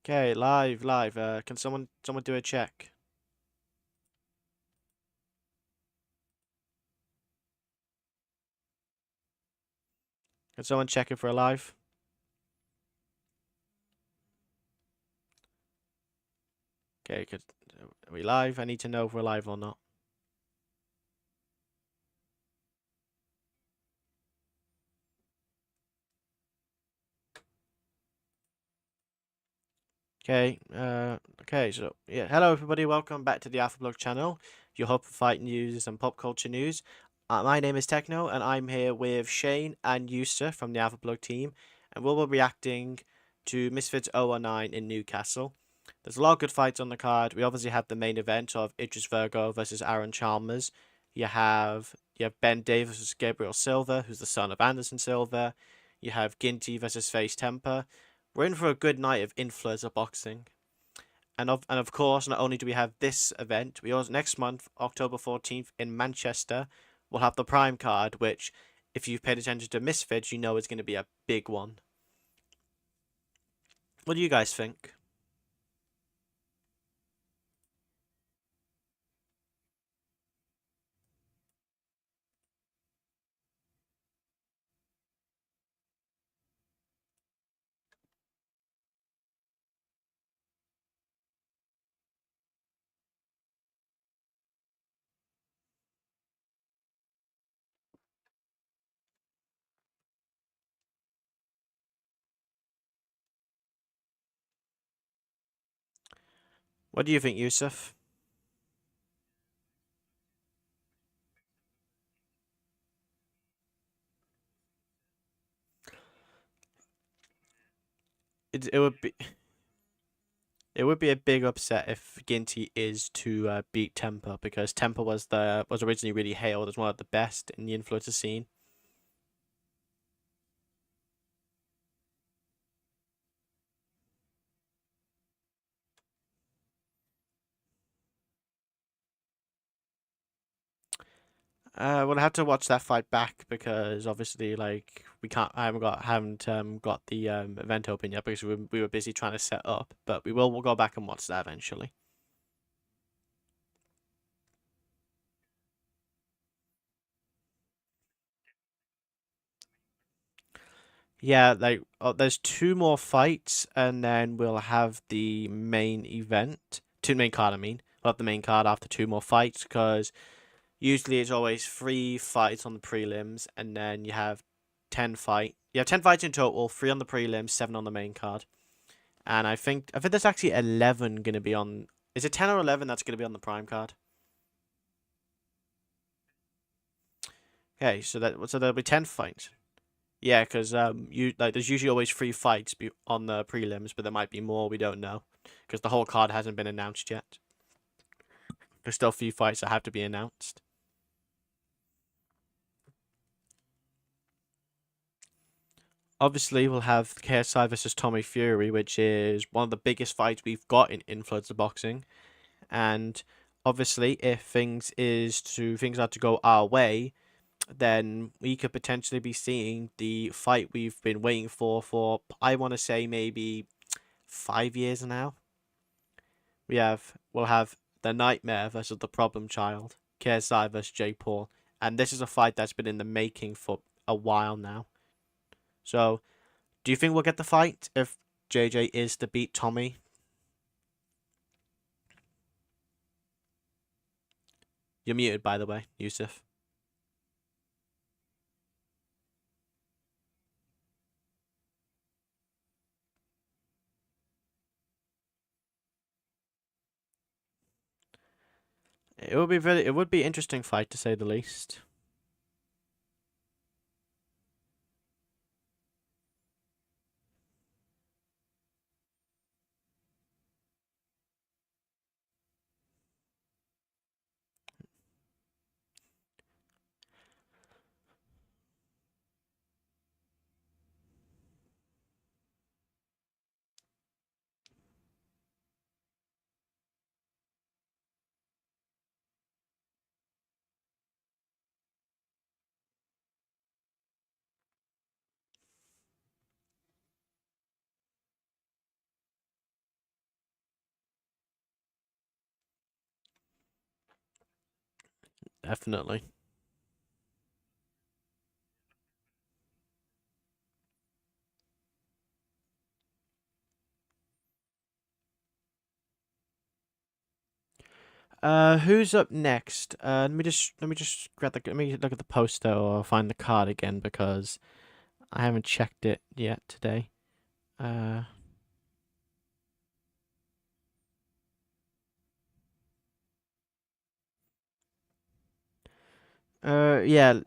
Okay, live. Can someone do a check? Can someone check if we're live? Okay, are we live? I need to know if we're live or not. Okay, so yeah, hello everybody, welcome back to the Alpha channel, your hub for fight news and pop culture news. My name is Techno, and I'm here with Shane and Yusa from the Alpha team, and we'll be reacting to Misfits 019 in Newcastle. There's a lot of good fights on the card. We obviously have the main event of Idris Virgo versus Aaron Chalmers. You have Ben Davis versus Gabriel Silva, who's the son of Anderson Silva. You have Ginty versus Face Temper. We're in for a good night of influencer boxing. And of course, not only do we have this event, we also next month, October 14th in Manchester, we'll have the Prime card, which, if you've paid attention to Misfits, you know is going to be a big one. What do you guys think? What do you think, Yusuf? It would be a big upset if Ginty is to beat Temper, because Temper was originally really hailed as one of the best in the influencer scene. We'll have to watch that fight back, because obviously, like, we can't. I haven't got the event open yet because we were busy trying to set up. But we'll go back and watch that eventually. Yeah, like, there's two more fights, and then we'll have the main event, two main card. I mean, we'll have the main card after two more fights, because usually it's always three fights on the prelims, and then you have 10 fight. You have 10 fights in total, three on the prelims, seven on the main card. And I think there's actually 11 gonna be on. Is it 10 or 11 that's gonna be on the prime card? Okay, so there'll be 10 fights. Yeah, because there's usually always three fights on the prelims, but there might be more. We don't know, because the whole card hasn't been announced yet. There's still a few fights that have to be announced. Obviously, we'll have KSI versus Tommy Fury, which is one of the biggest fights we've got in influencer boxing. And obviously, if things are to go our way, then we could potentially be seeing the fight we've been waiting for I want to say maybe 5 years now. We'll have the Nightmare versus the Problem Child, KSI versus Jay Paul, and this is a fight that's been in the making for a while now. So, do you think we'll get the fight if JJ is to beat Tommy? You're muted, by the way, Yusuf. It would be interesting fight, to say the least. definitely. Who's up next? Let me just let me look at the poster or find the card again because I haven't checked it yet today. Uh, yeah,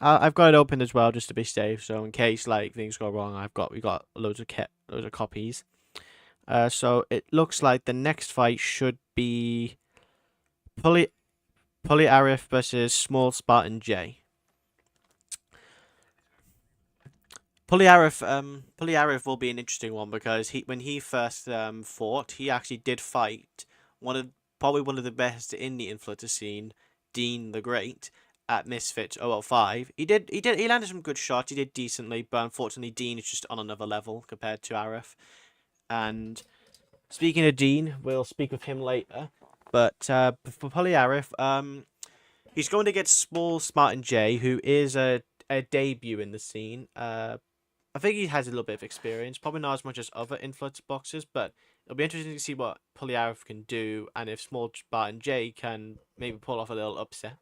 I've got it open as well just to be safe. So in case like things go wrong, we got loads of copies. So it looks like the next fight should be Pulley Pulley Arif versus Small Spartan J. Puliarov will be an interesting one because when he first fought, he actually did fight one of probably one of the best in the influencer scene, Dean the Great, at Misfits 005. He landed some good shots. He did decently, but unfortunately, Dean is just on another level compared to Arif. And speaking of Dean, we'll speak of him later. But for Puliarov, he's going to get Small Smartin J, who is a debut in the scene. I think he has a little bit of experience, probably not as much as other influence boxers, but it'll be interesting to see what Puliarov can do and if Small Spartan J can maybe pull off a little upset.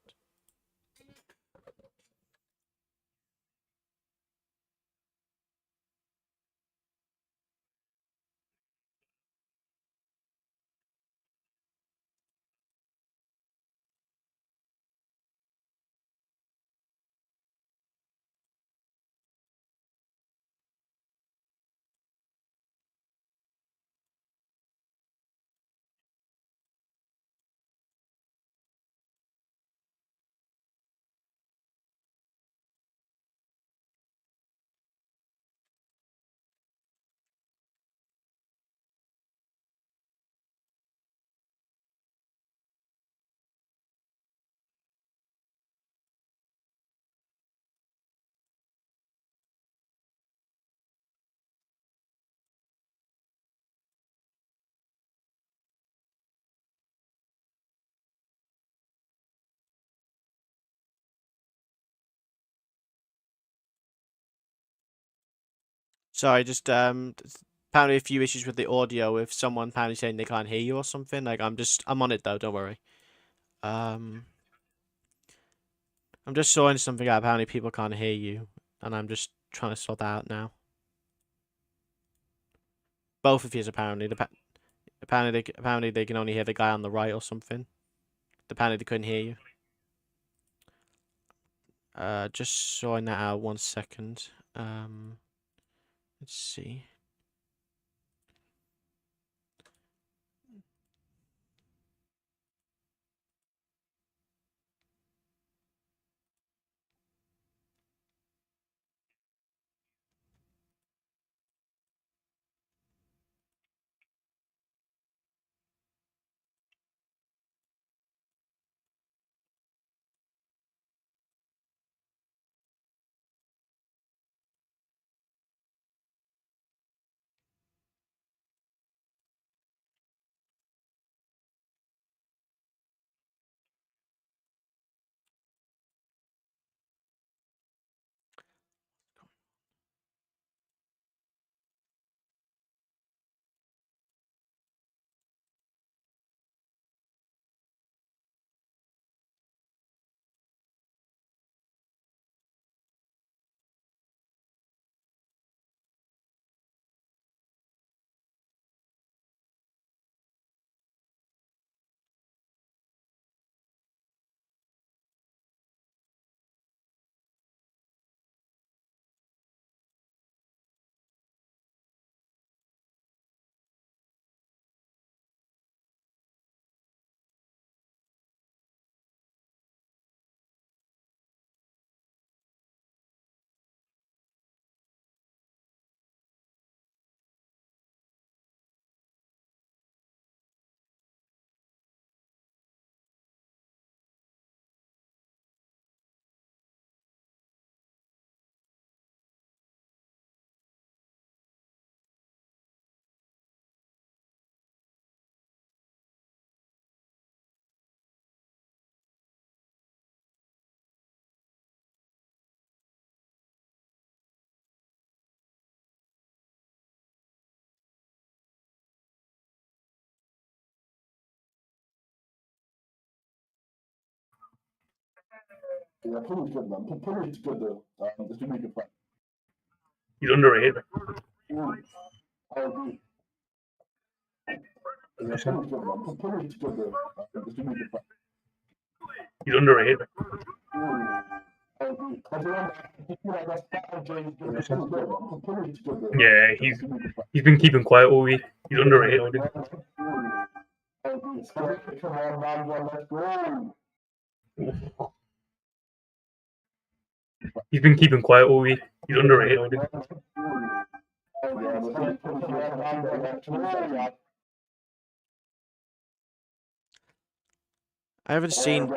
Sorry, just apparently a few issues with the audio with someone apparently saying they can't hear you or something. Like I'm on it though, don't worry. Um I'm just sorting something out. Apparently people can't hear you and I'm just trying to sort that out now. Both of you apparently apparently they can only hear the guy on the right or something. Apparently they couldn't hear you. Just sorting that out 1 second. Let's see. Yeah, Pulley's good, man. Pulley's good, though. It's a really good fight. He's underrated. I agree. Yeah, Pulley's good, man. Pulley's good, though. It's a really good fight. He's underrated. I agree. I feel like that's better James Pulley's good, man. Pulley's good, though. Yeah, It's a really good fight. he's been keeping quiet all week. He's underrated. I agree. Come on, man, let's go. He's been keeping quiet all week. He's underrated. I haven't seen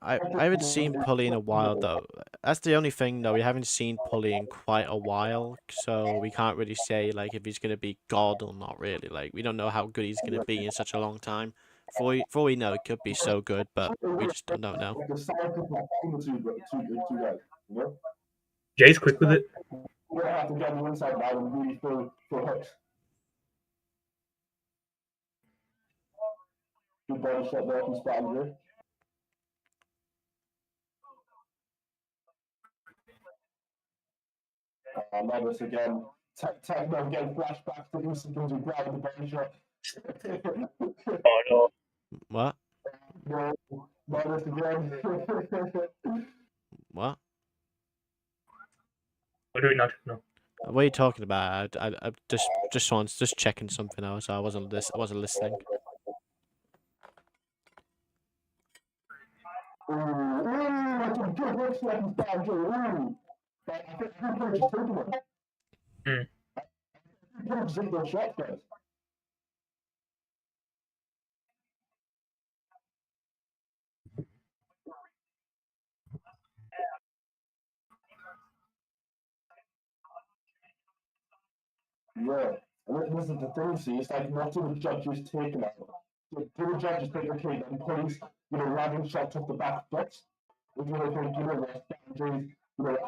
I haven't seen Pulley in a while though. That's the only thing though. We haven't seen Pulley in quite a while, so we can't really say like if he's gonna be God or not. Really, like we don't know how good he's gonna be in such a long time. For all we know, it could be so good, but we just don't know. Jay's quick with it. We're gonna have to get the inside now and really feel hooked. Good body shot there from Spanier. Now this again. Techno getting flashbacks to do some things with grabbing the body shot. Oh no. What? No, now this again. What? We're doing that. No. What are you talking about? I just checking something out, so I wasn't listening. Yeah, and this is the thing, see, it's like not all the judges taken out. So the judges think, okay, then police, landing shots off the back foot. If you think, what's boundaries,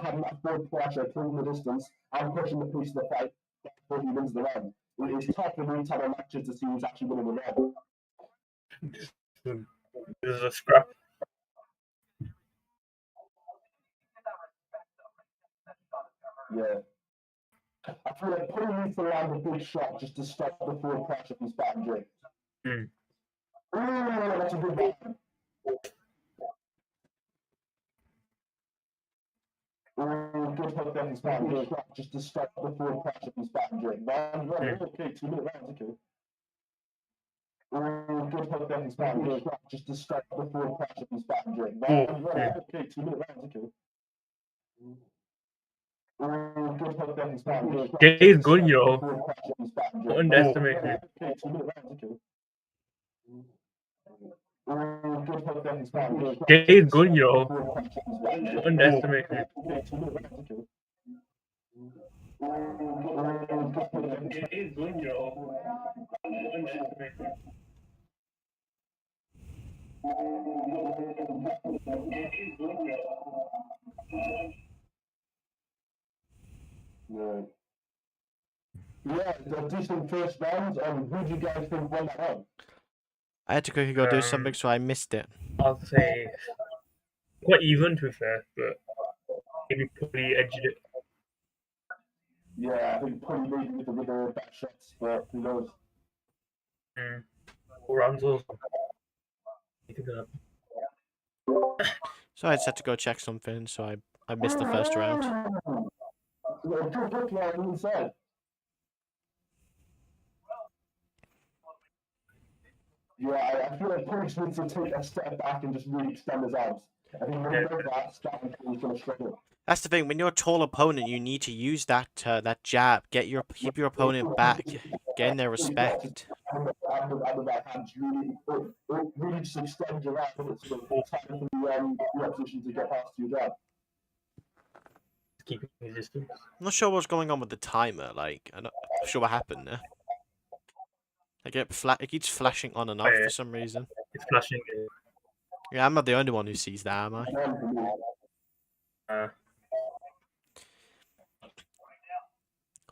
having that forward pressure, clearing the distance, and pushing the police to the fight before he wins the round. It's tough in these type of matches to see who's actually winning the round. This is a scrap. Yeah. I feel like Pulley needs to land a big shot just to stop the forward pressure from Spartan James. That's a good one. Good hook there from Spartan James just to stop the forward pressure from Spartan James. Okay, 2 minute rounds, okay. Good hook there from Spartan James just to stop the forward pressure from Spartan James. Okay, 2 minute rounds, okay. Good hook there from Spartan James. Jay is good, yo. Don't underestimate him. Okay, 2 minute rounds, okay. Good hook there from Spartan James. Jay is good, yo. Don't underestimate him. Okay, 2 minute rounds, okay. Jay is good, yo. Don't underestimate him. Yeah, the decent first round. Who do you guys think won that round? I had to quickly go do something, so I missed it. I'll say quite even, to be fair, but maybe Pulley edged it. Yeah, I think Pulley maybe with the back shots, but who knows? 4 rounds or so. So I just had to go check something, so I missed the first round. Good look like inside. Yeah, I feel like Pulley needs to take a step back and just really extend his arms. I think when he does that, Spartan is going to struggle. That's the thing. When you're a tall opponent, you need to use that jab. Keep your opponent back. Gain their respect. And the right hand really just extend your arm so it's time for the opposition to get past your jab. Keeping his distance. I'm not sure what's going on with the timer. Like, I'm not sure what happened there. Like it keeps flashing on and off for some reason. It's flashing. Yeah, I'm not the only one who sees that, am I?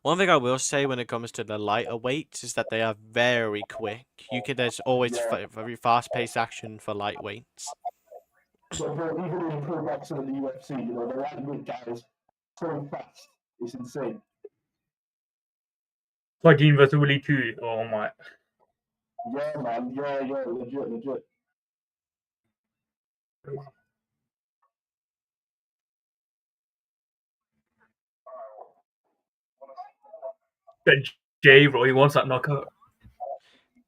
One thing I will say when it comes to the lighter weights is that they are very quick. There's always very fast-paced action for lightweights. But even in pro boxing and the UFC, you know, the lightweight guys so fast, it's insane. Like Dean versus Willie too. Oh my. Yeah, man. Yeah, legit. That Jay, bro, he wants that knockout.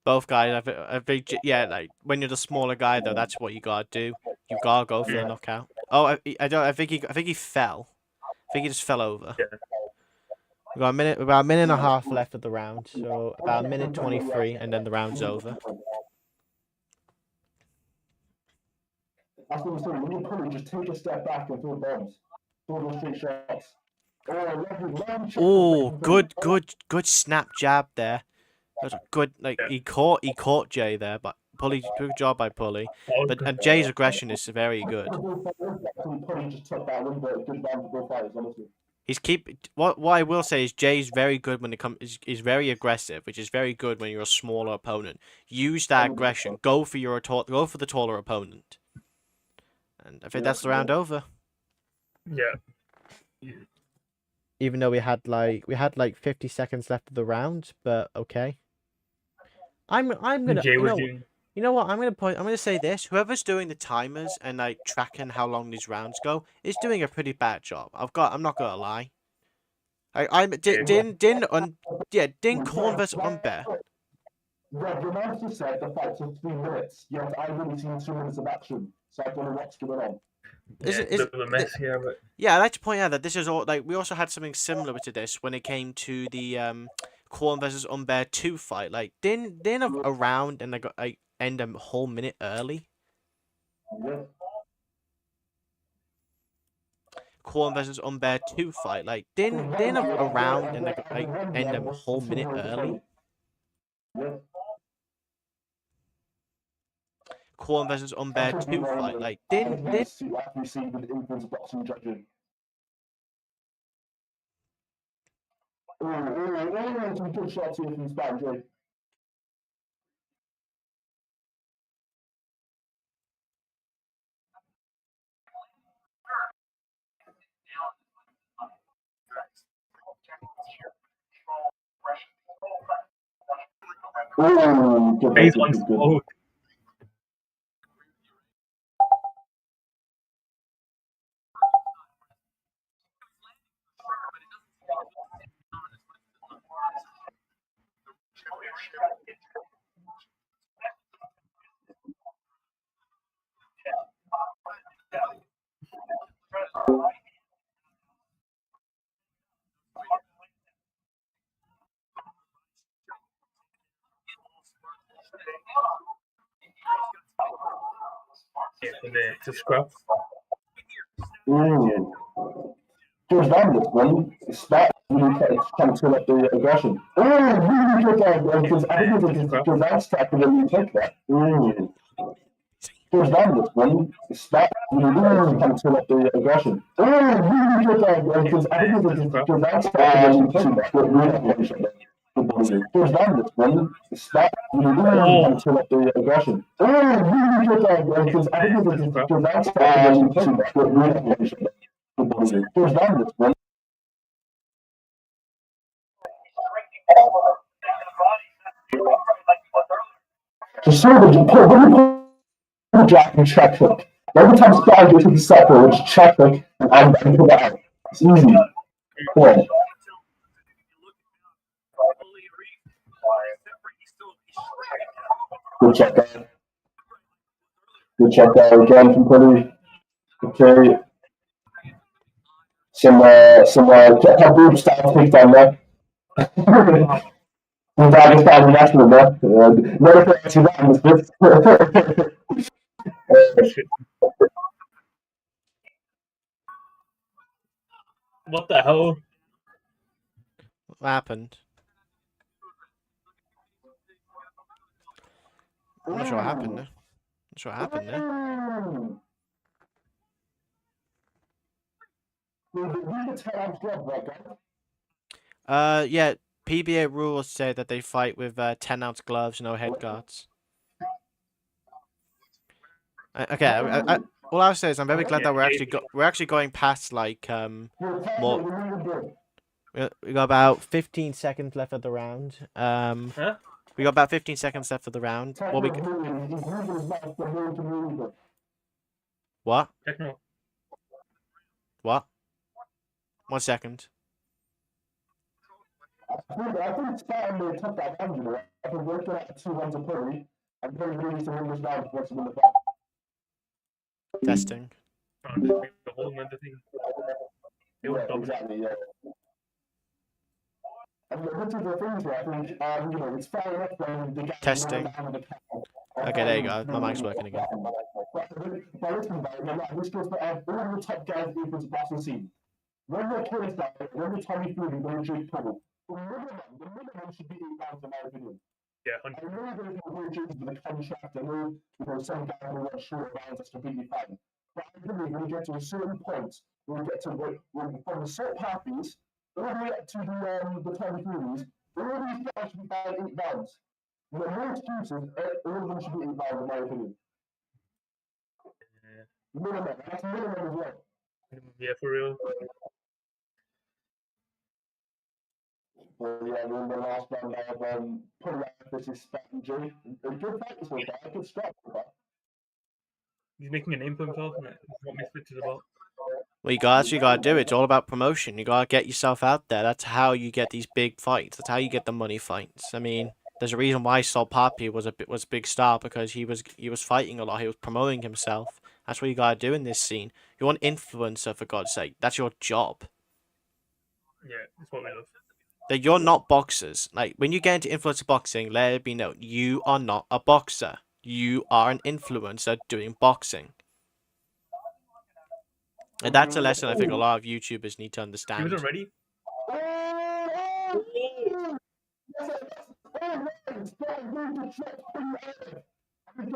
Both guys have a big, yeah. Like when you're the smaller guy, though, that's what you gotta do. You gotta go for the Yeah. knockout. Oh, I don't. I think he fell. I think he just fell over. Yeah. We got about a minute and a half left of the round, so about a minute 23, and then the round's over. That's what I'm saying. When you pull it, just take a step back and throw bombs. Throw those straight shots. Oh, good snap jab there. That was a good, like Yeah. he caught Jay there, but Pulley, good job by Pulley. But and Jay's aggression is very good. Pulley just took that win, but good round for both fighters, honestly. He's what I will say is Jay's very good when it comes is very aggressive, which is very good when you're a smaller opponent. Use that aggression. Go for go for the taller opponent. And I think that's the round over. Yeah. Even though we had like 50 seconds left of the round, but okay. I'm gonna Jay was doing. You know what? I'm gonna say this. Whoever's doing the timers and like tracking how long these rounds go is doing a pretty bad job. I'm not gonna lie. Din Corn versus Umber. Yeah, the announcer said the fight took 3 minutes, yet I've only seen 2 minutes of action, so I don't know what's going on. Yeah, I'd like to point out that this is all like we also had something similar to this when it came to the Corn versus Umber 2 fight. Like Din around and they got like end a whole minute early. Yeah. Corn versus Umber 2 fight. Like Din around and they got like end a whole minute early. Yeah. Corn versus Umber 2 fight. Like Din. You see with influence boxing judging. Some good shots here from Span Jay. Good. To scrap. George Vanderbilt, one start really trying to turn up the aggression. Really good guy, because I think it was because I started to really take that. George Vanderbilt, one start really trying to turn up the aggression. Really good guy, because I think it was because I started to really take that. George Vanderbilt, one start really trying to turn up the aggression. Really good guy, because I think it was because I started to really take that. George Vanderbilt, one. Just sort of put Jack and check hook. Every time Sky goes to the sector, just check hook and put that out. It's easy. Come on. Good check there. Good check there again from Putty. Okay. Some boom style takedown there. Some Dagestan national there. Never thought I'd see that in this bit. What the hell? What happened? I'm not sure what happened there. Not sure what happened there. Yeah, PBA rules say that they fight with 10-ounce gloves, no head guards. Okay, All I'll say is I'm very glad Yeah, that Jay. we're actually going past like You're more. technically really good. We got about 15 seconds left of the round. Huh? We got about 15 seconds left of the round. Technically, he's moving his mouth from really to really good. What? Techno. What? 1 second. I think Spartan may took that hand, you know. I think working at 2-1 to Curry, and Curry really to win this round for what's in the back. Testing. Oh, this is the whole another thing. They will Yeah, dominate. exactly, yeah. And which is the thing here, I think, you know, it's fair enough when the guys Testing. down the count. Okay, there you go. My mic's working again. But listen, this goes for all the top guys in this Boston scene. When they're curious about it, when they're Tommy Food and when Jake Paul, the minimum should be £8, in my opinion. Yeah, I know there's no wages with a contract. I know, you know, some guys will want short rounds, that's completely fine. But I believe when you get to a certain point, when you get to from the salt parties, all the way up to the Tommy Foods, all these guys should be buying £8. You know, no excuses, all of them should be £8, in my opinion. Minimum, that's minimum as well. yeah, for real. But yeah, in the last round, I have put out versus Spartan J. A good fight so far, a good start so far. He's making a name for himself, and that's what Misfits is about. Well, you gotta do it. It's all about promotion. You gotta get yourself out there. That's how you get these big fights. That's how you get the money fights. I mean, there's a reason why Sol Papi was a big star because he was fighting a lot. He was promoting himself. That's what you gotta do in this scene. You want influencer for God's sake. That's your job. Yeah, that's what we love. That you're not boxers. Like when you get into influencer boxing, let it be known you are not a boxer. You are an influencer doing boxing. And that's a lesson I think a lot of YouTubers need to He understand. wasn't ready.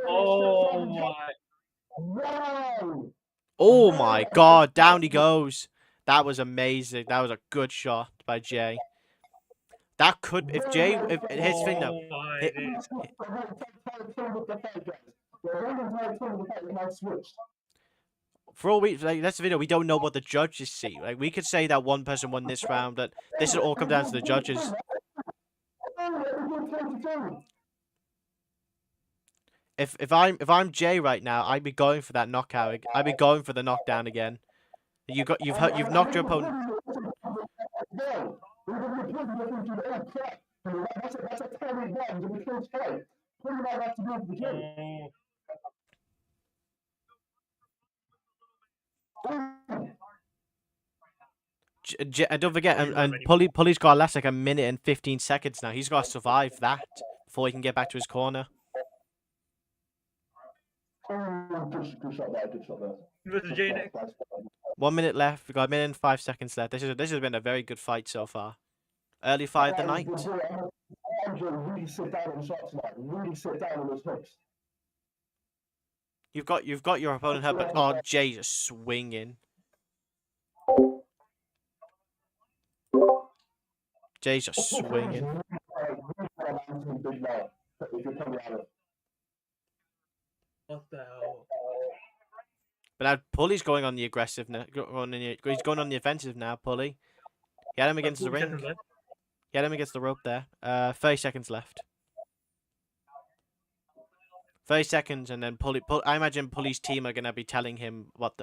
Oh my! Wow! Oh my god, down he goes. That was amazing. That was a good shot by Jay. That could, if Jay, if here's the thing though, Oh my hit, days. For all we like, that's the video. We don't know what the judges see. Like we could say that one person won this round, but this will all come down to the judges. If I'm Jay right now, I'd be going for that knockout. I'd be going for the knockdown again. You've knocked your opponent. Oh. And don't forget, He's not and ready. Pulley's got less like a minute and 15 seconds now. He's got to survive that before he can get back to his corner. Good shot there. Versus Jay next. 1 minute left. We got a minute and 5 seconds left. This has been a very good fight so far. Early fight of the night. Really sit down on shots now. Really sit down on those hooks. You've got your opponent hurt, but oh, Jay's just swinging. Jay's just swinging. What the hell? But now Pulley's going on the aggressive now. He's going on the offensive now, Pulley. He had him against the ring. He had him against the rope there. 30 seconds left. 30 seconds, and then I imagine Pulley's team are gonna be telling him what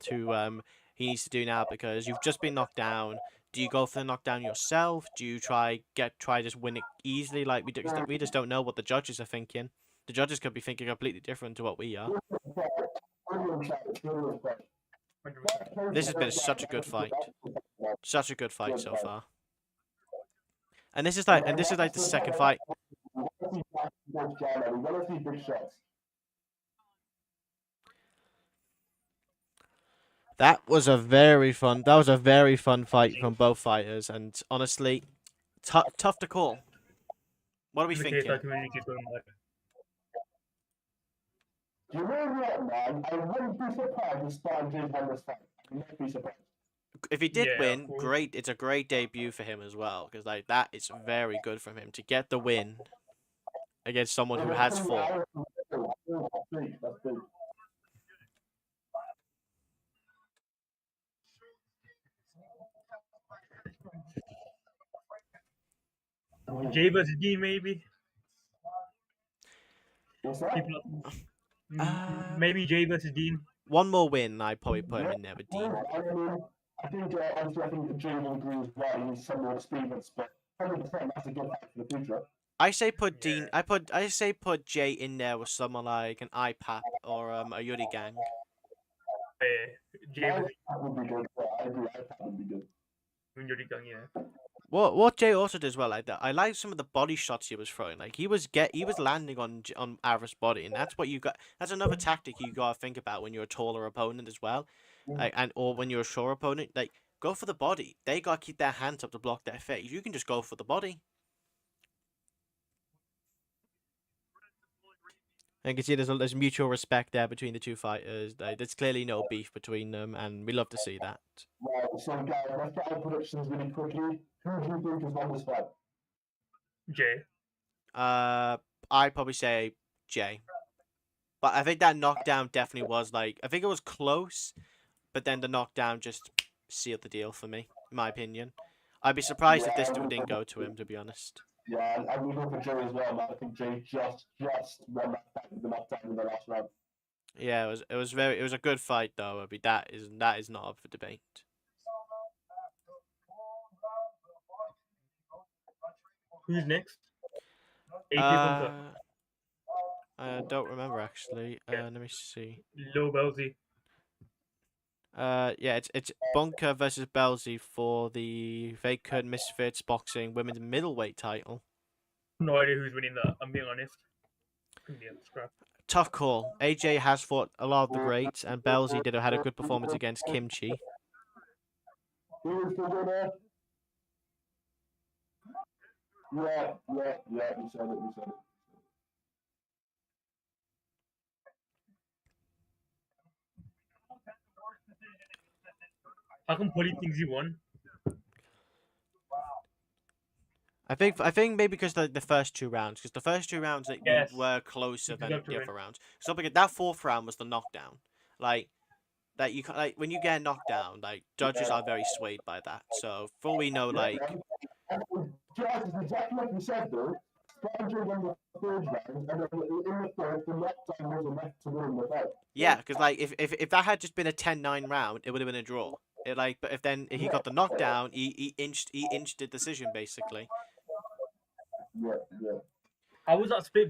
he needs to do now because you've just been knocked down. Do you go for the knockdown yourself? Do you try just win it easily? Like we just don't know what the judges are thinking. The judges could be thinking completely different to what we are. This has been such a good fight. Such a good fight so far. And this is like the second fight. That was a very fun fight from both fighters, and honestly, tough to call. What are we thinking? You know what, man? I wouldn't be surprised if Spartan James won this fight. I wouldn't be surprised. If he did win, great. It's a great debut for him as well, because like that is very good from him to get the win against someone who has fought. Jay versus Dean, maybe. What's that? People, Uh, maybe Jay versus Dean. one more win, I'd probably put him Yeah, in there with Dean. I mean, I think obviously I think Jay will agree as well. He needs some more experience, but 100% that's a good fight for the future. I say put Dean. Yeah. I say put Jay in there with someone like an IPAP or a Yuri Gang. Jay versus That would be good. Yeah, I agree. That would be good. Yuri Gang, yeah. What Jay also did as well, like that. I like some of the body shots he was throwing. Like he was landing on Avra's body, and that's what you got. That's another tactic you gotta think about when you're a taller opponent as well, and or when you're a short opponent. Like go for the body. They gotta keep their hands up to block their face. You can just go for the body. And you can see there's mutual respect there between the two fighters. There's clearly no beef between them, and we love to see that. Right, so guys, let's get our predictions really quickly. Who do you think has won this fight? Jay. I'd probably say Jay. But I think that knockdown definitely was like I think it was close, but then the knockdown just sealed the deal for me, in my opinion. I'd be surprised if this dude didn't go to him, to be honest. Yeah, I would go for Jay as well, man. I think Jay just won that fight with the knockdown in the last round. Yeah, it was a good fight though. I mean that is not up for debate. Who's next? AP Bunker. I don't remember actually. Yeah. Let me see. Low Belzy. Yeah, it's Bunker versus Belzy for the vacant Misfits boxing women's middleweight title. No idea who's winning that. I'm being honest. Yeah, scrap. Tough call. AJ has fought a lot of the greats, and Belzy had a good performance against Kimchi. Who is the winner? Yeah, you said it. How come Polly thinks he won? I think maybe because the first two rounds, because the first two rounds Yes. were closer He than deserved to the win. other rounds. So because that fourth round was the knockdown, like that you like when you get a knockdown, like judges are very swayed by that. So for all we know, like Just exactly like you said though, Sandra won the third round, and then in the fourth, the knockdown was enough to win the fight. yeah, because like if that had just been a 10-9 round, it would have been a draw. It like but if then he got the knockdown, he inched the decision basically. Yeah. How was that split?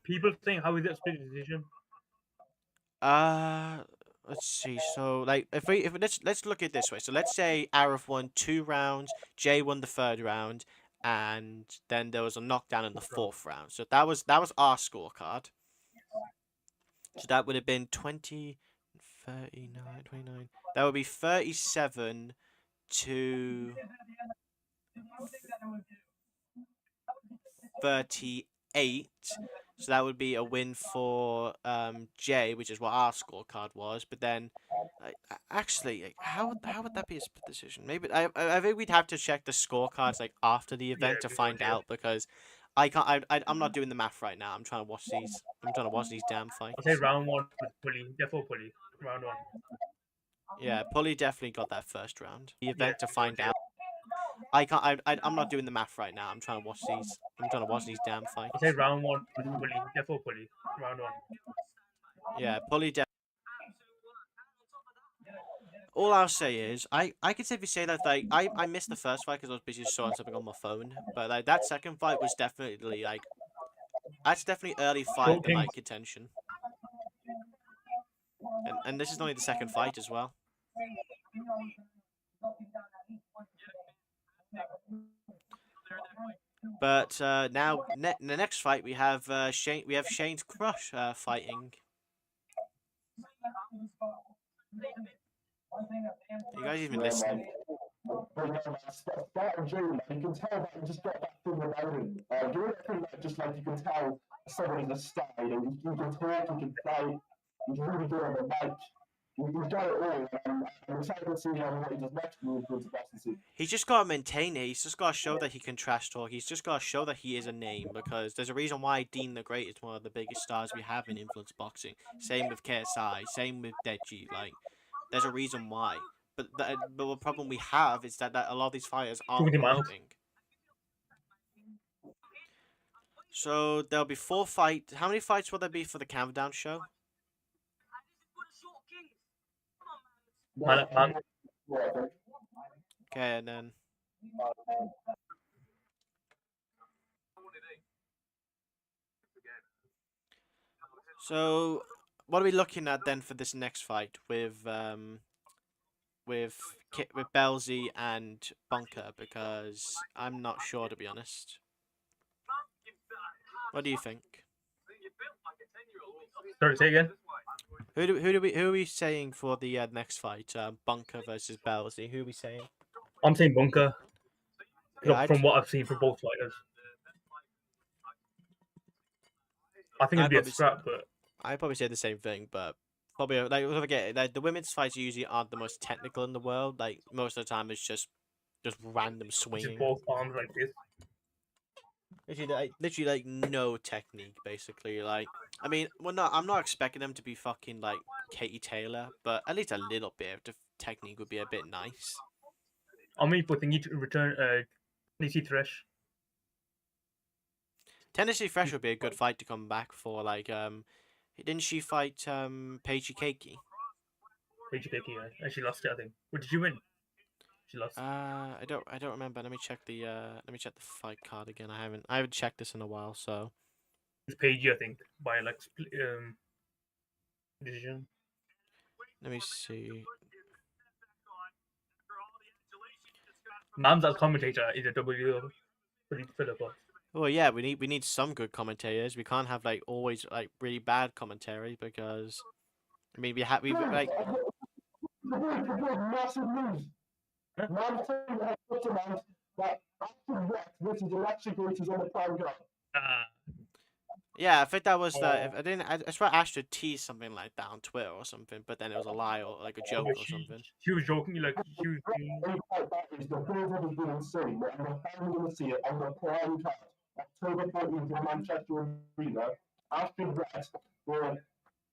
People saying how is it a split decision? Let's see. So like if let's look at it this way. So let's say Arif won 2 rounds, Jay won the third round, and then there was a knockdown in the fourth round. So that was our scorecard. So that would have been 20, 39, 29. That would be 37 to 38. So that would be a win for Jay, which is what our scorecard was. But then, actually, how would that be a split decision? Maybe I think we'd have to check the scorecards like after the event to find out because I can't. I'm not doing the math right now. I'm trying to watch these. I'm trying to watch these damn fights. I'll say round one with Polly. Therefore Polly. Round one. Yeah, Pulley definitely got that first round. The event to find out. I can't. I'm not doing the math right now. I'm trying to watch these. I'm trying to watch these damn fights. I'll say round one with Polly. Therefore Polly. Round one. Yeah, Pulley. All I'll say is, I can safely say that like I missed the first fight because I was busy showing something on my phone, but like that second fight was definitely like that's definitely early fight of the night contention. And this is only the second fight as well. But now the next fight we have Shane. We have Shane's crush fighting. Are you guys even listening? But yeah, man, start of June, you can tell that he just got that thing about him. You really feel like just like you can tell someone is a star. You know, he can talk, he can fight, he's really good on the mic. He's got it all, and I'm excited to see what he does next moving towards the Boston scene. He's just got to maintain it. He's just got to show that he can trash talk. He's just got to show that he is a name because there's a reason why Dean the Great is one of the biggest stars we have in influence boxing. Same with KSI, same with Deji. Like, there's a reason why. But the problem we have is that a lot of these fighters aren't promoting. So there'll be 4 fights. How many fights will there be for the countdown show? Man, man, Okay, and then so what are we looking at then for this next fight with Belzy and Bunker? Because I'm not sure, to be honest. What do you think? sorry, say again. Who are we saying for the next fight? Bunker versus Belzy. Who are we saying? I'm saying Bunker. Yeah, From what I've seen from both fighters, I think it'd I'd be a probably scrap, but I'd probably say the same thing, but probably like don't forget like the women's fights usually aren't the most technical in the world. Like most of the time, it's just random it's just swinging. both arms like this. Literally like no technique, basically. Like I mean, well, no, I'm not expecting them to be fucking like Katie Taylor, but at least a little bit of technique would be a bit nice. How many people think you to return Tennessee Thresh? Tennessee Fresh would be a good fight to come back for. Like didn't she fight Paige Keiki? Paige Picky, yeah. And she lost it, I think. What did you win? She lost. I don't remember. Let me check the fight card again. I haven't checked this in a while, so It's Paige, I think, by like decision. let me see. Mams as commentator is a W Philippa. Well, yeah, we need some good commentators. We can't have like always like really bad commentary because I mean we like Massive news. Huh? Man saying that tonight that Active Wet versus Electric is on the prime guy. yeah, I think that was the Oh, if I didn't I swear Ash would tease something like that on Twitter or something, but then it was a lie or like a joke but or something. she was joking, like she was Any fight that is the build up has been insane. And we're finally going to see it on the prime card. October 14th in Manchester Arena. Active Wet, the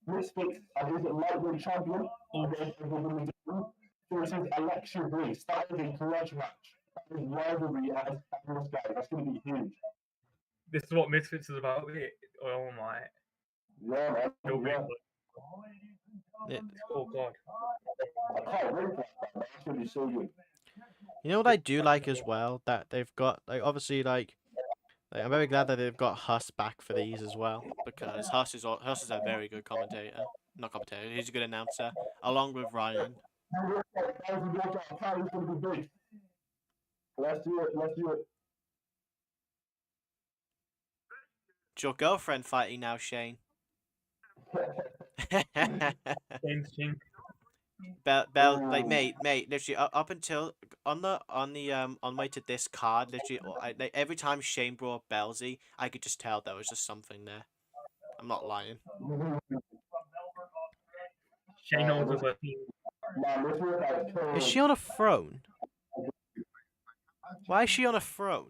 Misfits, and is it lightweight champion against the women's division versus Election Grace. That is a grudge match. That is rivalry as this guy. That's going to be huge. this is what Misfits is about. Oh my, Yeah, man. nobody. Yeah. Yeah. Oh god, I can't wait for that. That's going to be so good. You know what I do like as well that they've got like obviously like I'm very glad that they've got Huss back for these as well because Huss is a very good commentator, not commentator. He's a good announcer along with Ryan. Apparently, it's going to be big. Let's do it. Let's do it. It's your girlfriend fighting now, Shane. same thing. Bell, like mate, literally up until on way to this card, literally, like every time Shane brought up Bellsy, I could just tell there was just something there. I'm not lying. Shane knows the first team. Man, this workout is Is cold. she on a throne? Why is she on a throne?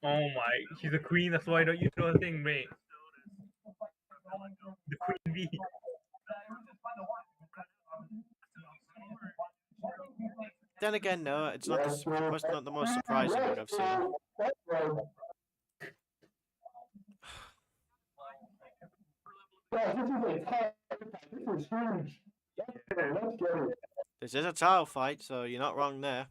Oh my, she's a queen. That's why don't you know a thing, mate? The queen bee. Then again, no, it's not Yes, not the most surprising thing I've seen. Guys, this is a tight fight. This is huge. Let's get it. Let's get it. This is a title fight, so you're not wrong there.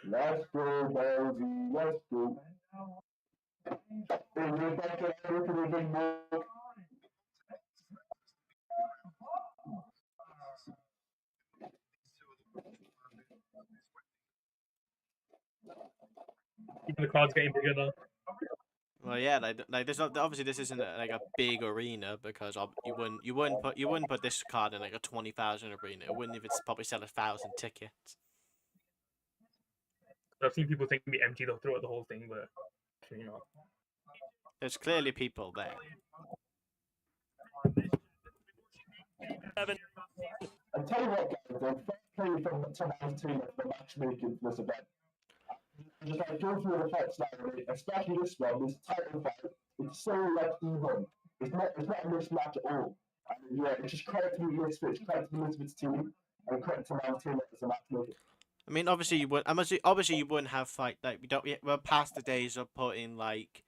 Let's go, baby. Let's go. Hey, we're back to the big boy. Even the crowd's getting bigger now. Well, yeah, like this obviously this isn't like a big arena because you wouldn't put this card in like a 20,000 arena. It wouldn't even probably sell 1,000 tickets. I've seen people think it'd be empty. They'll throw out the whole thing, but actually not. There's clearly people there. I tell you what, guys, the first play from tonight's team of the matchmaking for this event. Just like go through the fights now, especially this one, this title fight. It's so like even. It's not a mismatch at all. And yeah, it's just credit to the Misfits, credit to the Misfits team, and credit to my team as a matchmaker. I mean, obviously you would. Obviously you wouldn't have fight like we don't. We're past the days of putting like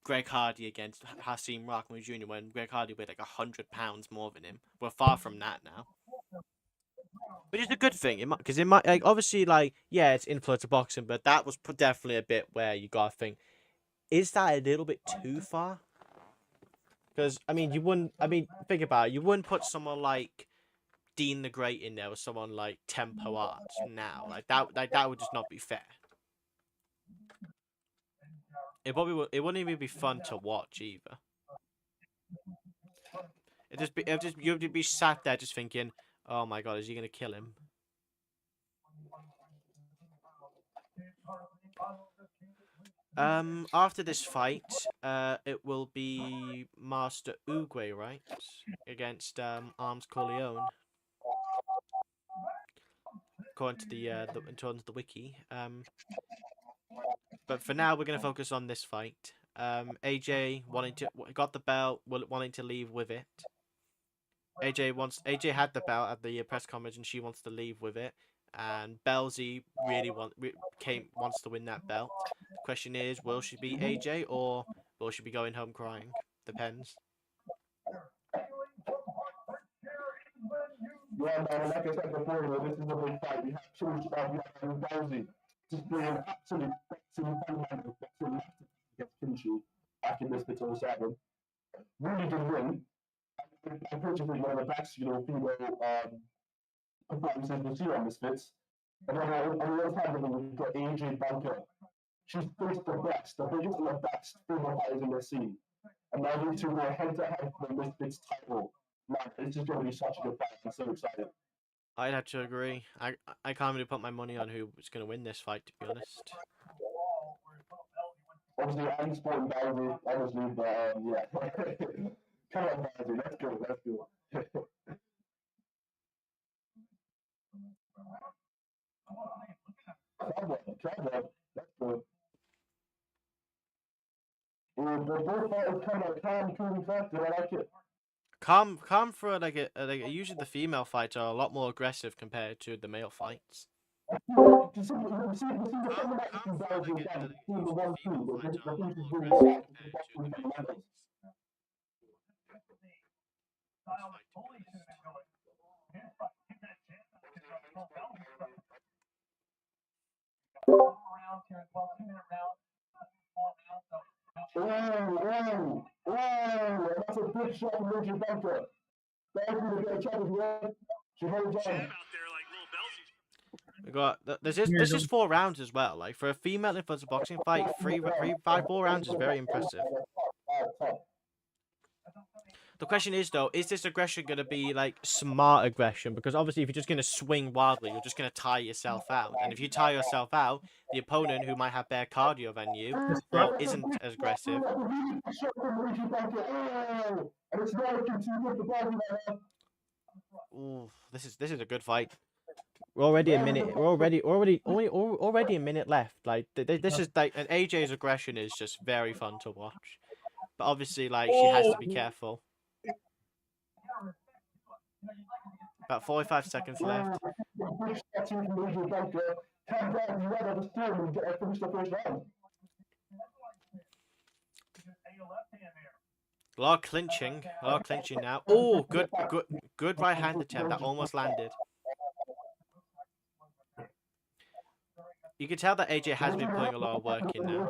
Greg Hardy against Hasim Rahman Jr. when Greg Hardy weighed like 100 pounds more than him. We're far from that now. Which is a good thing, because it might like obviously like yeah, it's influencer boxing, but that was definitely a bit where you gotta think, is that a little bit too far? Because I mean, you wouldn't. I mean, think about it. You wouldn't put someone like Dean the Great in there with someone like Tempo Arts now. Like that. Like that would just not be fair. It probably would. It wouldn't even be fun to watch either. You'd be sat there just thinking, oh my god, is he gonna kill him? After this fight, it will be Master Uguay, right, against Arms Corleone, according to the wiki. But for now, we're gonna focus on this fight. AJ got the belt, wanting to leave with it. AJ had the belt at the press conference, and she wants to leave with it. And Belzy really wants to win that belt. The question is, will she beat AJ or will she be going home crying? Depends. Yeah, man, like I said before, this is a big fight. We have two stars, we have Belzy just being absolute boxing fundamentals, boxing masterpiece against Kimchi back in this bit 07. Really good win. Unfortunately, one of the best, female performances we'll see on Misfits. And then on the other side of it, we've got AJ Bunker. She's faced the best, the biggest and the best female fighters in the scene. And now these two go head to head for the Misfits title. Man, this is going to be such a good fight. I'm so excited. I'd have to agree. I can't really put my money on who's going to win this fight, to be honest. Obviously, I'm supporting Belzy, obviously, but yeah. Come on, Belzy, let's go, let's go. Crowd, let's go. The both fighters kind of calm, cool, and collected. I like it. Calm for usually the female fights are a lot more aggressive compared to the male fights. You see the fundamentals from Belzy again, seeing the 1-2, the things is really well, the boxing fundamentals. Oh, that's a big shot from Richard Bunker. Thank you to get a check as well. She holds on. We got this is 4 rounds as well. Like for a female influencer boxing fight, 4 rounds is very impressive. The question is though, is this aggression gonna be like smart aggression? Because obviously, if you're just gonna swing wildly, you're just gonna tire yourself out. And if you tire yourself out, the opponent who might have better cardio than you or isn't as aggressive. Ooh, this is a good fight. We're already a minute. We're already a minute left. Like this is like, and AJ's aggression is just very fun to watch. But obviously, like she has to be careful. About 45 seconds left. A lot of clinching. Now. Oh, good right hand attempt. That almost landed. You can tell that AJ has been putting a lot of work in now.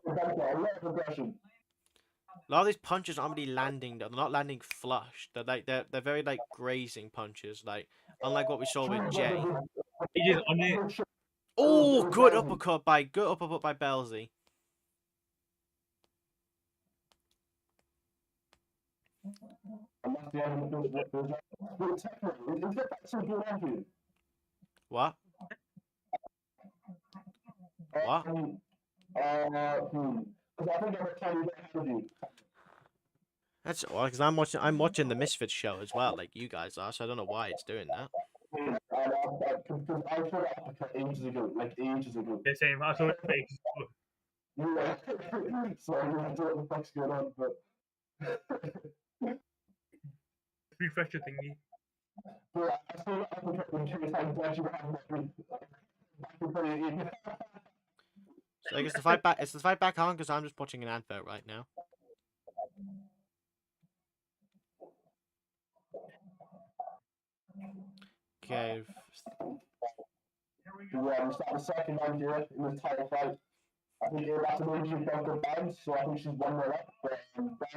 A lot of these punches aren't really landing. They're not landing flush. They're very like grazing punches. Like unlike what we saw with Jay. AJ's on it. Oh, good uppercut by Belzy. What? What? That's odd because I'm watching the Misfits show as well, like you guys are. So I don't know why it's doing that. I saw that uppercut ages ago, like ages ago. The same. I saw it. Yeah. So I don't know what the fuck's going on, but Refresher thingy. But I still advocate in case I'm glad you have not been back to play in. So I guess the fight back. Is the fight back on? Because I'm just watching an advert right now. Okay. Yeah, we start the second round here in this title fight. I think that's an Asian bunker band, so I think she's 1-0 up. But,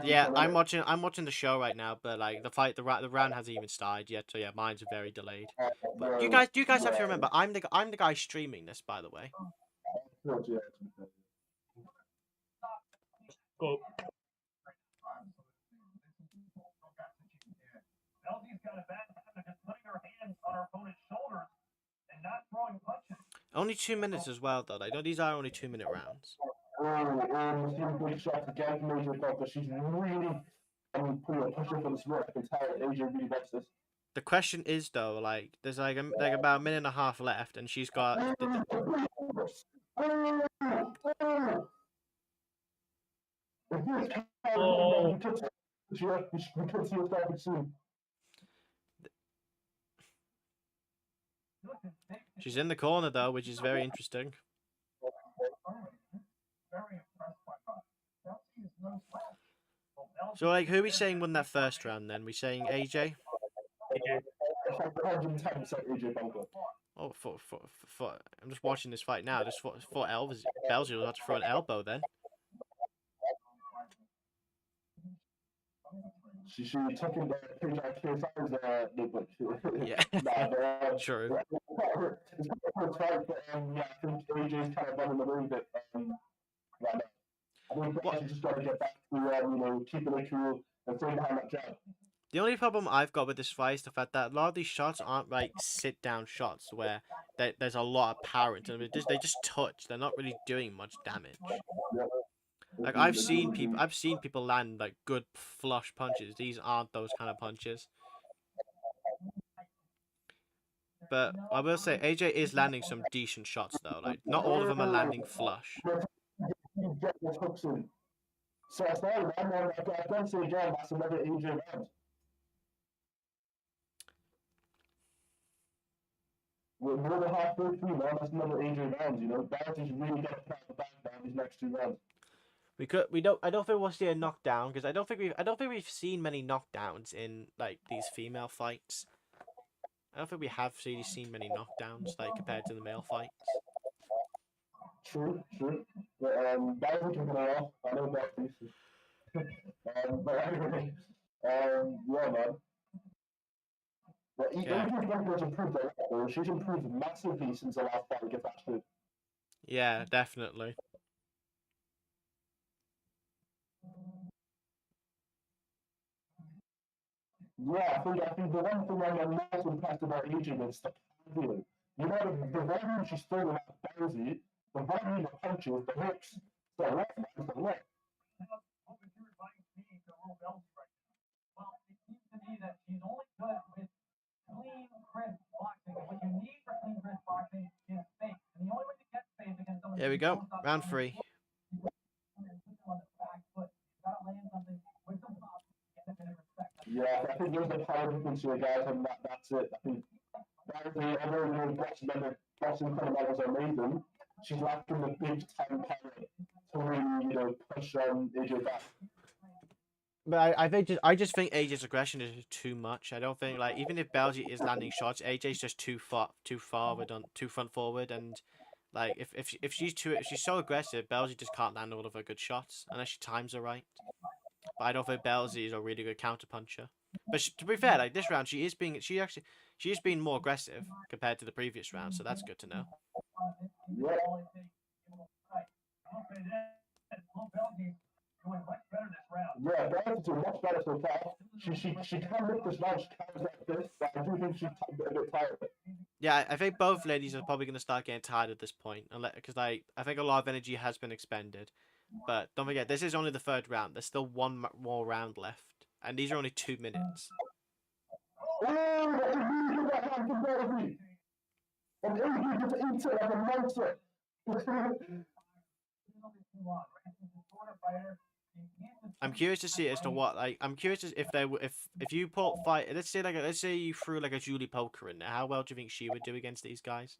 Yeah, I'm watching the show right now, but like the round hasn't even started yet. So yeah, mine's very delayed. But do you guys have to remember, I'm the guy streaming this, by the way. Go. Only 2 minutes as well, though. Like, no, these are only 2-minute rounds. Some big shots again from Major Bunker. She's really, pushing for the sport. I can tell AJ really wants this. The question is though, like, there's like about a minute and a half left, and she's got. Oh. We could see it starting soon. She's in the corner though, which is very interesting. So like, who are we saying won that first round? Then we saying AJ. AJ. 110% AJ Bunker. Oh, for I'm just watching this fight now. Just for Elvis, Belgium will have to throw an elbow then. She took in the page out KSI's notebook. Yeah. True. It's quite tight, but yeah, I think AJ's kind of running a little bit right now. I think Belgium just got to get back to keeping it cool and staying behind that jab. The only problem I've got with this fight is the fact that a lot of these shots aren't like sit-down shots where there's a lot of power into them. They just touch. They're not really doing much damage. Like I've seen people land like good flush punches. These aren't those kind of punches. But I will say AJ is landing some decent shots though. Like not all of them are landing flush. So I started I've done say again, that's another AJ round. We're more than halfway through now, that's another AJ round, Barry's really got to put the back down these next 2 rounds. I don't think we'll see a knockdown because I don't think we've seen many knockdowns in like these female fights. I don't think we have really seen many knockdowns like compared to the male fights. True. But Barry can play off. I know that piece. But anyway, yeah, man. But Adrian Bunker's improved a lot, though. She's improved massively since the last fight against Ashton. Yeah, definitely. Yeah, I think the one thing I'm most impressed about Adrian is the handling. The volume she's throwing at Barry, the volume of punches, the hooks, the left, man, the left. Here we go, round 3. Yeah, I think there's the power difference here, guys, and that's it. I think Barry, although boxing fundamentals are amazing, she's lacking the big time power to really, push AJ back. But I just think AJ's aggression is too much. I don't think like even if Belgium is landing shots, AJ's just too front forward, and like if she's so aggressive, Belgium just can't land all of her good shots unless she times her right. But I don't think Belgium is a really good counter puncher. But to be fair, like this round, she is being more aggressive compared to the previous round, so that's good to know. Yeah. Yeah, Barry's doing much better so far. She can lift this round, she can like this, but I do think she's a bit tired. Yeah, I think both ladies are probably going to start getting tired at this point, because I think a lot of energy has been expended. But don't forget, this is only the 3rd round. There's still one more round left, and these are only 2 minutes. Oh, that is really good that hand from Barry. And Adrian gets into it like a monster. I'm curious to see as to what like I'm curious as if they if you put fight let's say let's say you threw like a Julie Poker in there, how well do you think she would do against these girls?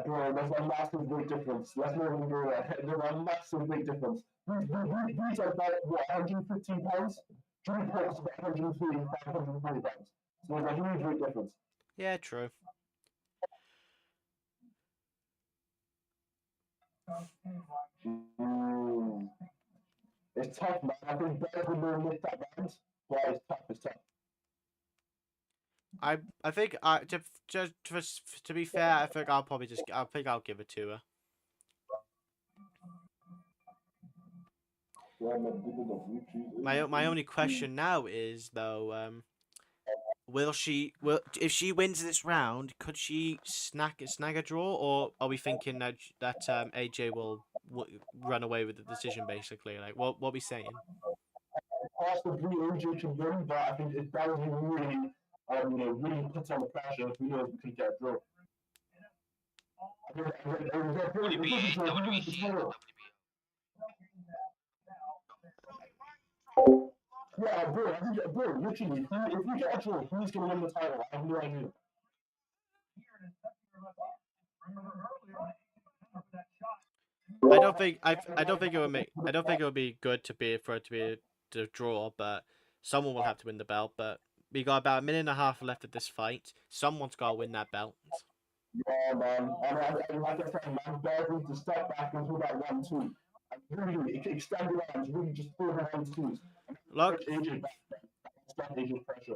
Bro, there's a massive big difference. Let's not even go there. There's a massive big difference. These are about, what, 115 pounds? Julie Poker's about 130, 540 pounds. So there's a huge big difference. Yeah, true. Mm. It's tough, man. I think Bears would know lift that round, but it's tough. It's tough. I think to be fair, I think I'll give it to her. My only question now is though, will if she wins this round, could she snag a draw, or are we thinking that AJ will run away with the decision basically? Like what we saying? Possibly AJ can win, but I think if that was really, really puts on the pressure, who knows, we could get a draw. WBA, WEC, WBO. Yeah, bro, literally, if we get a draw, who's going to win the title? I have no idea. I don't think it would be good for it to be the draw, but someone will have to win the belt. But we got about a minute and a half left of this fight. Someone's got to win that belt. Yeah, man. And like I said, man, Bears need to step back and do that 1-2. And really, extend the arms, really just throw the 1-2s. Look, AJ back, stop AJ pressure.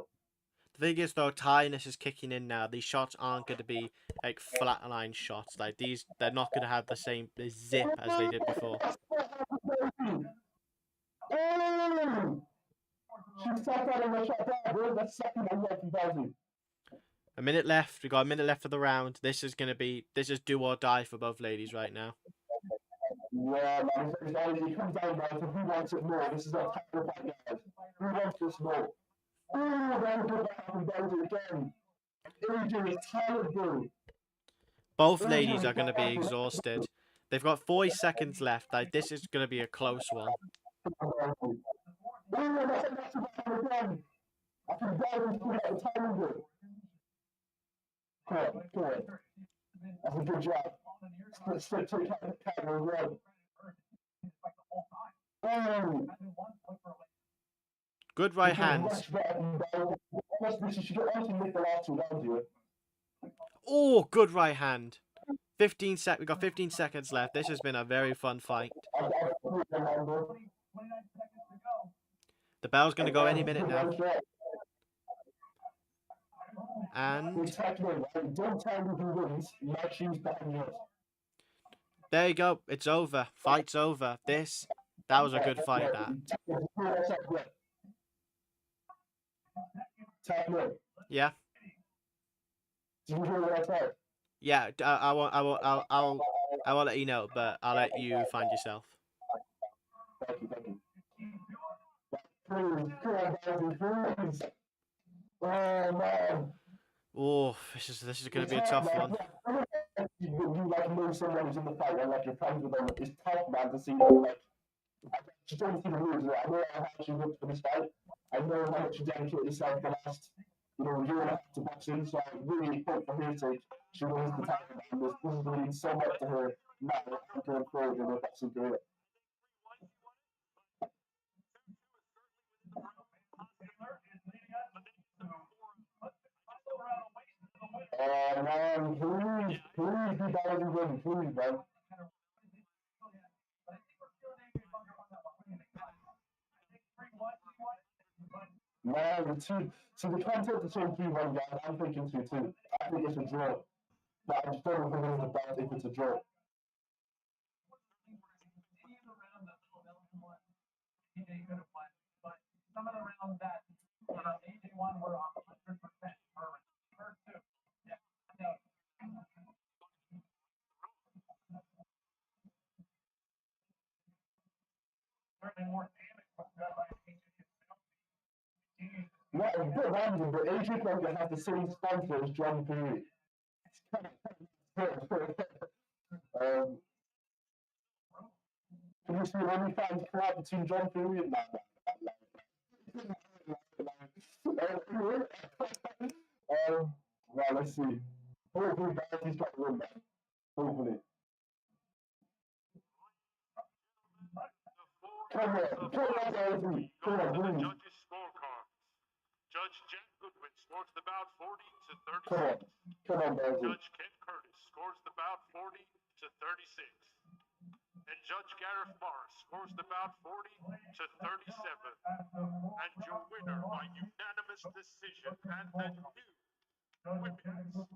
the thing is though, tiredness is kicking in now. These shots aren't going to be like flatline shots. Like they're not going to have the same zip as they did before. Oh! She sat out in the shot there, bro. That's second and left in Belgium. A minute left. We got a minute left of the round. This is do or die for both ladies right now. Yeah, man. It comes down now to who wants it more. This is a title fight, guys. Who wants this more? Oh, then put that up in Belgium again. AJ is tired, bro. Both ladies are going to be exhausted. They've got 40 seconds left. Like this is going to be a close one. Oh, that's again. I can barely put out the time, bro. Correct. That's a good job. Split to camera as well. Oh. Good right hand. Oh, good right hand. 15 sec. We got 15 seconds left. This has been a very fun fight. The bell's gonna go any minute now. And there you go. It's over. Fight's over. That was a good fight. That. Yeah. Do you hear what I said? Yeah. I will let you know, but I'll let you find yourself. Thank you. Please. Oh man. Oh, this is gonna be a tough one. You like know someone who's in the fight and like you're friends with them. It's tough, man, to see them. Like, I just don't see the moves. I know how much you worked for this fight. I know how much you dedicated yourself the last, year and a half to boxing. So I really hope for her sake she wins the title. Man. This is going to mean so much to her now going forward in her boxing career. Man, please be better than him, please, man. Man, so we can't take the same 3-1, guys. I'm thinking 2-2. I think it's a draw. But I just don't know who wins the belt if it's a draw. Yeah, it's a bit random, but AJ Clover has the same sponsor as John Fury. um, can you see an OnlyFans collab between John Fury and that. Well, let's see. Hopefully, Barty's got to win that. Hopefully. Come on, Barty. Come on, please. Judges' scorecards. Judge Jack Goodwin scores the bout 40 to 36. Come on, Barty. Judge Ken Curtis scores the bout 40 to 36. And Judge Gareth Morris scores the bout 40 to 37. And your winner by unanimous decision and the new women's champion,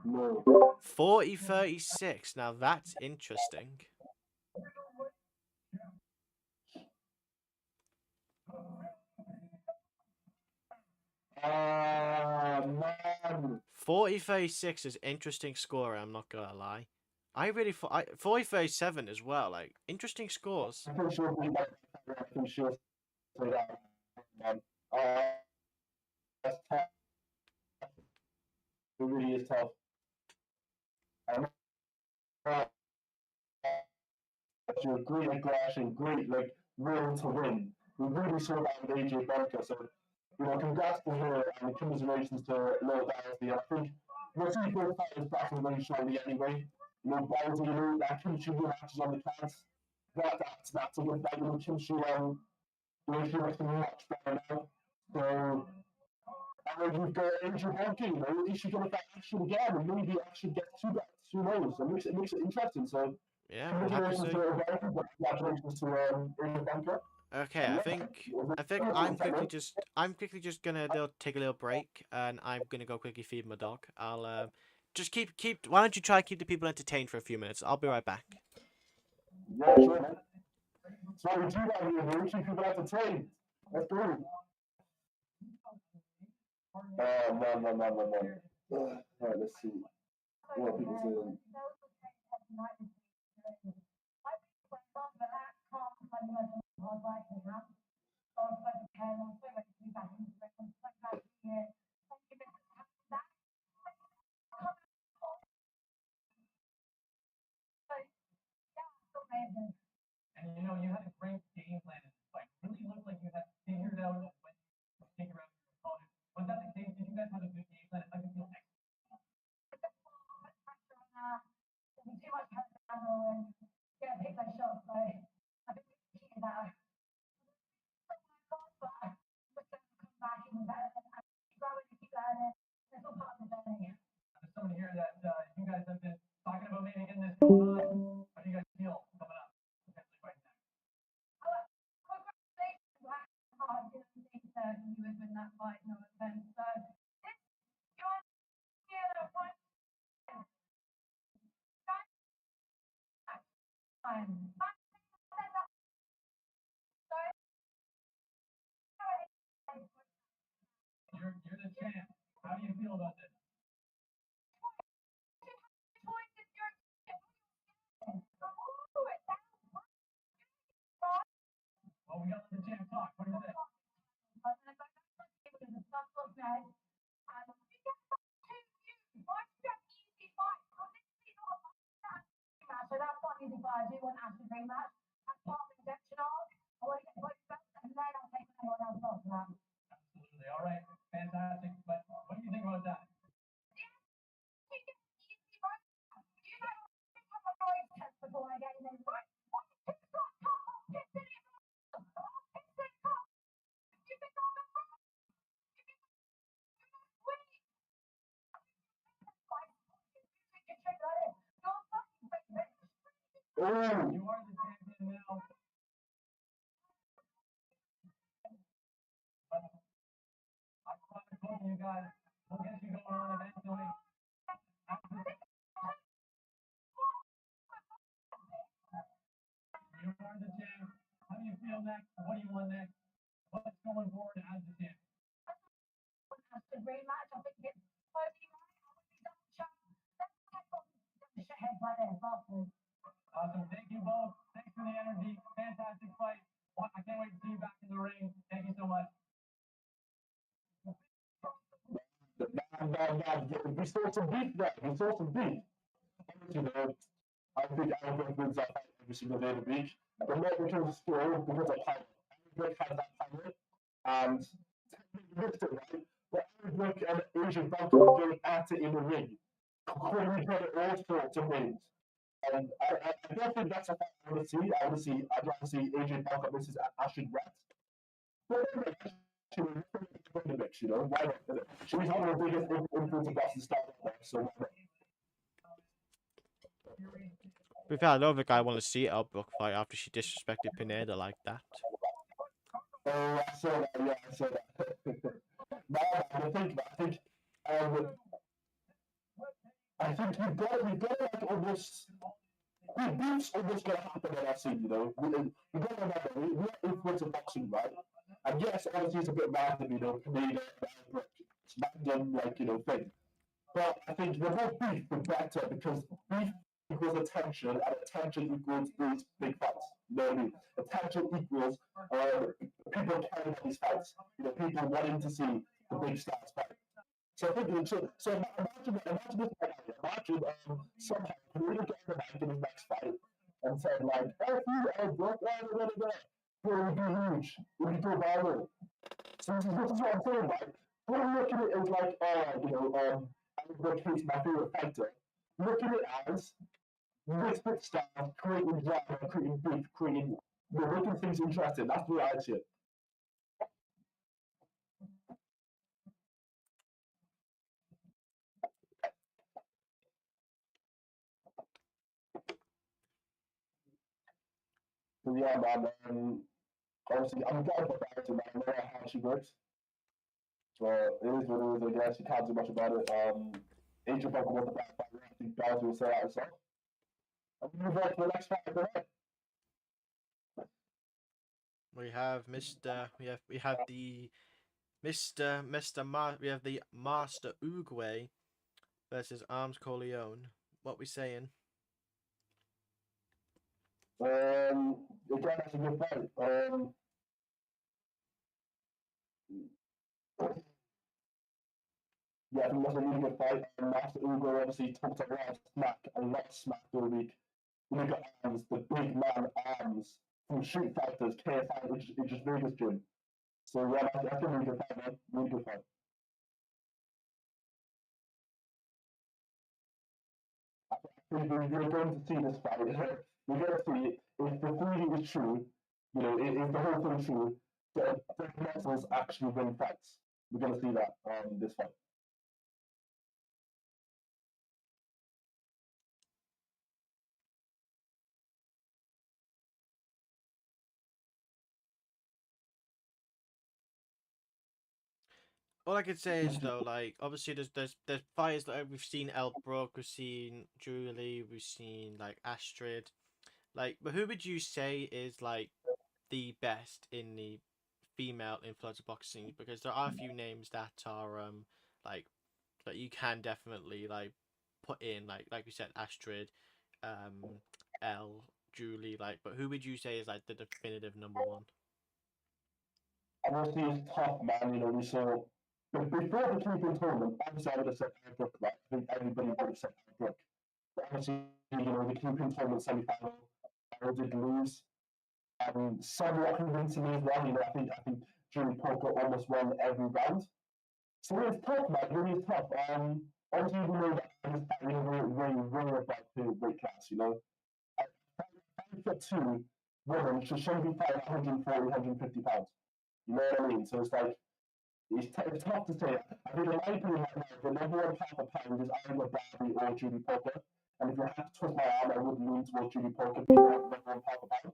No. 40-36. Now that's interesting. Man. 40-36 is interesting score, I'm not gonna lie. I really thought 40-37 as well, like interesting scores. I'm pretty sure we might I'm sure say that, man. That's tough. It really is tough. And you're great aggression, great like will to win. We really saw that with AJ Bunker. So, congrats to her and commiserations to Lil Dowsley. I think we'll see both fighters back in the ring shortly anyway. Dowsley, that chemistry matches on the cards. That's a good fight. Chemistry she looks much better now. So, and then you've got Adrian Bunker, is she going to get action again and maybe actually get two bets? Who knows? It makes it interesting. So, Yeah, we'll have to see. congratulations to Adrian Bunker. Okay, I think I'm quickly just gonna take a little break, and I'm gonna go quickly feed my dog. I'll just keep. Why don't you try to keep the people entertained for a few minutes? I'll be right back. Yeah, sure, man. So we do that here, man. Keep people entertained. That's great. No. Alright, let's see. What are people saying? And you had a great game plan in this fight. Really looked like you had figured out when to take around your opponent. Was that the case? Did you guys have a good game plan? I can feel There's someone here that you guys have been talking about maybe getting this going on. How do you guys feel coming up? Potentially fighting next? You're the champ. How do you feel about this? Well, we got the champ talk. What do you think? Absolutely. All right. Fantastic. But what do you think about that? Oh, You are the champion now. But I promise you guys, we'll get you going on eventually. You are the champ. How do you feel next? What do you want next? What's going forward as the champ? Awesome. Thank you both. Thanks for the energy. Fantastic fight. I can't wait to see you back in the man, we saw some beef there. We saw some beef. You know, I think Albert wins that fight every single day of the week. But not because of skill, because of power. Albert has that power, and missed it, right? But Albert and Asian Banker were going at it in the ring. Clearly got it all sorts of wins. And I don't think that's a fight I want to see. I'd rather see Adrian Banker versus Ashton Rat. But in the mix, you know, why not? She's one of the biggest influencer bosses started there, so why not? To be fair, I don't think I want to see Elbrook fight after she disrespected Pineda like that. Oh, I saw that. Yeah, I saw that. No, um, I think you've got to like almost. Beef's almost gonna happen in our scene, you know. We got to remember we're influencer boxing, right? And yes, obviously it's a bit random, you know, Pineda and Albert, it's random, like you know, thing. But I think the more beef, the better, because beef equals attention, and attention equals these big fights. You know what I mean? Attention equals people caring about these fights. You know, people wanting to see the big stars fight. So I think imagine this scenario. Imagine somehow Canelo got in the back in his next fight and said like, "Oh, you broke blah." It would be huge. It would go viral. So this is what I'm saying, right? Don't look at it as like, Albert Kate's my favorite fighter. Look at it as Misfits stars creating drama, creating beef, creating, making things interesting. That's the way I see it. So yeah, man. Obviously, I'm glad for that, man. I know how she works. So it is what it is. I guess you can't do much about it. Adrian Broker was the best fighter. I think guys will say that himself. And we move on to the next fight of the night. We have Mr. We have the we have the Master Uguay versus Arms Corleone. What we saying? Again, that's a good fight. Yeah, I think that's a really good fight. Master Ugo obviously talked a lot of smack all week. You got Arms, the big man Arms from Street Fighters, KFI, which is just Vegas gym. So yeah, that's a really good fight, man. Really good fight. We're going to see this fight. We're going to see if the theory is true, you know, if the whole thing is true, the muscles actually win fights. We're going to see that this fight. All I could say is though, like obviously there's fighters that we've seen Elbrook, we've seen Julie, we've seen like Astrid, like but who would you say is like the best in the female influencer boxing? Because there are a few names that are like that you can definitely like put in like you said Astrid, Elle, Julie, like but who would you say is like the definitive number one? Obviously, it's tough, man. You know, we saw before the keeping tournament, obviously, I would have said Albrook, right? I think everybody would have said Albrook. But obviously, you know, the keeping tournament semi final, I did lose. Somewhat convincingly as well. You know, I think Julie Polka almost won every round. So it's tough, man. It really is tough. Obviously, we know that I was way above the weight class. You know, 5'2" women should be fighting 140, 150 pounds. You know what I mean? So it's like it's tough to say. I think in my opinion right now, the number one pound for pound is either Barbie or Julie Polka. And if you had to twist my arm, I would lean towards Julie Polka being the number one pound for pound.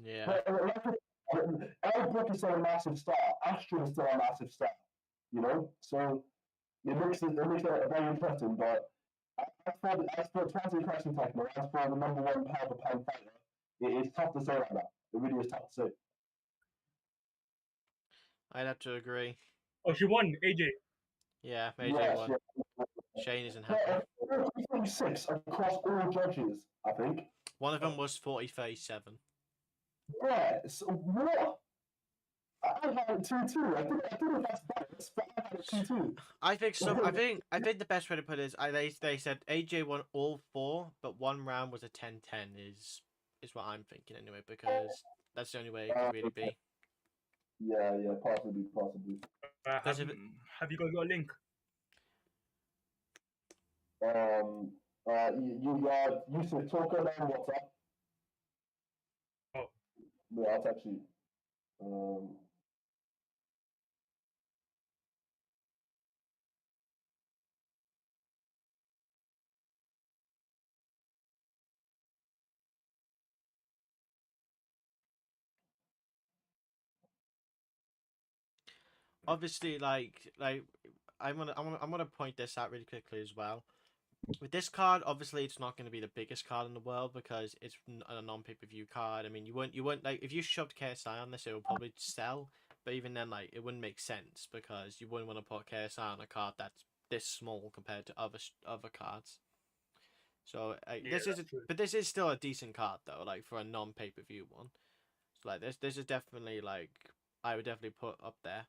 Yeah. But Elbrook is still a massive star. Astrid is still a massive star. You know, so it very interesting. But as for to answer your question, Techno, as for the number one pound for pound fighter, it is tough to say like that. It really is tough to say. I'd have to agree. Oh, she won, AJ. Yeah, AJ Yes, won. yeah. Shane isn't happy. 46 across all judges, I think. One of them was 40-37. Yeah, so what? I had it 2-2. I don't know if that's biased, but I had it 2-2. I think so. I think the best way to put it is they said AJ won all four, but one round was a 10-10 is what I'm thinking anyway, because that's the only way it could really be. Yeah, possibly. Because if Have you guys got a link? You should talk on WhatsApp. Oh, Yeah, that's actually. Um, obviously, I'm gonna point this out really quickly as well. With this card, obviously, it's not going to be the biggest card in the world because it's a non-pay-per-view card. I mean, you wouldn't like if you shoved KSI on this, it would probably sell. But even then, like, it wouldn't make sense because you wouldn't want to put KSI on a card that's this small compared to other cards. So yeah, but this is still a decent card though, like for a non-pay-per-view one. So like this is definitely like I would definitely put up there.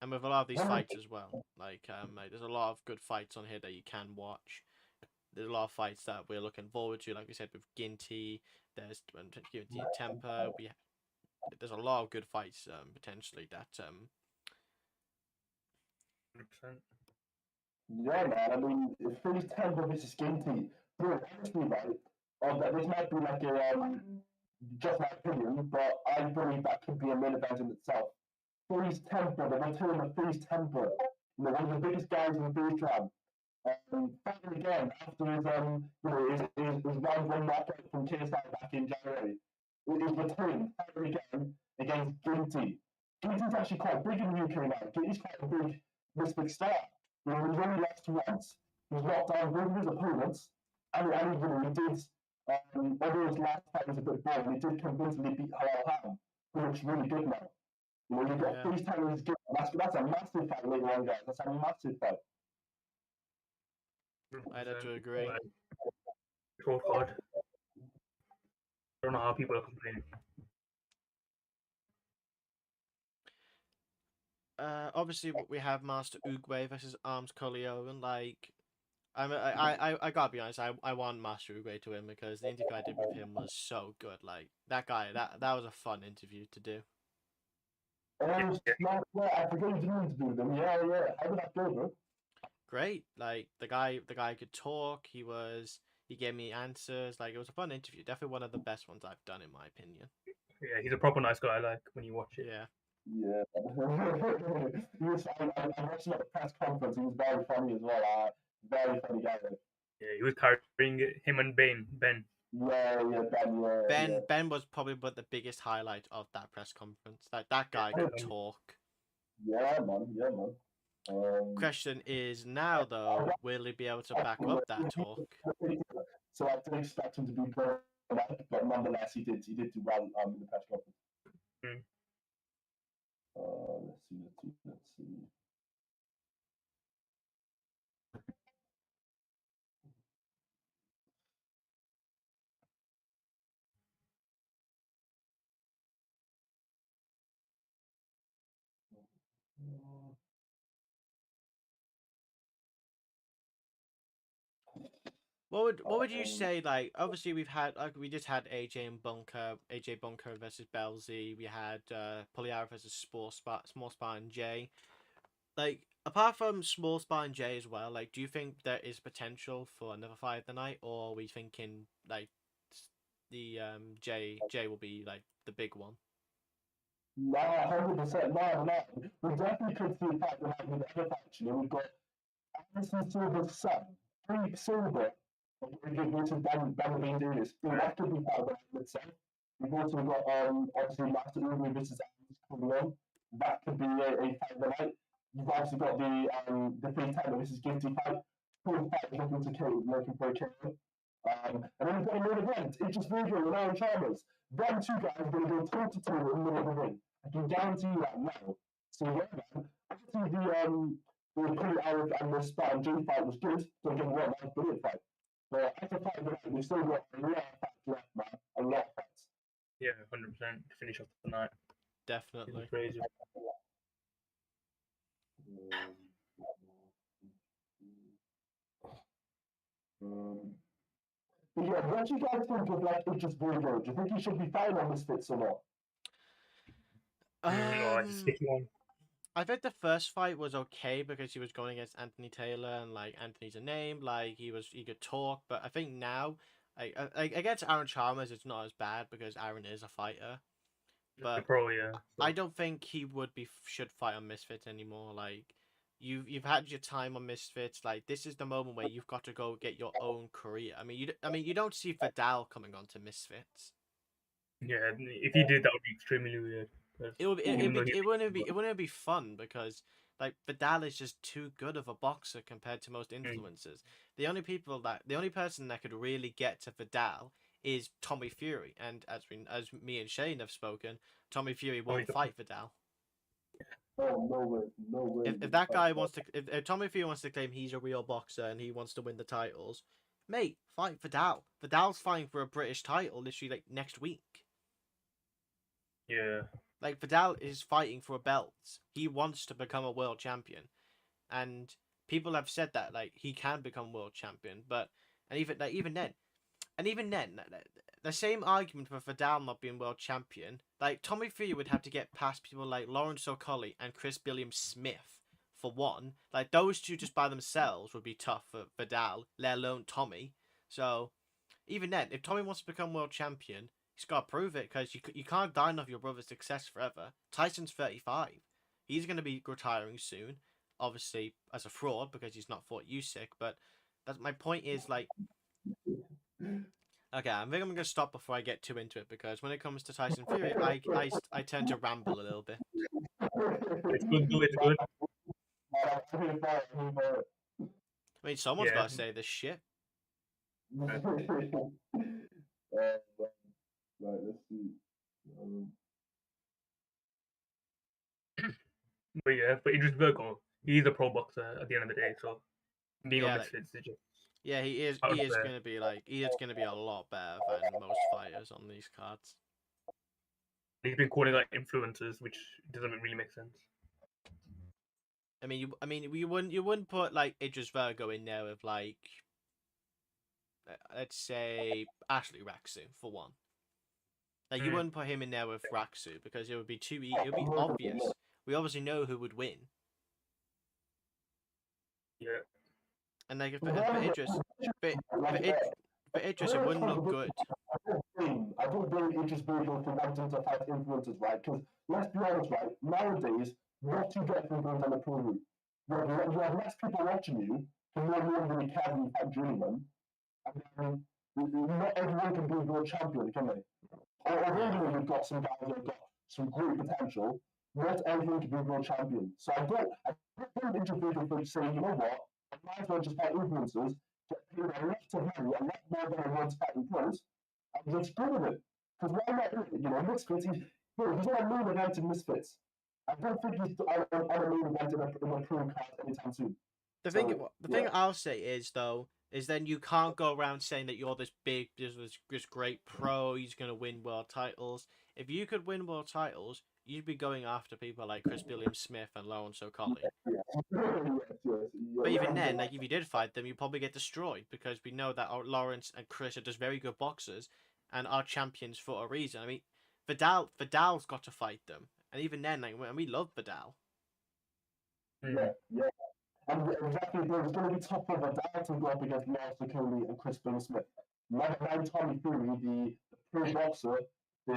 And with a lot of these fights as well, like there's a lot of good fights on here that you can watch. There's a lot of fights that we're looking forward to, like we said with Ginty. There's Ginty Temper. There's a lot of good fights potentially that 100%. yeah, man. I mean, if Philly's Temple versus Ginty, bro, honestly, right? That this might be like a just my opinion, but I believe that could be a main event in itself. Philly's Temple, the return of Philly's Temple, one of the biggest guys in the Philly club. Fighting again after his round one knockout from KSI back in January. His return, fighting again against Ginty. Ginty's actually quite big in the UK now. Ginty's quite a big Misfit star. He's only lost once. He's knocked down both of his opponents, and he did. Although his last fight was a bit boring, he did convincingly beat Halal Ham, who looks really good now. You got yeah. Philly's time in his game. That's a massive fight later on, guys. That's a massive fight. I'd have to agree. So hard. I don't know how people are complaining. Obviously we have Master Uguay versus Arms Corleone. Like, I gotta be honest. I want Master Uguay to win because the interview I did with him was so good. Like that guy, that was a fun interview to do. Yeah, I forget his name to do them. Yeah. How did that go, bro? Great. Like the guy could talk. He gave me answers. Like it was a fun interview. Definitely one of the best ones I've done in my opinion. Yeah, he's a proper nice guy. Like when you watch it. Yeah. Yeah. I watched him at the press conference. He was very funny as well. Very funny guy. Yeah, he was carrying him and Ben. Ben. Yeah. Ben was probably but the biggest highlight of that press conference. Like that guy could talk. Yeah, man. Question is now though, will he be able to back up that talk? So I didn't expect him to be good, but nonetheless, he did do well in the press conference. Mm. Let's see. What would you say? Like obviously we just had AJ Bunker versus Belzy. We had Poliara versus Small Spot and Jay. Like apart from Small Spot and Jay as well, like do you think there is potential for another fight of the night, or are we thinking like the Jay will be like the big one? Nah, 100%. Nah. We definitely could see a fight with other factions. We've got Anderson Silva's son, Creep Silver, versus Ben Davis. That could be part of the itself. We've also got obviously Master Uwe versus Alex Corleone. That could be a fight of the night. You've obviously got the free title versus Guilty fight. Full fight looking for a KO. And then we've got a main event. It's just Virgil and Aaron Chalmers. Them two guys are going to go toe to toe in the middle of the ring. I can guarantee you that now. So yeah, man. Obviously the Cody Arab and the Spot and J fight was good. Don't get me wrong, that was a brilliant fight. But after fight of the night, we've still got a lot of fights left, man. A lot of fights. Yeah, 100% to finish off the night. Definitely. crazy. But yeah, what do you guys think of like Idris Burgo? Do you think he should be fine on Misfits or not? Oh, it's a Um, sticky one. I think the first fight was okay because he was going against Anthony Taylor and like Anthony's a name, like he could talk. But I think now, like against Aaron Chalmers, it's not as bad because Aaron is a fighter. But Pro, yeah. I So, don't think he would be should fight on Misfits anymore. Like you've had your time on Misfits. Like this is the moment where you've got to go get your own career. I mean you don't see Vidal coming on to Misfits. yeah, if he did, that would be extremely weird. It would Even though it wouldn't be fun because like Vidal is just too good of a boxer compared to most influencers. The only person that could really get to Vidal is Tommy Fury, and as me and Shane have spoken, Tommy Fury won't fight Vidal. Oh, no way, no way. If that guy wants to, if Tommy Fury wants to claim he's a real boxer and he wants to win the titles, mate, fight Vidal. Vidal's fighting for a British title literally like next week. Yeah. Like Vidal is fighting for a belt. He wants to become a world champion, and people have said that like he can become world champion. But even then, the same argument for Vidal not being world champion. Like Tommy Fury would have to get past people like Lawrence O'Colly and Chris Billiam Smith for one. Like those two just by themselves would be tough for Vidal, let alone Tommy. So even then, if Tommy wants to become world champion, he's got to prove it because you can't dine off your brother's success forever. Tyson's 35. He's going to be retiring soon, obviously as a fraud because he's not fought Usyk. But that's my point is like, okay, I think I'm going to stop before I get too into it because when it comes to Tyson Fury, I tend to ramble a little bit. It's good, though. It's good. I mean, someone's Yeah. got to say this shit. Right, let's see. But yeah, but Idris Virgo, he's a pro boxer at the end of the day, so being on Yeah, Misfits is just Yeah, he is. out He of is there. going to be like he is going to be a lot better than most fighters on these cards. He's been calling out influencers, which doesn't really make sense. You wouldn't put like Idris Virgo in there with like let's say Ashley Raksu for one. Like you wouldn't put him in there with Raksu because it would be it would be obvious. We obviously know who would win. Yeah. And like for Idris, it wouldn't look good. I don't blame Idris Burgo for wanting to fight influencers, right? Because let's be honest, right? Nowadays, what you get from going on the pro route, you have less people watching you, so no one really cares when you fight journeyman. And not everyone can be a world champion, can they? Although we've got some guys that have got some great potential, not everyone can be a world champion. So I don't blame Idris Burgo for saying, you know what, I might as well just fight influencers, get paid a lot of money, a lot more than I want to fight in pros, and just go with it. Because why not do it? You know, Misfits, he's on a main event in Misfits. I don't think he's on a main event in a pro card anytime soon. The thing I'll say is though is then you can't go around saying that you're this big, this great pro. He's gonna win world titles. If you could win world titles, you'd be going after people like Chris Billiam Smith and Lawrence O'Colly. But even then, like if you did fight them, you probably get destroyed because we know that Lawrence and Chris are just very good boxers and are champions for a reason. I mean, Vidal's got to fight them, and even then, like we love Vidal. Yeah. And exactly, it's going to be tough for Vidal to go up against Lawrence O'Coley and Chris Billiam Smith. Never mind Tommy Fury, the pro boxer, the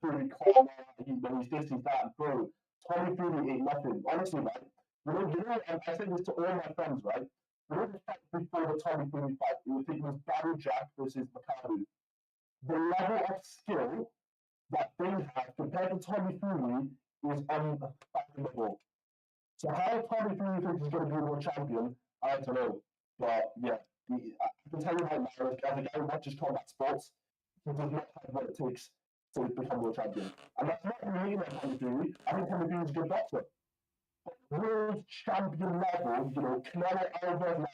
Fury clan, he's this, he's that, bro. Tommy Fury ain't nothing. Honestly, man. I say this to all my friends, right? You know the fight before the Tommy Fury fight, it was Barry Jack versus Macau. The level of skill that they have compared to Tommy Fury is unfathomable. So how Tommy Fury thinks he's going to be a world champion, I don't know. But yeah, I can tell you right now, as a guy who watches combat sports, he does not have what it takes to become world champion. And that's not really like Tommy Fury. I think Tommy Fury is a good boxer. But world champion level, Canelo Alvarez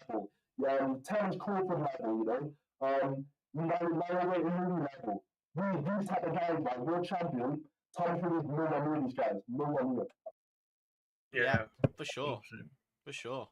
level, Terence Crawford level, Nairo level. These type of guys, like world champion, Tommy Fury's nowhere near these guys. Nowhere near. Yeah, for sure. For sure.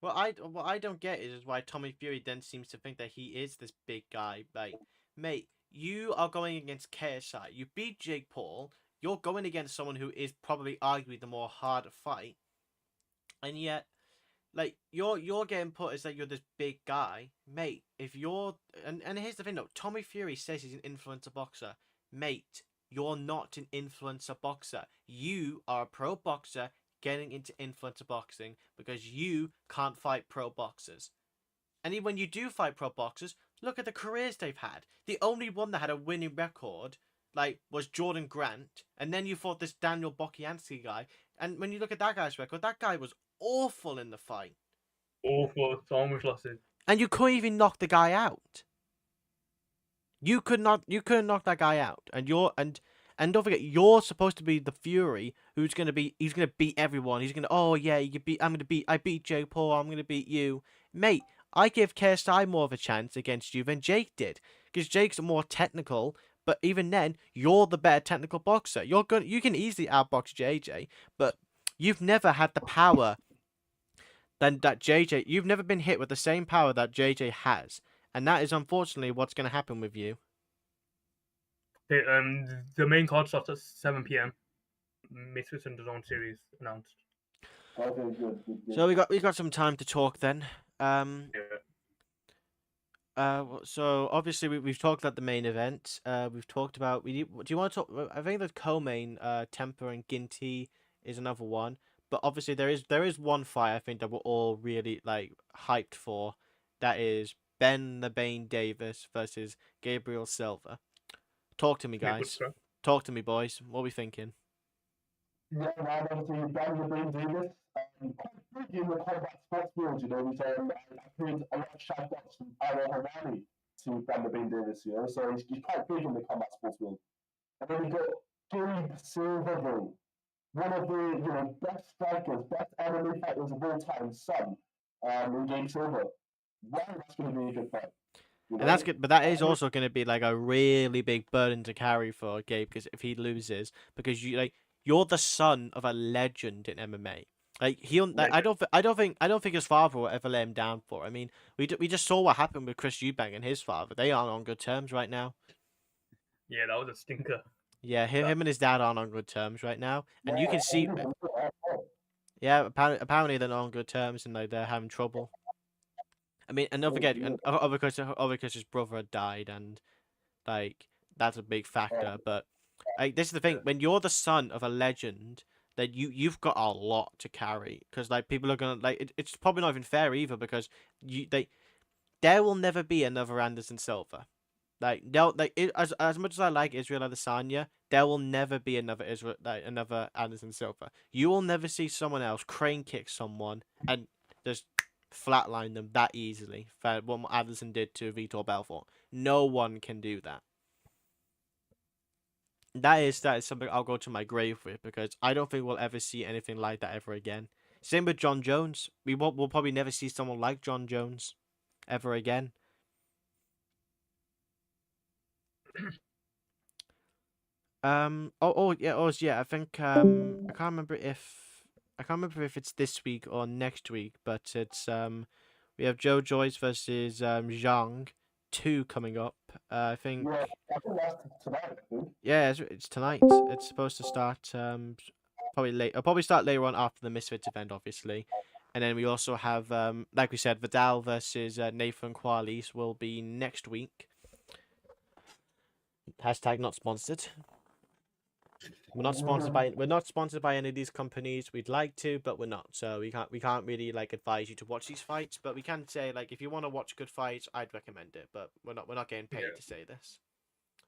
What I don't get is why Tommy Fury then seems to think that he is this big guy. Like, mate, you are going against KSI. You beat Jake Paul. You're going against someone who is probably arguably the more harder fight, and yet, like, you're getting put as like you're this big guy, mate. If you're and here's the thing though, Tommy Fury says he's an influencer boxer, mate. You're not an influencer boxer. You are a pro boxer getting into influencer boxing because you can't fight pro boxers. And even when you do fight pro boxers, look at the careers they've had. The only one that had a winning record, like, was Jordan Grant, and then you fought this Daniel Bokiansky guy. And when you look at that guy's record, that guy was awful in the fight, Awful, so much losses. and you couldn't even knock the guy out. You couldn't knock that guy out, and don't forget, you're supposed to be the Fury he's gonna beat everyone. He's gonna, oh yeah, I beat Jake Paul. I'm gonna beat you, mate. I give KSI more of a chance against you than Jake did, because Jake's more technical. But even then, you're the better technical boxer. You can easily outbox JJ, but you've never had the power than that JJ. You've never been hit with the same power that JJ has, and that is unfortunately what's going to happen with you. Okay, the main card starts at 7 p.m. Misfits and DAZN series announced. Okay, good. So we got some time to talk then. Yeah. So obviously we've talked about the main event. We've talked about do you want to talk? I think the co-main, Temper and Ginty is another one. But obviously there is one fight I think that we're all really like hyped for. That is Ben the Bane Davis versus Gabriel Silva. Talk to me, Yeah, good guys. stuff. Talk to me, boys. What are we thinking? Yeah, man, obviously, Daniel Davis, quite big in the combat sports field, you know. I paid a lot of shout outs from Aaron Hermani to Daniel Davis, you know, so he's quite big in the combat sports field. And then we got Gabe Silva, though, one of the, best strikers, best MMA fighters of all time, son, in Gabe Silva. Wow, that's going to be a good fight. And that's good, but that is also going to be like a really big burden to carry for Gabe, because if he loses, because you're the son of a legend in MMA. Like I don't think his father will ever let him down for. I mean, we just saw what happened with Chris Eubank and his father. They aren't on good terms right now. Yeah, that was a stinker. Yeah, him and his dad aren't on good terms right now, and you can see. Yeah, apparently they're not on good terms, and like they're having trouble. I mean, and don't forget, and because his brother had died, and like that's a big factor. But like this is the thing: when you're the son of a legend, then you've got a lot to carry. Because like people are gonna it's probably not even fair either, because there will never be another Anderson Silva. Like as much as I like Israel Adesanya, there will never be another Anderson Silva. You will never see someone else crane kick someone and just flatline them that easily. For what Anderson did to Vitor Belfort, no one can do that. That is something I'll go to my grave with, because I don't think we'll ever see anything like that ever again. Same with John Jones. We'll probably never see someone like John Jones ever again. Yeah. I think I can't remember if it's this week or next week, but it's we have Joe Joyce versus Zhang 2 coming up. I think. Yeah, I think that's tonight, I think. Yeah, it's tonight. It's supposed to start probably late. I'll probably start later on after the Misfits event, obviously. And then we also have like we said, Vidal versus Nathan Qualis will be next week. Hashtag not sponsored. We're not sponsored by any of these companies. We'd like to, but we're not. So we can't really like advise you to watch these fights. But we can say, like, if you want to watch good fights, I'd recommend it. But we're not getting paid to say this.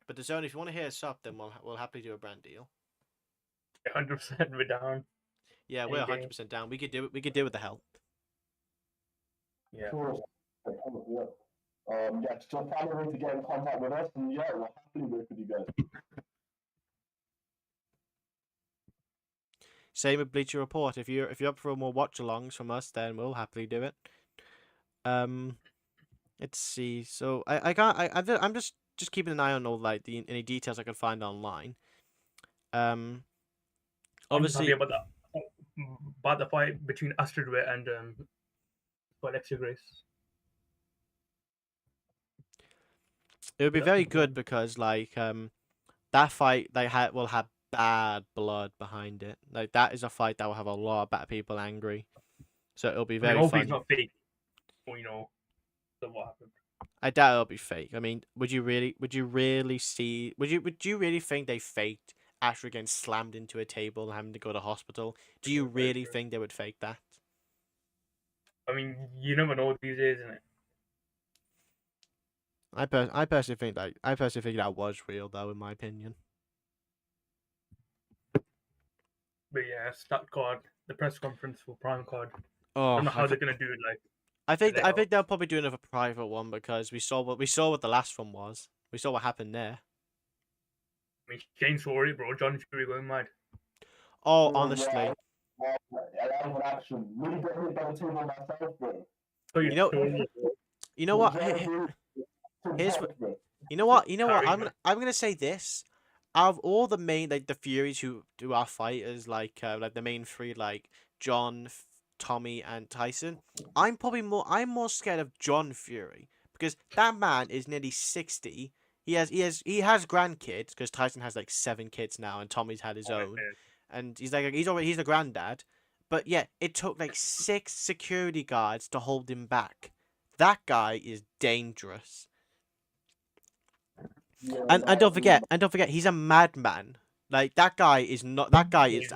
But DAZN, if you want to hear us up, then we'll happily do a brand deal. 100% we're down. Yeah, we're 100% down. We could do it. We could do it with the help. Yeah. Cool. Yeah, so find a way to get in contact with us, and yeah, we'll happily work with you guys. Same with Bleacher Report. If you're up for more watch-alongs from us, then we'll happily do it. Let's see. So I can't. I'm just keeping an eye on all like the any details I can find online. Um, I'm just happy obviously, about the fight between Astrid Ray and Alexia Grace. it would be Yeah, very good because that fight will have bad blood behind it. Like that is a fight that will have a lot of bad people angry. So it'll be I mean, very hopefully it's fun. not fake. Or, so what happened? I doubt it'll be fake. I mean, would you really think they faked Asher getting slammed into a table and having to go to hospital? Do you Yeah, very really true. think they would fake that? I mean, you never know these days, innit? I personally think that was real though, in my opinion. But yeah, stat card, the press conference for Prime Card. I Oh, don't know how they're gonna do it. Like, I think they'll probably do another private one because we saw what the last one was. We saw what happened there. I mean, Shane Story, bro, John Fury going mad. Oh, Bro, honestly, yeah, I like an action. Really got hit by the table myself, bro. So you know, you know what? Here's what you know what? Harry, man. I'm gonna say this. Out of all the main the Furies who do our fighters like the main three like John, Tommy, and Tyson, I'm more scared of John Fury because that man is nearly 60. He has grandkids because Tyson has like 7 kids now and Tommy's had his own, and he's a granddad. But yeah, it took like 6 security guards to hold him back. That guy is dangerous. Yeah, And don't forget, he's a madman. Like that guy is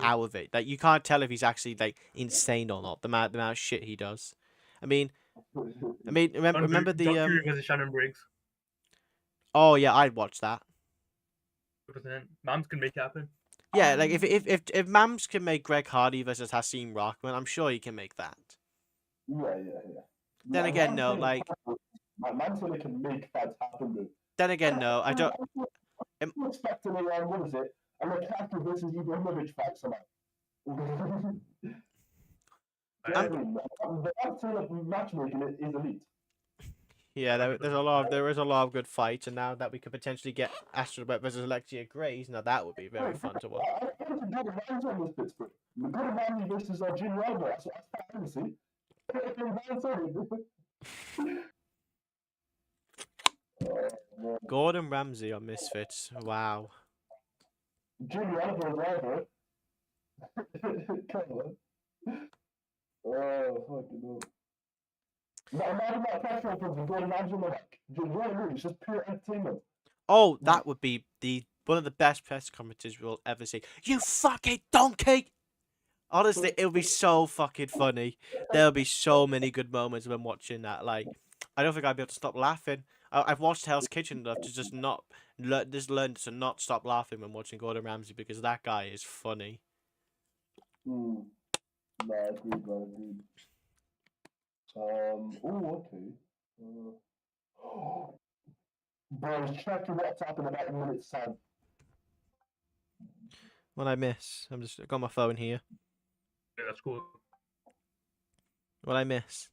out of it. Like you can't tell if he's actually like insane or not. The amount of shit he does. I mean, remember the John Fury versus Shannon Briggs. Oh yeah, I'd watch that. 100%. Mams can make it happen. Yeah, like if Mams can make Greg Hardy versus Hasim Rockman, I'm sure he can make that. yeah. Then again, no, like Man said they can make fights happen, bro. then again, no, I don't. I'm expecting what is it? A Lukaku versus Ibrahimovic fight somehow. The absolute matchmaking is elite. Yeah, there is a lot of good fights, and now that we could potentially get Astrid versus Alexia Grace, now that would be very fun to watch. I want to do the rounds on this Pittsburgh. The good Manny versus Junior Alba. That's fantasy. Gordon Ramsay on Misfits. Wow. Junior Alba driver. Come on. Oh, fucking hell. Imagine that pressure from Gordon Ramsay on the back. It's just pure entertainment. Oh, that would be one of the best press conferences we'll ever see. You fucking donkey! Honestly, it'll be so fucking funny. There'll be so many good moments when watching that. Like, I don't think I'd be able to stop laughing. I've watched Hell's Kitchen enough to just learn to not stop laughing when watching Gordon Ramsay because that guy is funny. No, agreed, bro, agreed. Okay. Bro, check your WhatsApp in about a minute's time. What I miss? I got my phone here. Yeah, that's cool. What I miss?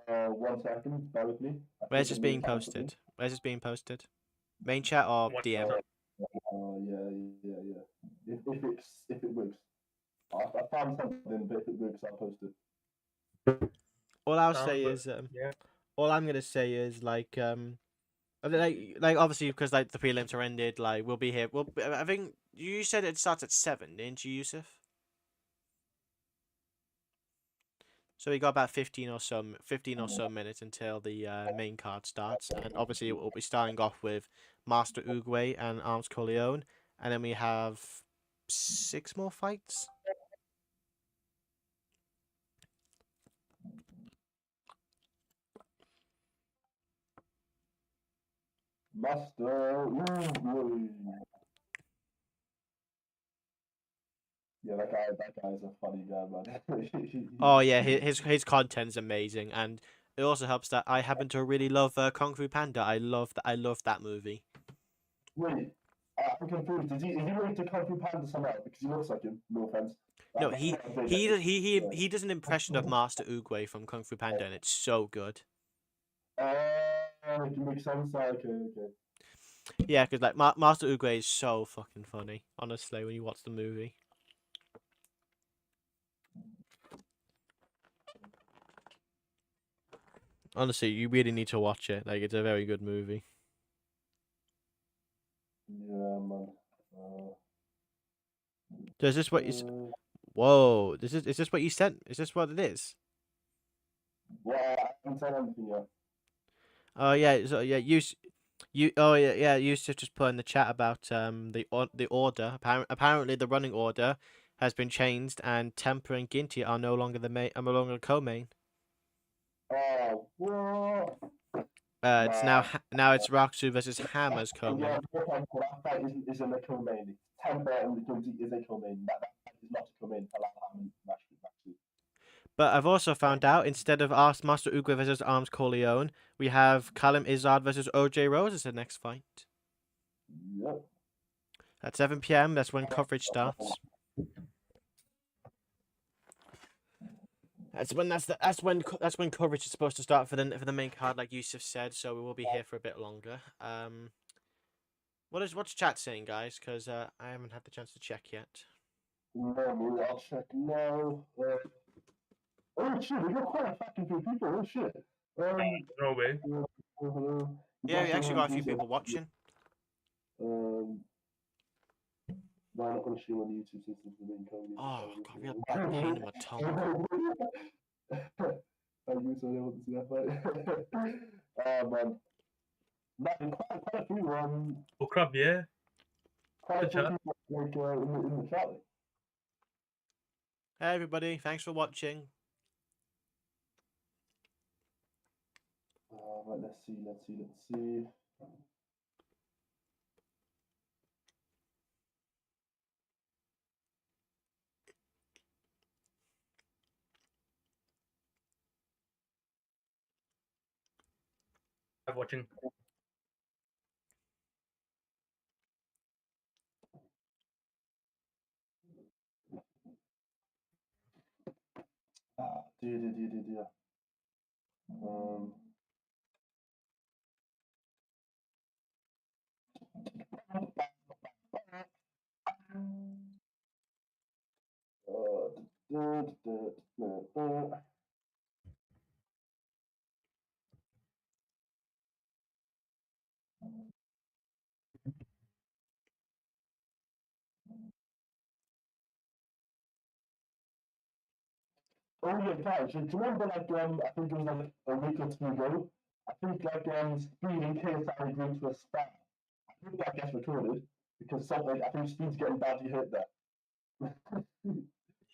1 second, bear with me. Where's this being posted? Where's this being posted? Main chat or DM? Yeah. If it works. I found something, but if it works, I'll post it. All I'll say is yeah. all I'm gonna say is like obviously because like the prelims are ended, like we'll be here. I think you said it starts at 7, didn't you, Yusuf? So we got about 15 or so minutes until the main card starts, and obviously we'll be starting off with Master Uguay and Arms Corleone, and then we have 6 more fights. Master Uguay. Yeah, that guy is a funny guy, man. Oh yeah, his content's amazing, and it also helps that I happen to really love Kung Fu Panda. I love that movie. Wait, I'm confused. Is he related to Kung Fu Panda somehow? Because he looks like him. No offense. No, he does an impression of Master Uguay from Kung Fu Panda, and it's so good. It makes sense. Okay. Yeah, because like Master Oogway is so fucking funny. Honestly, when you watch the movie. Honestly, you really need to watch it. Like, it's a very good movie. Yeah, man. So is this what you? Whoa! Is this what you sent? Is this what it is? Well, I haven't said anything yet. Oh yeah, so yeah, you. Oh yeah. Yusuf just put in the chat about the order. Apparently the running order has been changed, and Temper and Ginty are no longer the main. Are no longer co-main. Oh, what? It's Nah. now it's Raksu versus Ham as Yeah, co-main. that fight isn't a co-main. Temper and the Gunsy is a co-main. That fight is not a co-main. Actually. But I've also found out instead of Ars Master Uguay versus Arms Corleone, we have Callum Izzard versus OJ Rose as the next fight. Yep. At 7 p.m. That's when coverage starts. That's when coverage is supposed to start for the main card, like Yusuf said. So we will be here for a bit longer. What's chat saying, guys? Because I haven't had the chance to check yet. No, I'll check now. Oh shit, we got quite a fucking few people. Oh shit. No way. Hello. Yeah, we actually got a few people watching. No, I'm not going to stream on YouTube since it's the main code. Oh god, real back pain in my tongue. I use so I want to see that fight. Man. Nothing, quite a few, Oh crap, yeah. quite a Good few chat. people like in the chat. Hey everybody, thanks for watching. Right, let's see. I'm watching. Dear. Uh, Oh yeah, guys. Do you remember like I think it was like a week or two ago? I think like Speed and KSI agreed to a spat. I think that gets recorded because something I think Speed's getting badly hurt there.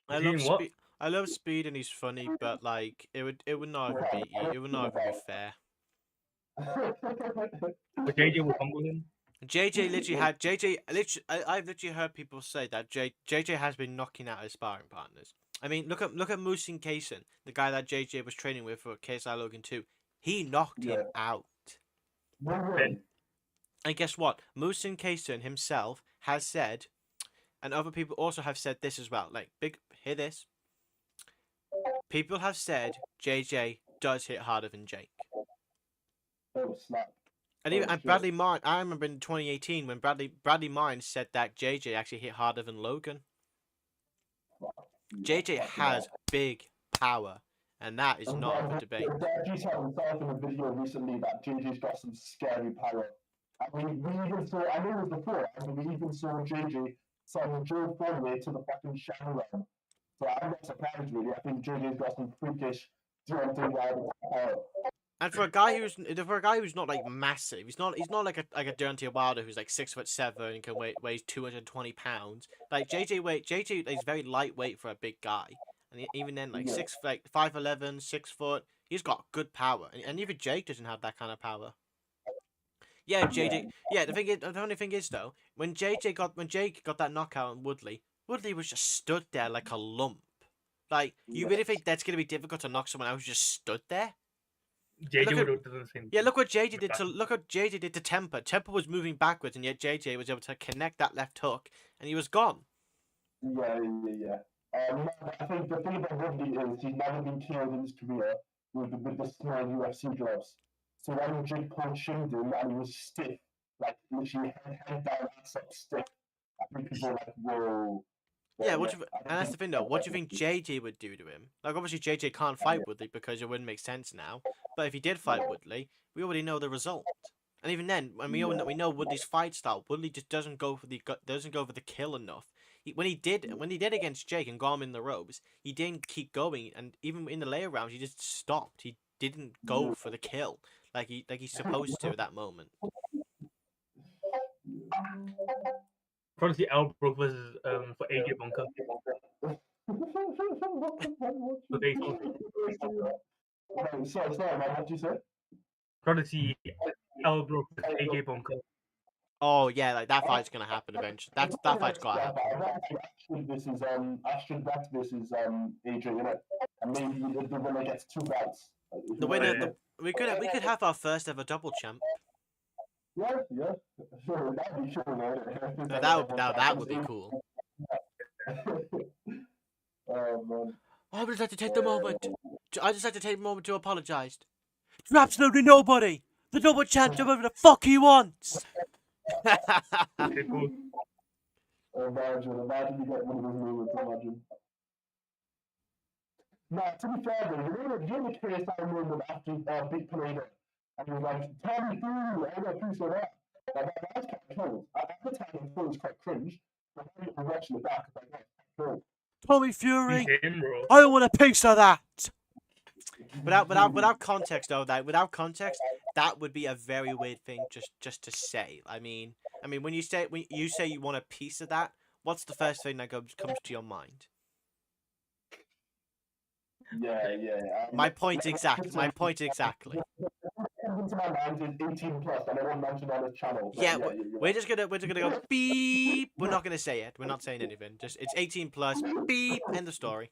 I Is he love in what? speed. I love Speed and he's funny, but like it would not even be it would not even be fair. But JJ will humble him. JJ literally had JJ. Literally, I've literally heard people say that JJ has been knocking out his sparring partners. I mean, look at Musin Kaysen, the guy that JJ was training with for KSI Logan 2. He knocked him out. No way. And guess what? Musin Kaysen himself has said, and other people also have said this as well. Like, hear this. People have said JJ does hit harder than Jake. Oh snap. And even and Bradley Mine, I remember in 2018 when Bradley Mine said that JJ actually hit harder than Logan. JJ has big power, and that is not up for debate. He said himself in a video recently that JJ's got some scary power. I mean, we even saw, I know it was before, but we even saw JJ send Joe Fournier to the fucking Shadow Realm. So I'm not surprised really. I think JJ's got some freakish Deontay Wilder power. And for a guy who's not like massive, he's not like a Deontay Wilder who's like 6'7" and can weighs 220 pounds. Like JJ is very lightweight for a big guy, and even then like 5'11", 6 foot, he's got good power, and even Jake doesn't have that kind of power. Yeah, JJ. Yeah, the only thing is though, when Jake got that knockout on Woodley was just stood there like a lump. Like, you really think that's gonna be difficult to knock someone out who's just stood there? JJ would have done the same. Yeah, look what JJ did to Temper. Temper was moving backwards, and yet JJ was able to connect that left hook, and he was gone. Yeah. I think the thing about Woodley is he's never been killed in his career with the small UFC gloves. So when Jake Paul chinned him and he was stiff, like literally head down, ass up, stiff, I think people were like, whoa. Yeah, Yeah, and that's the thing though. What do you think JJ would do to him? Like, obviously JJ can't fight Woodley because it wouldn't make sense now. But if he did fight Woodley, we already know the result. And even then, when we know Woodley's fight style, Woodley just doesn't go for the kill enough. When he did against Jake and got him in the ropes, he didn't keep going, and even in the later rounds, he just stopped. He didn't go for the kill like he's supposed to at that moment. Probably see Elbrook versus for AJ Bunker. So they Sorry, man, what did you say? probably see Elbrook versus AJ Bunker. Oh yeah, like that fight's gonna happen eventually. That fight's gotta happen. Ashton Black versus AJ, you know, and maybe the winner gets 2 belts. The winner, we could have our first ever double champ. Yeah, sure, that'd be sure. That would be cool. Oh man. I would just like to take the moment. I just like to take the moment to apologise to absolutely nobody. The double champ, do whatever the fuck he wants. Okay, cool. Imagine you get one of those moments, imagine. Nah, to be fair though, you know the KSI moment after Big Tornado, and he was like, tell me through, I got a piece of that. Like, that's kind of cool. At the time, I thought it was quite cringe, but when you watching it back, it's like, that's cool. Tommy Fury, Him, bro. I want a piece of that. Without context though, that would be a very weird thing just to say. I mean, when you say you want a piece of that, what's the first thing that comes to your mind? Yeah. My point exactly. Into my mind is 18 plus, and I won't mention on this channel. Yeah, we're just gonna go beep. We're not gonna say it. We're not saying anything. Just it's 18 plus. Beep. End of story.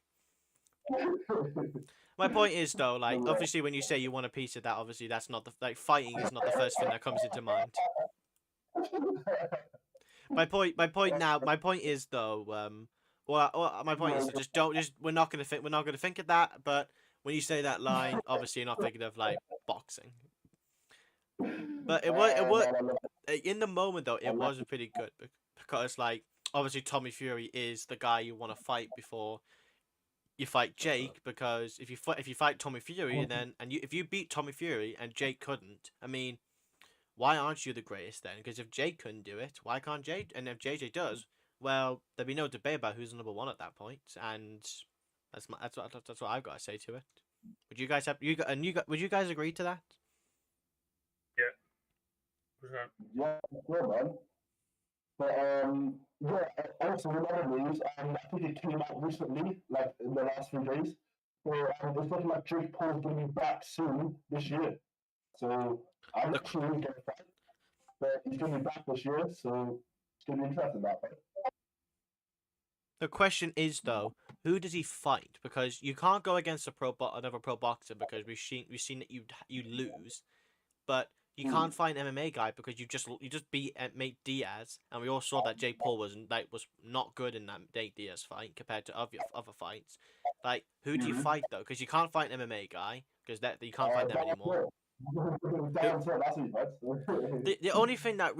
My point is though, like obviously when you say you want a piece of that, obviously that's not fighting is not the first thing that comes into mind. My point is though, my point is we're not gonna think of that. But when you say that line, obviously you're not thinking of like boxing. But it was in the moment though, it was pretty good because like obviously Tommy Fury is the guy you want to fight before you fight Jake, because if you fight Tommy Fury if you beat Tommy Fury and Jake couldn't, I mean, why aren't you the greatest then? Because if Jake couldn't do it, why can't Jake? And if JJ does, well, there'd be no debate about who's number one at that point, and that's what I've got to say to it. Would you guys would you guys agree to that? Yeah, sure, man. But yeah, also another news, I think it came out recently, like in the last few days. So it's looking like Jake Paul's gonna be back soon this year. So I'm not sure who's gonna fight, but he's gonna be back this year, so it's gonna be interesting that fight. The question is though, who does he fight? Because you can't go against another pro boxer because we've seen that you lose, but you can't fight an MMA guy because you just beat Nate Diaz, and we all saw that Jake Paul was not good in that Nate Diaz fight compared to other fights. Like, who do you fight though? Because you can't fight an MMA guy because you can't fight them anymore. The only thing that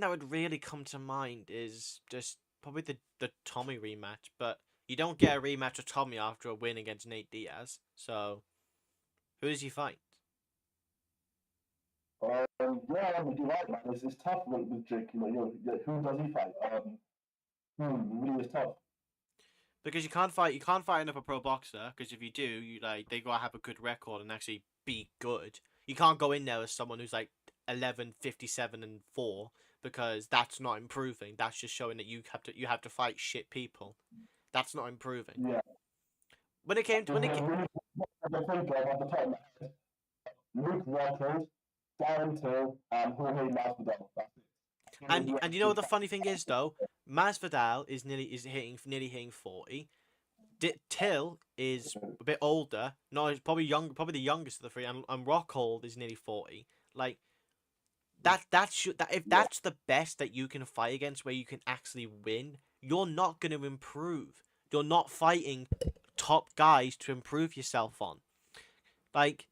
would really come to mind is just probably the Tommy rematch, but you don't get a rematch of Tommy after a win against Nate Diaz. So, who does he fight? Yeah, you're right, man. It's tough with Jake. Who does he fight? Really is tough. Because you can't fight another pro boxer, because if you do, they gotta have a good record and actually be good. You can't go in there as someone who's like 11, 57, and 4, because that's not improving. That's just showing that you have to fight shit people. That's not improving. Yeah. When it Luke Rockhold, Darren Till, and Jorge Masvidal. And you know what the funny thing is though, Masvidal is nearly hitting 40. Till is a bit older. No, he's probably the youngest of the three, and Rockhold is nearly 40. Like if that's the best that you can fight against, where you can actually win, you're not going to improve. You're not fighting top guys to improve yourself on. Like,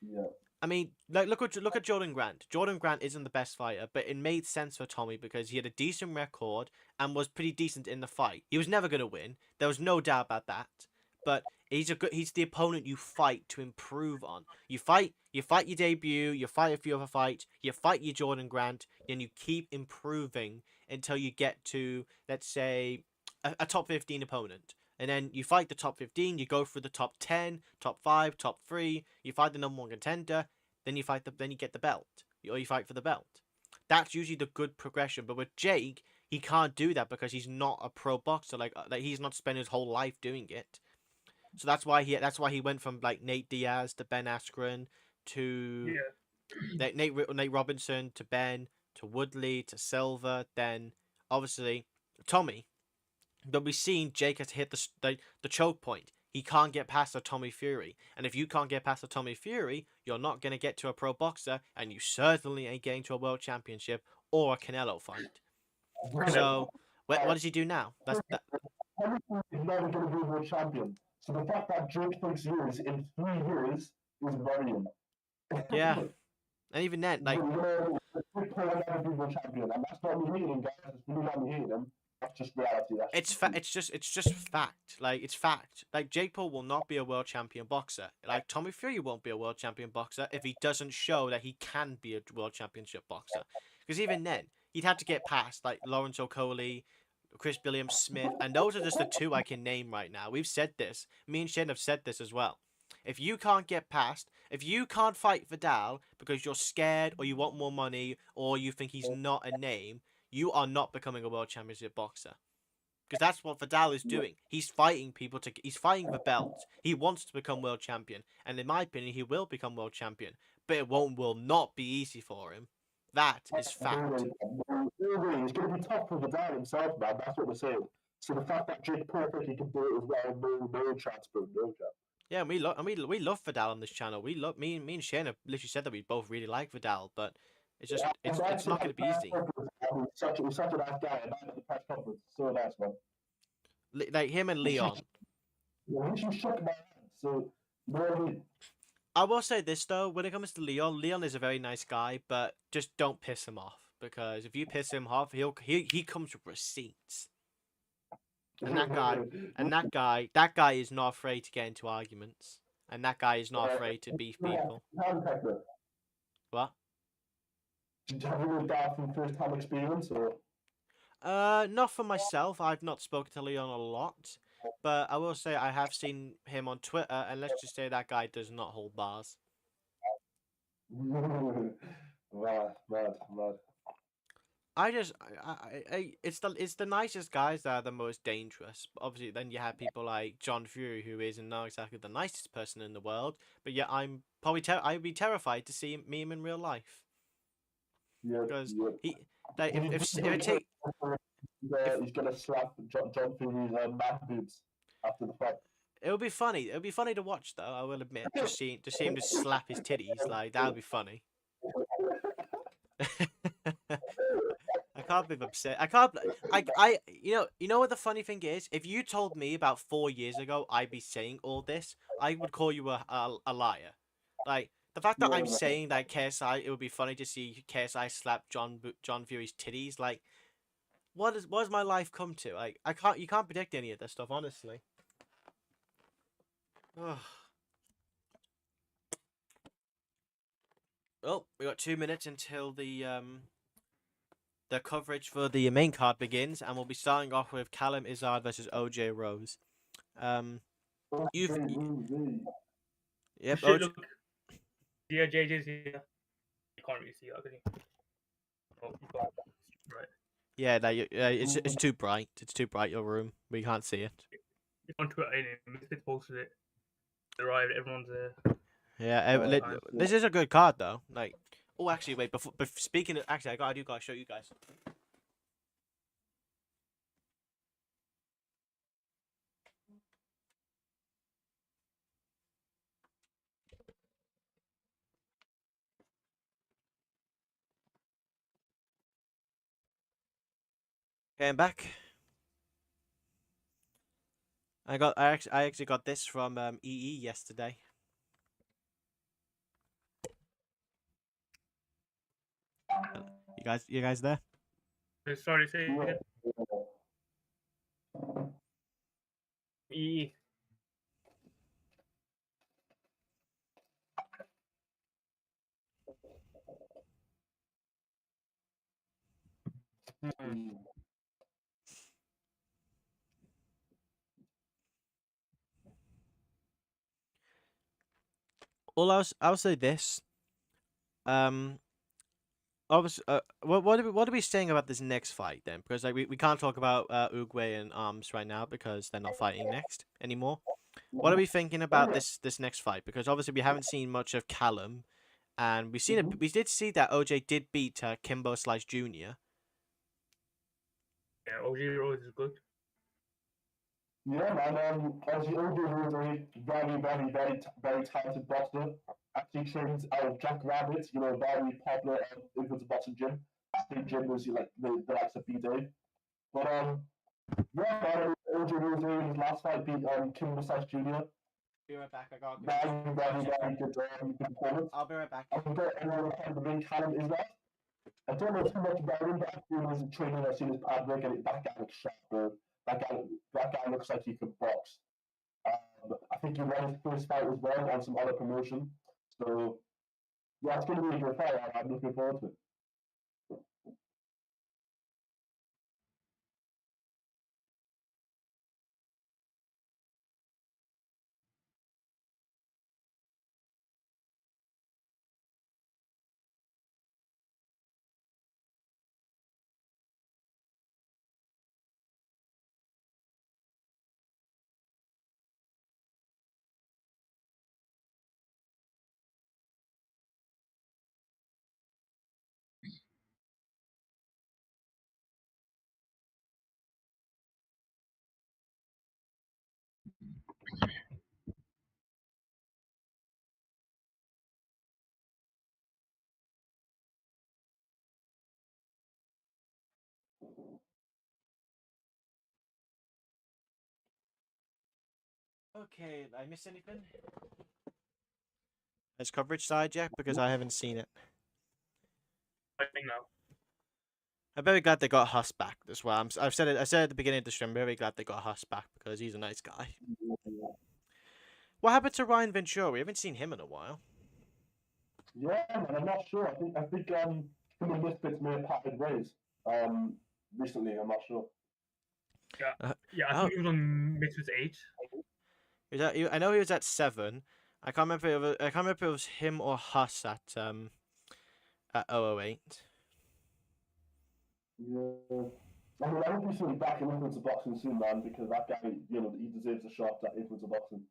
I mean, like look at Jordan Grant. Jordan Grant isn't the best fighter, but it made sense for Tommy because he had a decent record and was pretty decent in the fight. He was never gonna win. There was no doubt about that. But he's the opponent you fight to improve on. You fight your debut, you fight a few other fights, you fight your Jordan Grant, and you keep improving until you get to, let's say, a top 15 opponent. And then you fight the top 15, you go through the top 10, top 5, top 3, you fight the number 1 contender, then you get the belt. Or you fight for the belt. That's usually the good progression. But with Jake, he can't do that because he's not a pro boxer. Like he's not spent his whole life doing it. So that's why he went from like Nate Diaz to Ben Askren to Yeah. Nate Robinson to Ben to Woodley to Silver, then obviously Tommy. But we've seen Jake has hit the choke point. He can't get past a Tommy Fury, and if you can't get past a Tommy Fury, you're not gonna get to a pro boxer, and you certainly ain't getting to a world championship or a Canelo fight. So what does he do now? That's that. Everything is never going to be a world champion. So the fact that Jake thinks years in 3 years is worrying. Yeah, and even then, like, Jake Paul will never be world champion, and that's not me hating him, guys. It's really not me hating him. That's just reality. it's just fact. Like, it's fact. Like, Jake Paul will not be a world champion boxer. Like, Tommy Fury won't be a world champion boxer if he doesn't show that he can be a world championship boxer. Because even then, he'd have to get past like Lawrence Okolie, Chris Billiam Smith, and those are just the two I can name right now. We've said this. Me and Shane have said this as well. If you can't get past, if you can't fight Vidal because you're scared or you want more money or you think he's not a name, you are not becoming a world championship boxer. Because that's what Vidal is doing. He's fighting he's fighting the belt. He wants to become world champion, and in my opinion, he will become world champion. But it will not be easy for him. That is fact. It's going to be tough for the guy himself, man. That's what we're saying. So the fact that Jake Paul thinks he can do it as well, no chance, bro, no chance. Yeah, we love Vidal on this channel. We love me and Shane have literally said that we both really like Vidal, but it's just it's not going to be easy. He's such a nice guy, and at the press conference, so nice, man. Like him and Leon. Yeah, he shook my hand, so you know what I mean? I will say this though, when it comes to Leon is a very nice guy, but just don't piss him off, because if you piss him off, he comes with receipts. And that guy is not afraid to get into arguments, and that guy is not afraid to beef people. What? Did you have you that from first-hand experience, or? Not for myself. I've not spoken to Leon a lot, but I will say I have seen him on Twitter, and let's just say that guy does not hold bars. Mad. It's the nicest guys that are the most dangerous. But obviously, then you have people like John Fury, who is not exactly the nicest person in the world, but yet I'd be terrified to see meet him in real life. Yeah, Because yeah. if it take He's gonna slap John Fury's mad boobs after the fight. it would be funny. It would be funny to watch, though. I will admit, to see him just slap his titties, like that would be funny. I can't believe I'm saying. I can't. You know what the funny thing is? If you told me about 4 years ago I'd be saying all this, I would call you a liar. Like the fact that I'm saying that KSI, it would be funny to see KSI slap John Fury's titties. Like, what has my life come to? Like, you can't predict any of this stuff, honestly. Well, we got 2 minutes until the coverage for the main card begins, and we'll be starting off with Callum Izzard versus OJ Rose. Yep. Shit, look. Yeah, JJ's here. You can't really see that, can you? Oh, you can't. Right. Yeah, it's too bright. It's too bright, your room. We can't see it. It's on Twitter, ain't it? Misfits posted it. It arrived, everyone's there. Yeah, this is a good card though. Like, oh, actually, wait. Before speaking of, actually, I do gotta show you guys. Okay, I'm back. I actually got this from EE yesterday. You guys there? Sorry, say it Yeah. again. E. Hmm. I'll say this. Um, obviously, what are we saying about this next fight then? Because like we can't talk about Uruguay and Arms right now because they're not fighting next anymore. What are we thinking about this next fight? Because obviously we haven't seen much of Callum, and we've seen it. We did see that OJ did beat Kimbo Slice Jr. Yeah, OG Rose is good. Yeah, man. As you all do, very talented boxer. Actually trains out of Jack Rabbit, very popular influencer boxing gym. I think gym was like the likes of B-Day. But yeah, man, OJ Rose, his last fight beat Kim Versace Jr. Be right back. I got. Very good performance. I'll be right back. I've got another kind of main Callum is that. I don't know too much about him, but I've seen his training, I've seen his pad work, and that guy looks sharp, bro. That guy looks like he could box. I think he won his first fight as well on some other promotion. So yeah, it's going to be a good fight. I'm looking forward to it. Okay, did I miss anything? Has coverage started yet? Because I haven't seen it. I think now. I'm very glad they got Huss back as well. I've said it. I said at the beginning of the stream. I'm very glad they got Huss back because he's a nice guy. What happened to Ryan Ventura? We haven't seen him in a while. Yeah, man, I'm not sure. I think him and Misfits may have parted ways recently. I'm not sure. Yeah, I Oh, think he was on Misfits 8. I know he was at 7. I can't remember. I can't remember if it was him or Huss at 008. Yeah. I hope we see him back in influencer boxing soon, man, because that guy, he deserves a shot at influencer boxing.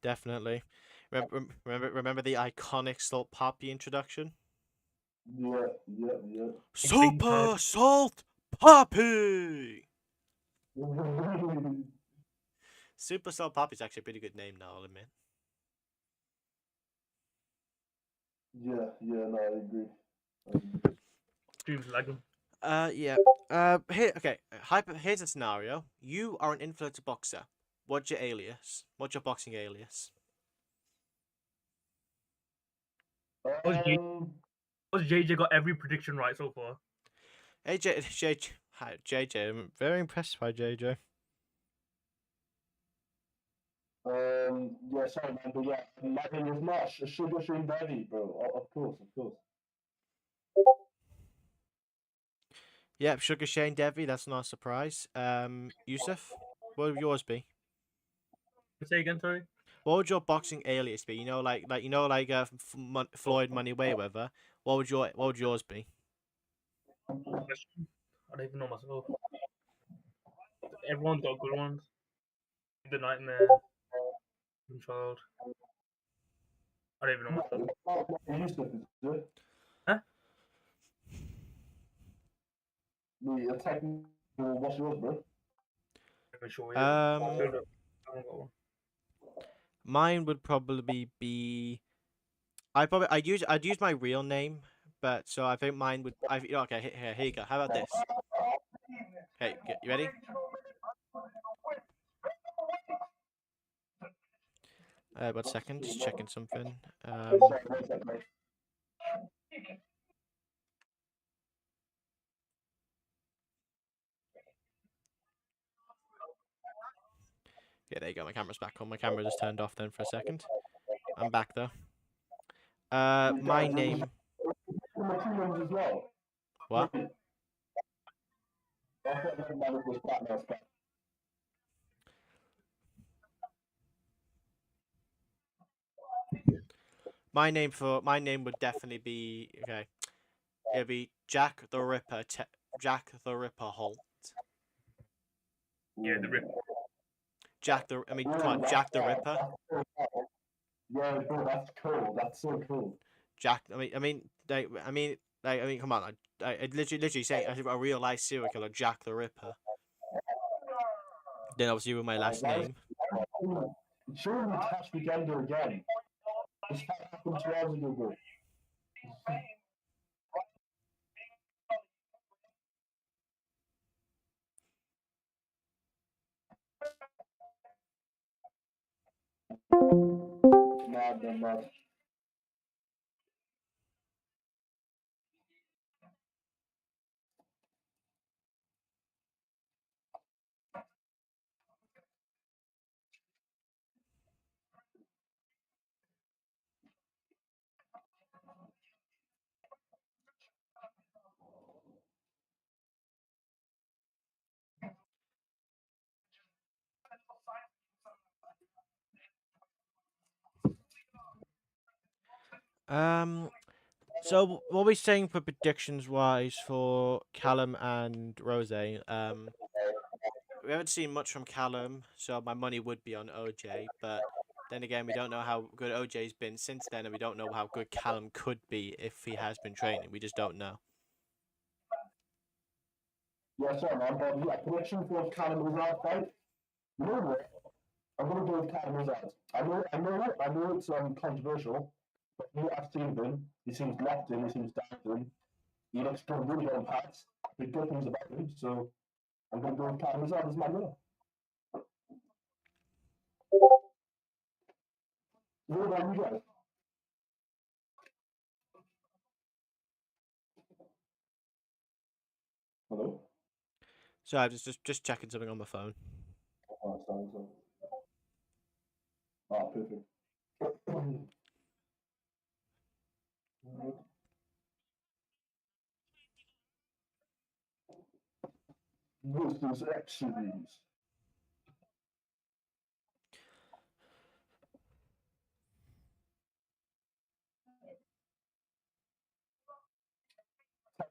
Definitely. Remember the iconic Salt Poppy introduction? Yeah, yeah, yeah. Super Salt Poppy. Super Salt Poppy is actually a pretty good name now, I'll admit. Yeah, no, I agree. Streams lagging. Yeah. Here's a scenario. You are an influencer boxer. What's your alias? What's your boxing alias? JJ got every prediction right so far. Hey, hi, JJ. I'm very impressed by JJ. Yeah, sorry, man, but yeah, my name is not Sugar Shane Daddy, bro. Of course, of course. Yep, Sugar Shane Devi. That's not a surprise. Yusuf, what would yours be? Say again, sorry. What would your boxing alias be? Floyd Money Mayweather. What would yours be? I don't even know myself. Everyone's got good ones. The Nightmare, Child. I don't even know myself. Yusuf, is it? Huh? The attacking, what's yours, bro? I'm sure. Yeah. I Um, haven't got one. Mine would probably be. I'd use my real name, but so I think mine would. Okay. Here you go. How about this? Hey, you ready? One second, just checking something. Sorry, one second, mate. Yeah, there you go. My camera's back on. My camera just turned off then for a second. I'm back though. My name. My two names as well. What? Wait, I thought that was Batman's back. My name would definitely be okay. It'd be Jack the Ripper. Jack the Ripper Holt. Yeah, the Ripper. I mean, come on, Jack the Ripper. Yeah, bro, that's cool. That's so cool. Jack. Come on. I literally say a real life serial killer, Jack the Ripper. Then obviously with my last name. Surely Cash Weekender again. This happened 2 hours ago, bro. Mad, man, mad. So what are we saying for predictions wise for Callum and Rose? We haven't seen much from Callum, so my money would be on OJ. But then again, we don't know how good OJ's been since then, and we don't know how good Callum could be if he has been training. We just don't know. Yeah, sorry, man, but yeah, prediction for Callum Hazard fight. You know what? I'm gonna go with Callum Hazard. I know it's controversial, but I've seen him. He seems locked in. He seems dialed in. He looks good, really good on pads. Big good things about him. So I'm gonna go with Callum Hazard as my winner. What about you guys? Hello. So I'm just checking something on my phone. Oh, sorry, sorry. Oh, perfect. This is X series.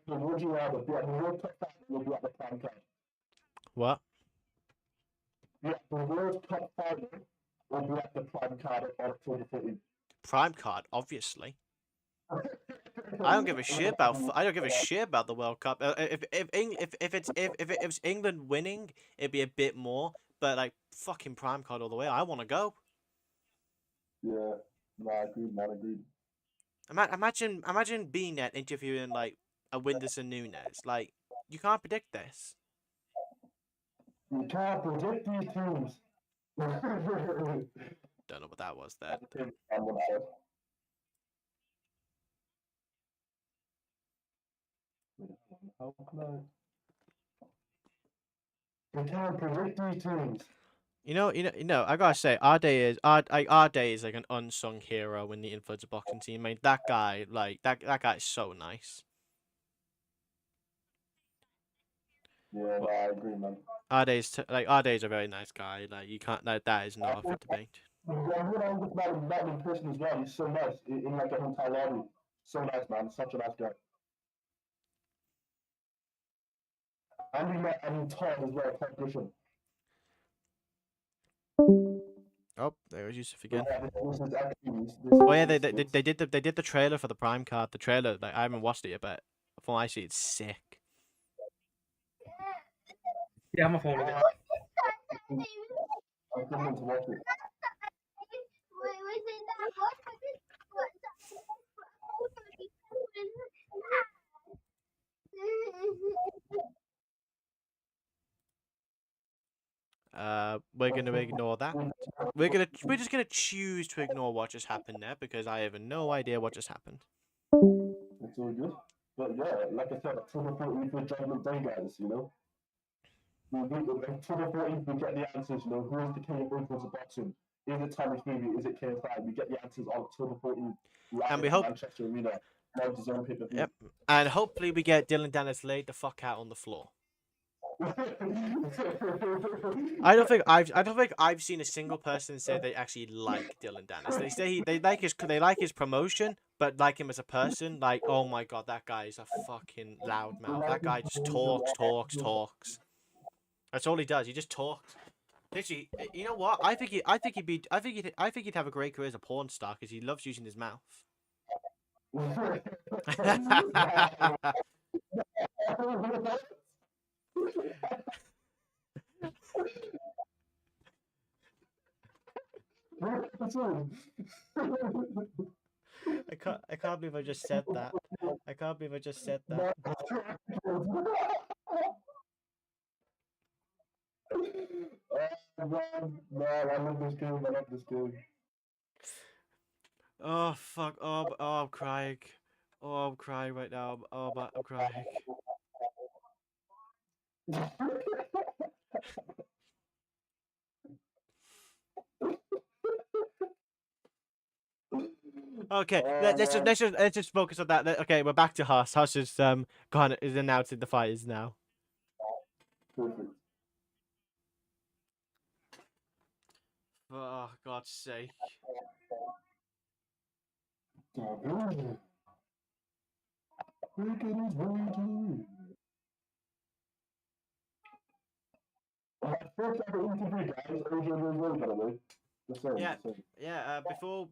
Would you rather be at the World Cup final or be at the prime card? What? Be at the World Cup final or be at the prime card of 2014? Prime card, obviously. I don't give a shit about. I don't give a shit about the World Cup. If it's England winning, it'd be a bit more. But like fucking prime card all the way. I want to go. Yeah, no, I agreed, man, agreed. Imagine being there interviewing like a Winders and Nunes. Like you can't predict this. You can't predict these teams. Don't know what that was there. How can I? You can't predict these teams. I gotta say, our day is like an unsung hero in the influencer boxing team. I mean, that guy, like that guy is so nice. Yeah, no, I agree, man. Our day is a very nice guy. Like you can't, like that is not up for debate. Yeah, I'm with Matt in person as well. He's so nice in like a hotel lobby. So nice, man. Such a nice guy. And we met Todd as well, Todd Grisham. Oh, there was Yusuf again. Yeah, this is actually, Oh yeah, they did the trailer for the Prime card. The trailer, like I haven't watched it yet, but from what I see, it's sick. Yeah, I'm a phone with it. I couldn't wait to watch it. We're gonna ignore that. We're just gonna choose to ignore what just happened there because I have no idea what just happened. It's all good. But yeah, like I said, 2014 for judgment day, guys, you know? Until the 14th, we get the answers. You know, who is the king of influence of boxing? Is it Tommy Fury? Is it KSI? We get the answers on October 14th. And Live we at hope, Manchester Arena. Love the zone pay-per-view. yep, and hopefully we get Dylan Dennis laid the fuck out on the floor. I don't think I've seen a single person say they actually like Dylan Dennis. They say they like his promotion, but like him as a person, like, oh my god, that guy is a fucking loudmouth. That guy just talks. That's all he does. He just talks. Literally, you know what? I think he'd have a great career as a porn star because he loves using his mouth. I can't believe I just said that. I can't believe I just said that. No, I love this game. I love this game. Oh fuck! Oh, I'm crying. Oh, I'm crying right now. Oh, I'm crying. Okay, let's just focus on that. Okay, we're back to Haas. Haas is gone is announcing the fighters now. Perfect. For God's sake. First ever interview, guys. OJ was by the way. Yeah, yeah.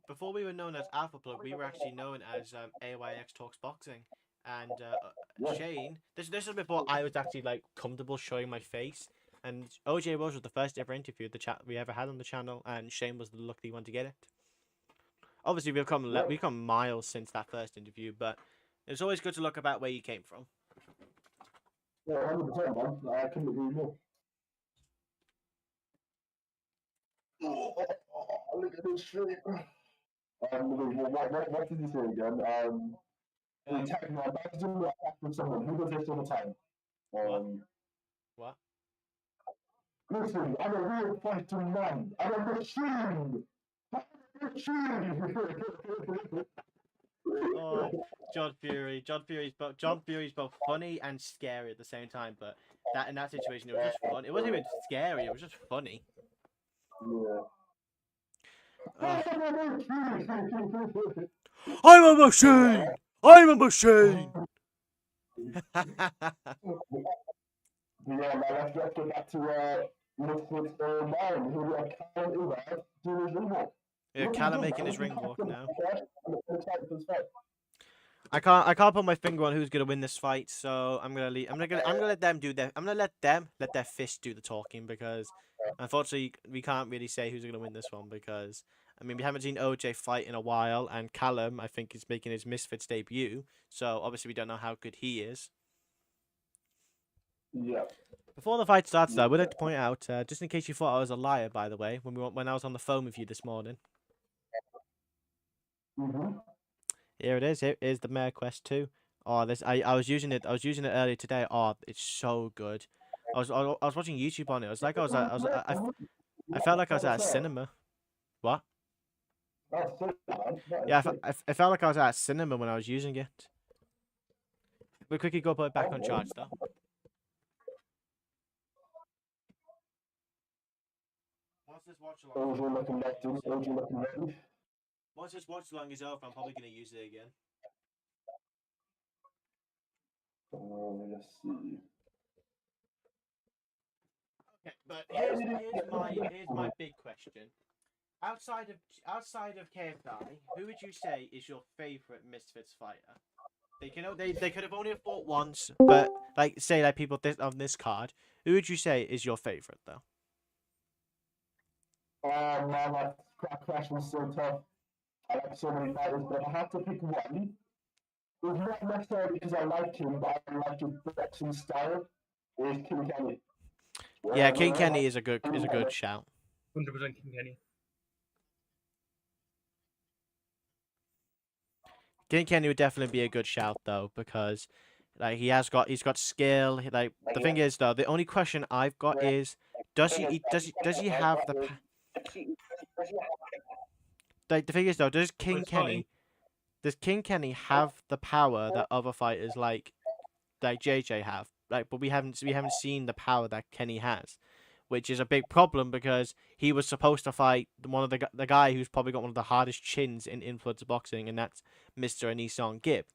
Before we were known as Alpha Plug, we were actually known as AYX Talks Boxing. And Shane, this is before I was actually like comfortable showing my face. And OJ Rose was the first ever interview we ever had on the channel, and Shane was the lucky one to get it. Obviously, we've come miles since that first interview, but it's always good to look about where you came from. Yeah, 100%, man. I couldn't agree more. Look at this shit. What did you say again? Techno, imagine you're with someone who does this all the time. What? Listen, I'm a real fighting man. I'm a machine. I'm a machine. Oh, John Fury. John Fury's both funny and scary at the same time. But in that situation, it was just fun. It wasn't even scary. It was just funny. Yeah. I'm a machine. I'm a machine. Yeah, man, let's get back to Misfits Online. Who we have Callum Iwad doing his ring walk. Yeah, Callum making his ring walk now. I can't put my finger on who's gonna win this fight, so I'm gonna let them do their. I'm gonna let their fists do the talking because unfortunately we can't really say who's gonna win this one because I mean we haven't seen OJ fight in a while and Callum I think is making his Misfits debut, so obviously we don't know how good he is. Yeah. Before the fight starts, though, I would like to point out, just in case you thought I was a liar, by the way, when I was on the phone with you this morning. Here it is. Here is the Mare Quest 2. Oh, this I was using it. I was using it earlier today. Oh, it's so good. I was watching YouTube on it. It was like I felt like I was at a cinema. What? Yeah, I felt like I was at a cinema when I was using it. But quickly go put it back on charge, though. Once this watch along is over, I'm probably going to use it again. Let's see. Okay, but here's my big question. Outside of KSI, who would you say is your favorite Misfits fighter? They could have only fought once, but like people on this card, who would you say is your favorite though? Man, that question was so tough. I like so many fighters, but if I have to pick one, it's not necessarily because I like him, but I like his boxing style. Is King Kenny. Yeah, King Kenny is a good shout. 100% King Kenny. King Kenny would definitely be a good shout though, because Like he's got skill. Like the thing is though, the only question I've got is, does he have the like the thing is though, Well, it's starting. Does King Kenny have the power that other fighters like JJ have? Like, but we haven't seen the power that Kenny has, which is a big problem because he was supposed to fight one of the guy who's probably got one of the hardest chins in influence boxing, and that's Mr. Anisong Gibb.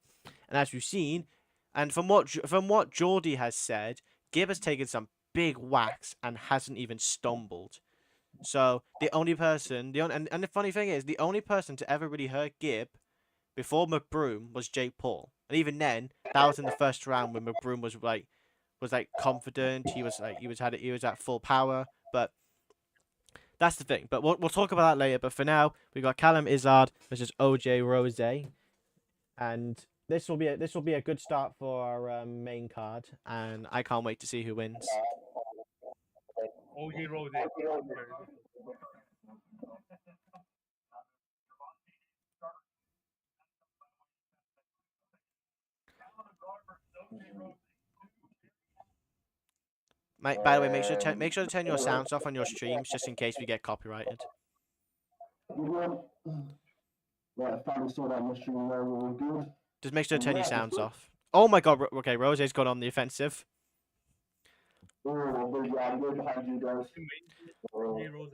And as we've seen, and from what Geordie has said, Gibb has taken some big whacks and hasn't even stumbled. So the only person, and the funny thing is, the only person to ever really hurt Gibb before McBroom was Jake Paul, and even then, that was in the first round when McBroom was like confident. He was at full power, but that's the thing. But we'll talk about that later. But for now, we got Callum Izzard versus OJ Rose, and this will be a good start for our main card, and I can't wait to see who wins. OJ Rose. Mate, by the way, make sure to turn your sounds off on your streams just in case we get copyrighted. Just make sure to turn your sounds off. Oh my god, okay, Rose's got on the offensive. Oh, yeah, I'm right behind you guys. OJ Rose.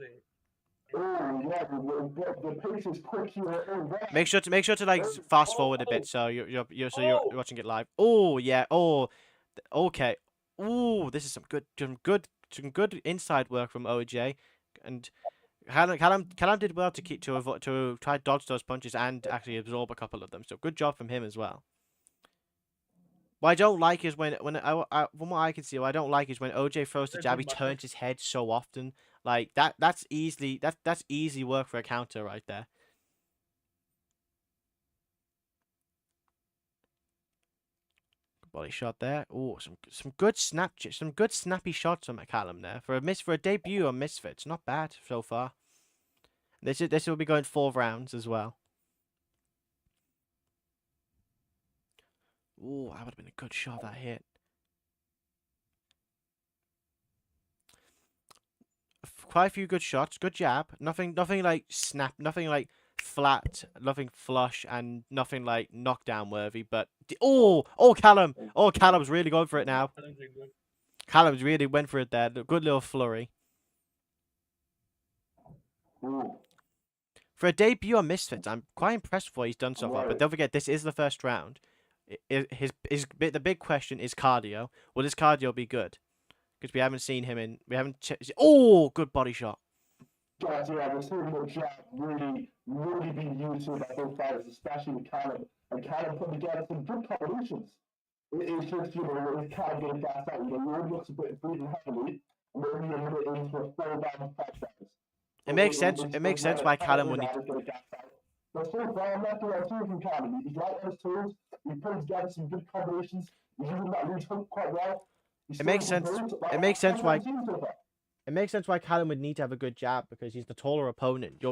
Oh, yeah, the pace is quick here. Make sure to like fast forward a bit so you're watching it live. Oh yeah. Oh, okay. Oh, this is some good inside work from OJ, and Callum did well to try dodge those punches and actually absorb a couple of them. So good job from him as well. What I don't like is when from what I can see, what I don't like is when OJ throws the jab, he turns his head so often. Like that's easy work for a counter right there. Good body shot there. Oh, some good snappy shots from McCallum there for a debut on Misfits. Not bad so far. This will be going 4 rounds as well. Oh, that would have been a good shot, that hit. Quite a few good shots, good jab. Nothing like snap, nothing like flat, nothing flush, and nothing like knockdown worthy. But Callum's really going for it now. Callum's really went for it there. Good little flurry. For a debut on Misfits, I'm quite impressed with what he's done so far. But don't forget, this is the first round. The big question is cardio. Will his cardio be good? Because we haven't seen him in. We haven't. Oh, good body shot. Yeah, we're seeing the jab really being used by both fighters, especially with Callum. And Callum put together some good combinations. It's just, it's Callum getting gassed out. He already looks a bit breathing heavily, and then we're going to in for a 4 round 5 rounds. It makes sense. It makes sense why Callum would need. But so far, I'm not doing too from Callum. He's right on his toes. He put together some good combinations. He's using that loose hook quite well. It makes sense. It makes sense why. It makes sense why Callum would need to have a good jab because he's the taller opponent.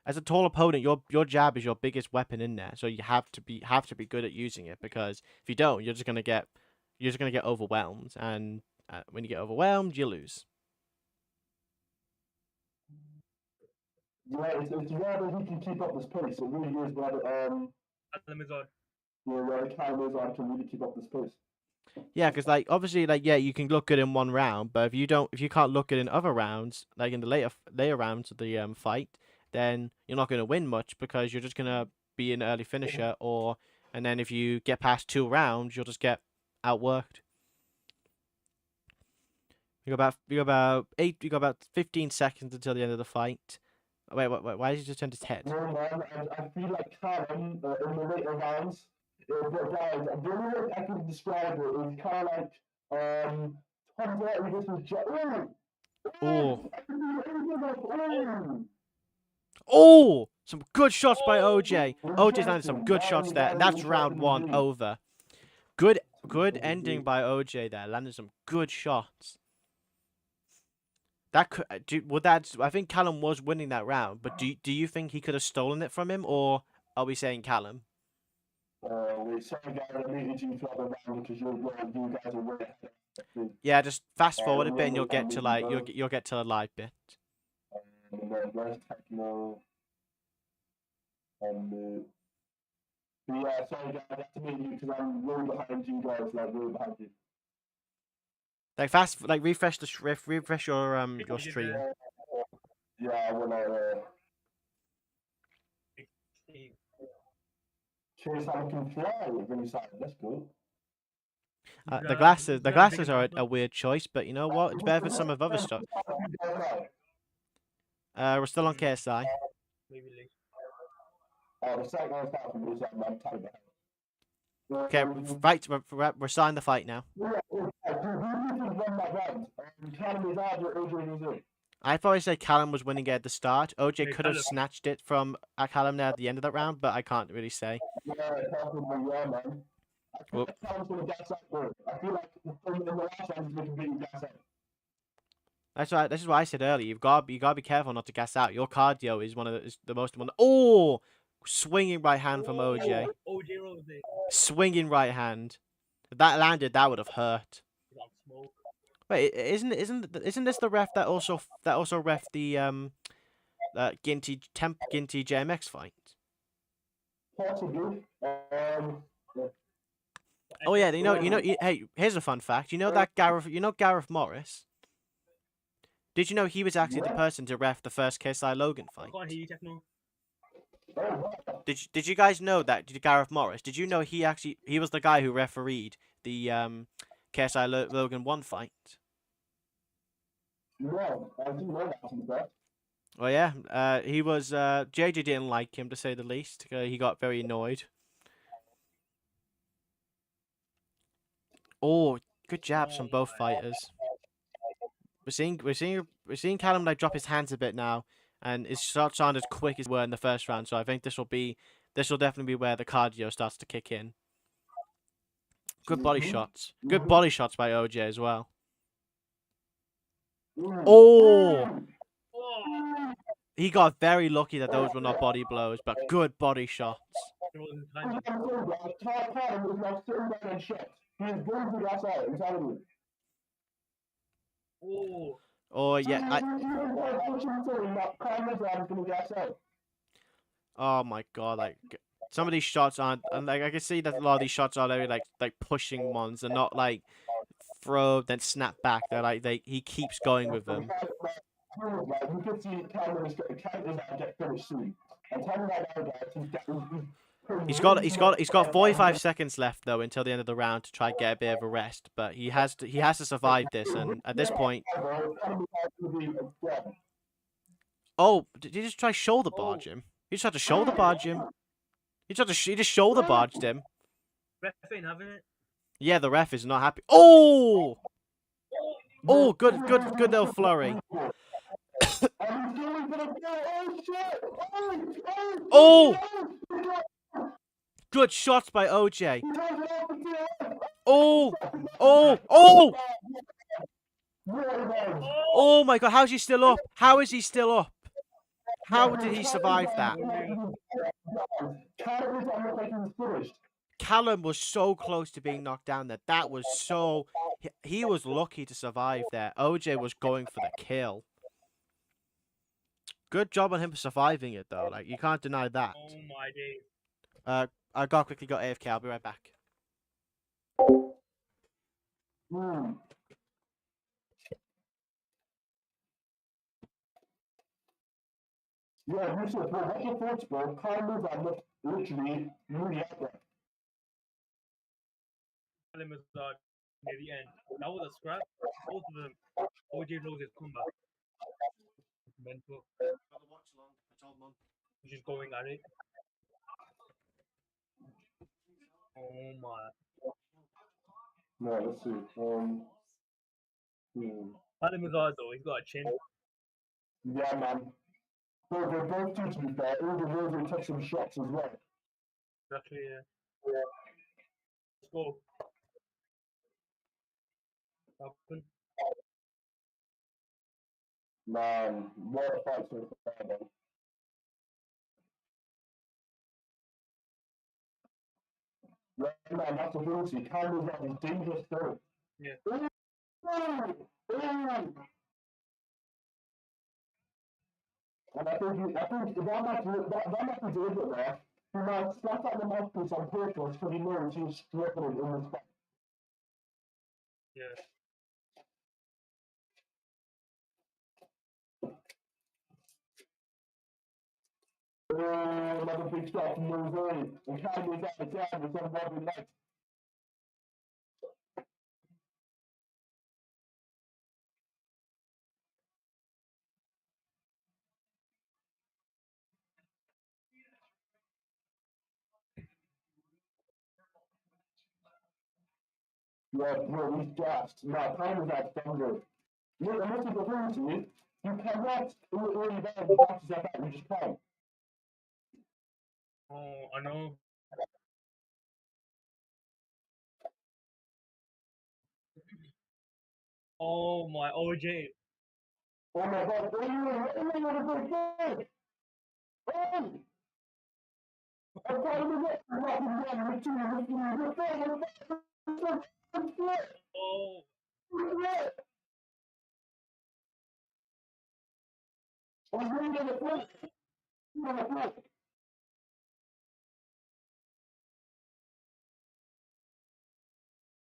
As a tall opponent, your jab is your biggest weapon in there. So you have to be good at using it because if you don't, you're just gonna get overwhelmed, and when you get overwhelmed, you lose. Yeah, it's whether he can keep up this pace. It really is whether whether Callum Izzard can really keep up this pace. Yeah, because like obviously you can look good in one round, but if you can't look good in other rounds, like in the later rounds of the fight, then you're not going to win much because you're just going to be an early finisher, and then if you get past 2 rounds, you'll just get outworked. You got about 15 seconds until the end of the fight. Wait, why did he just turn his head? No, man, I feel like Callum in the later rounds. Guys, the only way I can describe it is kind of like Tom Brady Some good shots by OJ. OJ's landed some good shots there, and that's round 1 over. Good ending by OJ there. Landed some good shots. That could I think Callum was winning that round, but do you think he could have stolen it from him, or are we saying Callum? Wait, sorry guys, I needed you to have a round because you guys are way ahead of me. Yeah, just fast forward a bit and Remember you'll get I'm to leading like both. you'll get to the live bit. And then where's Techno? And but yeah, sorry guys, I have to meet you because I'm way behind you guys, like way behind you. Like refresh the refresh your stream. Yeah, when I Chase I can fly when you sign. That's cool. The glasses are a weird choice, but you know what? It's better than some of other stuff. We're still on KSI. Maybe late. The second one starts from this I'm tired of Okay, right, we're starting the fight now. I probably say Callum was winning at the start. OJ Hey, could have Callum. snatched it from Callum there at the end of that round, but I can't really say. man. I feel Well- like Callum's gonna gas out, bro. I feel like in the last round he's gonna completely gas out. That's right. This is what I said earlier. You gotta be careful not to gas out. Your cardio is the most one. Oh, swinging right hand from OJ. OJ Rose. Swinging right hand. If that landed, that would have hurt. Got smoke. Wait, isn't this the ref that also ref the Ginty JMX fight? Possibly. Oh yeah, hey, here's a fun fact. You know that Gareth Morris? Did you know he was actually the person to ref the first KSI Logan I fight? can't hear you, Techno. Did you guys know that? Gareth Morris? Did you know he was the guy who refereed the KSI Logan 1 fight? No, I didn't know that. Oh yeah, he was. JJ didn't like him to say the least. He got very annoyed. Oh, good jabs from both fighters. We're seeing Callum like drop his hands a bit now, and his shots aren't as quick as they were in the first round. So I think this will definitely be where the cardio starts to kick in. Good body shots. Good body shots by OJ as well. Oh, he got very lucky that those were not body blows, but good body shots. It wasn't time. Oh, Oh yeah, oh my god, like some of these shots aren't, and like I can see that a lot of these shots are very like pushing ones, and not like throw then snap back. They're like he keeps going with them. You can see Cameron is get finished soon. And Cameron He's got 45 seconds left though until the end of the round to try and get a bit of a rest, but he has to survive this, and at this point, oh, did he just try shoulder barge him? He just tried to shoulder barge him. He just shoulder barged him. ref ain't having it. Yeah, the ref is not happy. Oh, oh, good little flurry. Oh, good shots by OJ. Oh, oh, oh. Oh my god, how's he still up? How is he still up? How did he survive that? Callum was so close to being knocked down there. That was so... He was lucky to survive there. OJ was going for the kill. Good job on him for surviving it, though. Like, you can't deny that. Oh my days. I quickly got AFK. I'll be right back. Yeah, you should. What's your thoughts, bro? Carlos, I looked literally really out there. Callum was near the end. That was a scrap. Both of them. OJ Rose's comeback. Mental. He's just going at it. Oh my. No, let's see. Callum is hard though. He's got a chin. Yeah, man. Bro, they both do, to be fair. All the Rose took some shots as well. Exactly, yeah. Let's go. Happen. Man, what a fight so far, man. Yeah, man, that's the ability. Cameras are this dangerous thing. Yeah. And I think that might be deliberate there. He might slap out the mouthpiece on purpose because he knows he's struggling in this fight. Yeah. Another big shot from Missouri. And Cameras out again with some Robin Knight. Yeah, bro, he's gassed. No, Cameras out stronger. Look, and this is the thing to you. You cannot, in the early rounds, gas yourself out. You just can't. Oh, I know. Oh my OJ. Oh my god, what are you doing? Oh! I'm trying to get you like one with two with you. You're failing. Oh, I'm reading the book.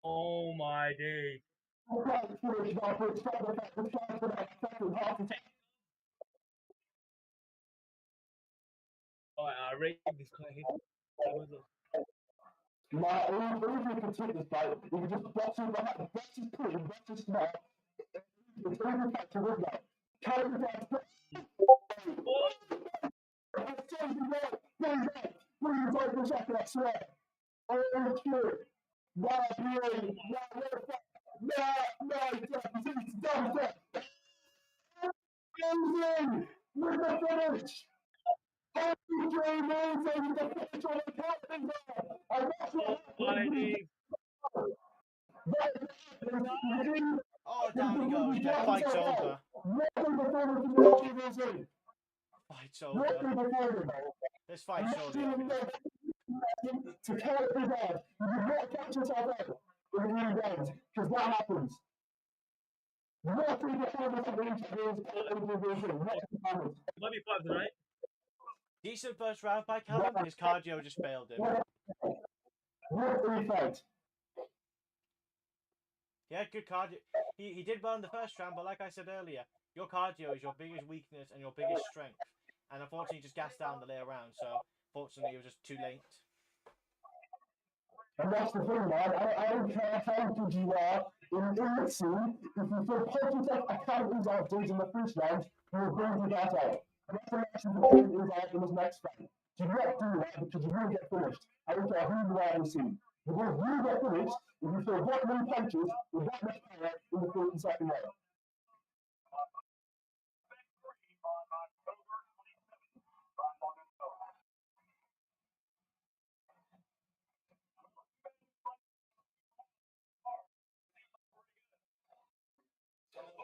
oh my day. I'm trying to finish my first step with that chance for that second half attack. Oh, I rate this guy. My only can take this fight. You can just box him behind. Box is clean, box is small. It's only fight to win now. Carry the guys. Oh, I'm telling you what. Please take this after I swear. Oh, shit. Nah, really. Nah, what the fuck? It's done. Amazing! With the finish! OJ amazing with the finish on the captain there! And that's what my happened. day. Oh, down he goes. The fight's over. Nothing before the OJ amazing. Fight's over. Nothing before him. This fight's surely over. To call it his head. You did not catch yourself out in the new games, because that happens. Nothing before this interviews It might be 5 tonight. Decent first round by Callum. His cardio just failed him. What a fight. Yeah, good cardio. He did well in the first round, but like I said earlier, your cardio is your biggest weakness and your biggest strength. And unfortunately, he just gassed down the later round. So, fortunately, he was just too late. And that's the thing, man. I don't care how good you are in the scene. If you feel positive accountants out days in the first round, you will bring the that out. And that's the next thing is out in his next fight. Do not do that because you will get finished. I don't care who you are in the scene. Because you get finished if you throw that many punches with that much power in the first and second round.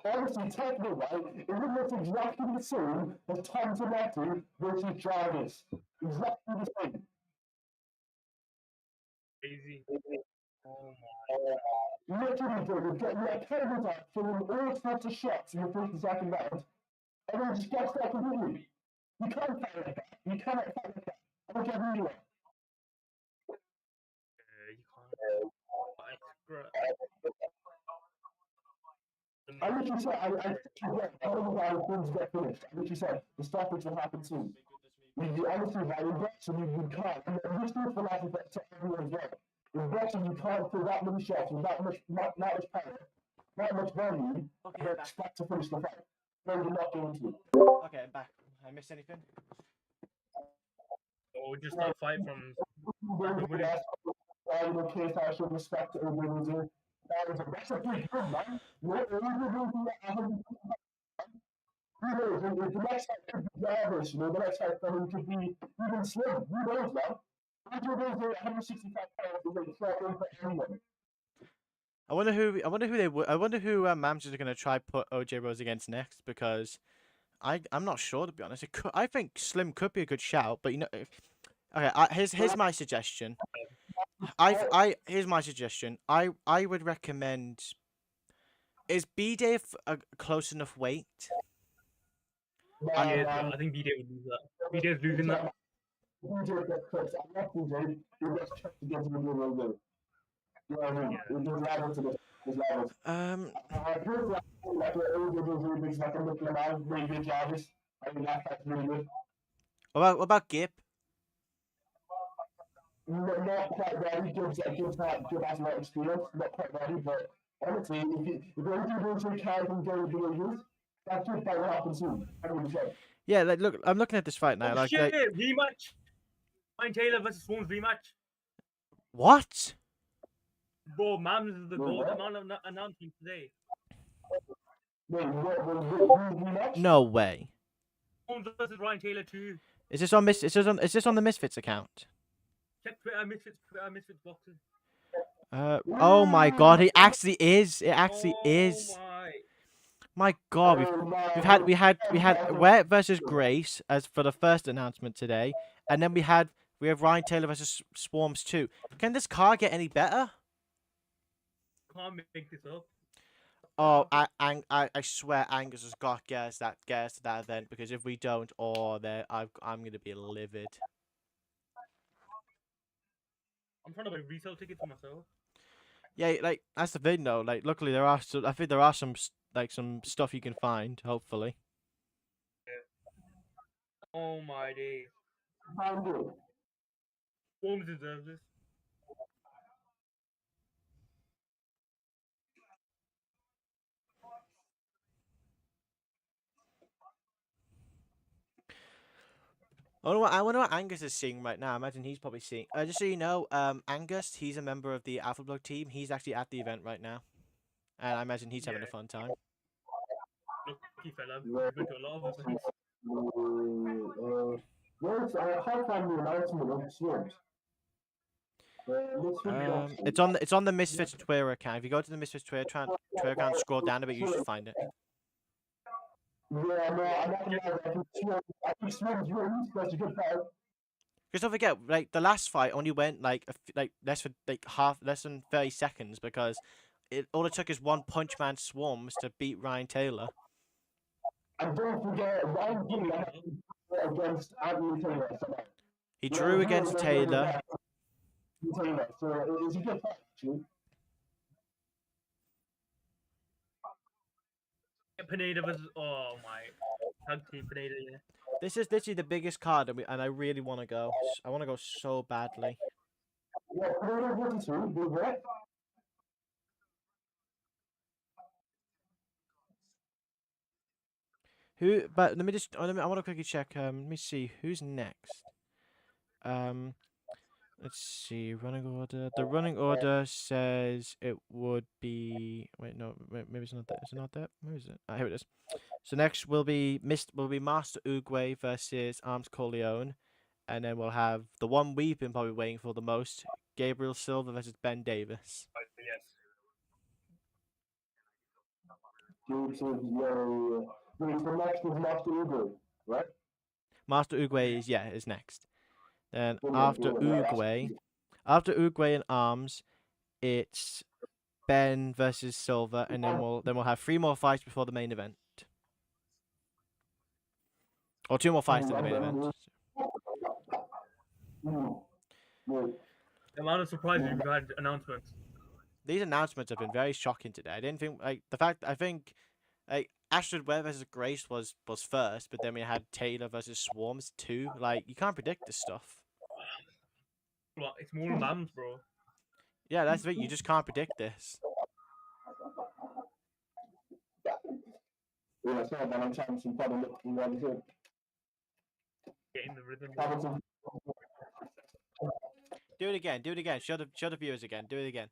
Honestly, technically, right, it would look exactly the same as Tom Tomato versus Jarvis. Exactly the same. Crazy. Oh Literally, bro, you're getting that cameras out, throwing all sorts of shots in the first and second round, and then just gets that completely. You can't fight like that. You cannot fight like that. I don't care who you are. yeah, you can't. I literally said, I don't know how things get finished. I literally said, the stoppage will happen soon. You honestly, like, in boxing, you can't. And this is for life to everyone as well. In boxing, you can't throw that many shots with that much power, that much volume, Okay, and back. expect to finish the fight. No, you're not going to. Okay, I'm back. I missed anything? Oh, just that fight from. In the case, I should respect to Urban. That's a pretty good, man. Who knows? The next fight could be Jarvis, you know, the next fight for him could be even Slim. Who knows, man? Andrew goes there 165 pounds is a threat for anyone. I wonder who Mamsters are going to try put OJ Rose against next, because I'm not sure, to be honest. I think Slim could be a good shout, but you know, okay. Here's my suggestion. Here's my suggestion. I would recommend. Is B-Day a close enough weight? Yeah, I think B-Day would lose that. B-Day's losing that. BJ gets cooked. I love BJ. He gets checked against me really good. You know what I mean? Yeah. It just levels to this levels. I feel like the older really big, like a Nickel man, really good Jarvis. I think that's really good. What about Gip? Not quite ready. Gibbs has a lot of experience. Not quite ready, but honestly, if you're going to carry and go with the youth, that should fight will happen soon. 100%. Yeah, like look, I'm looking at this fight now. Oh Like, shit! Rematch. Ryan Taylor versus Swarm's rematch. what? Bro, Mams is the goal. The amount of announcements today. Wait, rematch? No way. Swarm's versus Ryan Taylor too. Is this on Is this on the Misfits account? Check Twitter, Misfits boxes. Oh my God, it actually is. It actually Oh is. my. My God, we had Wet versus Grace as for the first announcement today, and then we have Ryan Taylor versus Swarms too. Can this car get any better? Can't make this up. Oh, I swear Angus has got to get us to that event, because if we don't, I'm gonna be livid. I'm trying to buy resale tickets for myself. Yeah, like that's the thing though. Like, luckily I think there are some stuff you can find. Hopefully. Oh my days. Mango. Swarms deserves this. I wonder what Angus is seeing right now. I imagine he's probably seeing. Just so you know, Angus, he's a member of the Alpha Block team. He's actually at the event right now, and I imagine he's having a fun time. Lucky fella. We've been to a lot of events. Where's how come the announcement of Swarms? It's on the Misfits Twitter account. If you go to the Misfits Twitter account, scroll down a bit, you should find it. Yeah, no, I'm not gonna lie. I think Swarms really supposed to get better. Because don't forget, like the last fight only went like less than 30 seconds, because all it took is one Punch Man Swarms to beat Ryan Taylor. And don't forget, Ryan Taylor against Anthony Taylor. He drew against Taylor. So it's a good fight, actually. Pineda versus. Oh my. Tag team Pineda, yeah. This is literally the biggest card, and I really want to go. I want to go so badly. Yeah, Pineda versus who? Big Red? But let me just. I want to quickly check. Let me see who's next. Let's see. Running order. The running order says it would be. Wait, no. Maybe it's not that. Is it not that? Where is it? Here it is. So next will be Master Uguay versus Arms Corleone, and then we'll have the one we've been probably waiting for the most: Gabriel Silva versus Ben Davis. Yes. Wait, so next is Master Uber, right? Master Uguay is next. Then after Brilliant. Uguay and Arms, it's Ben versus Silva, and then we'll have 3 more fights before the main event. Or 2 more fights in the main event. The amount of surprises we've had announcements. These announcements have been very shocking today. I didn't think I think Astrid Webb versus Grace was first, but then we had Taylor versus Swarms too. Like, you can't predict this stuff. Well, it's more Mams, bro. Yeah, that's the thing. You just can't predict this. Yeah, so then I'm trying some fun looking ones in. Getting the rhythm. Do it again. Do it again. Show the viewers again. Do it again.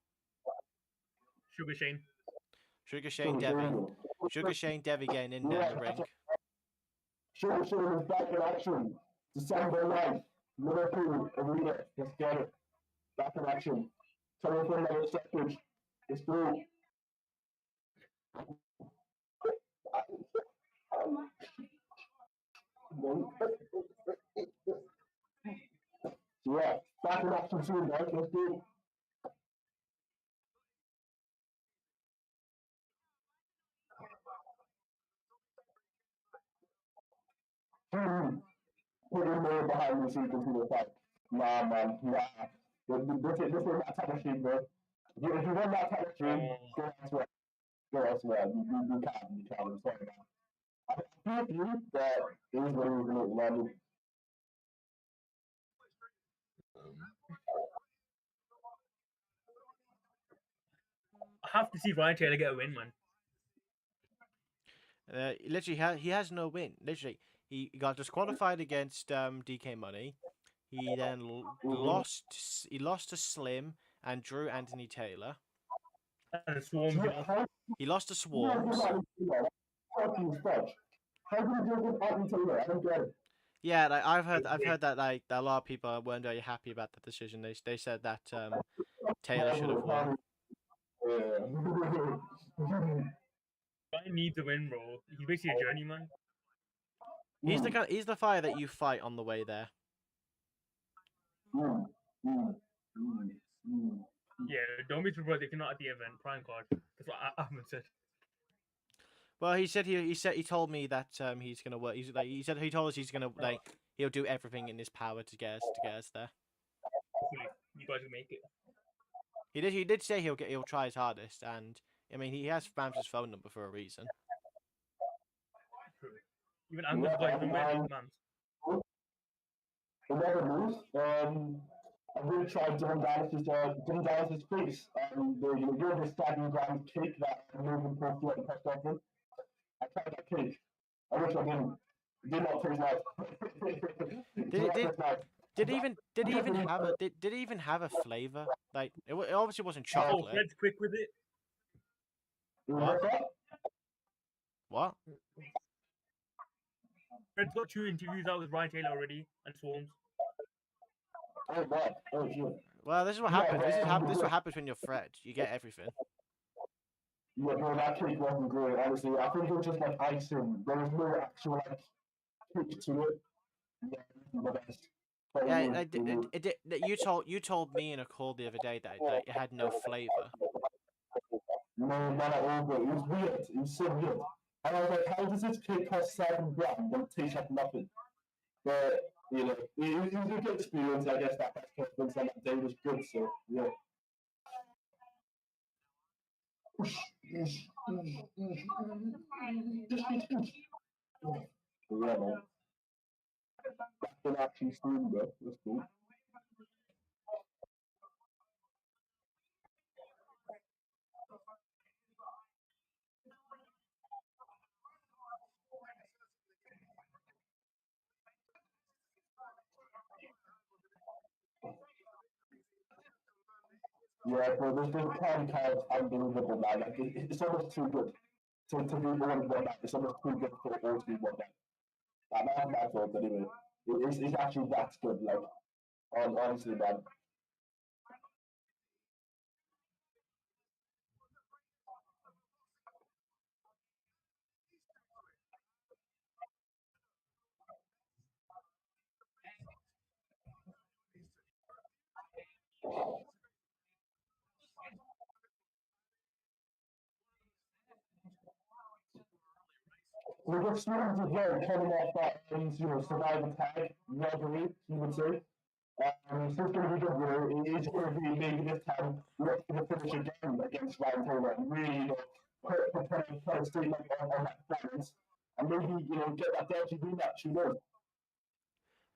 Sugar Shane. Sugar Shane Devi. Sugar Shane Devi getting in there in the ring. Sugar Shane is back in action. December 9th, Liverpool Arena. Let's get it. Back in action. 24 minutes seconds. Let's go. Yeah, back in action soon, guys. Let's go. put in more behind the scenes into the fight. Nah, man, nah. This is that type of shit, bro. If you want that type of shit, go elsewhere. Go elsewhere. You can. I'm sorry, man. I feel you, but it is what it is, man. I have to see Ryan Taylor get a win, man. Literally, he has no win. Literally, he got disqualified against DK Money. He then lost. He lost to Slim and Drew Anthony Taylor. And Swarms off. He lost to Swarms. Fucking fudge. How can you do this Anthony Taylor? I don't get it. Yeah, like, I've heard that like a lot of people weren't very happy about the decision. They said that Taylor should have won. Ryan needs a win, bro. He's basically a journeyman. He's the fighter that you fight on the way there. Yeah, don't be surprised if you're not at the event. Prime card. That's what Ahmed said. Well, he told me that he's gonna work. He told us he's gonna he'll do everything in his power to get us there. Hopefully, you guys will make it. He did say he'll try his hardest, and I mean he has Mam's phone number for a reason. True. Even Angus got his number, Mams. In other news, I'm going to try Dylan Dallas's face. You're the staggering ground cake that moving post at the press conference. I tried that cake. I wish I didn't. It did not taste nice. Did it even have a flavor? Like it obviously wasn't chocolate. Oh, Fred's quick with it. What? Fred's got 2 interviews out with Ryan Taylor already and Swarms. Oh, God. Oh, shit. Well, this is what happens. This is what happens when you're Fred. You get everything. Yeah, bro, that cake wasn't great, honestly. I think it was just like icing. There was no actual like kick to it. Yeah, the best. Yeah, you told me in a call the other day that it had no flavor. No, not at all, bro. It was weird. It was so weird. And I was like, how does this cake cost $7 but it tastes like nothing? But you know, it was a good experience. I guess that press conference on that day was good. So yeah. Yeah, man. That's been actually streamed, bro. That's cool. Yeah, bro, this time card's unbelievable, man. Like, it's almost too good to be one night. It's almost too good for it all to be one night. That's my fault, anyway. It's actually that good, like, honestly, man. We got students as well coming off that, survival tag, robbery, you would say. So it's going to be good, it's going to be maybe this time, let's get a finish again against Ryan Taylor and really, put a statement on that balance. And maybe, get that dirty rematch, who knows?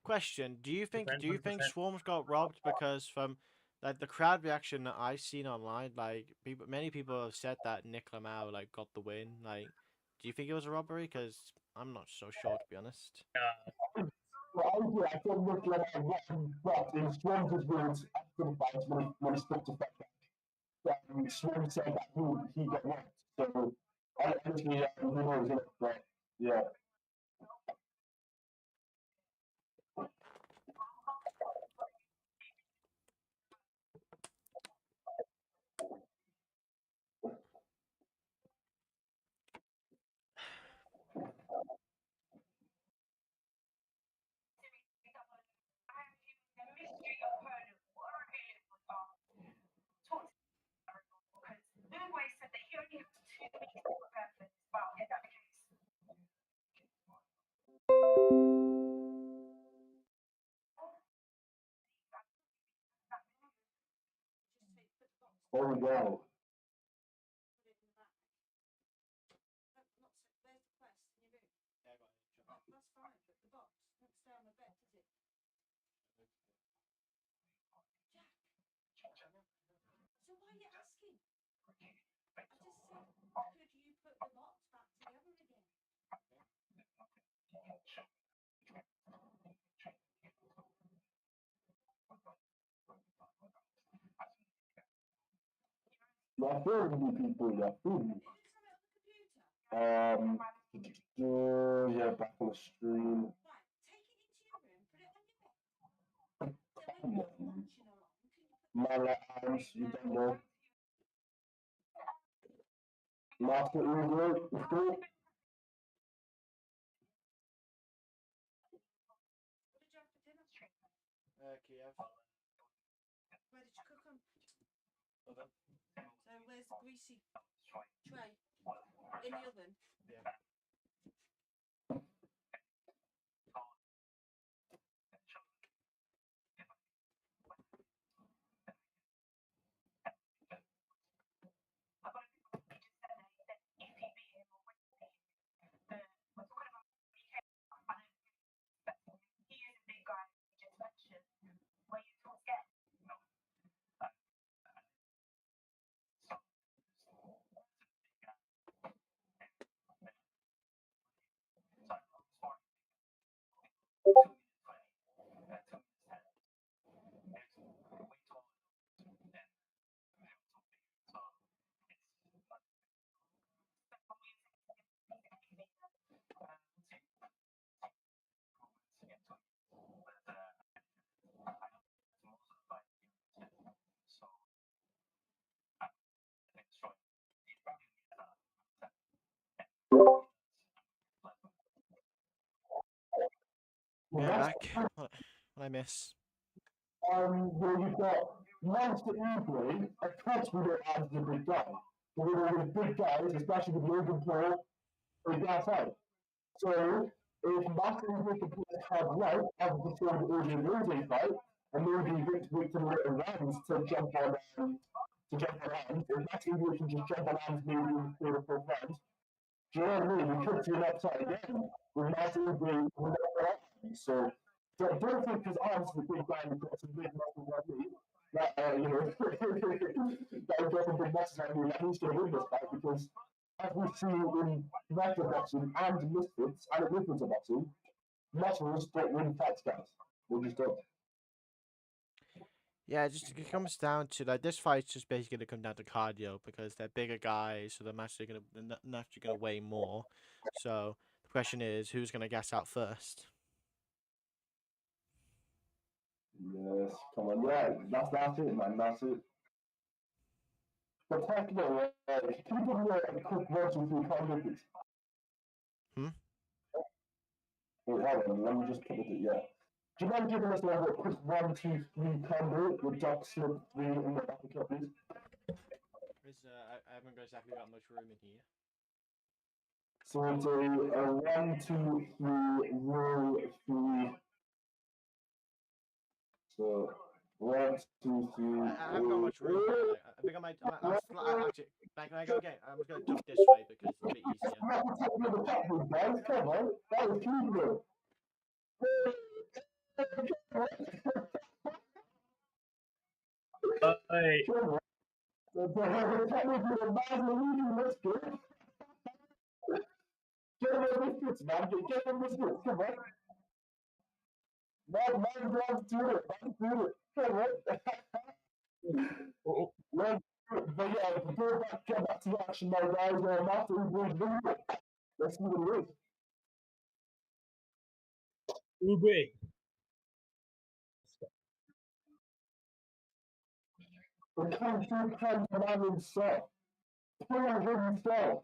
Question: Do you think 100%. Swarms got robbed because from like the crowd reaction that I've seen online, like many people have said that Nick Lamau like got the win. Like, do you think it was a robbery? Because I'm not so sure, to be honest. Well, I thought Nick Lamar won, but in Swans's words after the fight, when he spoke to Fat Swan said that he got robbed. So, honestly, who knows, innit? But, yeah. Oh, wow. So why are you asking? I just said, could you put the box back together again? Yeah, food would be people, yeah, food. Who does have it on the computer? Yeah, back on the stream. Right, take it into your room, put it on your bed. So when you're watching along, can you put My arms, you don't know. Master Uber, it's good. what did you have for dinner? Kiev. Where did you cook them? Oven. So where's the greasy tray? In the oven? Yeah. Well, Yeah, I'm that's back. What I miss? where you've got Master Uber, of course we don't have the big guy. But we know with big guys, especially with Logan Paul, they gas out. So if Master Uber can put his head right, as before the Adrian Rose fight, and maybe Victor Little Rams to jump on hands, if Master Uber can just jump on hands maybe in 3 or 4 rounds, do you know what I mean? We could see an upside again with Master Uber with so don't think his arms are big guy and got some big muscles like me. That you know that he got some big muscles like me, that he's gonna win this fight because as we see in micro boxing and misfits and misfits of boxing, muscles don't win fights, guys. They just don't. Yeah, it comes down to like this fight's just basically gonna come down to cardio because they're bigger guys, so they're naturally gonna weigh more. So the question is, who's gonna gas out first? Yes, come on, yeah, that's it, man, that's it. But technically, can you give me a quick 1, 2, 3 combo, please? Hmm. Wait, hold on, let me just put it, yeah. Do you mind giving us like a quick 1, 2, 3 combo with duck slip 3 in the uppercut, please? I haven't exactly got much room in here. So it's a 1, 2, 3, roll 3. So 1, 2, 3. I haven't got much room here. Like I think I'm actually. Like, can I go again? I'm just gonna duck this way because it's a bit easier. Come on, that was cute, bro. Hey, Come on. Technically, the man's leading this good. Get him in biscuits, man. Get him biscuits. Come on. Man, grabs to it. Man, do it. Come on. Man, but yeah, get back to the action, my guys. Master Uber, let's see what it is. Ubre. The country comes around himself. Player himself.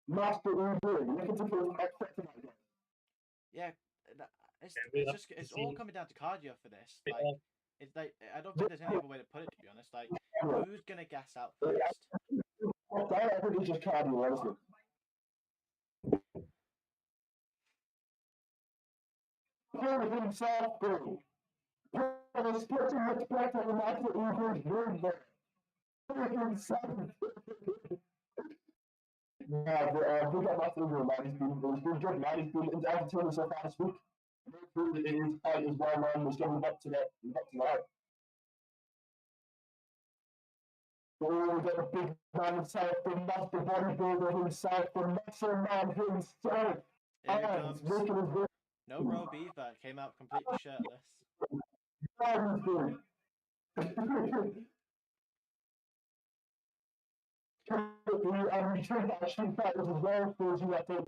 Master Uber. Look at the expecting that guy. Yeah, it's Yeah, we have to it's all see. coming down to cardio for this. Yeah. Like it's like I don't think there's any other way to put it, to be honest. Like who's gonna gas out first? I think it's just cardio, honestly. Player himself, bro. There's such a much better than Master Uber's word there. freaking savage. Yeah, but big up Master Eagle, man. It's been good, man. It's been entertaining so far this week. Hopefully his fight is well known. It's getting back to that. Oh, we got the big man himself, the master bodybuilder himself, the muscle man himself. Here it And comes. making his way. No raw beef, but came out completely shirtless. Everything. And we turned that street fighters as well, for you, I think.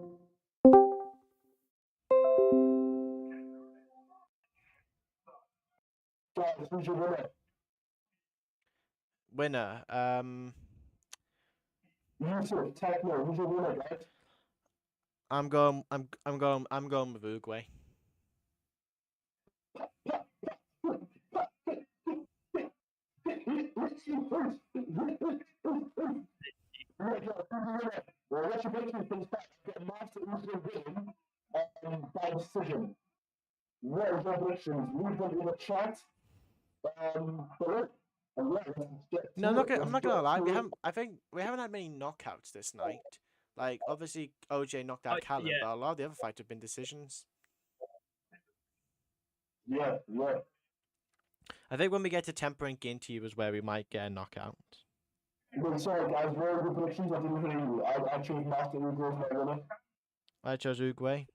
Guys, who's your winner? Winner. Yusuf, Techno, who's your winner, guys? I'm going with Uruguay. Well, what's your victory for this fight? Get Master Uso win by decision. What is your predictions? Leave them in the chat. Below. And yeah, let's get No, to it. I'm not gonna lie. I think we haven't had many knockouts this night. Like obviously OJ knocked out Callum, yeah. but a lot of the other fights have been decisions. Yeah. I think when we get to Temper and Ginty was where we might get a knockout. But sorry, guys, very good predictions. I didn't hear you. I chose Master Uso as my winner. I chose Uruguay.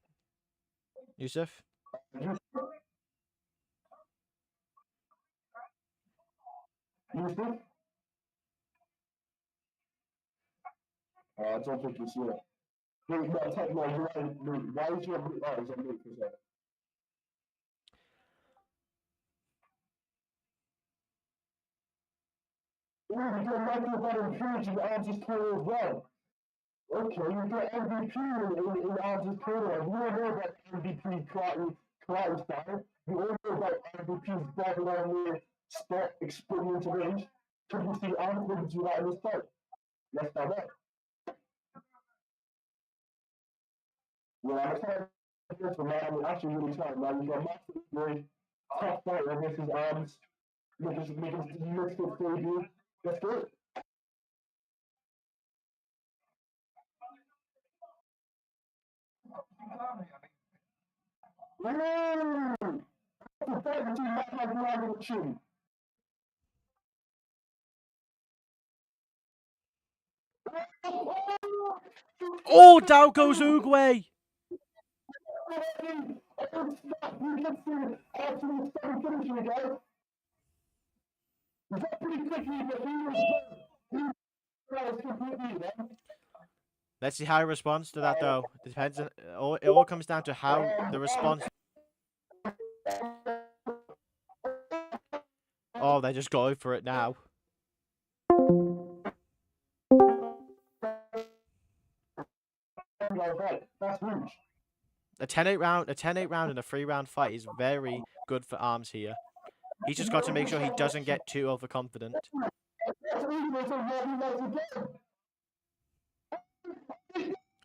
Yusuf? Yusuf? I don't think you see it. Wait, no, Techno, you're right. Why is your is that mute for a second? Ooh, you get Michael better huge in Algis Corner as well. Okay, you get MVP in Algis Corner. You don't know about MVP karate style. You only know about MVP's driving around there, spot, exploding into range. Could you see Algis going to do that in this fight? Let's find out. Yeah, I'm excited for this one, man. I'm actually really excited, man. You got Master Uso, tough fighter versus Arms. Making mixed it debut. Let's do it. Woo! The fight between Matt McBride and Chin. Oh, down goes Uruguay! Oh, snap! You can see it. Absolute stunning finish here, guys. It's not pretty quickly, but he was completely, man. Let's see how he responds to that though. Depends on it all comes down to how the response. Oh, they're just going for it now. That's huge. A 10-8 round and a 3-round fight is very good for Arms here. He's just got to make sure he doesn't get too overconfident.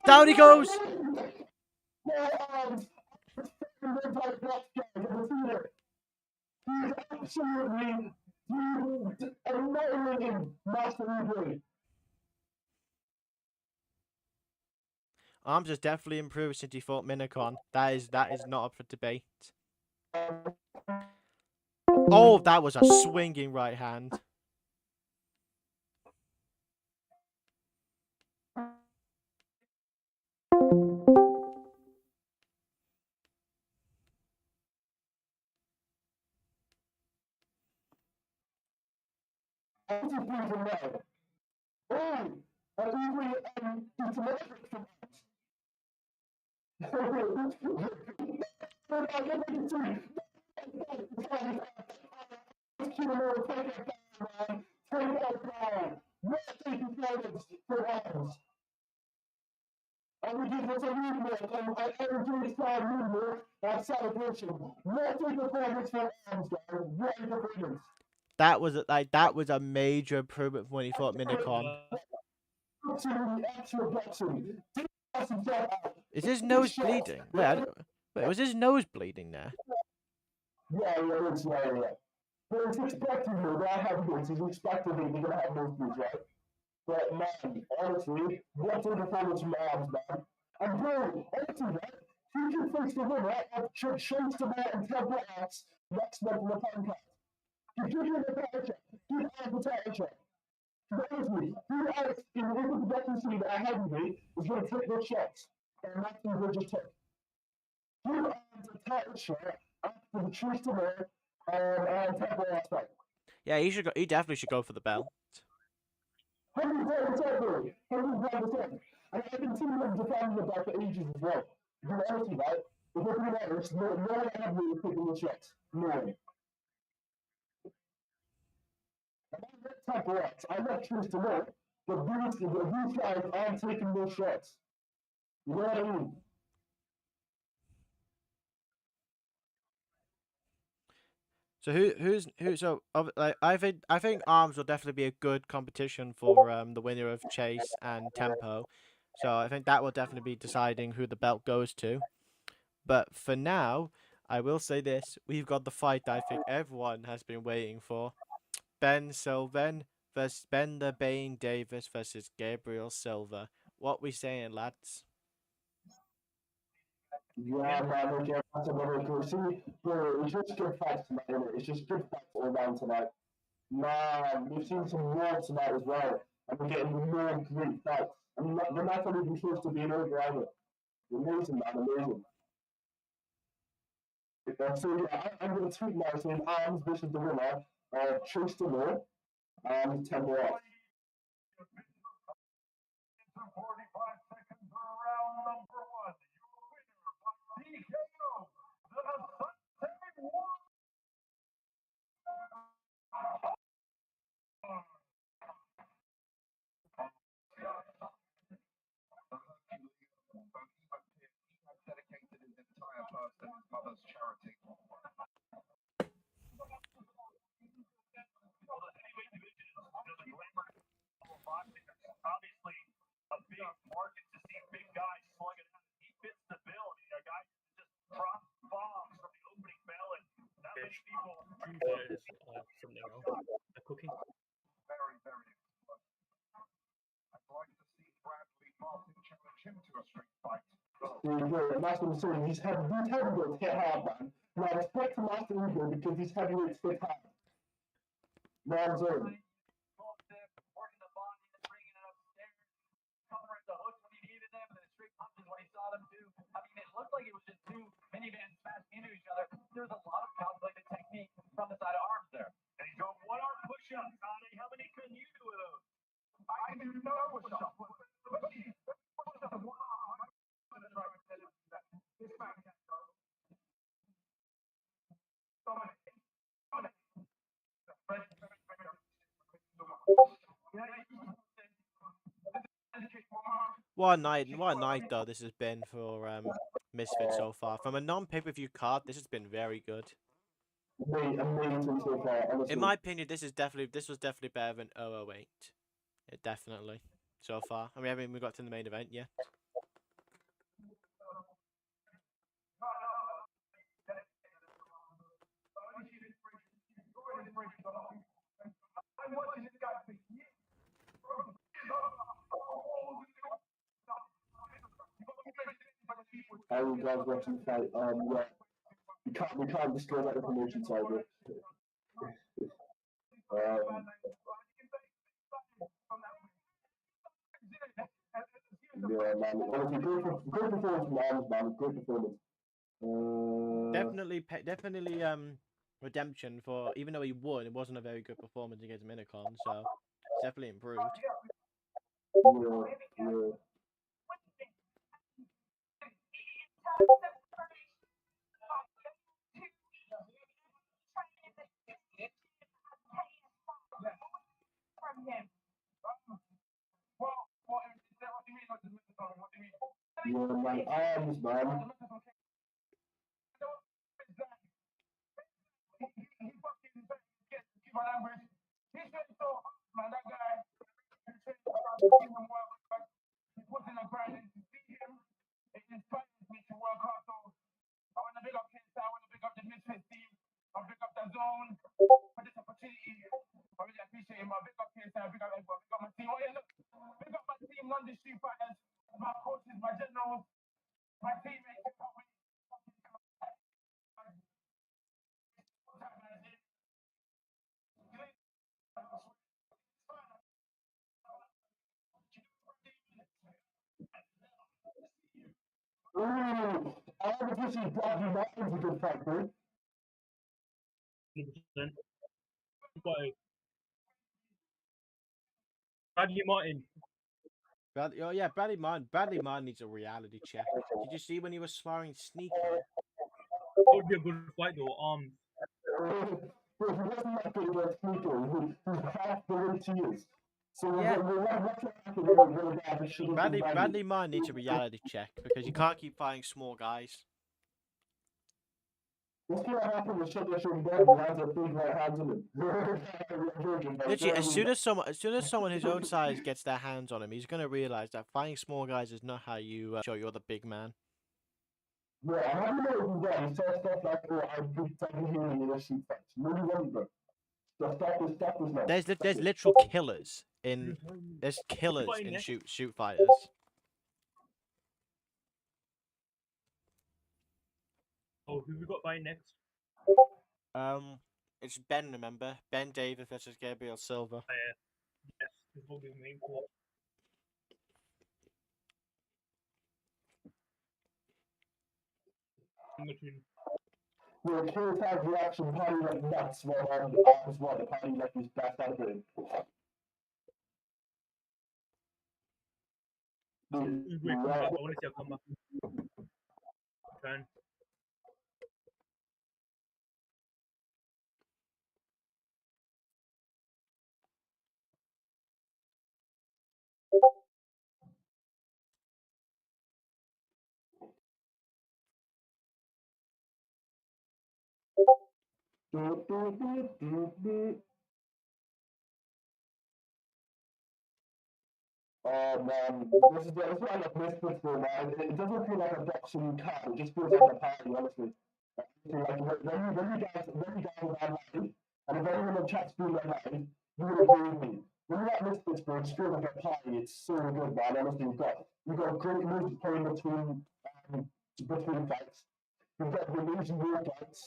Down he goes! Absolutely annihilating Master Uso. Arms has definitely improved since he fought Minicon. That is not up for debate. Oh, that was a swinging right hand. That was a major improvement from when he fought Minicon. Is his nose bleeding? Wait, was his nose bleeding there? Yeah. But it's expected, they're heavyweights. It's expected they're going to have nosebleeds, right? But man, honestly, what a performance from Arms, man. And bro, honestly, right? He can face the winner of Chase the Man and Ted Watts next month in the podcast. Give him the title shot. Give Arms the title shot. Honestly, who else in the projecting scene at heavyweight is going to take those shots? And that's who they just took. Give Arms the title shot after the Chase the Man and Ted Watts fight. Yeah, he should go. He definitely should go for the belt. 100%, bro. 100%. And I've been seeing them defending the belt for ages as well. To be honest, right? If we're being honest, no one ever is taking the shots. No one. And I love Top Rocks. I love Tristan Moore. But these guys aren't taking those shots. You know what I mean? So I think Arms will definitely be a good competition for the winner of Chase and Tempo. So I think that will definitely be deciding who the belt goes to. But for now, I will say this: we've got the fight that I think everyone has been waiting for. Ben Sylvan versus Ben the Bane Davis versus Gabriel Silva. What we saying, lads? Yeah, man, look, yeah, that's another cool. See, bro, it's just good fights tonight, innit? It's just good fights all around tonight. Man, we've seen some more tonight as well. And we're getting more great fights. I mean, they're not even close to being over either. Amazing, man, amazing. So yeah, I'm going to tweet now saying Arms versus the winner of Chase the Law and 10 more off. 45 seconds for round number one. Your winner by TKO, the Sunday War. Dedicated his entire purse to his mother's charity. Obviously, a big market to see big guys slugging out. He fits the bill. A guy just drops bombs from the opening bell, and not many people. Tuesday is something else. The cooking. Very, very explosive. I'd like to see Bradley Martin challenge him to a street fight. And that's what I'm saying. These heavyweights hit hard, man. Now, respect to Master Ugo because these heavyweights hit hard. Now I'm saying. Working the body and bringing it upstairs, covering the hooks when he needed them, and then straight punches when he saw them do. I mean, it looked like it was just two minivans smashing into each other. There was a lot of calculated technique from the side of Arms there. And he's going one-arm push-ups, Connie. How many can you do of those? I do no push-ups. What a night though this has been for Misfits so far. From a non-pay-per-view card, this has been very good. Amazing so far, honestly. In my opinion, this was definitely better than 008. It definitely so far. I mean, we haven't even got to the main event yet. How you guys watching the fight? Yeah. We can't disclose that information, sorry. Yeah, man. Honestly, great performance from Arms, man. Great performance. Definitely redemption for, even though he won, it wasn't a very good performance against Minicon, so it's definitely improved. Yeah. Yeah, man. Arms, man. I want to big up Kids, I want to big up the Misfits team, I big up the Zone, in London Street Fighters, my coaches, my generals, my teammates who helped me. Ooh, I want to see Bradley Martin's a good fight, dude. 100%. But Bradley Martin. Oh yeah, Bradley Martin. Bradley Martin needs a reality check. Did you see when he was sparring Sneaky? That would be a good fight though. But he wasn't that good against Sneaker. He's half the way he is. So Yeah. what's happening when a guy should Bradley Martin needs a reality check because you can't keep fighting small guys. What's gonna happen with Sugar Sean Bradley has a big right hand on him? Literally, as soon as someone his own size gets their hands on him, he's gonna realize that fighting small guys is not how you show you're the big man. Yeah, and how do you know he's there? He says stuff like, "Oh, I'm big time here in the shoot fights." No, he wasn't, bro. Stop this now. There's literal killers in there's killers Fighting in next. shoot fighters. Oh, who we got fighting next? It's Ben. Remember Ben David versus Gabriel Silva. Yes, this will be the main court. Yeah, Kiri's reaction probably like nuts when was what the party like he's backed out of it. Wait, come back. I want to see a comeback. Turn. Man, this is why I like Misfits for man. It doesn't feel like a boxing card. It just feels like a party, honestly. Like when you guys are live, and if anyone in the chat's doing that live, you would agree with me. When you're at Misfits, bro, it just feels like a party. It's so good, man. Honestly, you've got great moves playing between fights. You've got the amazing workouts.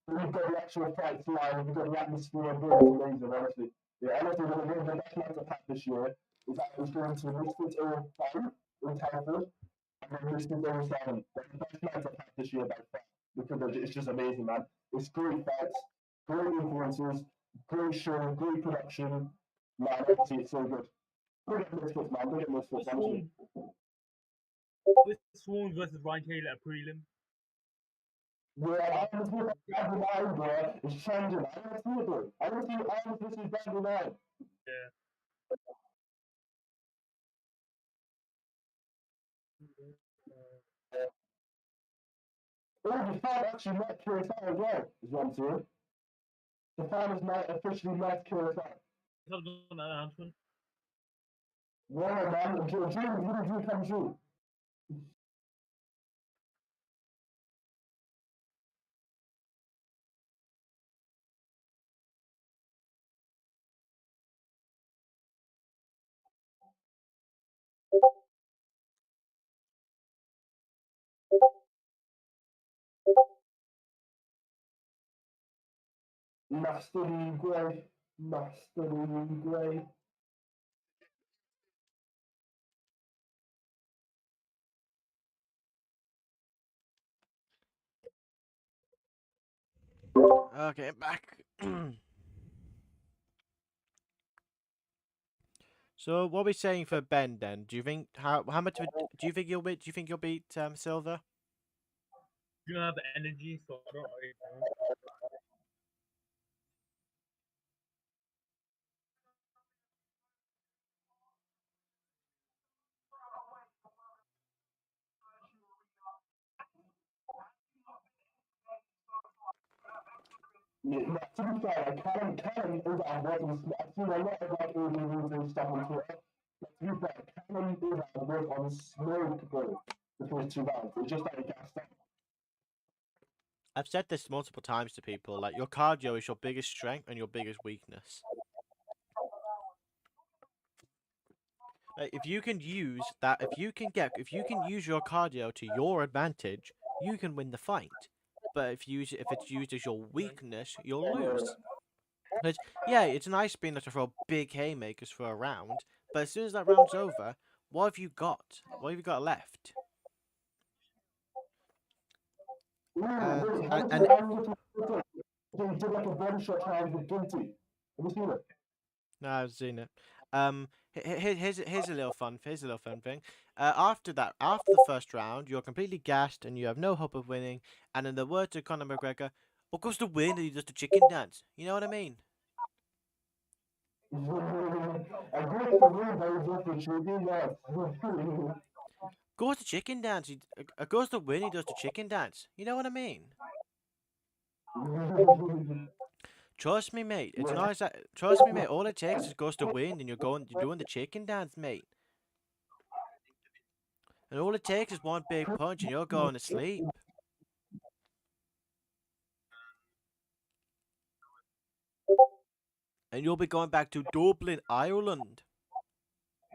You've got the actual fights live. You've got the atmosphere. Bro, it's amazing, honestly. Yeah, honestly, the best match I've had this year is that I was going to Misfits 05 in Telford and then Misfits 07. That's the best match I've had this year by far because it's just amazing, man. It's great fights, great influences, great show, great production. Man, honestly, it's so good. Look at Misfits, man. Look at Misfits, honestly. With Swarm versus Ryan Taylor at prelim. Yeah, I honestly, Bradley Nine, bro, it's changing. I don't see it, bro. I don't see Bradley Nine. Yeah. Oh, the fan actually met Curacao as well, is what I'm saying. The fan has not officially met Curacao. That was an announcement. Yeah, man, dream come true. Mastery Grey. Okay, back. So what are we saying for Ben then? Do you think how much do you think you'll beat? Do you think you'll beat Silva? You don't have the energy, so I don't know. Yeah, to be fair, like, Cannon is our work. I've seen a lot of like reviews and stuff on Twitter. But to be fair, Cannon is our work on smoke, bro, the first 2 rounds. It's just like a gas tank. I've said this multiple times to people. Like your cardio is your biggest strength and your biggest weakness. Like, if you can use that, if you can use your cardio to your advantage, you can win the fight. But if it's used as your weakness, you'll lose. But yeah, it's nice being able to throw big haymakers for a round, but as soon as that round's over, what have you got? What have you got left? And and, and They did like a body shot challenge with Guilty. Have you seen it? no, I've seen it. Here's a little fun thing. After the first round, you're completely gassed and you have no hope of winning. And in the words of Conor McGregor, "What goes to win? He does the chicken dance." You know what I mean? I guess the win by just the chicken dance. Goes the chicken dance. Goes to win. He does the chicken dance. You know what I mean? Trust me, mate. It's Yeah. nice. Trust me, mate. All it takes is goes to win, and you're doing the chicken dance, mate. And all it takes is one big punch, and you're going to sleep. And you'll be going back to Dublin, Ireland.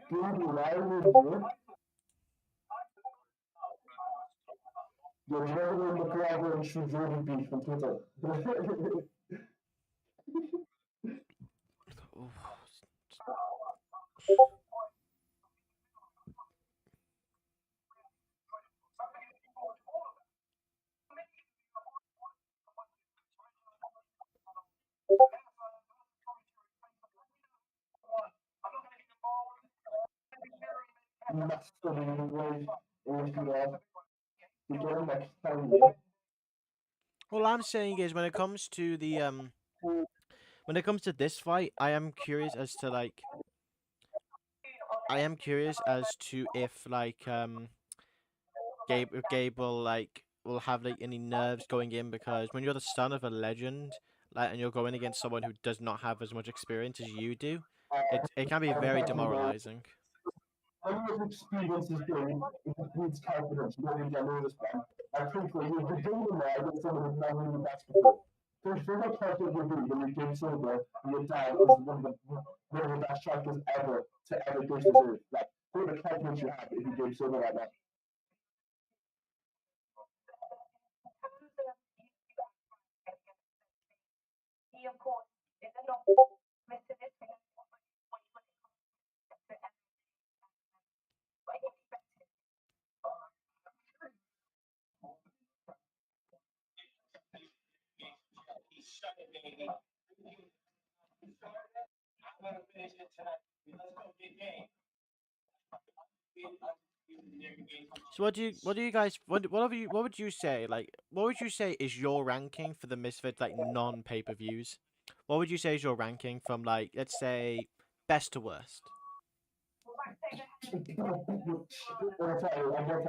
Dude, why would you? You're never in the crowd and shoot Jordan beef on Twitter. That's the way always do that. You get him next time, yeah. All I'm saying is, when it comes to this fight, I am curious as to if Gabe will have like any nerves going in, because when you're the son of a legend, and you're going against someone who does not have as much experience as you do, it can be very demoralizing. Everyone's experience is good. It needs confidence. You don't need to get nervous, man. I think when you're doing it now, against someone who's never really matched before. There's how confident you'll be when you game sober and your dad is one of the best strikers ever to ever grace this earth. Like, think of the confidence you have if you game sober like that. He, of course, is a lot Mr. Misfits. So what would you say, what would you say is your ranking for the Misfits, like, non pay-per-views? What would you say is your ranking from, like, let's say, best to worst? I get to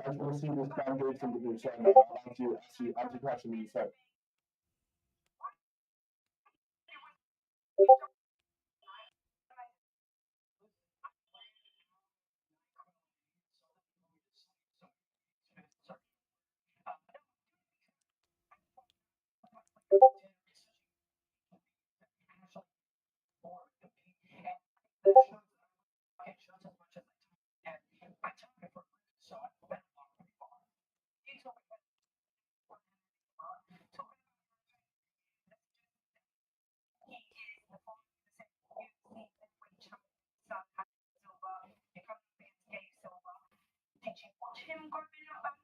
actually see this foundation to do so now. I'll answer your question in a sec. Did you watch him growing up?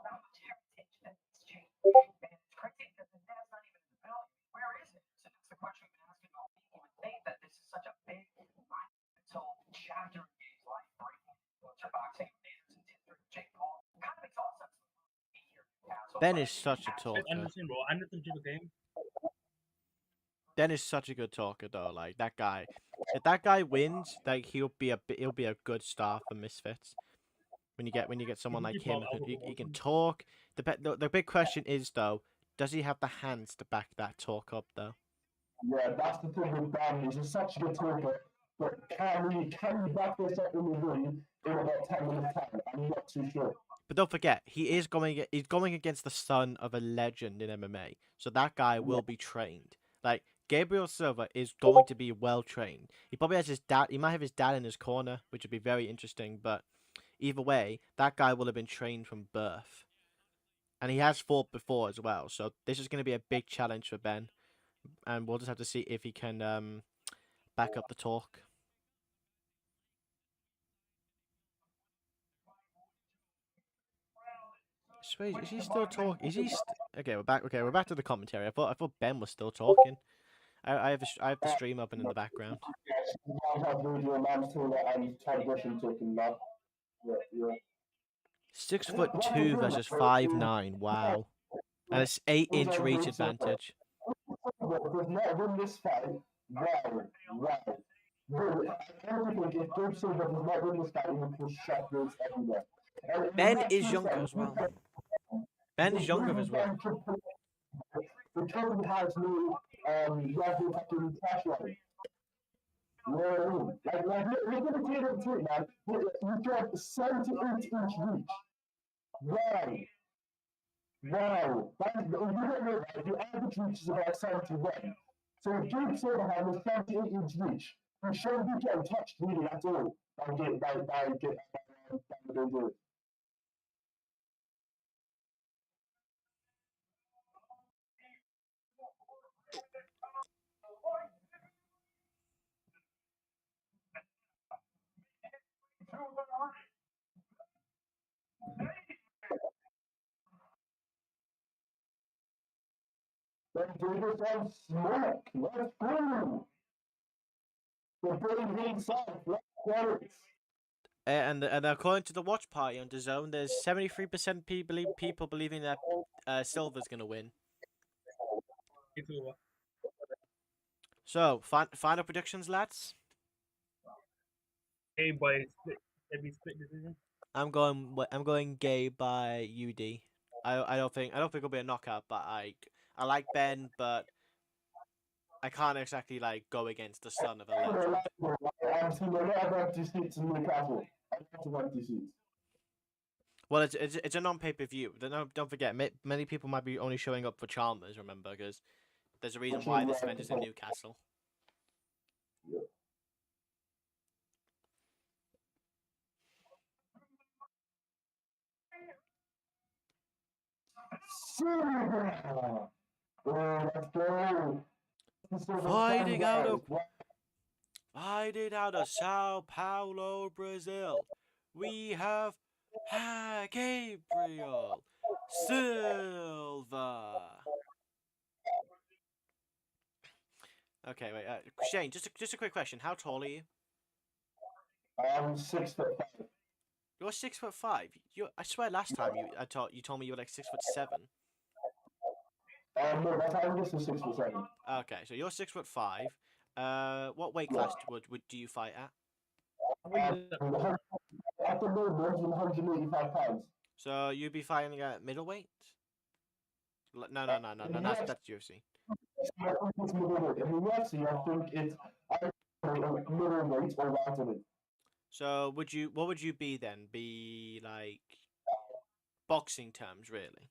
That much heritage that it's changed. And it's crazy because his dad's not even in the building. Where is it? So that's the question we've been asking all week. You would think that this is such a big monumental chapter in his life, breaking to boxing and through Jake Paul. Kind of makes all sense to be here. Ben is such a I talker. understand, bro. I understand the game. Ben is such a good talker, though. Like, that guy, if that guy wins, like, he'll be a good star for Misfits. When you get someone like Keep him, up, I would he can him. talk. The big question is, though, does he have the hands to back that talk up, though? Yeah, that's the thing with Dan. He's such a good talker, but can he back this up in the ring in about 10 minutes time? I'm not too sure. But don't forget, he's going against the son of a legend in MMA, so that guy will be trained. Like, Gabriel Silva is going to be well trained. He probably has his dad. He might have his dad in his corner, which would be very interesting. But either way, that guy will have been trained from birth, and he has fought before as well. So this is going to be a big challenge for Ben, and we'll just have to see if he can back up the talk. Swayze, is he still talking? Is he? Okay, we're back. Okay, we're back to the commentary. I thought Ben was still talking. I have the stream open in the background. Yes, I have video man's to and transmission taking that. Yeah. 6'2" versus 5'9". Wow, and it's 8-inch reach advantage. Does not win this fight. Wow. I don't think if Gabe Silva does not win this fight, he will push shackles everywhere. Ben is younger as well. Ben is younger as well. Because he has no level fucking cash line. You know what I mean? Look at the kid up to it, man. You got 78-inch reach. Wow. You don't know that. The average reach is about 71. So if Gabe Silva has a 78-inch reach, he shouldn't be getting touched really at all by the Then Davis on smoke. Let's go. The Brady inside. Let's go. And according to the watch party on DAZN, there's 73% people believing that Silva's gonna win. It's over. So final predictions, lads. A by split. Every split decision. I'm going Gay by UD. I don't think it'll be a knockout, but I like Ben, but I can't exactly like go against the son of a legend. I've seen a lot of empty seats in Newcastle. A lot of empty seats. Well, it's a non-pay-per-view. Don't forget, many people might be only showing up for Chalmers. Remember, because there's a reason why this event is in Newcastle. Yeah. Oh, let's go. Fighting out of Sao Paulo, Brazil, we have Gabriel Silva. Okay, wait. Shane, just a quick question. How tall are you? I'm 6'5". You're 6'5". I swear last time you told me you were like 6'7". No, that's I'm just a 6'7". Okay, so you're 6'5". What weight class do you fight at? At the moment, 185 pounds. So you'd be fighting at middleweight? No, that's UFC. I think it's middleweight. In UFC, I think it's middleweight or welterweight. So what would you be then? Be like boxing terms, really?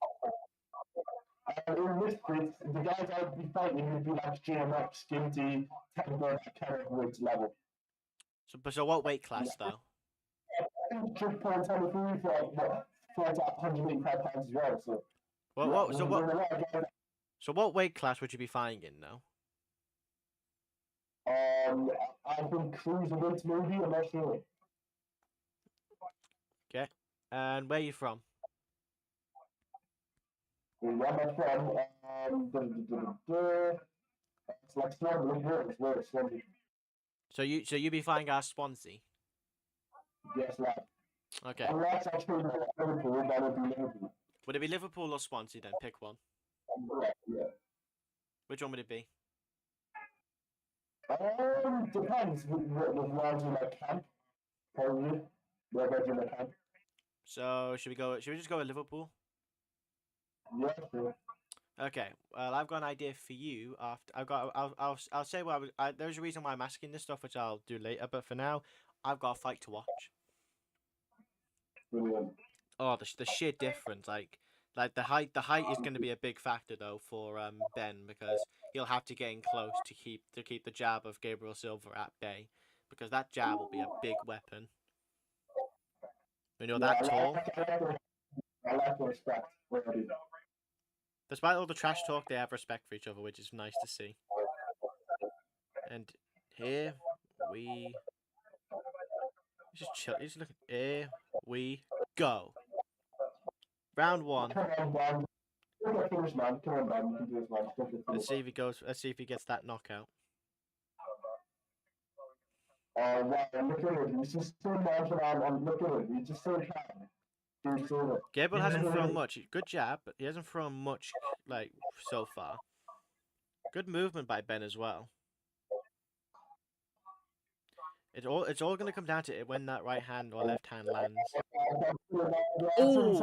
In Misfits, the guys I'd be fighting would be like GMX, Skinty, Temper, that kind of weight level. So what weight class though? I think just point 23 fights at 185 pounds as well. So So what weight class would you be fighting in though? I think cruiserweight maybe. I'm not sure. Okay. And where are you from? Where am I from? It's like Swansea. So you be fighting at Swansea? Yes, right. Okay. Unless I trade Liverpool, that would be Liverpool. Would it be Liverpool or Swansea then? Pick one. Yeah. Which one would it be? Depends. With rounds in my camp, probably. Where I in my camp. So should we just go with Liverpool? Yeah, sure. Okay. Well, I've got an idea for you. I'll say there's a reason why I'm asking this stuff, which I'll do later. But for now, I've got a fight to watch. Brilliant. Oh, the sheer difference. Like Like the height is going to be a big factor though for Ben, because he'll have to get in close to keep the jab of Gabriel Silva at bay, because that jab will be a big weapon. When you're that tall, I like the respect. Already. despite all the trash talk, they have respect for each other, which is nice to see. And here we just chill. Just look. Here we go. Round one. Come on, man. Don't get finished, man. Come on, man. You can do this, man. Don't get Let's finished. see if he goes. Let's see if he gets that knockout. Oh, wow. Look at it. He's just so nonchalant and look at it. He's just so calm. He's so Gabriel hasn't thrown much. Good jab, but he hasn't thrown much like so far. Good movement by Ben as well. It's all gonna come down to it when that right hand or left hand lands. Ooh!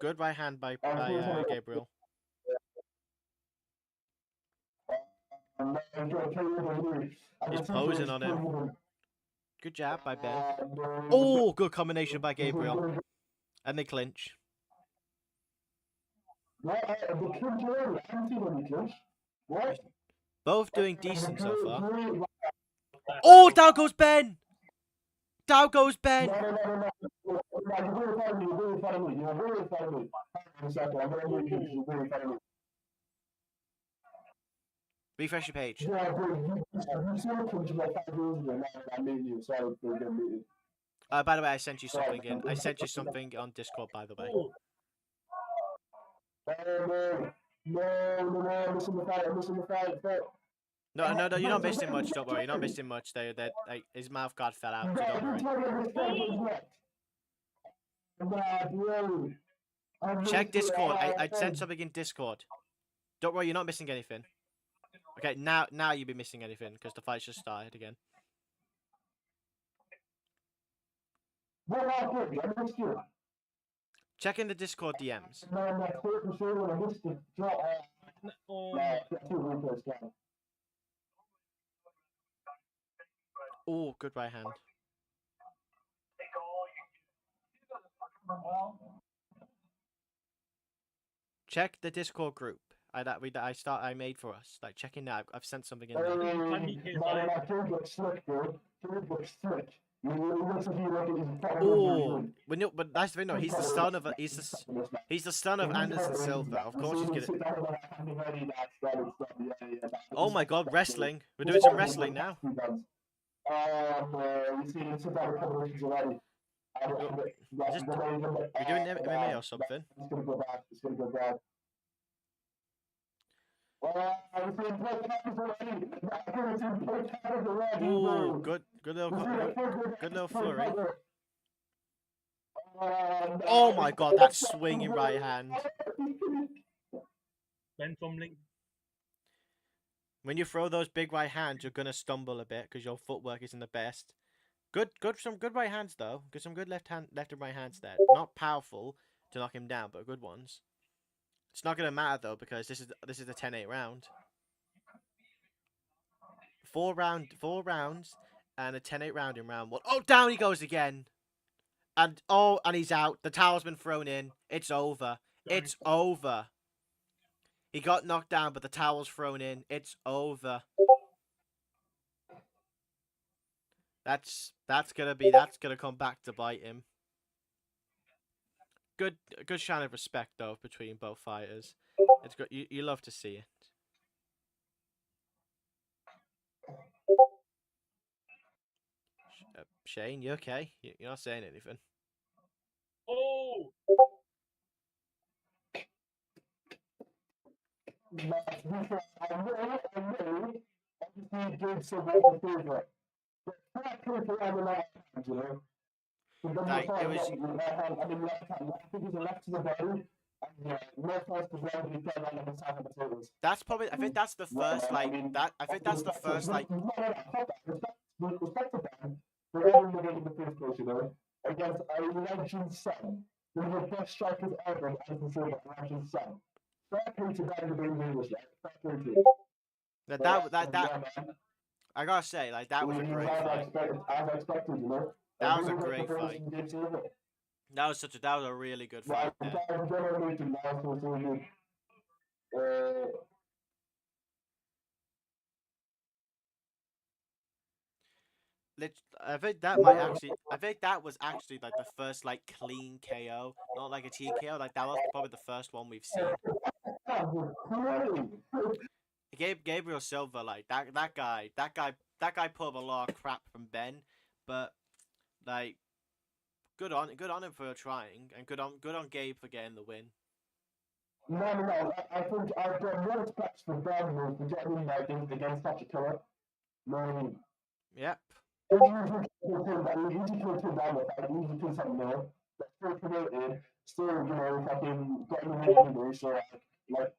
Good right hand by Gabriel. He's posing on him. Good jab by Ben. Oh, good combination by Gabriel. And they clinch. Both doing decent so far. Oh, down goes Ben! Down goes Ben! Refresh your page. By the way, I sent you something in. I sent you something on Discord, by the way. No, you're not missing much. Don't worry, you're not missing much. His mouth guard fell out, so don't worry. Check Discord. I sent something in Discord. Don't worry, you're not missing anything. Okay, now you'll be missing anything because the fight's just started again. Check in the Discord DMs. Oh, good right hand. Check the Discord group. I made for us. Like, check in now. I've sent something in there. Oh, but that's the thing. No, he's the son of Anderson Silva. Of course, he's gonna. Oh my God, wrestling! We're doing some wrestling now. We're doing MMA or something. Ooh, good little flurry. Oh my God, that swinging right hand. Ben fumbling. When you throw those big right hands, you're gonna stumble a bit because your footwork isn't the best. Some good right hands though. Some good left and right hands there. Not powerful to knock him down, but good ones. It's not gonna matter though because this is the 10-8 round. 4 rounds and a 10-8 round in round 1. Oh, down he goes again. And he's out. The towel's been thrown in. It's over. It's over. He got knocked down, but the towel's thrown in. It's over. That's gonna come back to bite him. Good shine of respect though between both fighters. It's good. You love to see it. Shane, you okay? You're not saying anything. Oh! Like, it was. That's probably. I think that's the first like that. I think that's the first like. Against a legend son, one of the best strikers ever, Anderson Silva, a legend son. Fair play to that in the English, right? Fair play to That I gotta say, like, that was a great fight. As expected, you know. That was a great fight. That was a really good But fight there. I'm gonna make it last for so good. Uh, I think that was actually like the first like clean KO, not like a TKO. Like that was probably the first one we've seen. that was crazy. Gabriel Silva, like that guy put up a lot of crap from Ben, but like good on him for trying, and good on Gabe for getting the win. No. I think I've got more respect for Bradley for getting like against such a killer. No, Yep. if you could put down with that, you could put something there. But still promoted, still, fucking got in the win anyway, so like,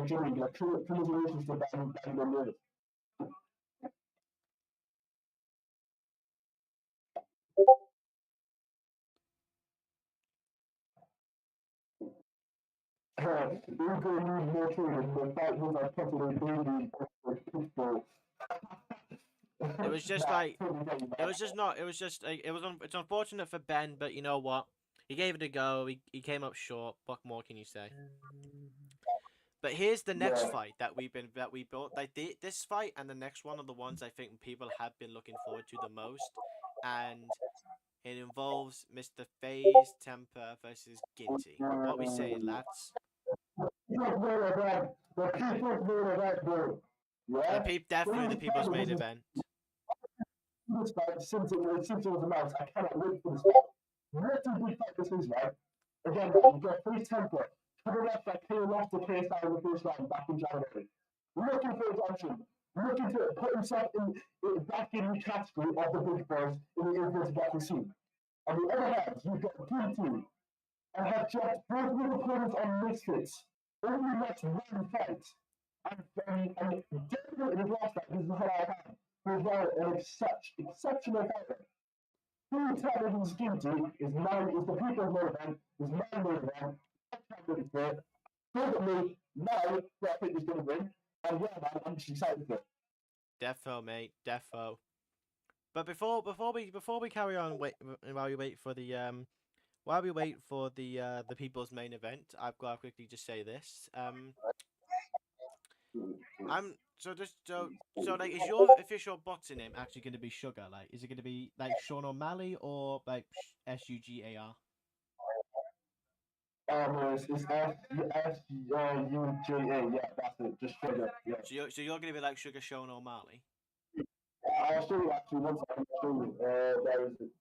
doing like congratulations to Ben Lewis. We're going to need more training, but that was our popular baby for people. It was just like it was just not. It was just like, it's unfortunate for Ben, but you know what? He gave it a go. He came up short. What more can you say? But here's the next Yeah. fight that we built. Like this fight and the next one are the ones I think people have been looking forward to the most, and it involves Mr. FaZe Temper versus Ginty. What we saying, lads? The people's main event, bro. Yeah? Definitely the people's main event. This fight, since it was announced, I cannot wait for this fight. What a big fight this is, right? Again, you've got FaZe Temper coming off that came off the case out in the first round back in January. Looking for attention, looking to put himself back in the category of the big boys in the inverted battle scene. On the other hand, you've got Ginty, I have dropped both of the opponents on Misfits. Only lost one fight. And definitely in his last fight, this is how I had. He was an exceptional fighter. Three times guilty is the people's main event, is my main event. I can't really for it. Probably now what I think he's going to win. And yeah, man, I'm just excited for it. Defo, mate. Defo. But before we carry on, while we wait for the people's main event, I've got to quickly just say this. I'm so just so like, is your official boxing name actually going to be Sugar? Like, is it going to be like Sean O'Malley or like SUGAR? It's Suja, yeah, that's it, just sugar, yeah. So you're going to be like Sugar Sean O'Malley. I'll show you actually one second, I'll show you. There is it.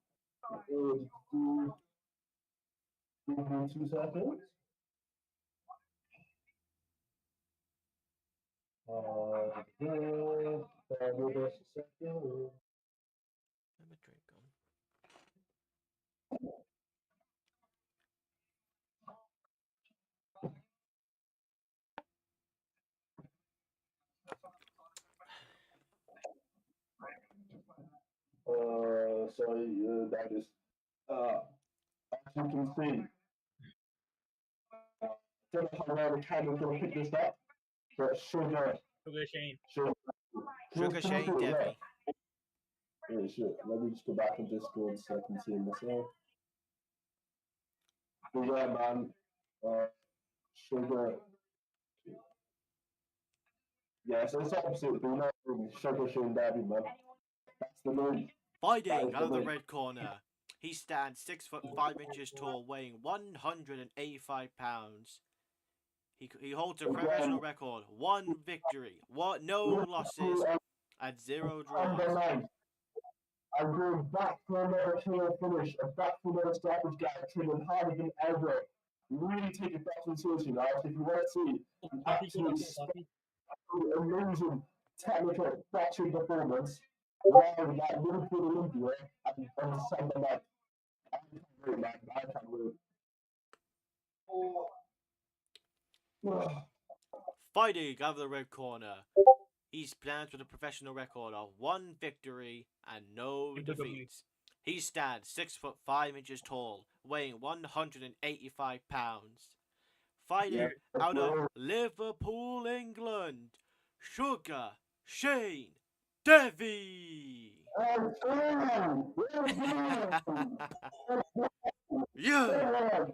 Give me 2 seconds. Give us a second. Where's my drink gone? Sorry, that is, as you can see, don't know how well the camera's gonna pick this up, but sugar, Sugar Shane. sugar. Sugar Shane Devi. Yeah, shit. Let me just go back in Discord so I can see myself. But yeah, man, sugar. Yeah, so it's opposite, but you know, sugar Shane Daddy, man. That's the name. Fighting out of the red corner. He stands 6'5" tall, weighing 185 pounds. He holds a professional record: 1 victory, no losses, and 0 draws. I'm going back for another KO finish, back for another stoppage guy, training harder than ever. Really take it back to seriously, guys. If you want to see an absolute amazing technical boxing performance live at Liverpool Olympia on Sunday night. I can't wait, man. I can't wait. Fighting out of the red corner. He stands with a professional record of 1 victory and no defeats. He stands 6'5" tall, weighing 185 pounds. Fighting out of Liverpool, England, Sugar Shane Devi. Yeah.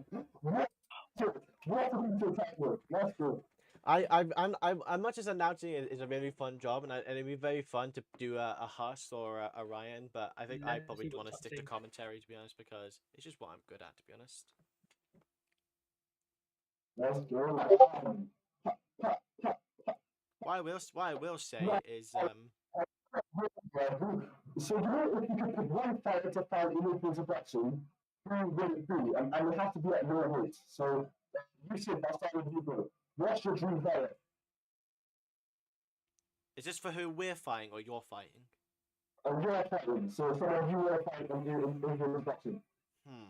That's good. I'm much as announcing it is a really fun job, and it'd be very fun to do a Huss or a Ryan, but I think I Let's probably see want to what's stick to happening. commentary, to be honest, because it's just what I'm good at, to be honest. That's good. What I will say is So you know, if you could pick one fighter to fight in equal production, who would it be? And it has to be at your weight. So you said I'll start with you, bro. What's your dream fighter? is this for who we're fighting or you're fighting? And you're fighting. So someone you are fighting in equal production. Hmm.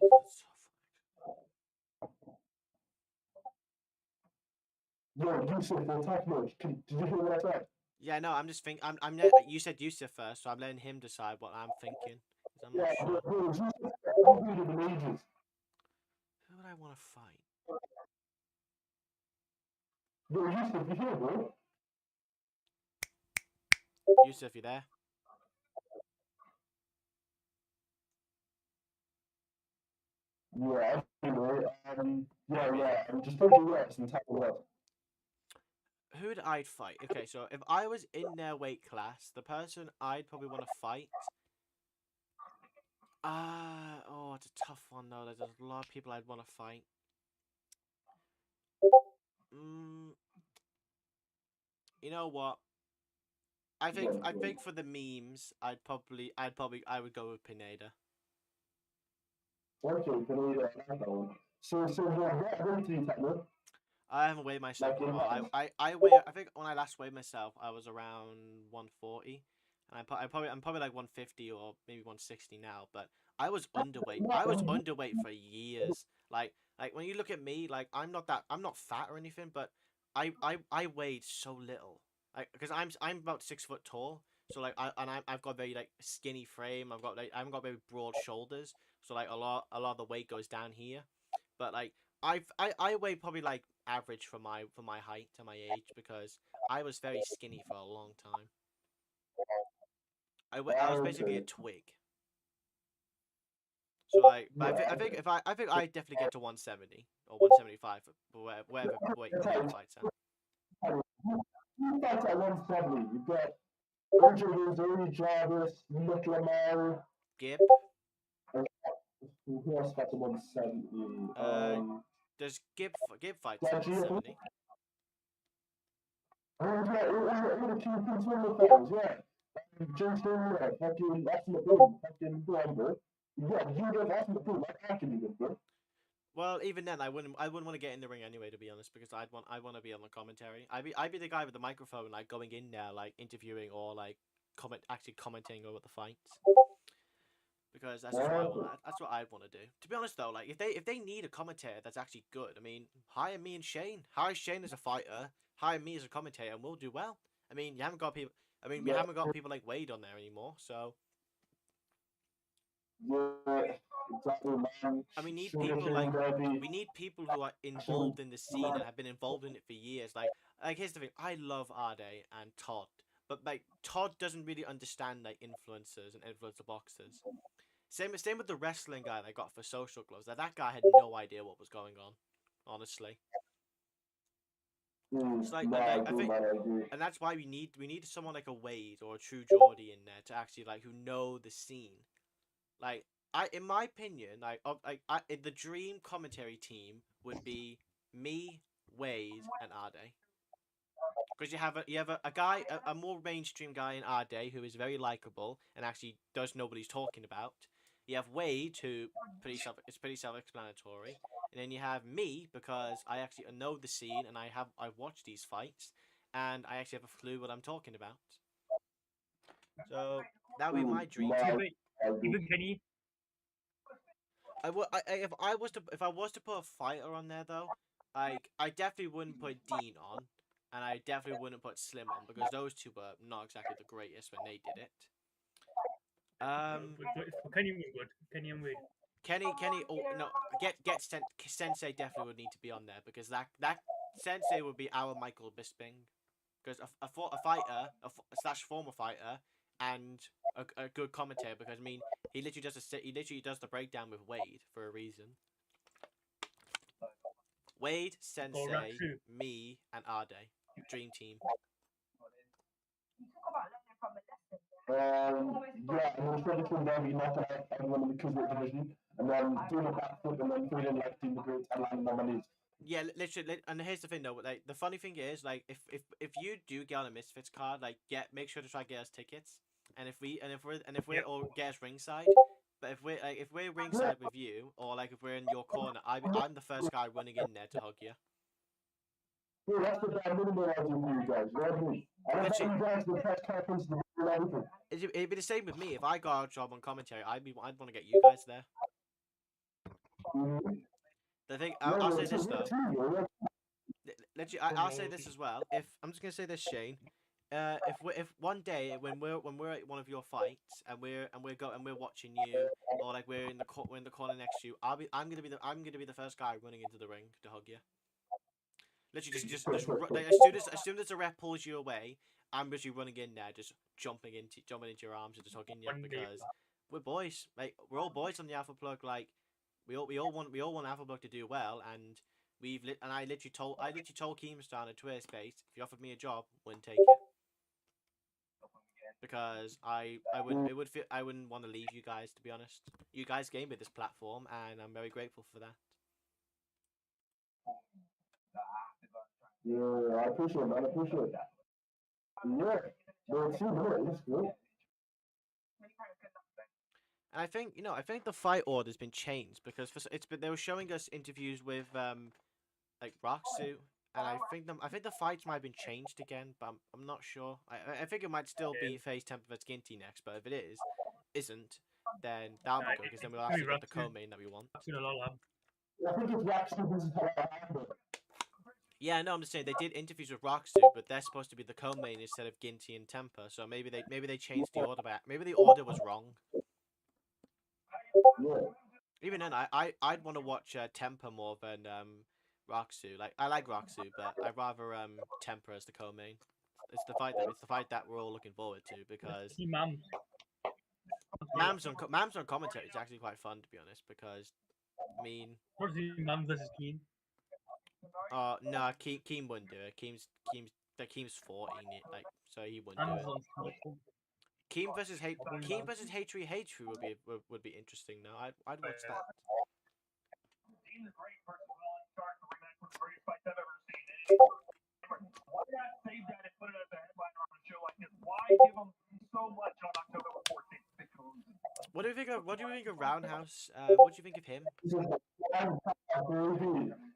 Oh, that's tough. Yo, you said for attack mode. Did you hear what I said? Yeah, no, I'm just thinking. You said Yusuf first, so I'm letting him decide what I'm thinking. 'Cause I'm not Yeah, sure. bro, you said I'm reading in ages. Who would I want to fight? Yo, you said you hear, bro? Yusuf, you there? Yeah, anyway, Maybe. yeah. I'm just thinking yes and type it up. Who'd I fight? Okay, so if I was in their weight class, the person I'd probably want to fight. Oh, it's a tough one though. There's a lot of people I'd want to fight. Mm, you know what? I think for the memes, I would go with Pineda. Okay, can we, like that one. So what weight do you take, man? I haven't weighed myself Like in a in while. pounds? I weigh. I think when I last weighed myself, I was around 140, and I'm probably like 150 or maybe 160 now. But I was underweight. I was underweight for years. Like when you look at me, like I'm not fat or anything, but I weighed so little. Like because I'm about 6 foot tall, so like I've got very like skinny frame. I haven't got very broad shoulders, so like a lot of the weight goes down here. But like I weigh probably like average for my height and my age because I was very skinny for a long time. I was basically a Okay. twig. So like, but Yeah, I think I definitely get to 170 or 175 for wherever weight that's how weight it's fights at. you fight at 170. You got Andrew Missouri, Jarvis, Nick Lamar, Gib, and who else got to 170? uh, does Gib fights at Deji, 170? all the key things were the fighters, yeah. Jason, fucking Austin Boom, fucking whoever. Yeah, you get Austin Boom, I can do this, Well, even then, I wouldn't want to get in the ring anyway, to be honest, because I want to be on the commentary. I'd be the guy with the microphone, like going in there, like interviewing or like actually commenting over the fights. Because that's just what I want. That's what I'd want to do. To be honest, though, like if they need a commentator that's actually good, I mean, hire me and Shane. Hire Shane as a fighter. Hire me as a commentator, and we'll do well. I mean, you haven't got people. I mean, we haven't got people like Wade on there anymore, so. Yeah, exactly, man. And we need Sugar people cane, like baby. we need people who are involved in the scene and have been involved in it for years. Like here's the thing, I love Ade and Todd, but like Todd doesn't really understand like influencers and influencer boxers. Same with the wrestling guy that I got for social gloves. That guy had no idea what was going on, honestly. It's like No, and I I do, think man, I do. and that's why we need someone like a Wade or a True Geordie in there to actually like who know the scene. Like in my opinion, the dream commentary team would be me, Wade, and Ade. Because you have a guy a more mainstream guy in Ade who is very likable and actually does know what he's talking about. You have Wade who it's pretty self-explanatory, and then you have me because I actually know the scene and I've watched these fights and I actually have a clue what I'm talking about. So that would be my dream No, team. Even, I do. even Kenny, If I was to put a fighter on there though, like I definitely wouldn't put Dean on, and I definitely wouldn't put Slim on because those two were not exactly the greatest when they did it. Um, for Kenny was good. Kenny and Wade. Kenny, oh no, Sensei definitely would need to be on there because Sensei would be our Michael Bisping, because a fighter, slash former fighter, and a good commentator. Because I mean, he literally does the breakdown with Wade for a reason. Wade, Sensei, Ratsu. me, and Ade, dream team. Yeah, and then instead of coming down, we knocked out everyone in the cruiserweight division, and then doing a backflip, and then feeling like doing the great and landing on my knees. Yeah, literally. And here's the thing, though. Like, the funny thing is, like, if you do get on a Misfits card, like, make sure to try to get us tickets. And if we're all get us ringside. But if we're ringside with you, or like if we're in your corner, I'm the first guy running in there to hug you. Yeah, that's the bare minimum I do for you guys. You know what I mean? And I bet Literally- you guys the press conference and everything. It'd be the same with me. If I got a job on commentary, I'd want to get you guys there. Mhm. The thing, Yeah, I'll say it's this a though. team, you know? Literally, I'll say this as well. If I'm just gonna say this, Shane. If one day when we're at one of your fights and we're watching you, or like we're in the corner next to you, I'm gonna be the first guy running into the ring to hug you. Literally like, as soon as the ref pulls you away, I'm literally running in there, just jumping into your arms and just hugging you, because we're boys. Like, we're all boys on the Alpha Plug. Like, we all want Alpha Plug to do well, and I literally told Keemstar on a Twitter space, if you offered me a job, wouldn't take it, because I wouldn't want to leave you guys, to be honest. You guys gave me this platform, and I'm very grateful for that. Yeah, I appreciate it, man. I appreciate that. Yeah, the team, it's good. And I think the fight order's been changed, because they were showing us interviews with like Roxu, and I think the fights might have been changed again, but I'm not sure. I think it might still be face Temper vs Ginty next, but if it isn't, then that'll be good, because then we'll actually get the co-main that we want. I think it's Roxy versus Alejandro. Yeah, no, I'm just saying they did interviews with Roxu, but they're supposed to be the co-main instead of Ginty and Temper, so maybe they changed the order back. Maybe the order was wrong. Yeah. Even then, I'd want to watch Temper more than Roxu. Like, I like Roxu, but I'd rather Temper as the co-main. It's the fight that we're all looking forward to, because Mams on commentary is actually quite fun, to be honest, because I mean, What's the Mams versus Keen? no, Keem wouldn't do it. Keem's 14, like, so he wouldn't do it. Keem versus Hatry would be interesting. Now, I'd watch that. Dean's a great person. Well, starts the rematch with the greatest fights I've ever seen. Why not save that and put it as a headliner on a show like this? Why give them so much on October 14th? What do you think of Roundhouse? What do you think of him?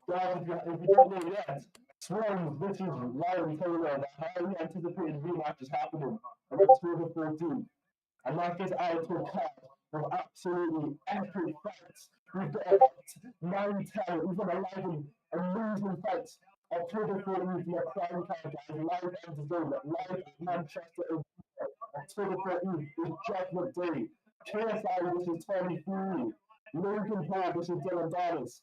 Guys, if you don't know yet, Swans, this is Ryan Taylor, the highly anticipated rematch is happening on October 14th. And like this outdoor card with absolutely epic fights. We've got about 9, 10, even 11 amazing fights. October 14th, we have Prime Card, guys, live at the zone, live at Manchester. October 14th is Judgment Day. KSI versus Tommy Fury. Logan Paul versus Dylan Dennis.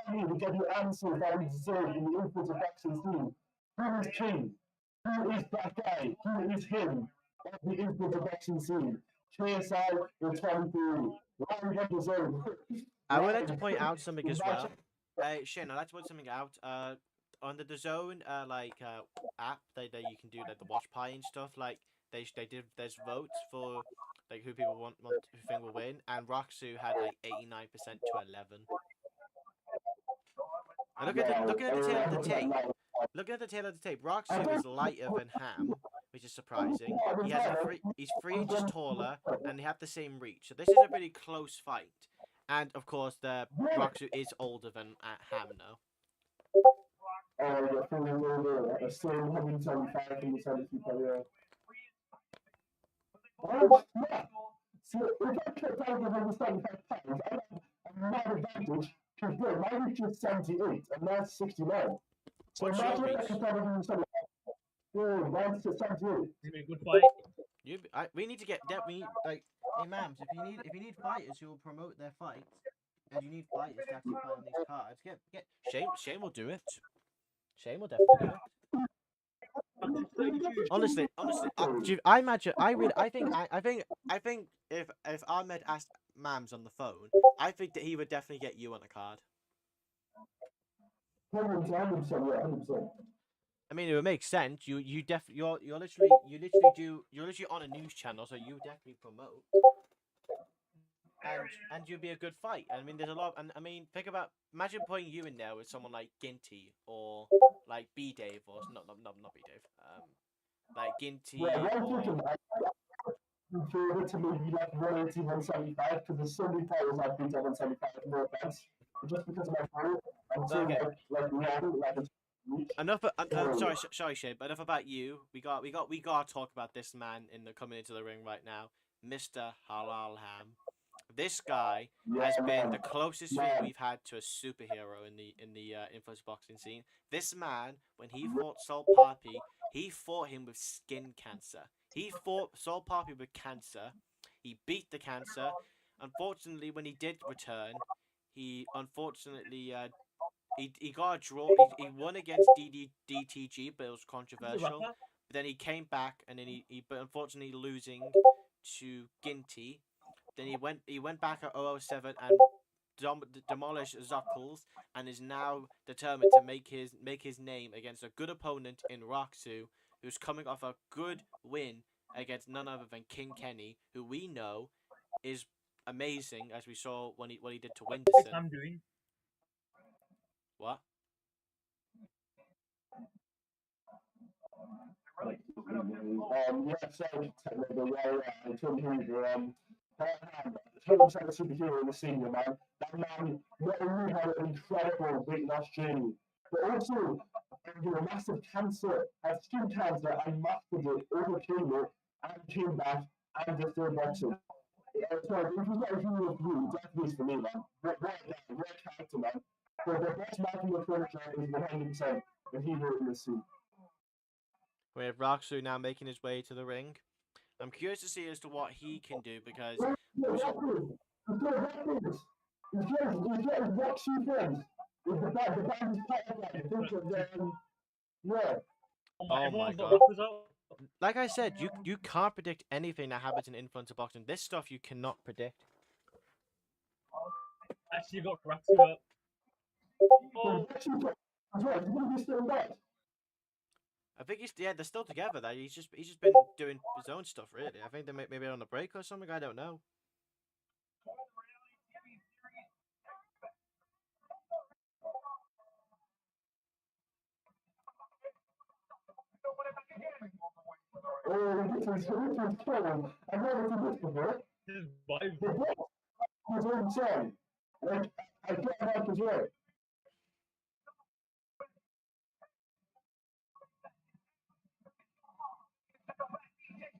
Finally, we get the answers that we deserve in the influence of Jackson team. Who is king? Who is that guy? Who is him? Of the influence of Jackson scene. KSI or Tommy Fury. Live at the zone. I would like to point out something as well. Shane, I'd like to point something out. On the DAZN app, that you can do like the watch party and stuff. Like there's votes for like who people want who think will win, and Roxu had like 89% to 11. And looking at the tail of the tape, Roxu is lighter than Ham, which is surprising. He's 3 inches taller, and they have the same reach. So this is a pretty close fight. And of course, the Roxu is older than Ham now. The fully loaded, the same 175 from the 70 player. Yeah. So if I cut down to 175 pounds, I have a mad advantage, because my reach is 78, and that's 69. So What's your imagine if I reach? cut down to 175. Yeah, mine's 78. It's a good fight. We need to get that. We need, like, hey, Mams, if you need fighters who will promote their fights, and you need fighters to actually fight on these cards, get Shane will do it. Shane will definitely do it. Back to 32. Honestly, I imagine. I think if Ahmed asked Mams on the phone, I think that he would definitely get you on a card. 100%, yeah, 100%. I mean, it would make sense. You're literally on a news channel, so you definitely promote, and you'd be a good fight. I mean, there's a lot, and I mean, imagine putting you in there with someone like Ginty or like B Dave or not B Dave, like Ginty Yeah, what I'm or thinking, favourite to maybe like 180, 175, because there's so many fighters I've beat at 175, no offense. But just because of my career, I'm saying Okay. like long, like it's reach. enough. Sorry, Shane, but enough about you. We got to talk about this man coming into the ring right now, Mr. Halal Ham. This guy has been the closest thing we've had to a superhero in the influencer boxing scene. This man, when he fought Sol Papi, he fought him with skin cancer. He fought Sol Papi with cancer. He beat the cancer. Unfortunately, when he did return, he unfortunately he got a draw. He won against DTG, but it was controversial. But then he came back, and then but unfortunately losing to Ginty. Then he went back at 007 and demolished Zuckles, and is now determined to make his name against a good opponent in Roxu, who's coming off a good win against none other than King Kenny, who we know is amazing, as we saw what he did to What's Winterson. Sam doing? What? Yeah, so technically, I couldn't hear you. Totally like a superhero in the senior man. That man not only had an incredible weight loss journey, but also massive cancer, had skin cancer, and mastered it, overcame it, and came back and just did boxing. So if he's not a hero for you, definitely is for me, man. What character, man. So the best man from the furniture is 100% the hero in the scene. We have Roxu now making his way to the ring. I'm curious to see as to what he can do because He's got weapons. He's got his boxing friends. The band is pipeline. Think of yeah. oh my Everyone's got god. rappers out. Like I said, you can't predict anything that happens in influencer boxing. This stuff you cannot predict. Actually got rappers out. Oh, That's right. He's gonna be still back. I think they're still together. That he's just been doing his own stuff really. I think they maybe on a break or something. I don't know. Oh, this is killing. I've never seen this before. this is vibes. The box was insane. Like, I get that as well.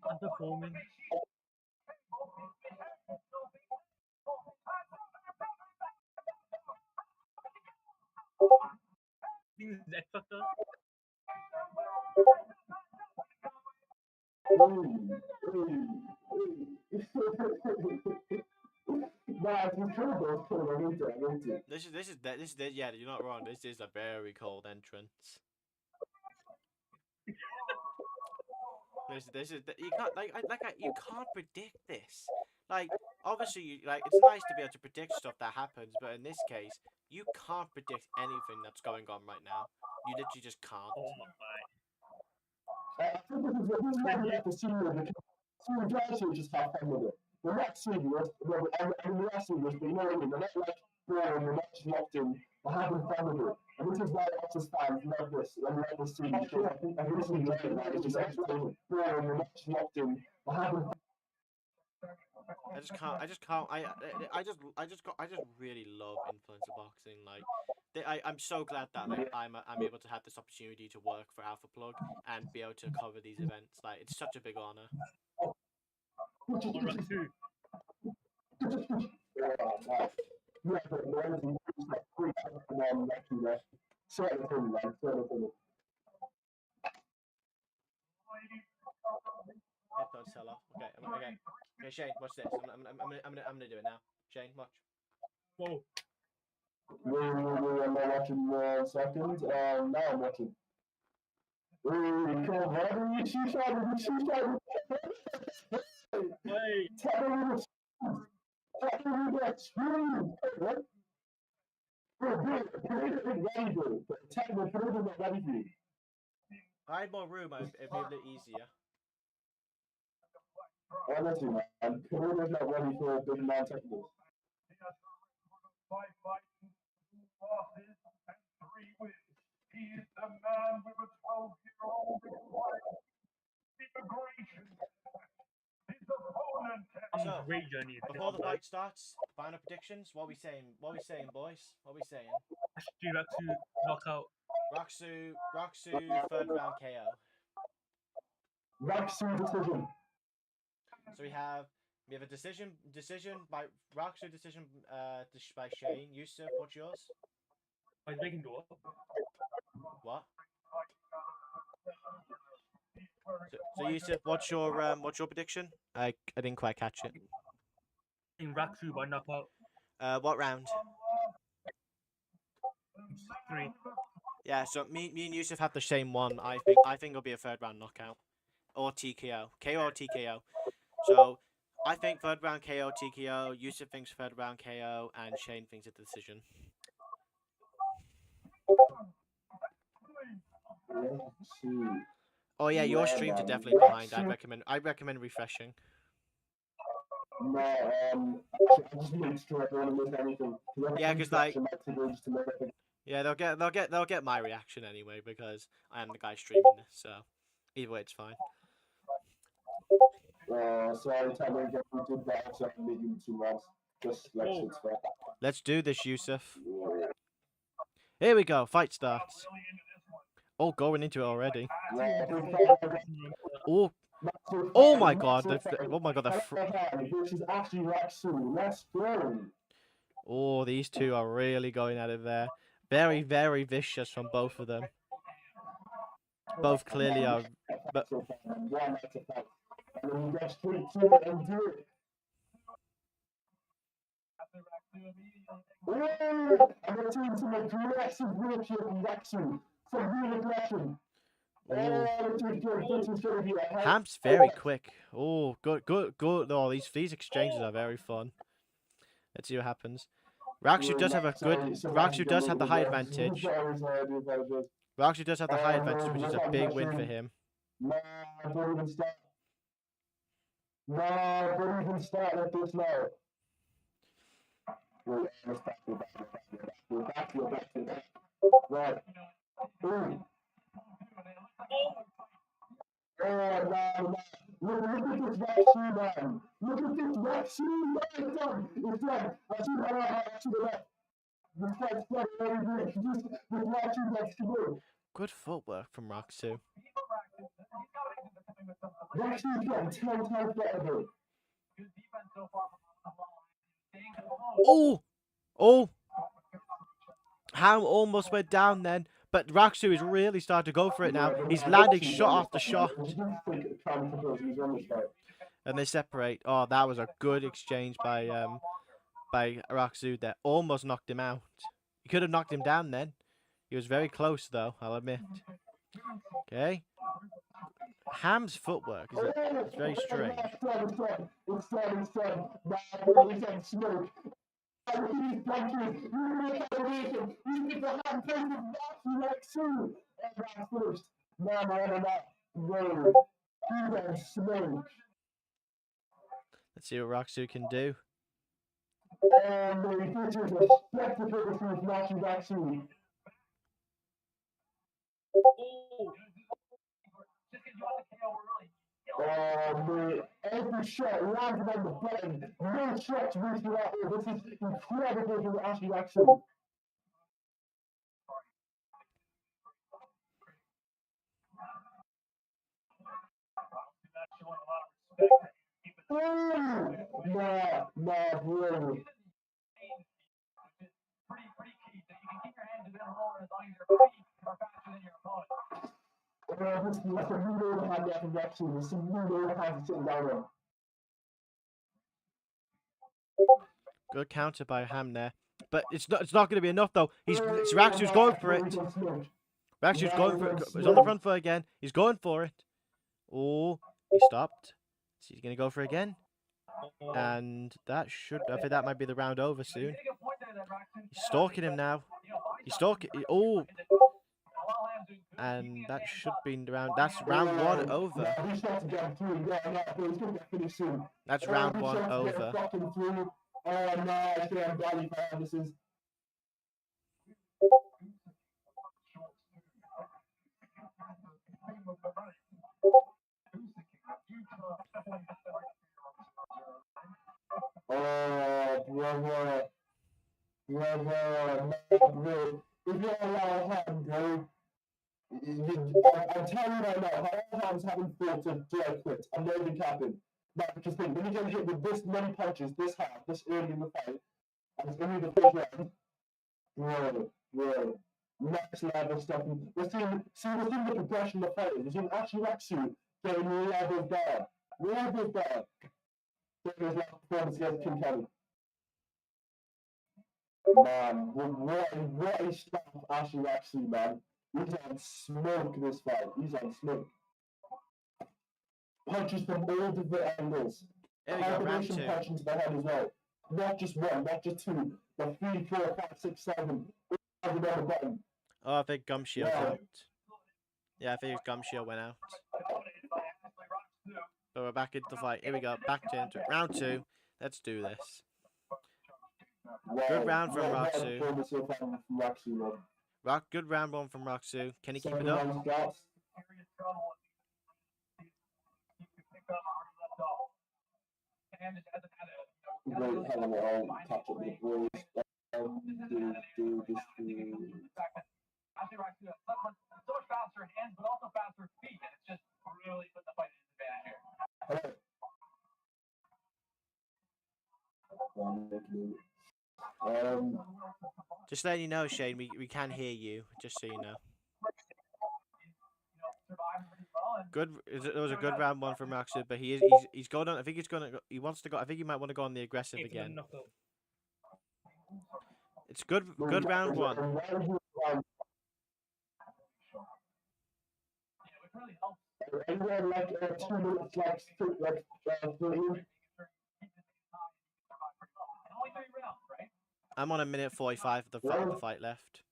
I'm performing. This is X Factor. Nah, it's incredible. It's cool. I need it. This is yeah. You're not wrong. This is a very cold entrance. This is you can't you can't predict this. Like obviously, it's nice to be able to predict stuff that happens, but in this case, you can't predict anything that's going on right now. You literally just can't. Oh my. I think this is what we have to see because some guys here just have fun with it. They're not serious. Well, I mean, they are serious, but you know what I mean? They're not like boring, they're not just locked in. They're having fun with it. And this is why Oxford fans love this. And love this team. Because I think this is enjoying it. It's just entertaining. Boring, they're not just locked in. They're having fun. I just really love influencer boxing. Like, I'm so glad that I'm able to have this opportunity to work for Alpha Plug and be able to cover these events. Like, it's such a big honor. On round two. Yeah, but the energy is like free and then lucky there. Certain thing, man. Certain thing. Headphone sell off. Okay, Shane, watch this. I'm gonna do it now. Shane, watch. Whoa. I'm not watching 1 second. Now I'm watching. Come on, you shoot shot. Hey, Tell me that scream. What? Ready for it. Tell me, put it in the ready for you. If I had more room, it'd be a bit easier. Honestly, man, Pereira's not ready for a big man technical. Five fights, 2 losses, and 3 wins. He is the man with a 12-year-old immigration. His opponent I'm So, great journey. before the fight starts, final predictions. What we saying? What we saying, boys? What we saying? Raksu knockout. Raksu, third round KO. Raksu decision. So we have a decision by Raksu decision by Shane. Yusuf, what's yours? He's making door. What? So Yusuf, what's your prediction? I didn't quite catch it. In Raksu by knockout. What round? 3. Yeah, so me and Yusuf have the same one. I think it'll be a third round knockout or TKO, KO or TKO. So I think third round KO TKO. Yusuf thinks third round KO, and Shane thinks it's a decision. Oh yeah, your streams are definitely behind. I'd recommend refreshing. No, I just made sure I don't miss anything. Yeah, because like, yeah, they'll get my reaction anyway because I am the guy streaming this. So either way, it's fine. Sorry, Tammy, get me to that, so I'm making 2 rounds. Just like it's fair. Let's do this, Yusuf. Here we go. Fight starts. Oh, going into it already. Oh, oh my god! Oh my god! This is actually Raksu. Let's go. Oh, these two are really going at it there. Very, very vicious from both of them. Both clearly are. But I'm going to turn some aggressive work here from Raksu. Some real aggression. Hamp's very quick. Oh, good. Oh, these exchanges are very fun. Let's see what happens. Raksu does have a good. Raksu does have the high advantage. Raksu does have the high advantage, which is a big win for him. No, don't even start. No, don't even start like this now. Right. Ooh. Oh, no. Look at this vaccine, man. Look at this vaccine, man. It's done. I see how to the left. This fight's done. This vaccine that's to go. Good footwork from Raksu. Vaccine's getting 10 times better. Oh! Oh! Ham almost went down then, but Raksu is really starting to go for it now. He's landing shot after shot. And they separate. Oh, that was a good exchange by Raksu there. Almost knocked him out. He could have knocked him down then. He was very close though, I'll admit. Okay. Ham's footwork is very strange. Let's see what Raksu can do. Every shot landed on the button. No shots reached it out. This is incredible from Ashley Jackson. Nah, bro. Pretty key. So you can keep your hands a bit lower as long as your feet are faster than your opponent. This is like a new overhand there from Jackson. This is a new overhand sitting down there. Good counter by Ham there. but it's not going to be enough though. Raksu's going for it. Raksu's going for it. He's on the front foot again. He's going for it. Oh, he stopped. So he's going to go for it again. And that should, I think that might be the round over soon. He's stalking him now. He's stalking, oh. And that should be the round, that's round one over. That's round one over. Oh, brother. Brother, bro. If you're allowed him, bro, I'm telling you right now, how times haven't fought to I quit. I'm not even capping. But because think, when you get hit with this many punches, this hard, this early in the fight, and it's only the first round, bro, next level stuff. We're seeing the progression of fighters. We're seeing actually Raksu getting levels down. Levels down. Getting his last performance against King Kelly. Man, what a stuff Ashley Raksu, man. He's on smoke this fight. He's on smoke. Punches from all different angles. There we go, round Combination two. punches to the head as well. Not just one, not just two, but 3, 4, 5, 6, 7. All on the button. Oh, I think Gum Shield's out. Yeah, I think his Gum Shield went out. But we're back into the fight. Here we go, back to round two. Let's do this. Good round from Raksu. Good round one from Raksu. Can he keep it up? Great, having it all catch up with the boys. I think Roxy has so much faster hands, but also faster feet, and it's just really put the fight in his advantage here. Just letting you know, Shane, we can hear you, just so you know. Good. It was a good round one from Raksu, but he's going on. I think he wants to go. I think he might want to go on the aggressive again. It's good round one. Everyone like 2 minutes, like 30. I'm on a minute 45 of the fight left.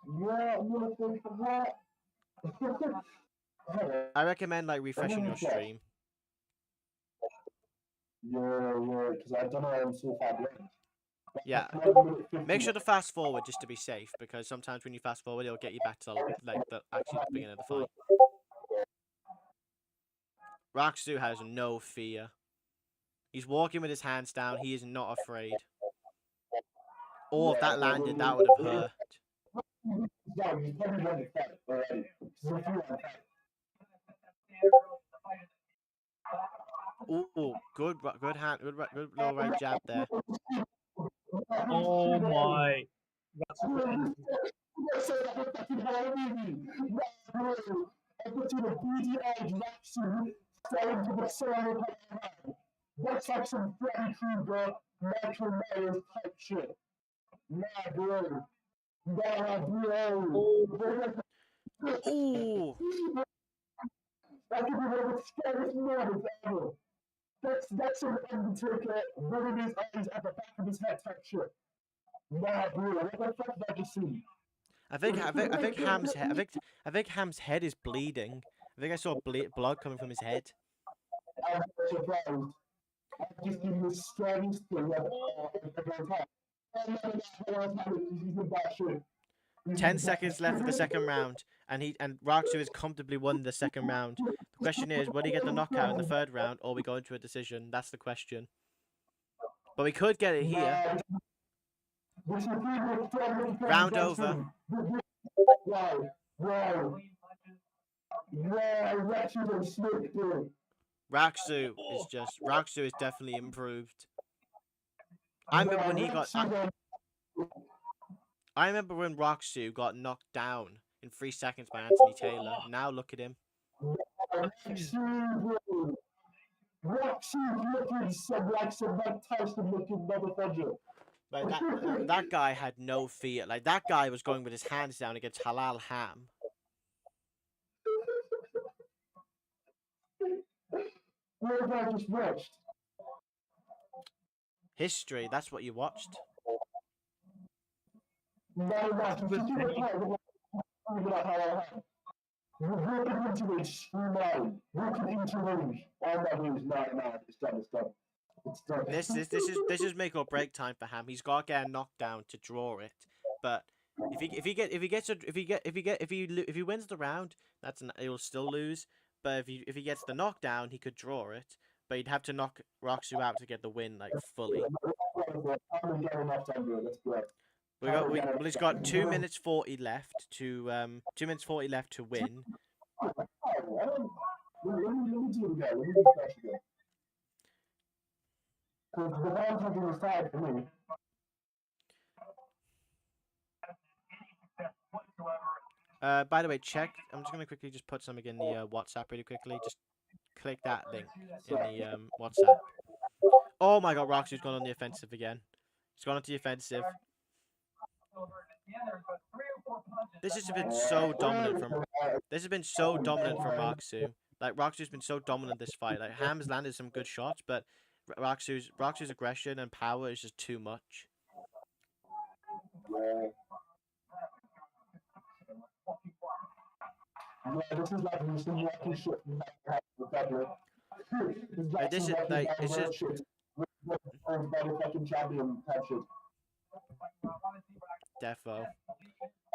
Yeah, I'm gonna think of that. I recommend like refreshing your stream. Yeah, because I don't know I'm so far behind. Yeah, make sure to fast forward just to be safe, because sometimes when you fast forward, it'll get you back to the beginning of the fight. Raksu has no fear. He's walking with his hands down. He is not afraid. Oh, if that landed, that would have hurt. Ooh, good hand, good little right jab there. Oh my. That's like some Freddy Krueger, Michael Myers type shit. Nah, bro. Nah, bro. Ooh. That could be one of the scariest moments ever. That's an Undertaker running his eyes at the back of his head type shit. Nah, bro. What the fuck did I just see? I think Ham's head is bleeding. I think I saw blood coming from his head. I'm surprised. I've just seen the scariest thing ever. 10 seconds left of the second round, and Raksu has comfortably won the second round. The question is, will he get the knockout in the third round, or we go into a decision? That's the question. But we could get it here. Round over. Raksu is definitely improved. I remember when Raksu got knocked down in 3 seconds by Anthony Taylor. Now look at him. Raksu looking like some Mike Tyson looking motherfucker. But that guy had no fear. Like that guy was going with his hands down against halal ham. What have I just watched? History. That's what you watched. No, That's a did good you see the thing. part about how I had? Walking into it, streamline. Walking into range. All that means, no, it's done, it's done. It's done. This is make or break time for Ham. He's got to get a knockdown to draw it. But if he wins the round, he'll still lose. But if he gets the knockdown, he could draw it. But he'd have to knock Roxu out to get the win like fully. I'm getting enough time to do it, let's go. Well, he's got 2 minutes 40 left to 2 minutes 40 left to win. Let me do it again. Let me do fresh again. Because the round has been decided for me. By the way, check. I'm just gonna quickly just put something in the WhatsApp really quickly. Just click that link in the WhatsApp. Oh my God, Roxy's gone on the offensive again. He's gone onto the offensive. This has been so dominant from. This has been so dominant from Roxu. Like Roxu's been so dominant this fight. Like Ham's landed some good shots, but Roxu's aggression and power is just too much. Yeah, this is like some lucky shit from Like this is like it's just fucking champion type shit. defo.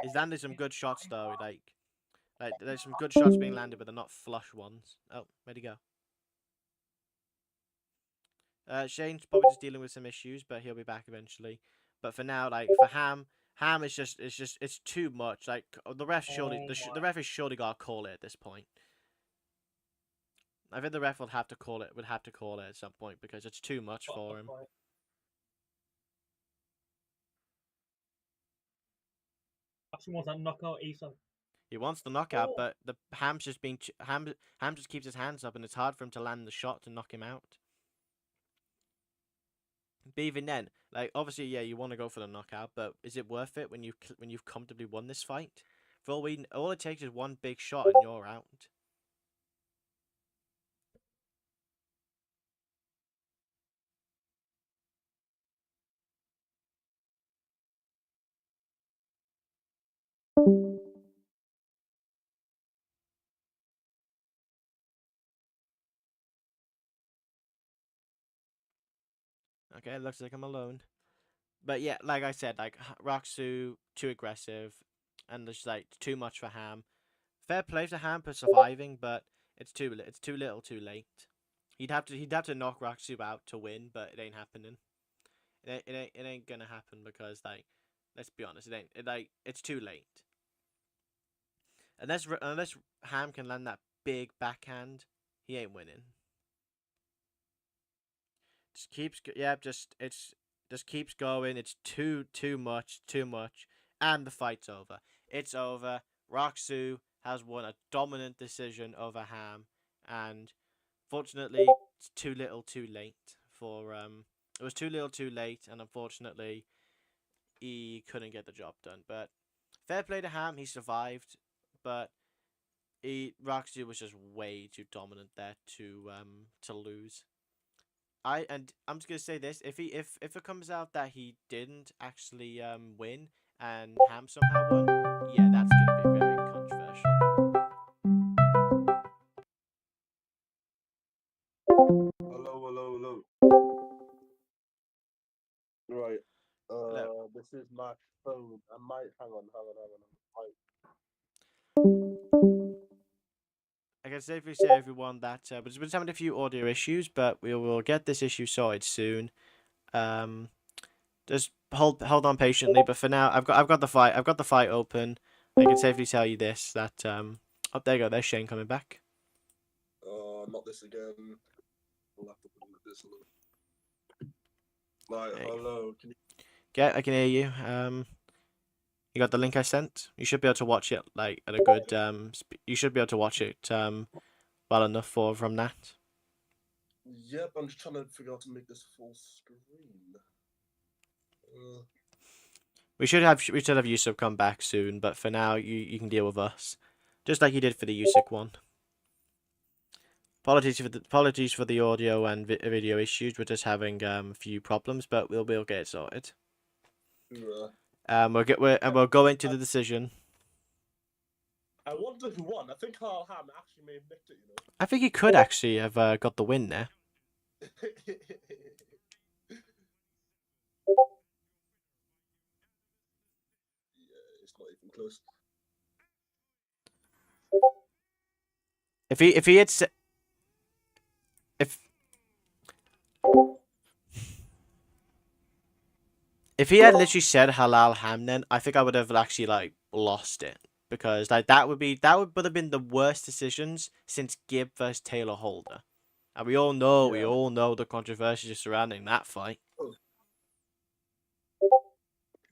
He's landed some good shots though. Like there's some good shots being landed, but they're not flush ones. Oh, where'd he go? Shane's probably just dealing with some issues, but he'll be back eventually. But for now, like for Ham is it's too much. Like the ref surely the ref is surely gotta call it at this point. I think the ref would have to call it. Would have to call it at some point because it's too much for him. Actually wants that knockout ASAP. He wants the knockout, but the Ham's just being Ham just keeps his hands up, and it's hard for him to land the shot to knock him out. But even then, like obviously, yeah, you want to go for the knockout, but is it worth it when you've comfortably won this fight? For all it takes is one big shot and you're out. Okay, it looks like I'm alone. But yeah, like I said, like Roxu too aggressive, and there's like too much for Ham. Fair play to Ham for surviving, but it's too little, too late. He'd have to knock Roxu out to win, but it ain't happening. It ain't gonna happen because like, let's be honest, it's too late. Unless Ham can land that big backhand, he ain't winning. Just keeps going. It's too much, and the fight's over. It's over. Roxu has won a dominant decision over Ham, and fortunately, it's too little, too late for It was too little, too late, and unfortunately, he couldn't get the job done. But fair play to Ham, he survived, but Roxu was just way too dominant there to lose. I'm just gonna say this: if it comes out that he didn't actually win and Ham somehow won, yeah, that's gonna be very controversial. Hello. Right. Hello. This is my phone. I might hang on. I can safely say everyone that we're just having a few audio issues, but we will get this issue sorted soon. Just hold on patiently. But for now, I've got the fight open. I can safely tell you this that oh, there you go. There's Shane coming back. Not this again. I'll have to put this a little. Like, There you hello. Can you? Yeah, I can hear you. You got the link I sent. You should be able to watch it like at a good you should be able to watch it well enough from that. Yep. I'm just trying to figure out how to make this full screen. We should have Yusuf come back soon, but for now you can deal with us, just like you did for the Yusuf one. Apologies for the audio and video issues. We're just having a few problems, but we'll get it sorted. We'll go into the decision. I wonder who won. I think Carl Ham actually may have nicked it, you know. I think he could actually have got the win there. Yeah, it's not even close. If he had if he had literally said Halal Ham, then I think I would have actually like lost it, because like that would have been the worst decisions since Gibb versus Taylor Holder, and we all know the controversies surrounding that fight.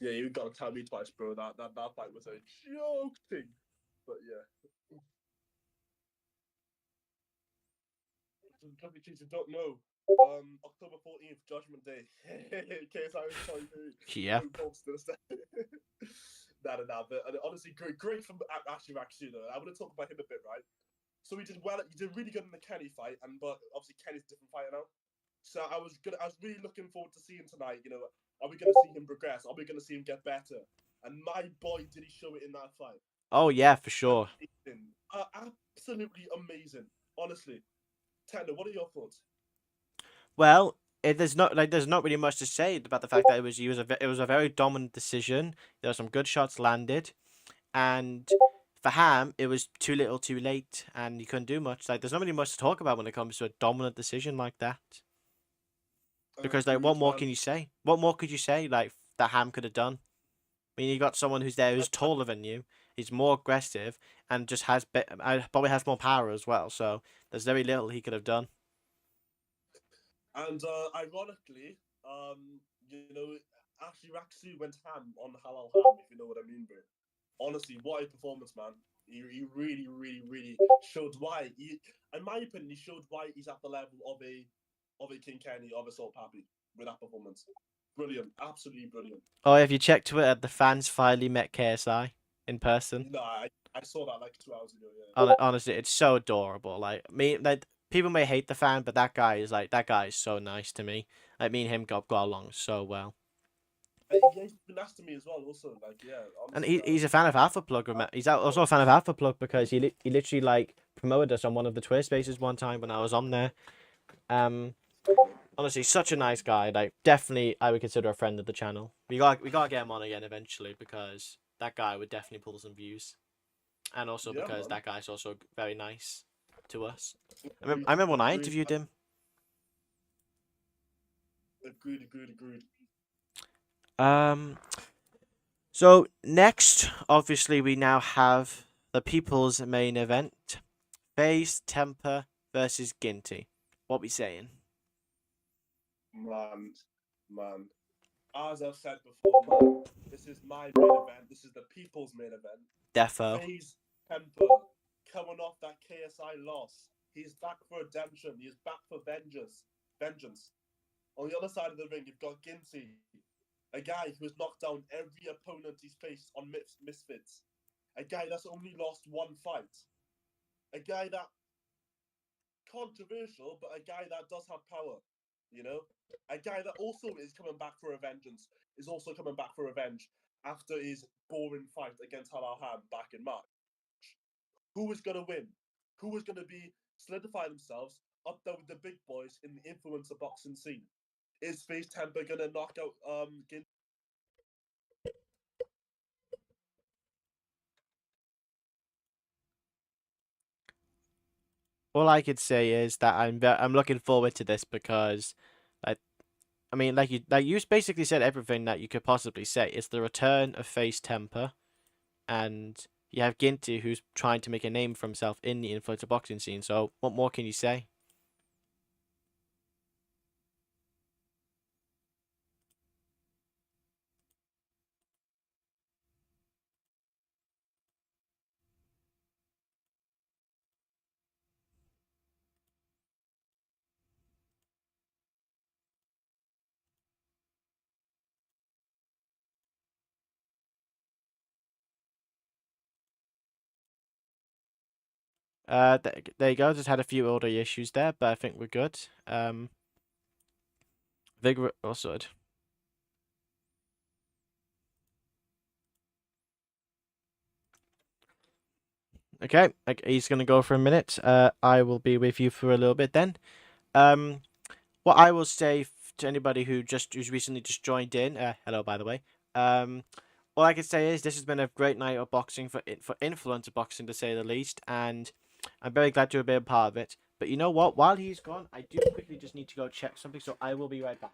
Yeah, you gotta tell me twice, bro. That fight was a joke thing. But yeah. Just in case you don't know, October 14th, Judgment Day. KSI was trying to. Yep. Nah. But honestly, great from Ashley Raksu, though. I want to talk about him a bit, right? So he did well. He did really good in the Kenny fight, but obviously Kenny's a different fighter now. So I was really looking forward to seeing tonight. You know, are we gonna see him progress? Are we gonna see him get better? And my boy, did he show it in that fight? Oh yeah, for sure. Amazing. Absolutely amazing. Honestly, Tanner, what are your thoughts? Well, there's not really much to say about the fact that it was a very dominant decision. There were some good shots landed, and for Ham, it was too little, too late, and he couldn't do much. Like, there's not really much to talk about when it comes to a dominant decision like that. Because like, what more can you say? What more could you say like that Ham could have done? I mean, you got someone who's there who's taller than you. He's more aggressive and just probably has more power as well. So there's very little he could have done. And ironically, you know, Ashley Raksu went ham on Halal Ham, if you know what I mean, bro. Honestly, what a performance, man. He really, really, really showed why. In my opinion, he showed why he's at the level of a King Kenny, of a Salt Pappy with that performance. Brilliant, absolutely brilliant. Oh, have you checked Twitter? The fans finally met KSI in person. No, I saw that like 2 hours ago. Yeah. Honestly, it's so adorable. Like people may hate the fan, but that guy is so nice to me. Like, me and him got along so well. Yeah, he's been nice to me as well. Also, like, yeah. Honestly, And he's a fan of Alpha Plug. He's also a fan of Alpha Plug because he literally like promoted us on one of the Twitter Spaces one time when I was on there. Honestly, such a nice guy. Like, definitely, I would consider a friend of the channel. We gotta get him on again eventually, because that guy would definitely pull some views, and also because that guy's also very nice to us. I remember when I interviewed him. Agreed. So next, obviously, we now have the people's main event: FaZe Temper versus Ginty. What we saying? Man. As I've said before, man, this is my main event. This is the people's main event. Defo. FaZe Temper coming off that KSI loss. He's back for redemption. He's back for vengeance. On the other side of the ring, you've got Ginty, a guy who has knocked down every opponent he's faced on Misfits. A guy that's only lost one fight. A guy that controversial, but a guy that does have power. You know, a guy that also is coming back for vengeance, is also coming back for revenge after his boring fight against Halal Ham back in March. Who is going to win? Who is going to be solidify themselves up there with the big boys in the influencer boxing scene? Is FaZe Temper going to knock out Gin? All I could say is that I'm looking forward to this, because, I mean, like you basically said everything that you could possibly say. It's the return of FaZe Temper, and you have Ginty, who's trying to make a name for himself in the influencer boxing scene. So what more can you say? There you go. Just had a few audio issues there, but I think we're good. Vigor all sorted. Okay, he's gonna go for a minute. I will be with you for a little bit then. What I will say to anybody who's recently just joined in, hello by the way. All I can say is this has been a great night of boxing for influencer boxing to say the least, and I'm very glad to have been a part of it. But you know what? While he's gone, I do quickly just need to go check something, so I will be right back.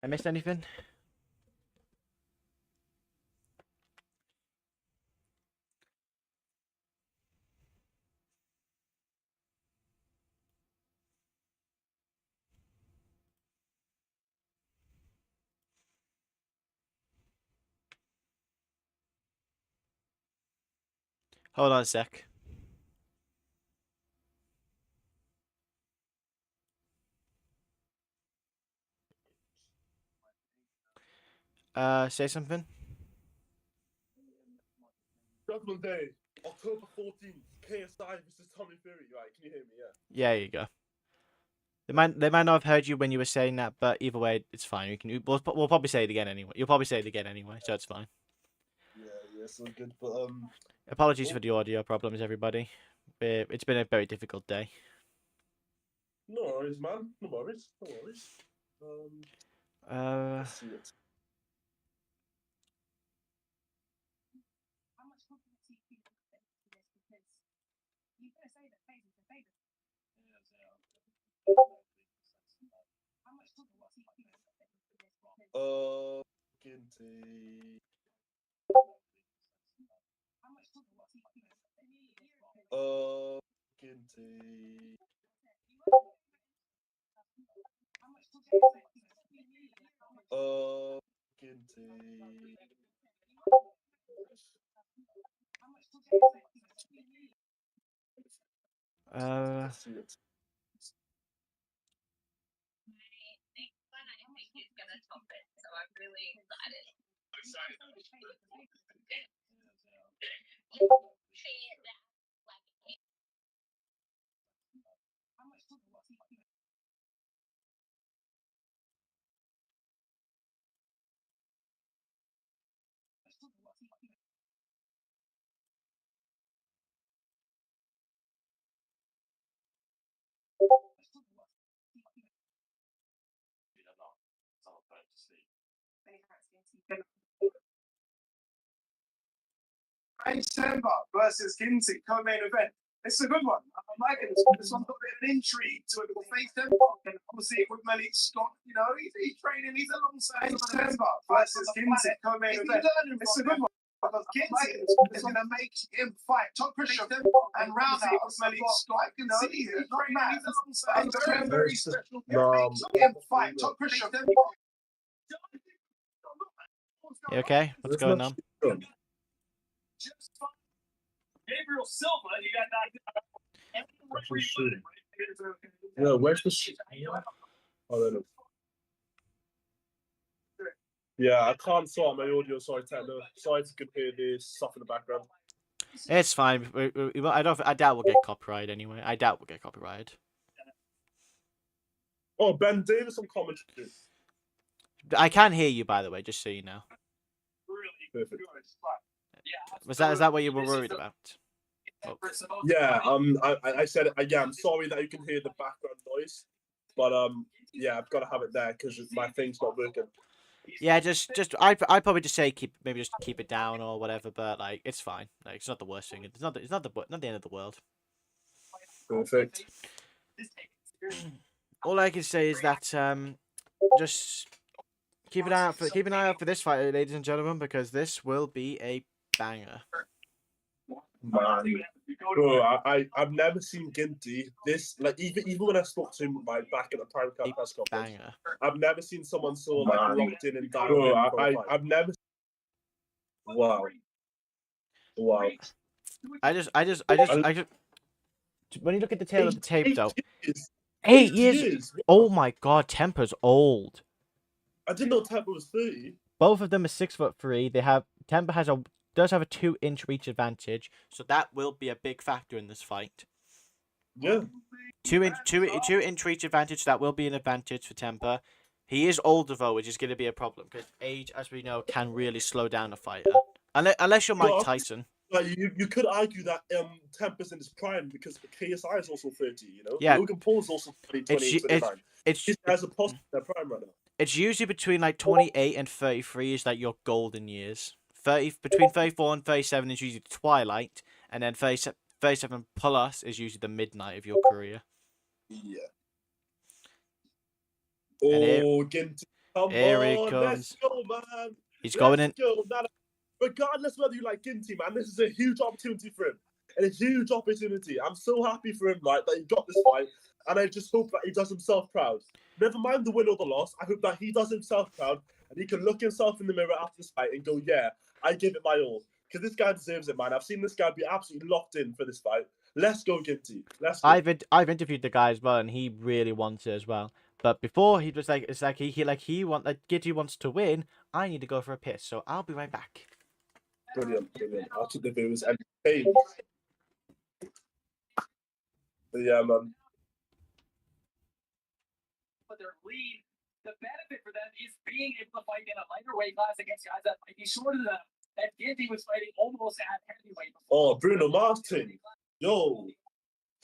I missed anything? Hold on a sec. Say something. Judgment Day, October 14th, KSI versus Tommy Fury. Right, can you hear me? Yeah. Yeah, there you go. They might not have heard you when you were saying that, but either way, it's fine. We'll probably say it again anyway. You'll probably say it again anyway, so it's fine. Yeah, so good. But Apologies for the audio problems, everybody. It's been a very difficult day. no worries, man. No worries. Let's see it. Ginty. Ginty. Ginty. Let's see it. December versus Kinsey co-main event. It's a good one. I'm liking this. This one's got a bit of an intrigue to it. We'll face them. And obviously with Malik Scott, you know, he's training. He's alongside December versus Kinsey co-main event. It's a good one. Because Kinsey is going to make him fight top pressure and round out with Malik Scott. I can see he's not mad. He's alongside very, very special. Him fight top pressure. You okay? What's going on? Gabriel Silva, you got knocked out. Yeah, where's the shit? Oh, there it is. Yeah, I can't sort my audio. Sorry, Techno. Sorry if you can hear this stuff in the background. It's fine. I doubt we'll get copyrighted anyway. I doubt we'll get copyrighted. Oh, Ben Davis on commentary. I can hear you, by the way, just so you know. Perfect. Is that what you were worried about? Oh. Yeah, I said it again. I'm sorry that you can hear the background noise, but yeah, I've got to have it there because my thing's not working. Yeah, I'd probably just say keep it down or whatever, but like it's fine. Like it's not the worst thing. It's not the end of the world. Perfect. All I can say is that just keep an eye out for this fight, ladies and gentlemen, because this will be a banger. Man, bro, I've never seen Ginty this like even when I spoke to him like back at the Prime Cup press conference. Banger. I've never seen someone so like locked in and dialed in. I've never. Wow. I just. When you look at the tail of the tape, though, 8 years. Oh my God, Temper's old. I didn't know Temper was 30. Both of them are 6'3". Temper does have a 2-inch reach advantage, so that will be a big factor in this fight. Yeah. 2-inch reach advantage. That will be an advantage for Temper. He is older though, which is going to be a problem because age, as we know, can really slow down a fighter. Unless you're Mike Tyson. Like you could argue that Temper's in his prime because KSI is also 30. You know. Yeah. Logan Paul's also 30, 29. He has a positive prime right now. It's usually between like 28 and 33 is like your golden years. Between 34 and 37 is usually the twilight, and then 37 plus is usually the midnight of your career. Yeah. Oh, Ginty, come here on, he comes. Let's go, man. He's going in. Regardless whether you like Ginty, man, this is a huge opportunity for him. And a huge opportunity. I'm so happy for him, right, that he got this fight. And I just hope that he does himself proud. Never mind the win or the loss. I hope that he does himself proud and he can look himself in the mirror after this fight and go, yeah, I give it my all. because this guy deserves it, man. I've seen this guy be absolutely locked in for this fight. Let's go, Ginty. Let's go. I've interviewed the guy as well, and he really wants it as well. But before he was like, it's like he Giddy wants to win. I need to go for a piss, so I'll be right back. Brilliant. I'll keep the viewers entertained. But yeah, man. But their lead, the benefit for them is being able to fight in a lighter weight class against guys that might be shorter than them. And Ginty was fighting almost at heavyweight. Oh, Bruno Mars thing. Yo,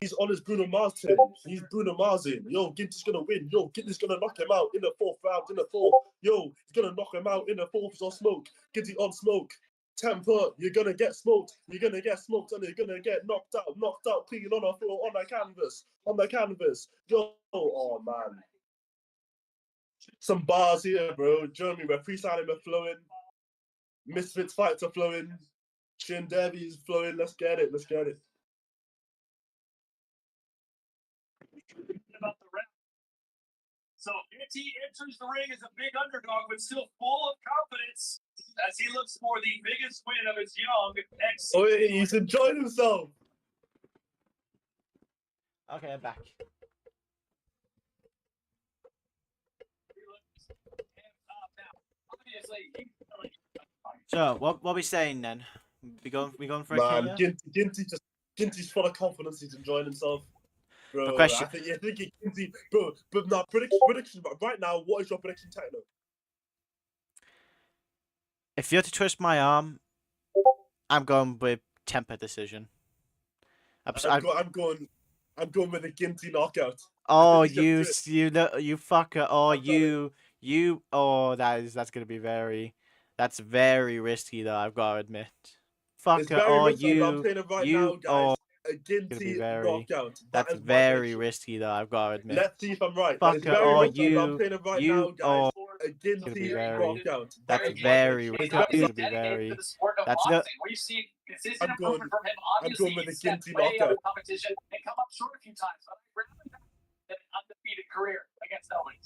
he's on his Bruno Mars thing. He's Bruno Mars in. Yo, Ginty's gonna win. Yo, Ginty's gonna knock him out in the 4th round. In the 4th. Yo, he's gonna knock him out in the 4th. He's on smoke. Ginty on smoke. Temper, you're gonna get smoked. You're gonna get smoked, and you're gonna get knocked out clean on the floor, on the canvas. Yo, oh man. Some bars here, bro. Jeremy, we're freestyling, we're flowing. Misfits fights are flowing. Shin Derby is flowing. Let's get it. About the round. So Ginty enters the ring as a big underdog, but still full of confidence as he looks for the biggest win of his young ex. Oh, he's enjoying himself. Okay, I'm back. So what we saying then? We going for a Man, KO? Ginty's full of confidence. He's enjoying himself. Bro, question- I think Ginty, bro. But now prediction. Right now, what is your prediction, Techno? If you're to twist my arm, I'm going with temper decision. I'm going with a Ginty knockout. Oh, think he's you fucker! Oh, you! Oh, that's gonna be that's very risky though. I've got to admit. It's Fucker! very Oh, risky, but I'm saying it right now, guys. Oh, A Ginty knockout. that's is my very prediction. risky though. I've got to admit. Let's see if I'm right. Fucker, It's very oh, risky, but I'm saying it right now, guys. A gonna be Ginty very- knockout. That's is my very prediction. risky. It's very- Gonna be very. That's the. the. We've seen consistent I'm going- improvement from him. I'm Obviously, going with a he's stepped Ginty way out of knockout. competition and come up short a few times, but I'd rather have an undefeated career against nobody.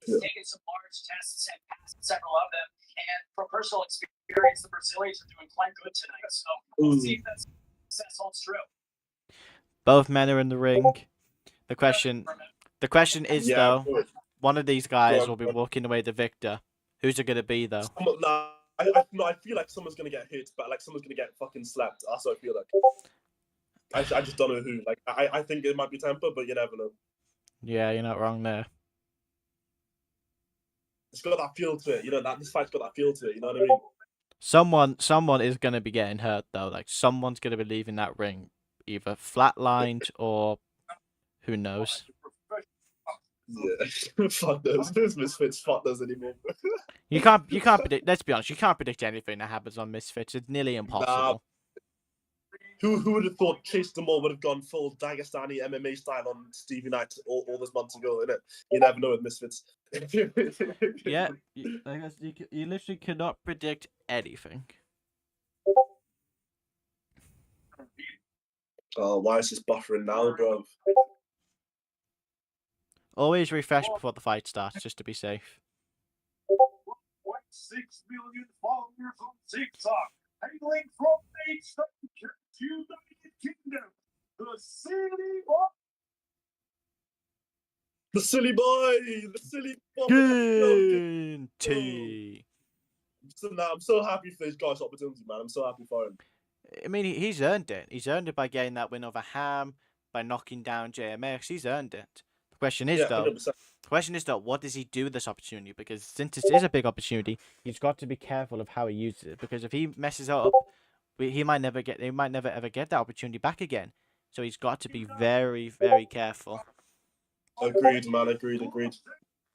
He's taken some large tests and passed several of them, and from personal experience, the Brazilians are doing quite good tonight. So we'll see if that success holds true. Both men are in the ring. The question is Yeah, though, good. one of these guys on, will be go on. walking away the victor. Who's it gonna be though? Nah, I feel like someone's gonna get hit, but like someone's gonna get fucking slapped. That's what I feel like. I just don't know who. Like I think it might be Temper, but you never know. Yeah, you're not wrong there. It's got that feel to it, you know. That this fight's got that feel to it. You know what I mean? Someone is gonna be getting hurt though. Like someone's gonna be leaving that ring, either flatlined or who knows. Yeah, fuck those. Those Misfits, fuck those anymore. You can't predict. Let's be honest. You can't predict anything that happens on Misfits. It's nearly impossible. Who would have thought Chase Demore would have gone full Dagestani MMA style on Stevie Knight all those months ago, innit? You never know with Misfits. Yeah, I guess you literally cannot predict anything. Oh, why is this buffering now, bro? Always refresh before the fight starts, just to be safe. 1.6 million followers on TikTok, hailing from United Kingdom, the city of The silly boy! The silly boy! Ginty. So now I'm so happy for this guy's opportunity, man. I'm so happy for him. I mean, he's earned it. He's earned it by getting that win over Ham, by knocking down JMX. He's earned it. The question is, Yeah, though, 100%. what does he do with this opportunity? Because since this is a big opportunity, he's got to be careful of how he uses it. Because if he messes up, he might never ever get that opportunity back again. So he's got to be very, very careful. Agreed, man. Agreed. And this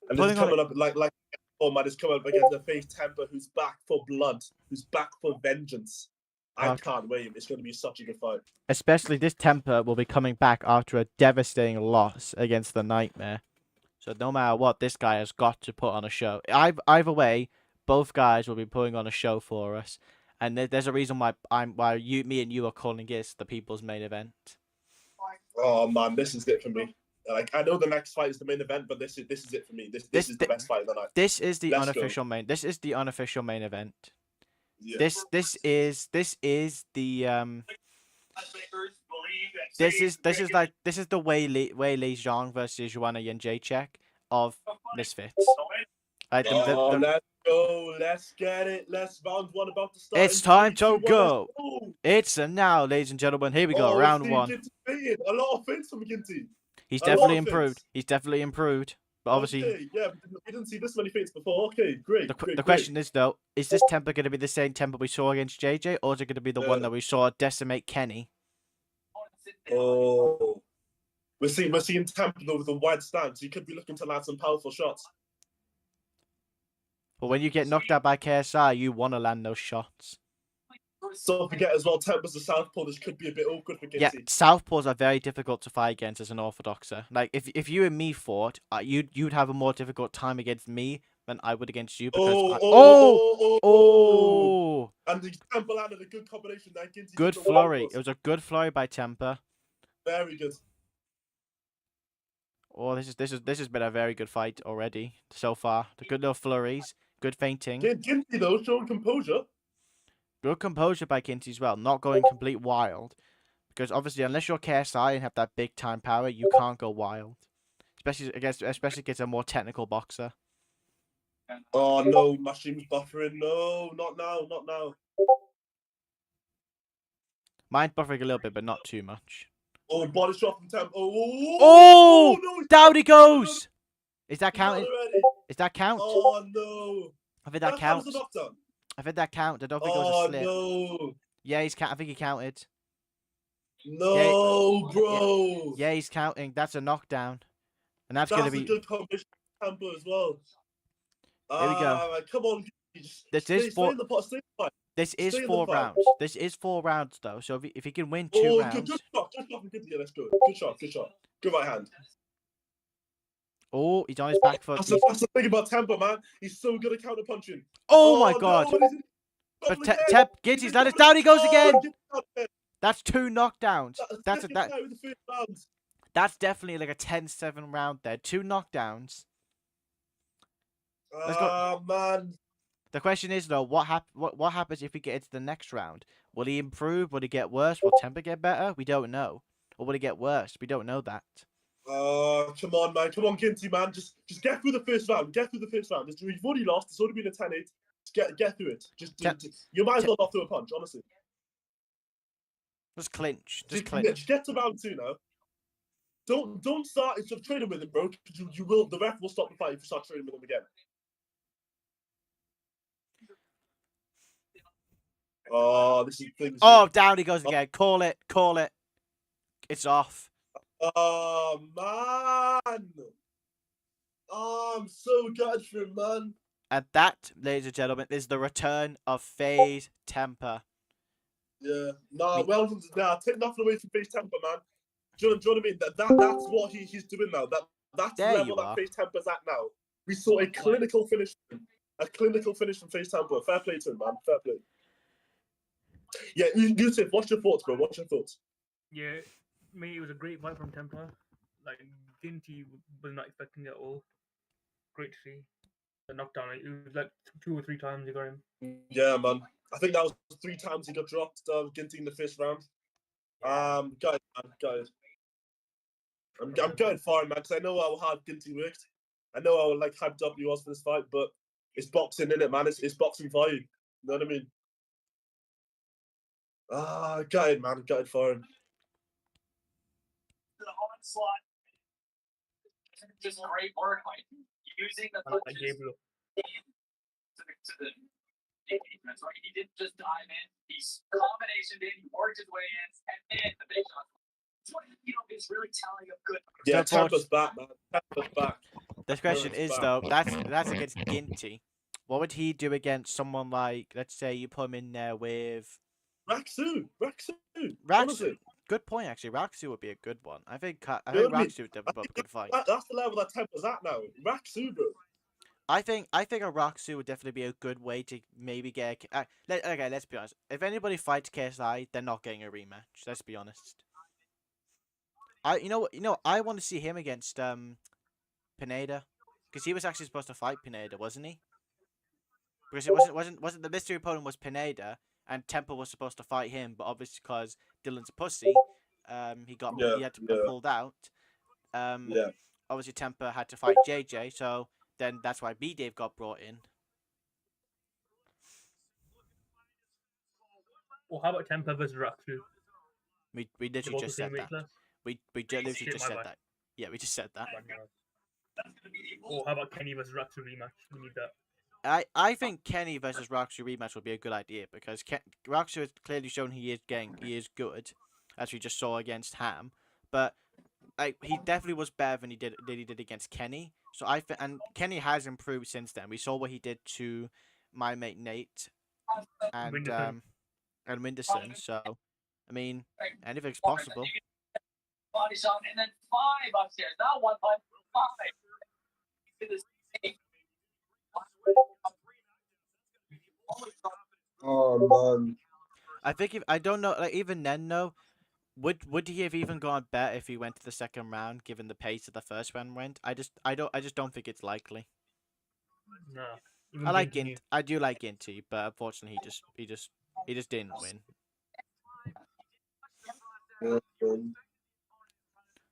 Putting is on coming up like oh man, it's coming up against the face Temper, who's back for blood, who's back for vengeance. I Okay. can't wait. It's going to be such a good fight. Especially this Temper will be coming back after a devastating loss against the Nightmare. So no matter what, this guy has got to put on a show. Either way, both guys will be putting on a show for us. And there's a reason why me and you are calling this the people's main event. Oh man, this is it for me. Like I know the next fight is the main event, but this is it for me. This is the best fight of the night. This is the Let's go. unofficial main. This is the unofficial main event. Yeah. This is the this is the Wei Li Zhang versus Joanna Jędrzejczyk of Misfits. Like Oh, let's go. Let's get it. Let's round one about to start. It's in time 3, 2, to 1, let's go. It's a now, ladies and gentlemen. Here we go. Oh, Round see, one. Ginty faded. A lot of fades from Ginty. He's A lot definitely of improved. fades. He's definitely improved. But obviously, Okay, yeah, we didn't see this many fades before. Okay, great. the great. question is though, is this temper going to be the same temper we saw against JJ, or is it going to be the one that we saw decimate Kenny? Oh, we're seeing Temple though with a wide stance. He could be looking to land some powerful shots. But when you get knocked out by KSI, you want to land those shots. Don't forget as well, Temple's a southpaw. This could be a bit awkward for Ginty. Yeah, southpaws are very difficult to fight against as an orthodoxer. Like if you and me fought, you'd have a more difficult time against me than I would against you because oh. And the Temple landed a good combination there. Ginty Good took the flurry. wild It was a good flurry by Temper. Very good. Oh, this has been a very good fight already so far. The good little flurries, good feinting. Ginty though showing composure. Good composure by Kinty as well, not going complete wild. Because obviously, unless you're KSI and have that big time power, you can't go wild. Especially against a more technical boxer. Oh no, Mashim's buffering. No, not now, not now. Mine's buffering a little bit, but not too much. Oh, body shot from Temple. Oh, no, down he goes. Is that counted? Already. Is that count? Oh no. I think that counts. A knockdown. I think that counts. I don't think it was a slip. No. Yeah, I think he counted. No, bro. Yeah, he's counting. That's a knockdown. And that's going to be... a good combination for Temple as well. Here we go. Come on. This is 4 rounds. This is 4 rounds, though. So if he can win 2 rounds... Good shot. Yeah, that's good. Good shot. Good right hand. Oh, he's on his back foot. That's the thing about Temple, man. He's so good at counter punching. Oh my god. No, but Ginty's let us down. He goes again. That's 2 knockdowns. That's definitely like a 10-7 round there. 2 knockdowns. Let's go. Man. The question is though, what happens if we get into the next round? Will he improve? Will he get worse? Will Temper get better? We don't know. Or will he get worse? We don't know that. Come on, man. Come on, Ginty, man. Just get through the first round. You've already lost. It's already been a 10-8. Just get through it. You might as well not throw a punch, honestly. Just clinch. Just get to round 2 now. Don't start training with him, bro. You will. The ref will stop the fight if you start training with him again. Oh, this is things. Oh, down he goes again. Call it. It's off. Oh man. Oh, I'm so gutted for him, man. And that, ladies and gentlemen, is the return of FaZe Temper. Yeah. Nah, take nothing away from FaZe Temper, man. Do you know what I mean? That's what he's doing now. That's the level that FaZe Temper's at now. We saw a clinical finish from FaZe Temper. Fair play to him, man. Fair play. Yeah, Yusuf, what's your thoughts, bro? What's your thoughts? Yeah, mate, it was a great fight from Temper. Like, Ginty was not expecting it at all. Great to see. The knockdown, it was like 2 or 3 times he got him. Yeah, man. I think that was 3 times he got dropped, Ginty in the first round. Gutted, man. I'm gutted for him, man, because I know how hard Ginty worked. I know how hyped up he was for this fight, but it's boxing, innit, man? It's boxing for you. You know what I mean? Gutted, man. Gutted for him. The onslaught. Just great work, using the punches to the defense, right? He didn't just dive in. He's combinationed in. He worked his way in, and then the big shot. It's what is really telling of good. Yeah, Temper's back, man. Temper's back. This question is though, that's against Ginty. What would he do against someone like, let's say you put him in there with Raksu. Honestly. Good point, actually. Raksu would be a good one. I think Raksu would develop a good fight. That's the level that Temper's at now. Raksu, bro. I think a Raksu would definitely be a good way to maybe get. Okay, let's be honest. If anybody fights KSI, they're not getting a rematch. Let's be honest. You know, I want to see him against Pineda, because he was actually supposed to fight Pineda, wasn't he? because it wasn't the mystery opponent was Pineda, and Temple was supposed to fight him, but obviously because Dylan's a pussy, Yeah, he had to yeah, pulled out. Um, yeah. Obviously Temper had to fight JJ, so then that's why B Dave got brought in. Or how about Temper versus Raksu? We They're literally both the just same said weight that. class. We literally Shit, just my said bad. that. Yeah, we just said that. Bad manners. Or how about Kenny versus Raksu rematch? We need that. I think Kenny versus Roxy rematch would be a good idea because Roxy has clearly shown he is good, as we just saw against Ham, but like he definitely was better than he did against Kenny. So and Kenny has improved since then. We saw what he did to my mate Nate and Winderson. and Winderson. So I mean anything's possible. Body shot, and then 5 upstairs. Not 1 punch, 5. To the same. Oh man. I think if I don't know, like even then though, would he have even gone better if he went to the second round, given the pace of the first round went? I just don't think it's likely. No. Even Ginty. I do like Ginty, but unfortunately he just didn't win. Yeah,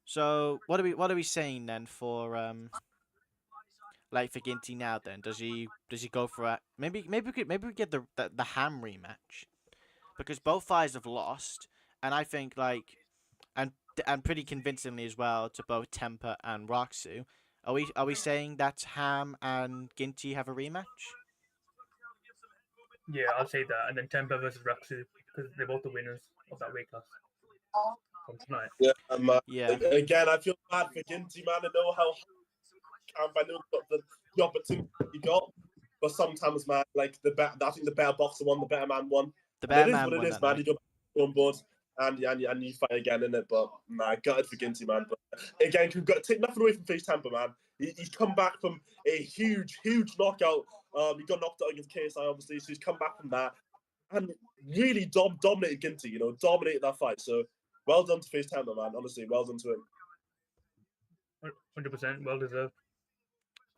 So what are we saying then for like for Ginty now then? Does he go for a maybe we get the Ham rematch, because both fighters have lost, and I think like and pretty convincingly as well to both Temper and Roxu. Are we saying that Ham and Ginty have a rematch? Yeah, I'll say that. And then Temper versus Raksu, because they're both the winners of that weight class from tonight. yeah, man. Yeah. Again, I feel bad for Ginty, man. I know how I know the opportunity he got, but sometimes, man, like I think the better boxer won, the better man won. The And better it is man what it won is, that man. night. You go on board and you fight again, innit? But nah, gutted for Ginty, man. But again, take nothing away from Face Temper, man. He's come back from a huge knockout. He got knocked out against KSI, obviously, so he's come back from that and really dominated Ginty. You know, dominated that fight. So well done to Face Temper, man. Honestly, well done to him. 100%, well deserved.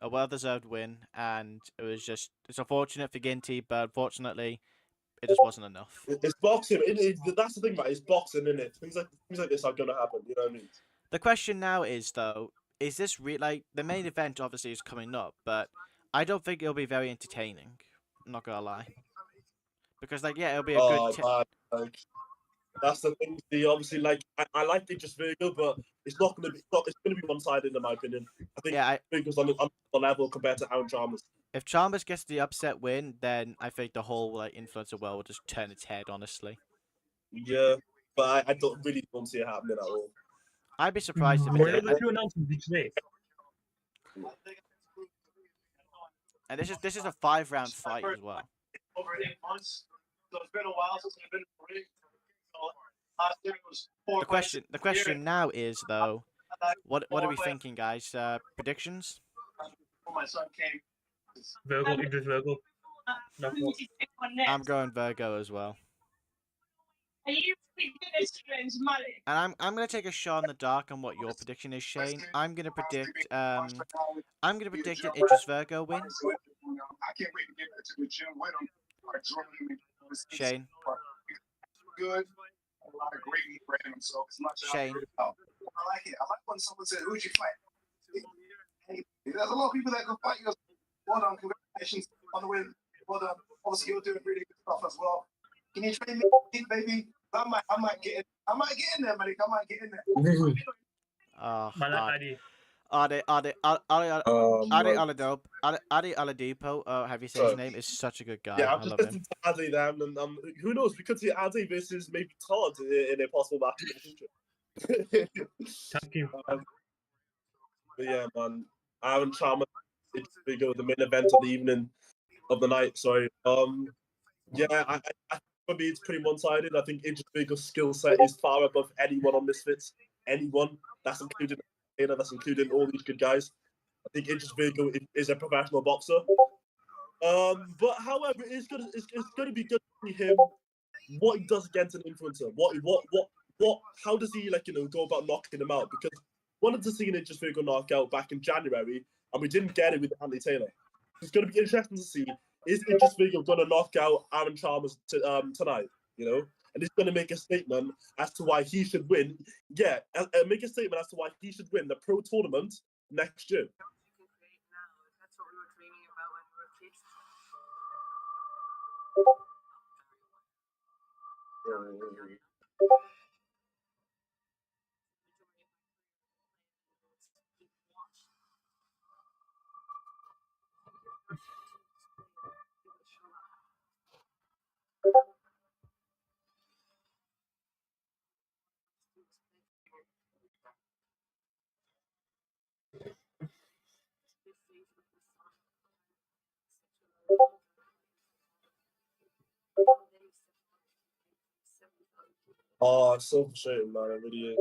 A well-deserved win, and it's unfortunate for Ginty, but unfortunately, it just wasn't enough. It's boxing. That's the thing, man. It's boxing, isn't it? Things like this are gonna happen. You know what I mean? The question now is though, is this like the main event obviously is coming up, but I don't think it'll be very entertaining. I'm not gonna lie, because like yeah, it'll be a good. Man, like that's the thing. Obviously, like I like it just Virgo, but it's not gonna be. It's gonna be one-sided in my opinion. I think Yeah, Virgo's on the level compared to Aaron Chalmers. if Chalmers gets the upset win, then I think the whole like influencer world will just turn its head. Honestly, Yeah, but I don't see it happening at all. I'd be surprised if it Were did. able to announce each day. And this is a 5-round fight as well. Over 8 months, so it's been a while since I've been in the ring. The question now is though, what are we thinking, guys? Predictions? When my son came. Virgo, Idris Virgo. I'm going Virgo as well. And I'm gonna take a shot in the dark on what your prediction is, Shane. I'm gonna predict an Idris Virgo win. I can't wait to get to the gym with him. Shane. Good. A lot of great meat for him, so it's much Shane. I like it. I like when someone said, "Who'd you fight?" Hey, there's a lot of people that go fight you. Well done, congratulations on the win. Well done. Obviously, you're doing really good stuff as well. Can you train me, baby? I might get in there, Malik. I might get in there. Oh, Malak Adi Oladipo, have you said his name? Is such a good guy. Yeah, I I'm just love him. listening to Adi then, and who knows? We could see Adi versus maybe Todd in a possible match in the future. Thank you. But yeah, man, Aaron Chalmers, it's bigger, the main event of the evening, of the night. Sorry. Yeah, I for me it's pretty one-sided. I think Idris Virgo's skill set is far above anyone on Misfits. Anyone. That's including Taylor. That's including all these good guys. I think Idris Virgo is a professional boxer. But however, it's gonna be good to see him what he does against an influencer. How does he go about knocking him out? Because wanted to see an Idris Virgo knockout back in January, and we didn't get it with Andy Taylor. It's gonna be interesting to see is Idris Vega gonna knock out Aaron Chalmers tonight? You know, and he's gonna make a statement as to why he should win. Yeah, make a statement as to why he should win the pro tournament next year. That's what we were dreaming about when we were kids. Oh, it's so frustrating, man. It really is.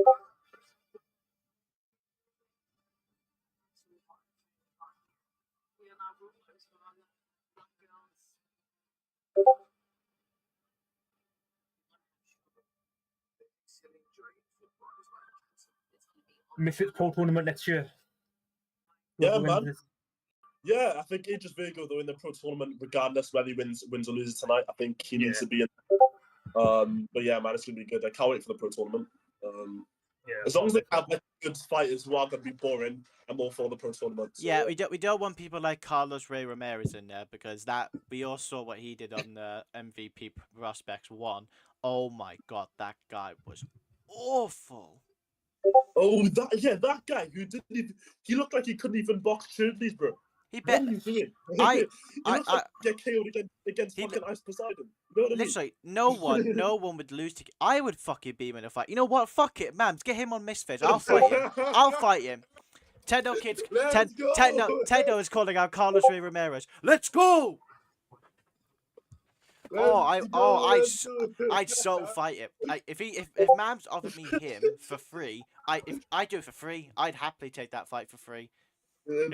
Misfits Pro Tournament next year. Yeah, Whoever wins man. this. Yeah, I think Idris Vega will win the pro tournament regardless whether he wins or loses tonight. I think he needs to be in. But yeah, man, it's gonna be good. I can't wait for the pro tournament. Yeah, As long as they have like good fighters who aren't gonna be boring, I'm all for the pro tournament. So, Yeah, we don't want people like Carlos Ray Ramirez in there because that we all saw what he did on the MVP Prospects 1. Oh my god, that guy was awful. Oh, that guy who didn't even, he looked like he couldn't even box shirtless, bro. He What bet are you doing? I he looks like he get KO'd against he fucking Ice Poseidon. You know what I mean? literally no one would lose to. I would fucking beat him in a fight. You know what? Fuck it, Mams. Get him on Misfits. I'll fight him. I'll fight him. Tendo kids. Let's go. Tendo is calling out Carlos Ray Ramirez. Let's go. I'd so fight him. If Mams offered me him for free, if I do it for free, I'd happily take that fight for free.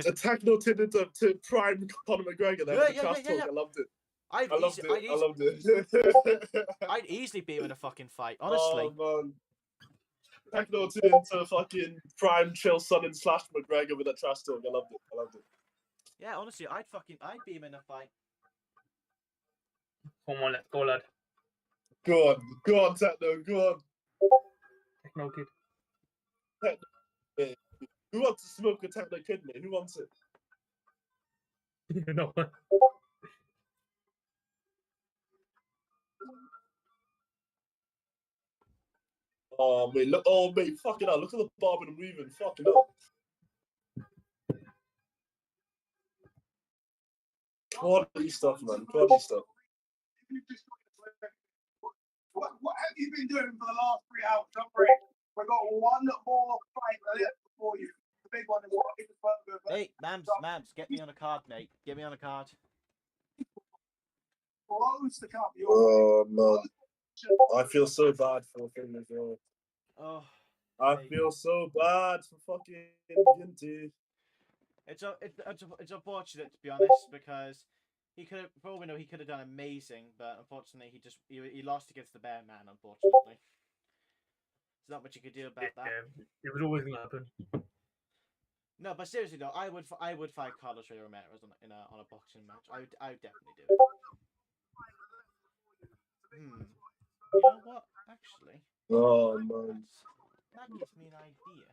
Attack no turned into prime Conor McGregor there with the trash talk. I loved it. I loved it. I'd easily be him in a fucking fight, honestly. Oh man. Techno turned into fucking prime chill son and slash McGregor with that trash talk. I loved it. Yeah, honestly, I'd be him in a fight. Come on, let's go, lad. Go on, Techno, go on. Techno kid. Techno. Who wants to smoke a Techno kidney? Who wants it? No. Oh mate, look! Oh mate, fucking hell! Look at the bobbing and weaving. Fucking hell! Quality stuff, man. Quality stuff. What have you been doing for the last 3 hours? Don't worry. We've got one more fight before you. The big one is what is the Hey, Mams, get me on a card, mate. Get me on a card. close the cup. Oh man, I feel so bad for him as well. Oh, I mate. feel so bad for fucking Ginty. It's unfortunate to be honest because he could have, for all we know, he could have done amazing, but unfortunately he lost against the Bear Man. Unfortunately, there's not much you could do about that. It was always gonna happen. No, but seriously though, I would fight Carlos Ray Ramirez on a boxing match. I would definitely do it. You know what? Actually, Oh man. that gives me an idea.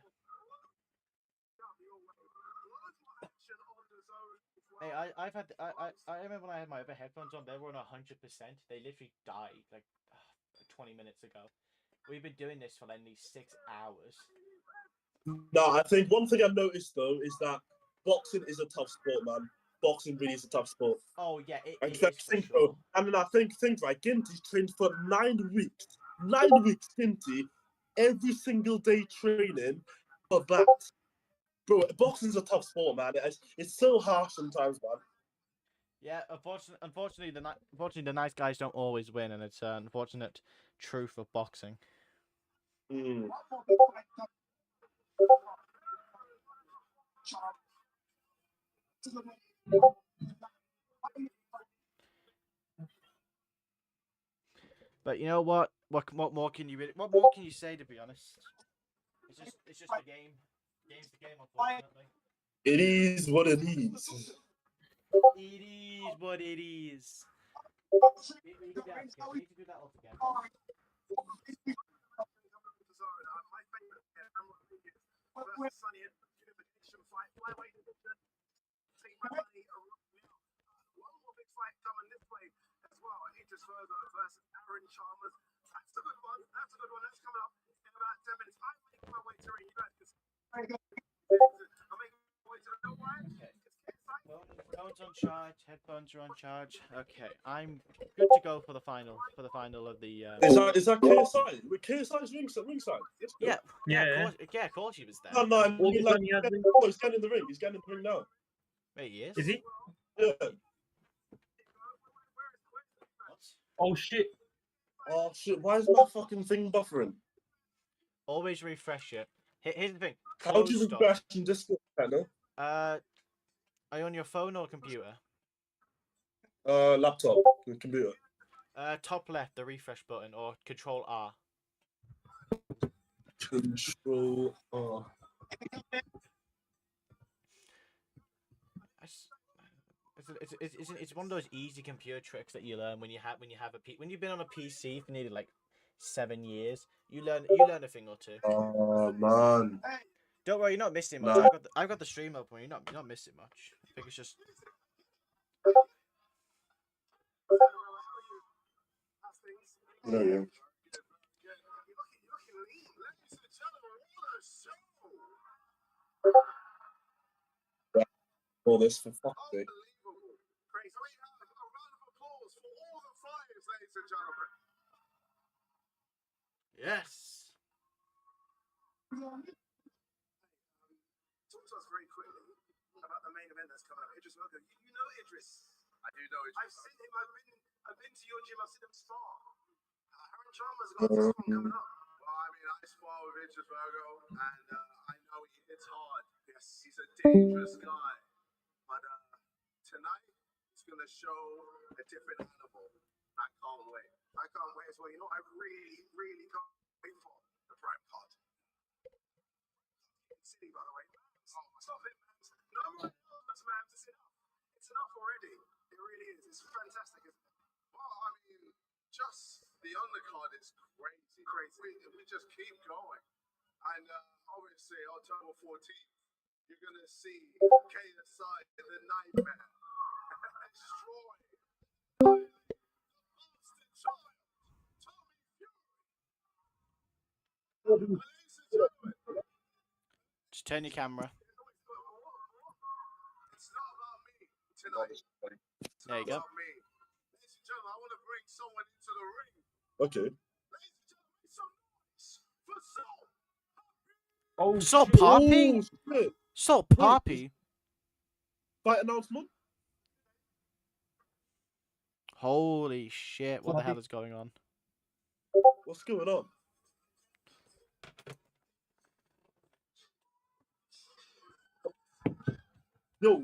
Hey, I remember when I had my other headphones on, they were on 100%. They literally died like 20 minutes ago. We've been doing this for like at least 6 hours. No, I think one thing I've noticed though is that boxing is a tough sport, man. Boxing really is a tough sport. Oh yeah, it is for think, sure. And then I think right, Ginty's trained for 9 weeks. 9 weeks, Ginty, every single day training for that. Bro, boxing's a tough sport, man. It's so harsh sometimes, man. Yeah, unfortunately, the nice guys don't always win, and it's an unfortunate truth of boxing. Mm. But you know what? What more can you say? To be honest, it's just a game. Game's the game, unfortunately. It is what it is. It is what it is. We need to do that together. We need to do that all together. My favorite versus Sunny unification fight. Flyweight division. Take my money around now. One more big fight coming this way as well. Idris Virgo versus Aaron Chalmers. That's a good one. That's a good one. That's coming up in about 10 minutes. I'm making my way to ring. You guys can see. I'm making my way to the no why. Phone's on charge. Headphones are on charge. Okay, I'm good to go for the final. For the final of the. Is that KSI? With KSI's ringside. Let's go. Yeah, of course he was there. No, I All mean, the like, time he has been. he's getting in the ring. He's getting in the ring now. Wait, he is. Is he? Yeah. What? Oh shit! Oh shit! Why is my fucking thing buffering? Always refresh it. Here's the thing. How Close do you stuff. refresh in Discord channel? Are you on your phone or computer? Laptop, computer. Top left, the refresh button, or Control R. Control R. It's one of those easy computer tricks that you learn when when you've been on a PC for nearly like 7 years. You learn a thing or two. Oh man. Don't worry, you're not missing much. No. I've got the stream open. You're not missing much. I think it's just. No, yeah. All this for fuck's sake. Great. So we have a round of applause for all the fighters, ladies and gentlemen. Yes. Talk to us very quickly about the main event that's coming up. Idris Virgo. You know Idris. I do know Idris. I've seen him. I've been to your gym. I've seen him spar. Aaron Chalmers got this one coming up. Well, I mean, I spar with Idris Virgo, and I know he hits hard. Yes, he's a dangerous guy. But tonight, it's going to show a different animal. I can't wait. I can't wait as well. You know, I really, really can't wait for the prime card. City, by the way. Stop it, man. No more words, man. It's enough. It's enough already. It really is. It's fantastic, isn't it? Well, I mean, just the undercard is crazy. We just keep going. And obviously, October 14th, you're going to see KSI, the Nightmare, destroy the monster child, Tommy Fury. Ladies and gentlemen, Just turn your camera. it's not about me tonight. It's There not you go. about me. Ladies and gentlemen, I want to bring someone into the ring. Okay. Ladies and gentlemen, make some noise for Soul. Oh Salt shit! Poppy? Oh, shit. Salt Poppy? Fight announcement? Holy shit! What the Poppy. hell is going on? What's going on? Yo,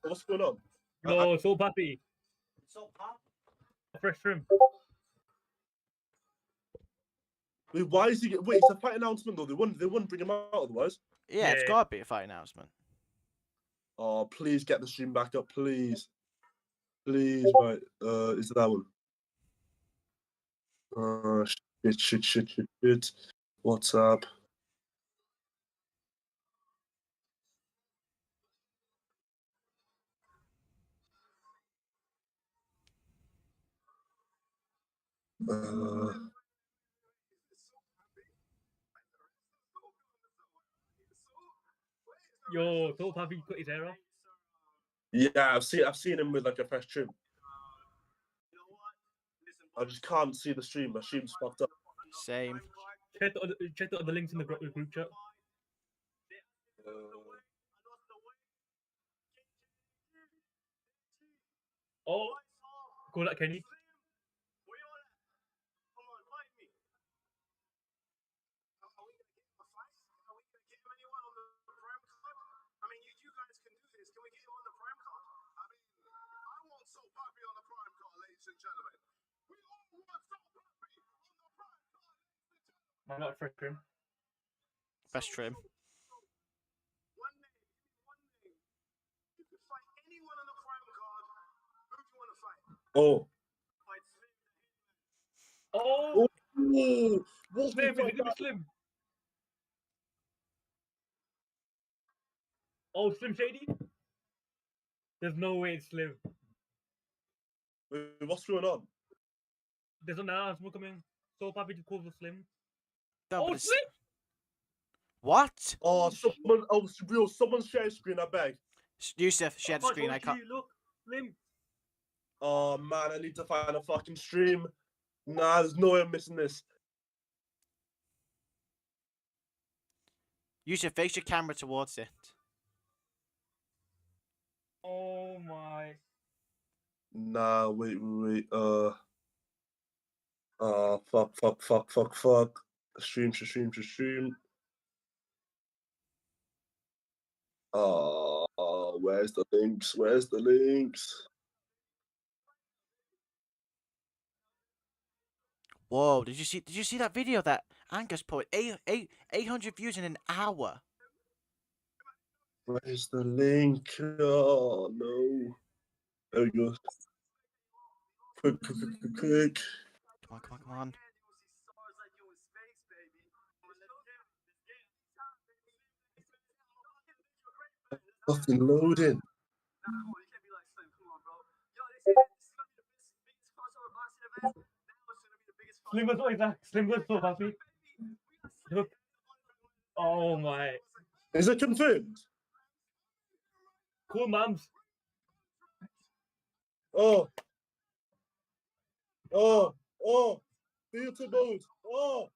what's going on? No, so happy. Salt Poppy? Fresh trim. Wait, why is he? Wait, it's a fight announcement though. They wouldn't bring him out otherwise. Yeah, it's Yeah. got to be a fight announcement. Oh, please get the stream back up, please. Please, right. Is it that one? Shit. WhatsApp. Yo, so happy cut his hair off. Yeah, I've seen him with like a fresh trim. I just can't see the stream. My stream's fucked up. Same. Check the other links in the group chat. Oh, call that Kenny. I mean, you guys can do this. Can we get him on the prime card? I mean, I want Soul Pappy on the prime card, ladies and gentlemen. We all want Soul Pappy on the prime card, ladies and gentlemen. I'm not fresh trim. Best trim. One name. You could fight anyone on the prime card Oh. Oh, Ooh, Slim, Wolfie is it fight gonna be back. Slim? Oh, Slim Shady? There's no way it's Slim. Wait, what's going on? There's an announcement coming. So happy to call for Slim. No, Oh, but it's... Slim! What? Oh, someone, oh, real, someone share screen, I beg. Yusuf, share the Can't screen. show I it to can't. you, look, Slim. Oh man, I need to find a fucking stream. Nah, there's no way I'm missing this. Yusuf, face your camera towards it. Oh my. Nah, wait. Fuck. Stream. Where's the links? Whoa! Did you see that video that Angus put 800 views in an hour? Where's the link? Oh no. There we go. Quick. Come on. Fucking loading. Slim was like that. Slim was so happy. Look. Oh my. Is it confirmed? Cool, mums. Oh. Theater mode. Oh.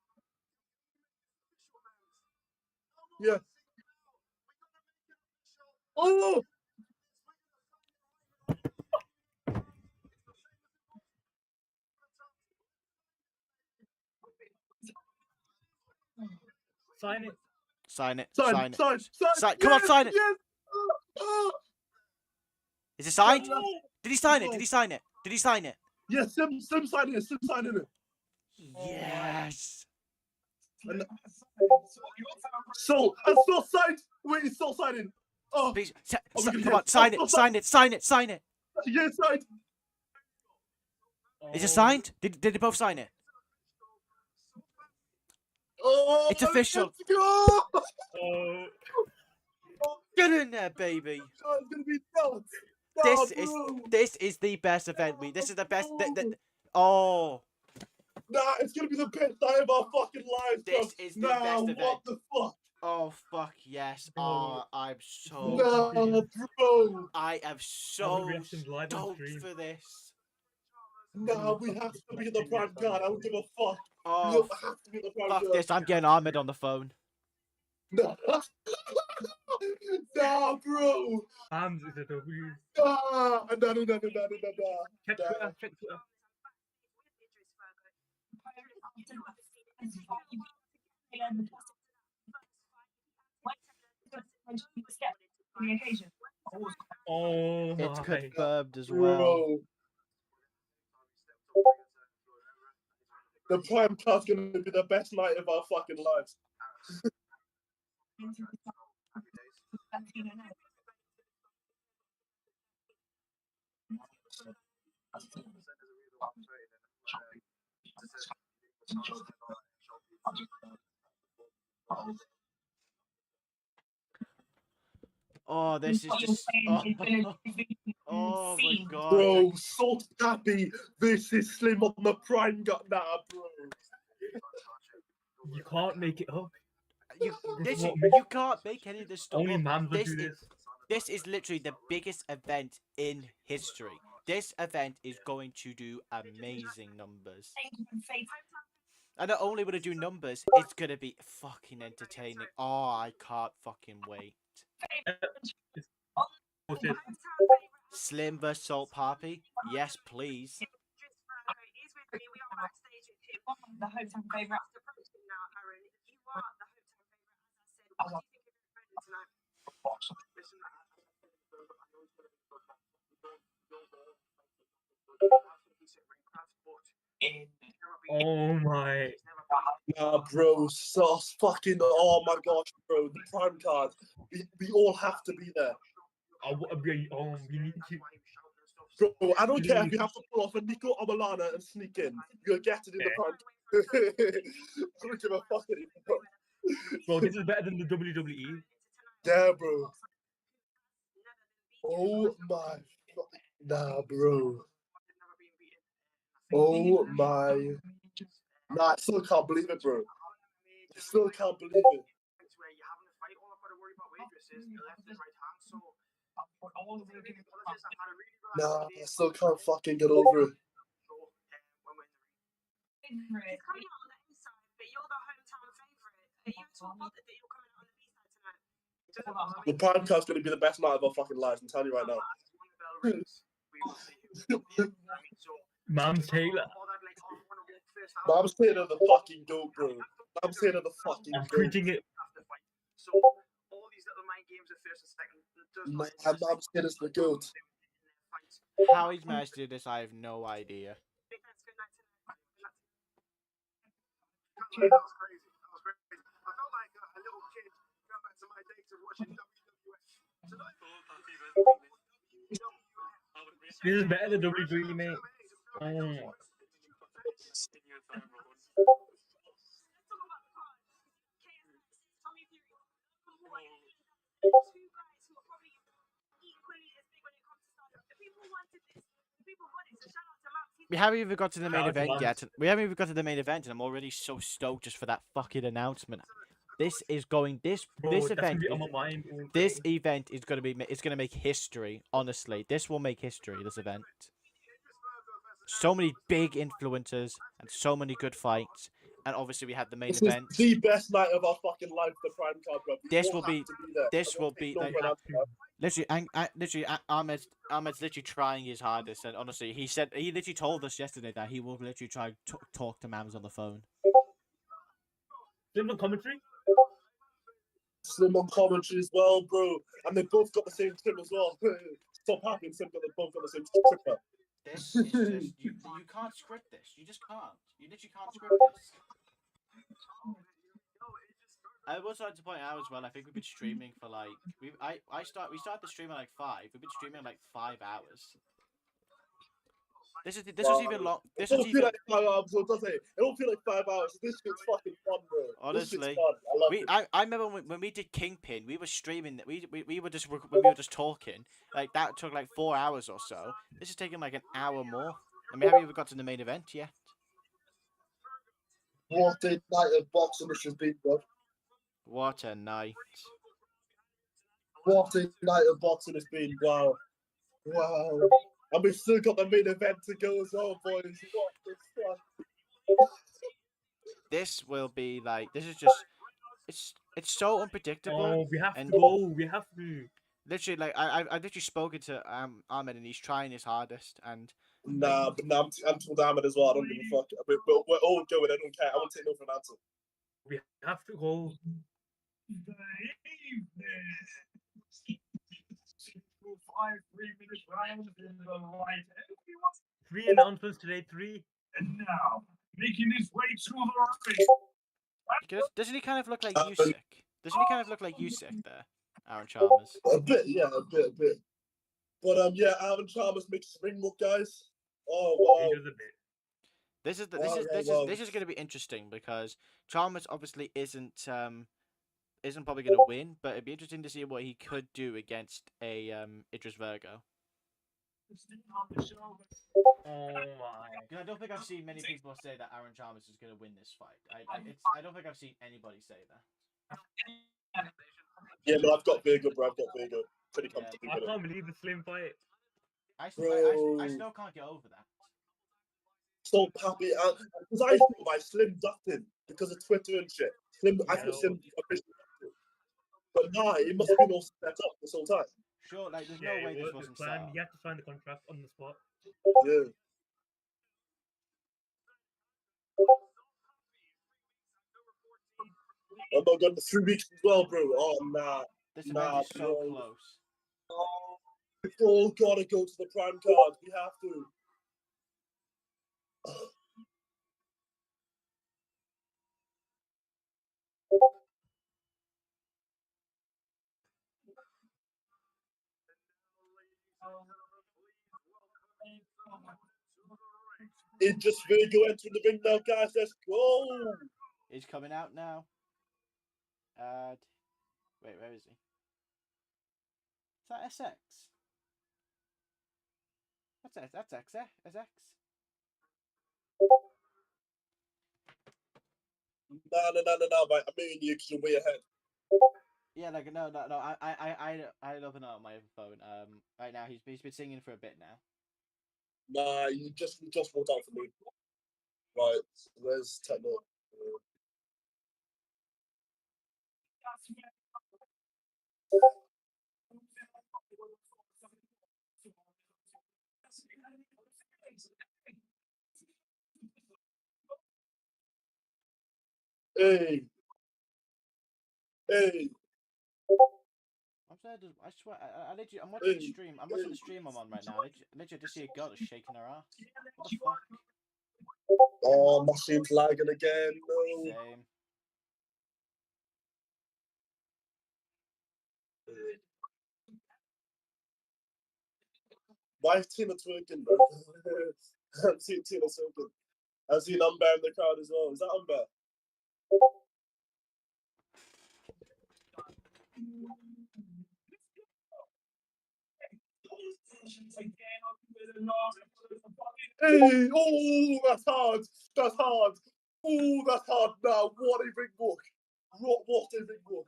Yeah. Oh. Sign it. Sign it. Sign. Come on, sign it. Yes. Oh. Is it signed? No. Did he sign it? No. Did he sign it? Did he sign it? Yes, Sim signing it. Yes. And Soul signed. Wait, it's Soul signing. Oh, Please, come on, sign it. Sign it. yes, signed. Is it signed? Did they both sign it? Oh, It's official. Let's go. Oh. Get in there, baby. Oh, it's gonna be nuts. This is the best event week. This is the best. Oh. Nah, it's gonna be the best night of our fucking lives. This is the best event. What the fuck? Oh fuck yes. Bro. Oh, I'm so. Nah, bro. I am so reactions live on stoked stream. for this. Nah, we have to be the prime card. I don't give a fuck. Oh, We have to be the prime fuck card. this. I'm getting Ahmed on the phone. Nah. Nah, bro. Hams is a W. Nah. Check Twitter. Oh my. It's confirmed as well. Bro. The prime card's gonna be the best night of our fucking lives. Oh, this is just. Oh my god. Bro, so happy. This is Slim on the prime gut now, bro. You can't make it up. You can't make any of this stuff Only up. Mams would do this. This is literally the biggest event in history. This event is going to do amazing numbers. And not only would it do numbers, it's going to be fucking entertaining. Oh, I can't fucking wait. Slim vs Salt Papi? Yes, please. The hometown favourite. Oh my. Nah, bro, so fucking. Oh my gosh, bro, the prime card. We all have to be there. We need to. Bro, I don't care if you have to pull off a Nico Omalana and sneak in. You'll get it in the front. I don't give a fuck anymore. Bro, this is better than the WWE. Yeah, bro. Oh my. Nah, bro. Oh my. Nah, I still can't believe it, bro. I still can't believe it. Where you're having a fight, all I've got to worry about waitresses, the left and right hand. So, all the apologists, I've had a really Nah, I still can't fucking get over it. He's coming out on the A side, but you're the hometown favourite. Are you at all bothered that you're coming out on the B side tonight? The prime card's gonna be the best night of our fucking lives, I'm telling you right now. Mom's Taylor. Mom's Taylor the fucking goat, bro. Mom's Taylor the fucking I'm goat. preaching it. So, all these little mind games of first and second. Mom's Taylor's the goat. How he's managed to do this, I have no idea. That was crazy. That was crazy. I felt like a little kid going back to my days of watching WWF. So not This is better than WWE, mate. Oh. We haven't even got to the main Shout out to event Lance. yet. We haven't even got to the main event, and I'm already so stoked just for that fucking announcement. This is going. This Bro, this that's event. gonna be on my mind. all This day. event is gonna be. It's gonna make history. Honestly, this will make history. This event. So many big influencers and so many good fights, and obviously we had the main This event. is the best night of our fucking life, the prime card, bro. We This all will have be. to there. This I will don't be take no like for an answer. literally. Ahmed's literally trying his hardest, and honestly, he literally told us yesterday that he will literally try to talk to Mams on the phone. Slim on commentary. Slim on commentary as well, bro. And they both got the same trim as well. Stop happening, Slim got both got the same tripper. This is just you can't script this. You just can't. You literally can't script this. I would like to point out as well. I think we've been streaming for like we started the stream at like 5. We've been streaming like 5 hours. This was even long. It don't feel like 5 hours, so does it? It don't feel like 5 hours. This shit's fucking fun, bro. Honestly, this shit's fun. I love it. I remember when we did Kingpin, we were streaming. We were just when we were just talking. Like that took like 4 hours or so. This is taking like an hour more, and we haven't even got to the main event yet. What a night of boxing this has been, bro. What a night! What a night of boxing it's been. Wow. Wow. And we've still got the main event to go as well, boys. What the fuck? This will be like this is just it's so unpredictable. Oh, we have and to go. We have to. Literally, like I literally spoken to Ahmed, and he's trying his hardest. And Nah, but nah, I'm told Ahmed as well. I don't give a fuck. We're all going. I don't care. I won't take no for an answer. We have to go. Three announcements today. 3. And now, making his way to the ring. doesn't he kind of look like Usyk? Doesn't he kind of look like Usyk there, Aaron Chalmers? A bit, yeah, a bit. But yeah, Aaron Chalmers makes his ring look, guys. Oh wow. This is going to be interesting because Chalmers obviously isn't probably going to win, but it'd be interesting to see what he could do against a Idris Virgo. Oh my! I don't think I've seen many people say that Aaron Chalmers is going to win this fight. I don't think I've seen anybody say that. Yeah, but I've got Virgo, bro. I've got Virgo. Pretty comfortably. I can't believe the Slim fight. I still can't get over that. So happy, because I thought my Slim ducked him because of Twitter and shit. I thought Slim officially ducked him. But nah, it must have been all set up this whole time. Sure, like there's no way this wasn't set up. You have to sign the contract on the spot. Yeah. Oh my god, the 3 weeks as well, bro. Oh nah. This event is so close. Oh, we've all gotta go to the prime card. We have to. Idris Virgo entering the ring now, guys. Let's go. He's coming out now. Wait, where is he? Is that SX? That's X, SX. No, mate. I'm meeting you because you're way ahead. Yeah, like no. I don't open it on my phone. Right now he's been singing for a bit now. Nah, you just walked out for me. Right, so where's Techno? Hey. I'm sorry, I swear, I literally, I'm watching the stream. I'm watching the stream I'm on right now. Literally, just see a girl just shaking her ass. What the fuck? Oh, my stream's lagging again. No. Same. Why is Tina twerking, bro? I've seen Tina twerking. I've seen Umber in the crowd as well. Is that Umber? Hey, oh, that's hard. That's hard. Oh, that's hard now. What a big book. What a big book.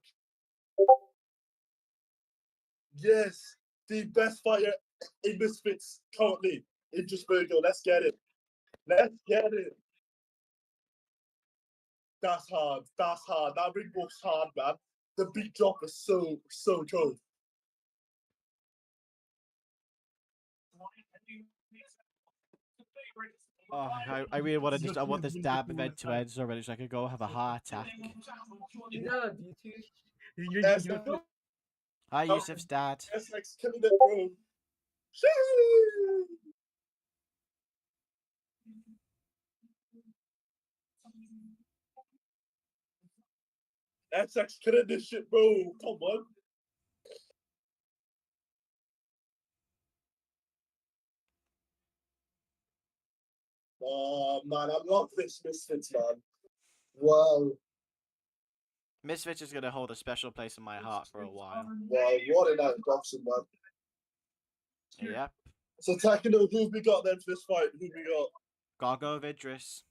Yes, the best fighter in Misfits currently. Idris Virgo. Let's get it. Let's get it. That's hard. That's hard. That big book's hard, man. The beat drop is so cool. Oh, I really want to I want this damn event to end so I can go have a heart attack. Yeah, you too. Yes, Hi, Yusuf's dad. SX killing it, bro. SX killing this shit, bro. Come on. Oh, man, I love this Misfits, man. Wow. Misfits is gonna hold a special place in my heart for a while. Wow, what a night of boxing, man. Yep. So, Takano, who we got then for this fight? Who we got? Gotta go with Idris.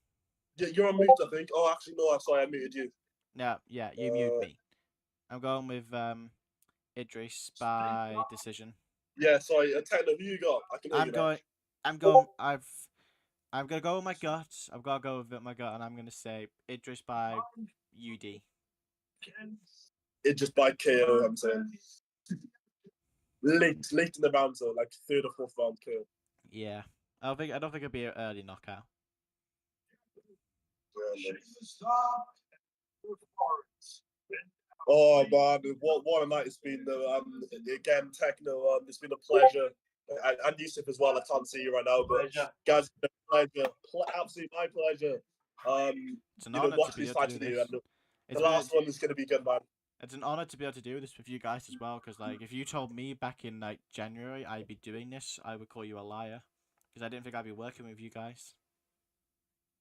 Yeah, you're on mute, I think. Oh, actually, no, I'm sorry, I muted you. No, yeah, you mute me. I'm going with Idris by decision. Yeah, sorry, Takano, who you got? I can hear you now. I'm gonna go with my gut. I've got to go with my gut, and I'm gonna say Idris by UD. It just by KO, I'm saying. Late in the round, though, like third or fourth round KO. Yeah, I don't think it'll be an early knockout. Yeah, oh man, what a night it's been though. Again, Techno, it's been a pleasure. And Yusuf as well. I can't see you right now, but guys, it's been a pleasure. Absolutely my pleasure. It's an honor to be able to do this. The last one is going to be good, man. It's an honor to be able to do this with you guys as well, because like if you told me back in like January I'd be doing this, I would call you a liar, because I didn't think I'd be working with you guys.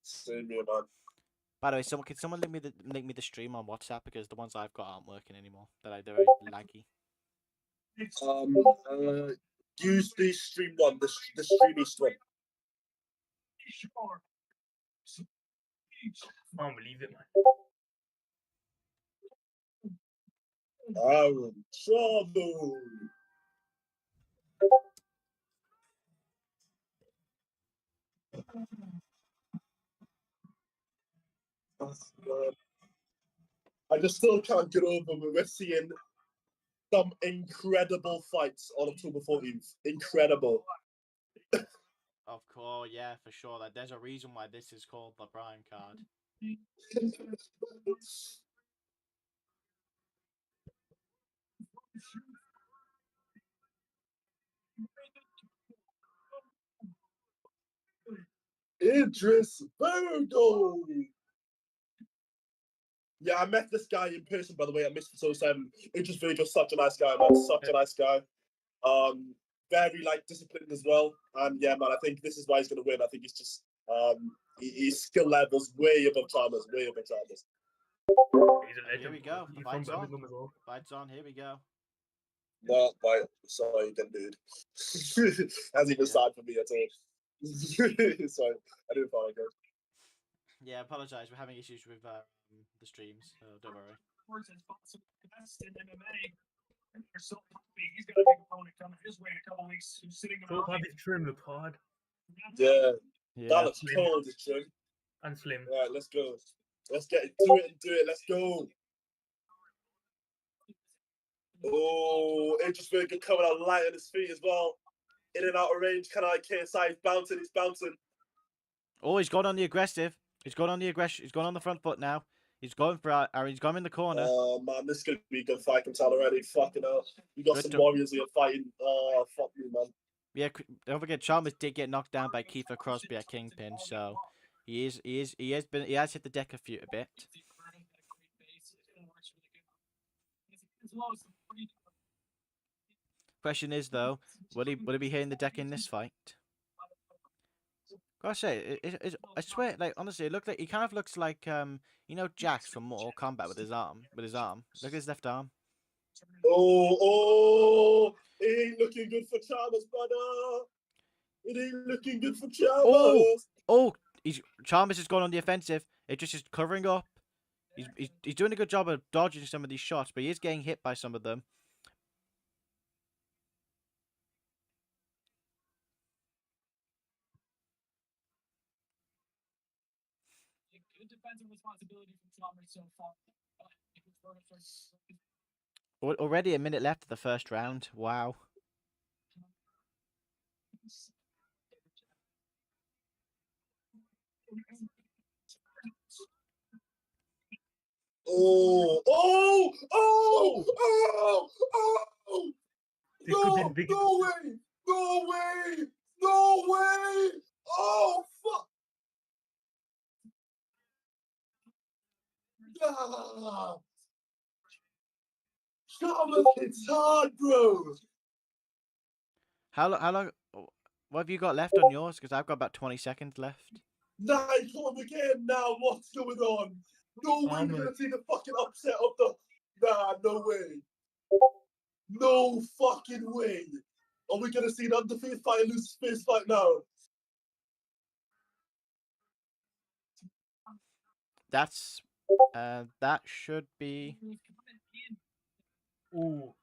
Same here, man. By the way, can someone link me the stream on WhatsApp, because the ones I've got aren't working anymore. They're very laggy. Use the stream one, the streamiest one. I don't believe it, man. Aaron Trouble. I just still can't get over when we're seeing some incredible fights on October 14th. Incredible. Of course, yeah, for sure. Like, there's a reason why this is called the Prime card. Idris Virgo. Yeah, I met this guy in person, by the way, at Misfits 07. Idris Virgo's such a nice guy, man. Such a nice guy. very like disciplined as well. And yeah, man, I think this is why he's going to win. I think he's just his skill levels way above Chalmers, way above Chalmers. He's a And here we legend. go. The He's from fight's on. Birmingham as well. Fight's on. Here we go. No, right, sorry, then, dude. Hasn't even Yeah. started for me at all. Sorry, I didn't follow good. Yeah, apologise. We're having issues with the streams, so don't worry. Is possible best in MMA. And they're so happy. He's got a big opponent coming his way in a couple weeks. Who's sitting So around. his trim looked hard Yeah, Yeah. that looks cold, this trim. and slim. Right, let's go. Let's get into it and do it. Let's go. Oh, Idris Bergen coming out light on his feet as well. In and out of range. Can I KSI? He's bouncing. He's bouncing. Oh, he's gone on the aggressive. He's gone on the aggression. He's gone on the front foot now. He's going for he's gone in the corner. Oh man, this is gonna be a good fight. I can tell already. Fucking hell. We got Good some to- warriors here fighting. Oh, fuck me, man. Yeah, don't forget Chalmers did get knocked down by Kiefer Crosby at Kingpin, so he has hit the deck a bit. Question is though, will he be hitting the deck in this fight? Gotta say, I swear, like honestly, it looked like he kind of looks like you know Jax from Mortal Kombat with his arm. Look at his left arm. Oh, it ain't looking good for Chalmers, brother. It ain't looking good for Chalmers. Chalmers has gone on the offensive. It just is covering up. He's doing a good job of dodging some of these shots, but he is getting hit by some of them. Good defensive responsibility from Chalmers so far. Already a minute left of the first round. Wow. Oh! No, no way! No way! No way! Oh, fuck! Ah. Chalmers hits hard, bro! How long? What have you got left on yours? Because I've got about 20 seconds left. Nice one again now. What's going on? No way we're gonna see the fucking upset of the. Nah, no way. No fucking way. Are we gonna see an undefeated fighter lose his first fight now? That's that should be. Ooh.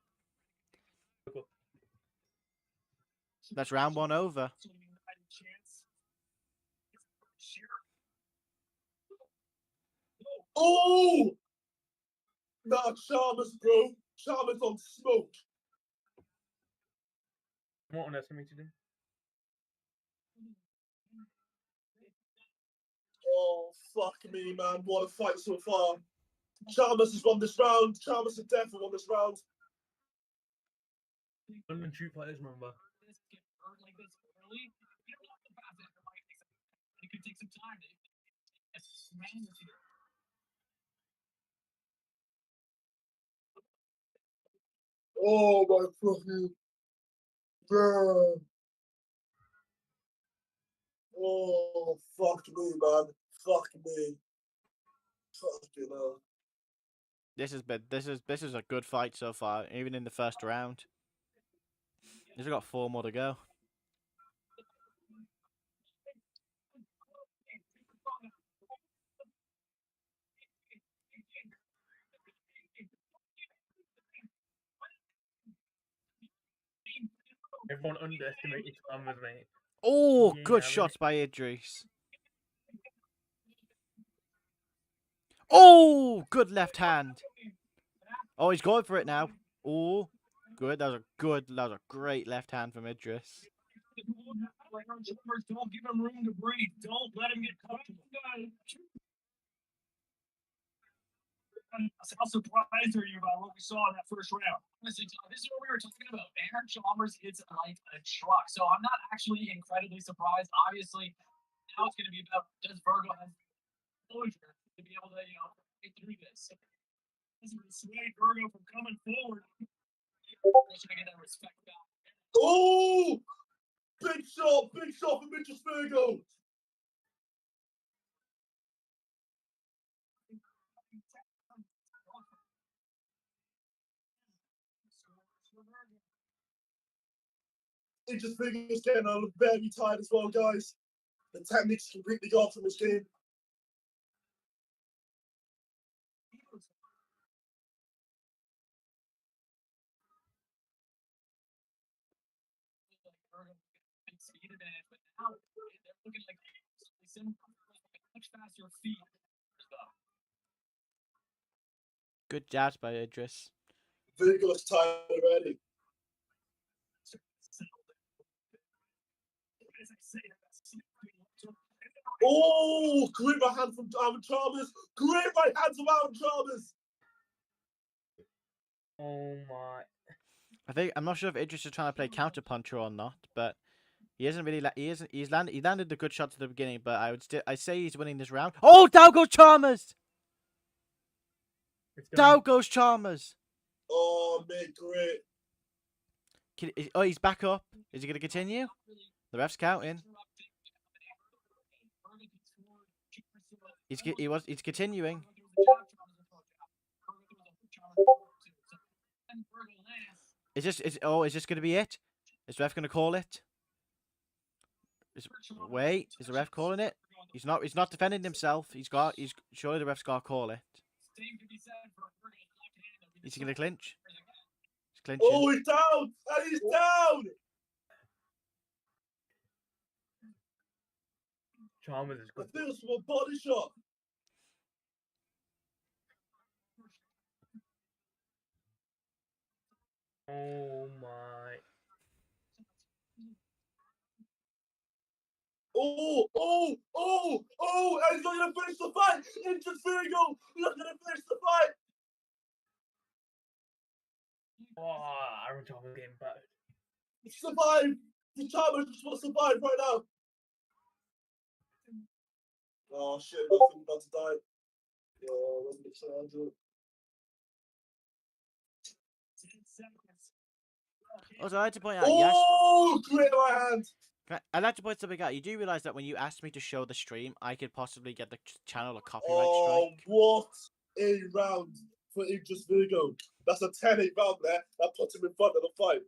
That's round one over. Oh! Nah, Chalmers, bro. Chalmers on smoke. What underestimated him? Oh, fuck me, man. What a fight so far. Chalmers has won this round. Chalmers has definitely won this round. London shoot fighters, remember? It could take some time. Oh, my fucking. Bro. Oh, fuck me, man. Fuck me. Fucking hell. This is a good fight so far, even in the first round. He's got 4 more to go. Everyone underestimated Chalmers, mate. Oh, Yeah, good I mean- shots by Idris. Oh, good left hand. Oh, he's going for it now. Oh, good. That was a great left hand from Idris. Don't give him room to breathe. Don't let him get comfortable. How surprised are you about what we saw in that first round? Listen, this is what we were talking about. Aaron Chalmers hits like a truck. So I'm not actually incredibly surprised. Obviously, now it's going to be about does Virgo have closure to be able to, get through this. Doesn't dissuade Virgo from coming forward. Just to get that respect back. Oh! Big shot from Mitchell Virgo. Mitchell Virgo's getting very tired as well, guys. The technique's completely gone from his game. Speed advantage, but now they're looking like much faster feet. Good jabs by Idris. Virgo's tired already. Oh, great right hand from Aaron Chalmers. Great right hands from Aaron Chalmers. Oh my. I'm not sure if Idris is trying to play counter puncher or not, but he isn't really. He landed the good shots at the beginning, but I say he's winning this round. Oh, down goes Chalmers. Down goes Chalmers. Oh, mate, great. Oh, he's back up. Is he going to continue? The ref's counting. He's continuing. Is this going to be it? Is the ref going to call it? Wait, is the ref calling it? He's not defending himself. Surely the ref's got to call it. Is he going to clinch? He's clinching. Oh, he's down! And he's down! Chalmers is good. I think it's from a body shot. Oh my. Oh, and he's not going to finish the fight. Idris Virgo, not going to finish the fight. Oh, Aaron Chalmers getting battered. Survive. The Chalmers just want to survive right now. Oh, shit, nothing about to die. Oh, wasn't it Sandra? Also, I'd like to point out. Oh, great right hand. I'd like to point something out. You do realize that when you asked me to show the stream, I could possibly get the channel a copyright strike. What a round for Idris Virgo. That's a 10-8 round there. That puts him in front of the fight.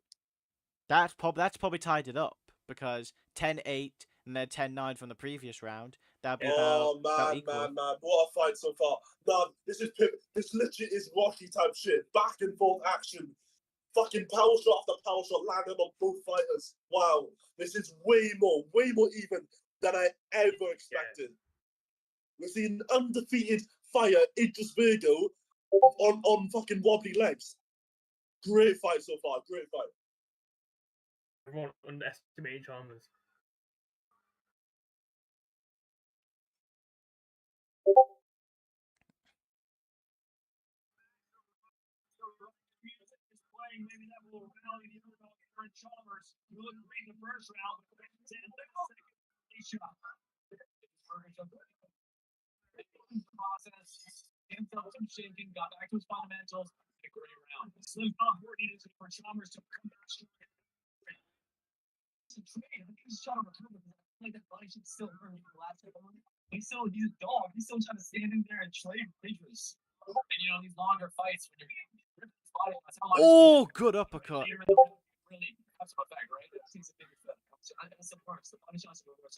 That's probably tied it up because 10-8 and then 10-9 from the previous round. That'd be about equal. Man. What a fight so far. Man, this literally is Rocky type shit. Back and forth action. Fucking power shot after power shot landing on both fighters. Wow. This is way more even than I ever expected. We're seeing undefeated fire Idris Virgo on fucking wobbly legs. Great fight so far. Great fight. Everyone underestimating Chalmers. Maybe that will rally the other Chalmers. You look great in the first round, but the second shot. Process, hands up some shaking, got back to his fundamentals. A great round. Slim up needed for Chalmers to come back straight. He's shot him a couple of like that body should still hurt the last one. He's a dog. He's still trying to stand in there and trade wages. And these longer fights when you're oh, good uppercut.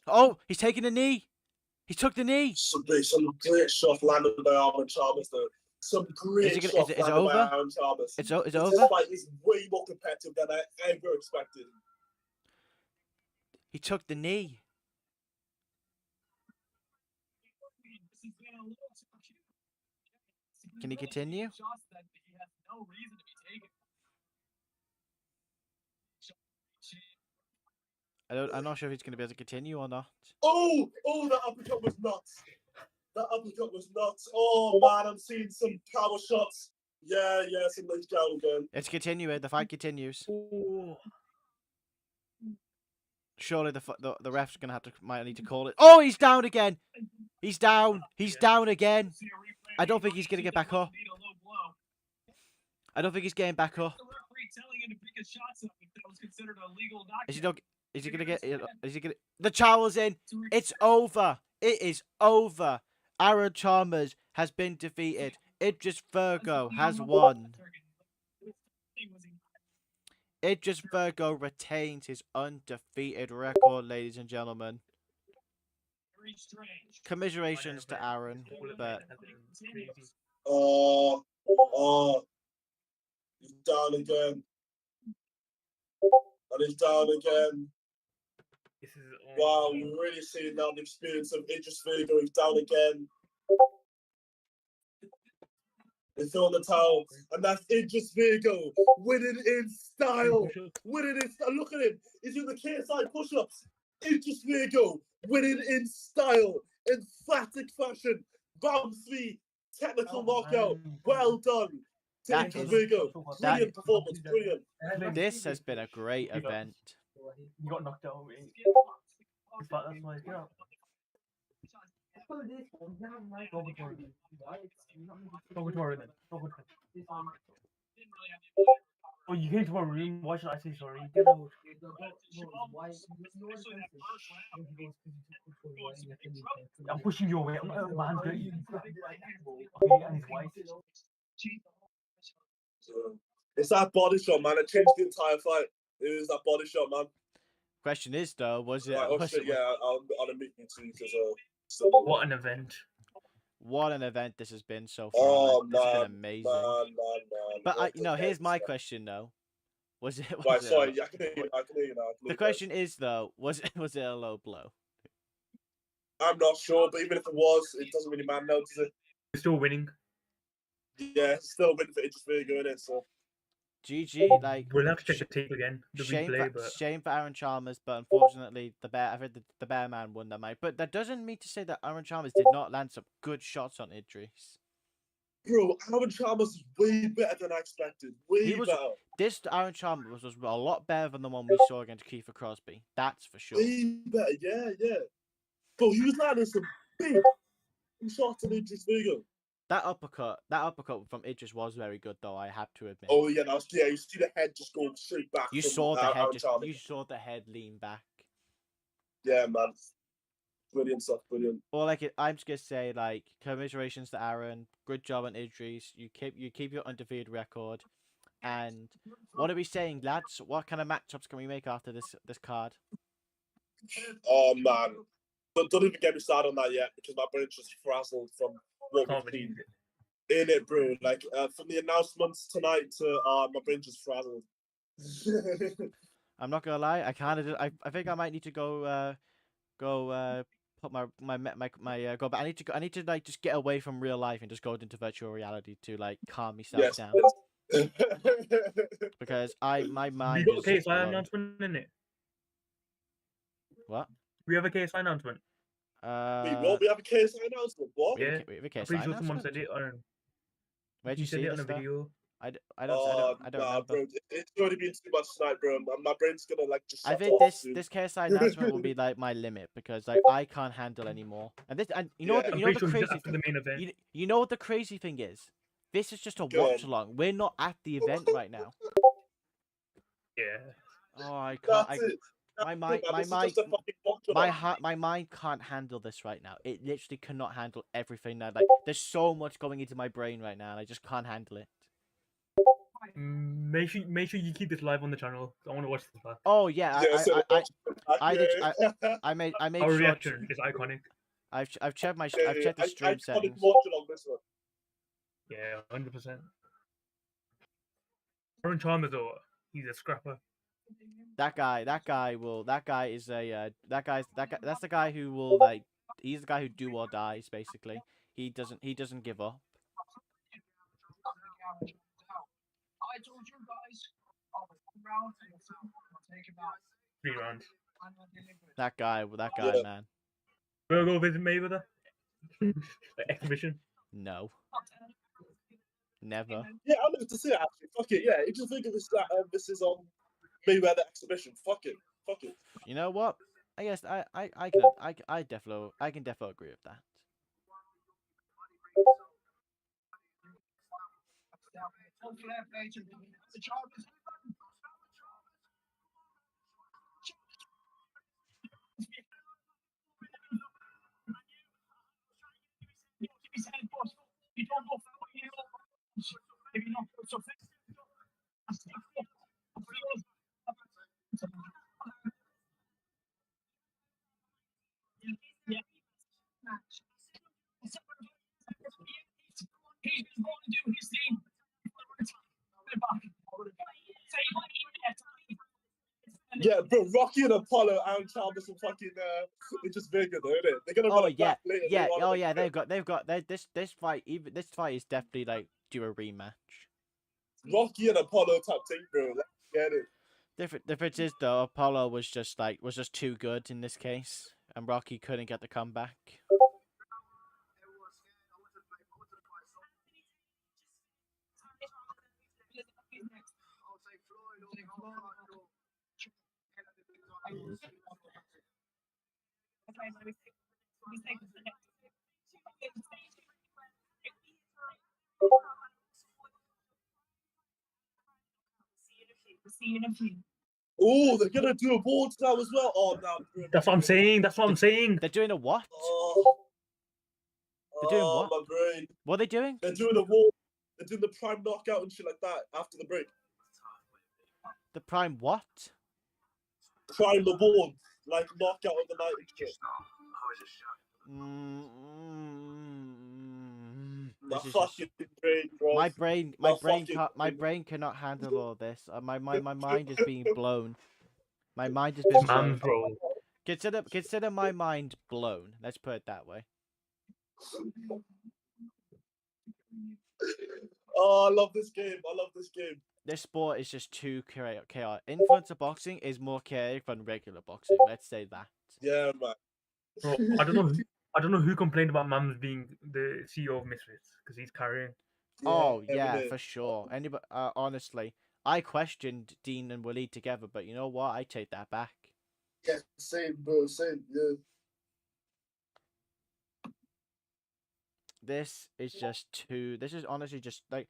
Oh, he's taking a knee. He took the knee. Some great shots landed by Aaron Chalmers, though. Some great shots landed by Aaron Chalmers. It's over? This fight is way more competitive than I ever expected. He took the knee. Can he continue? I'm not sure if he's going to be able to continue or not. Oh, that uppercut was nuts. Oh, man, I'm seeing some power shots. Yeah, some nice ground again. It's continuing. The fight continues. Ooh. Surely the ref's going to might need to call it. Oh, he's down again. He's down. He's down again. I don't think he's going to get back up. I don't think he's getting back up. considered a legal document. Is he not? Is he gonna get? Is he gonna? The towel's in. It's over. It is over. Aaron Chalmers has been defeated. Idris Virgo has won. Idris Virgo retains his undefeated record, ladies and gentlemen. Very strange. Commiserations to Aaron, but Oh, he's down again. And he's down again. This is Wow, we're really seeing now the experience of Idris Virgo. He's down again. They throw the towel, and that's Idris Virgo winning in style. Winning in style. Look at him. He's doing the KSI push-ups. Idris Virgo winning in style, emphatic fashion. Round 3, technical knockout. Well done to That Idris is- Virgo. that- Brilliant performance. Brilliant. this has been a great event. You got knocked out. That's why. Yeah. Go to our room then. Go to our room. Oh, you came to my room. Why should I say sorry? Get out. I'm pushing you away. My hand's dirty. Okay, and his wife. It's that body shot, man. It changed the entire fight. It was that body shot, man. Question is though, was it? Right, oh was shit, it yeah, I'll admit you too, because What an event. What an event this has been so far. Oh, This has been man, amazing. man. But what you know, the here's heck my is that? question though. Was it? Was Right, it sorry, a, I can hear you. I can hear you now. the question is though, was it? Was it a low blow? I'm not sure, but even if it was, it doesn't really matter now, does it? We're still winning. Yeah, it's still a win for Idris Virgo, innit? So GG, like We'll have to check the tape again. The shame replay, for, but shame for Aaron Chalmers, but unfortunately the bear. I've heard the bear man won that night. But that doesn't mean to say that Aaron Chalmers did not land some good shots on Idris. bro, Aaron Chalmers is way better than I expected. Way was- better. This Aaron Chalmers was a lot better than the one we saw against Kiefer Crosby. That's for sure. Way better, yeah. Bro, he was landing some big shots on Idris Virgo. That uppercut from Idris was very good, though. I have to admit. Oh yeah, you see the head just going straight back. You from, saw the head Aaron Chalmers. you saw the head lean back. Yeah, man. Brilliant stuff, brilliant. Or I'm just gonna say, commiserations to Aaron. Good job on Idris. You keep your undefeated record. And what are we saying, lads? What kind of matchups can we make after this card? Oh man, don't even get me started on that yet, because my brain's just frazzled from what can't we've believe seen it. in it, bro. From the announcements tonight to my brain's just frazzled. I'm not gonna lie. I think I might need to go put my go back. I need to just get away from real life and just go into virtual reality to calm myself Yes. down. yes. Because my We mind got a is just KSI blown. announcement in it. What? We have a KSI announcement. We have a KSI announcement. What? Yeah. We have a I'm KSI pretty sure someone announcement? said it. I don't know. Where'd He you said see it on this a stuff? video. I don't Nah, remember. bro. It's already been too much tonight, bro. My brain's gonna just. I shut think off soon. this KSI announcement will be my limit, because I can't handle anymore. And you know Yeah. what the, I'm you know pretty the sure he's crazy after the main event. you know what the crazy thing is? This is just a Go watch on. along. We're not at the event right now. Yeah. Oh, I can't. That's it. My mind, Man, my this is mind, just a fucking watch-along. my mind can't handle this right now. It literally cannot handle everything that there's so much going into my brain right now, and I just can't handle it. Make sure you keep this live on the channel. I want to watch this back. Oh yeah, I made Our sure reaction is iconic. I've checked the stream settings. Watch along this one. Yeah, 100%. Aaron Chalmers, though, he's a scrapper. That's the guy who will he's the guy who do or dies basically. He doesn't give up. I told you guys, round take him out. 3 rounds. That guy, Yeah. man. We'll go visit Mayweather. Exhibition. No. Never. Yeah, I'm going to say it, actually. Fuck it, yeah. If you think of this is on Mayweather exhibition, fuck it. You know what? I guess I can definitely agree with that. Yeah, bro, Rocky and Apollo and Chalmers and fucking they're just bigger though, isn't it? They're gonna Oh run it yeah, back later. yeah, later on oh in the yeah. career. They've got this fight. Even this fight is definitely like due a rematch. Rocky and Apollo type thing, bro. Let's get it. Difference is though, Apollo was just too good in this case, and Rocky couldn't get the comeback. Oh, they're gonna do a board now as well. Oh no, That's what I'm saying. That's what I'm saying. They're doing a what? Oh, They're doing what? my brain. What are they doing? They're doing a war. They're doing the prime knockout and shit like that after the break. The Prime what? Prime award, like knockout of the night and shit. This My is fucking brain, bro. my brain cannot handle all this. My mind is being blown. My mind has been blown. Mams, bro. Consider my mind blown. Let's put it that way. Oh, I love this game. I love this game. This sport is just too chaotic. Influencer boxing is more chaotic than regular boxing. Let's say that. Yeah, man. Bro, I don't know who complained about Mams being the CEO of Misfits because he's carrying. Oh Yeah, yeah, innit? for sure. Anybody? Honestly, I questioned Dean and Waleed together, but you know what? I take that back. Yeah, same, bro. Same. Yeah. This is just too. This is honestly just like,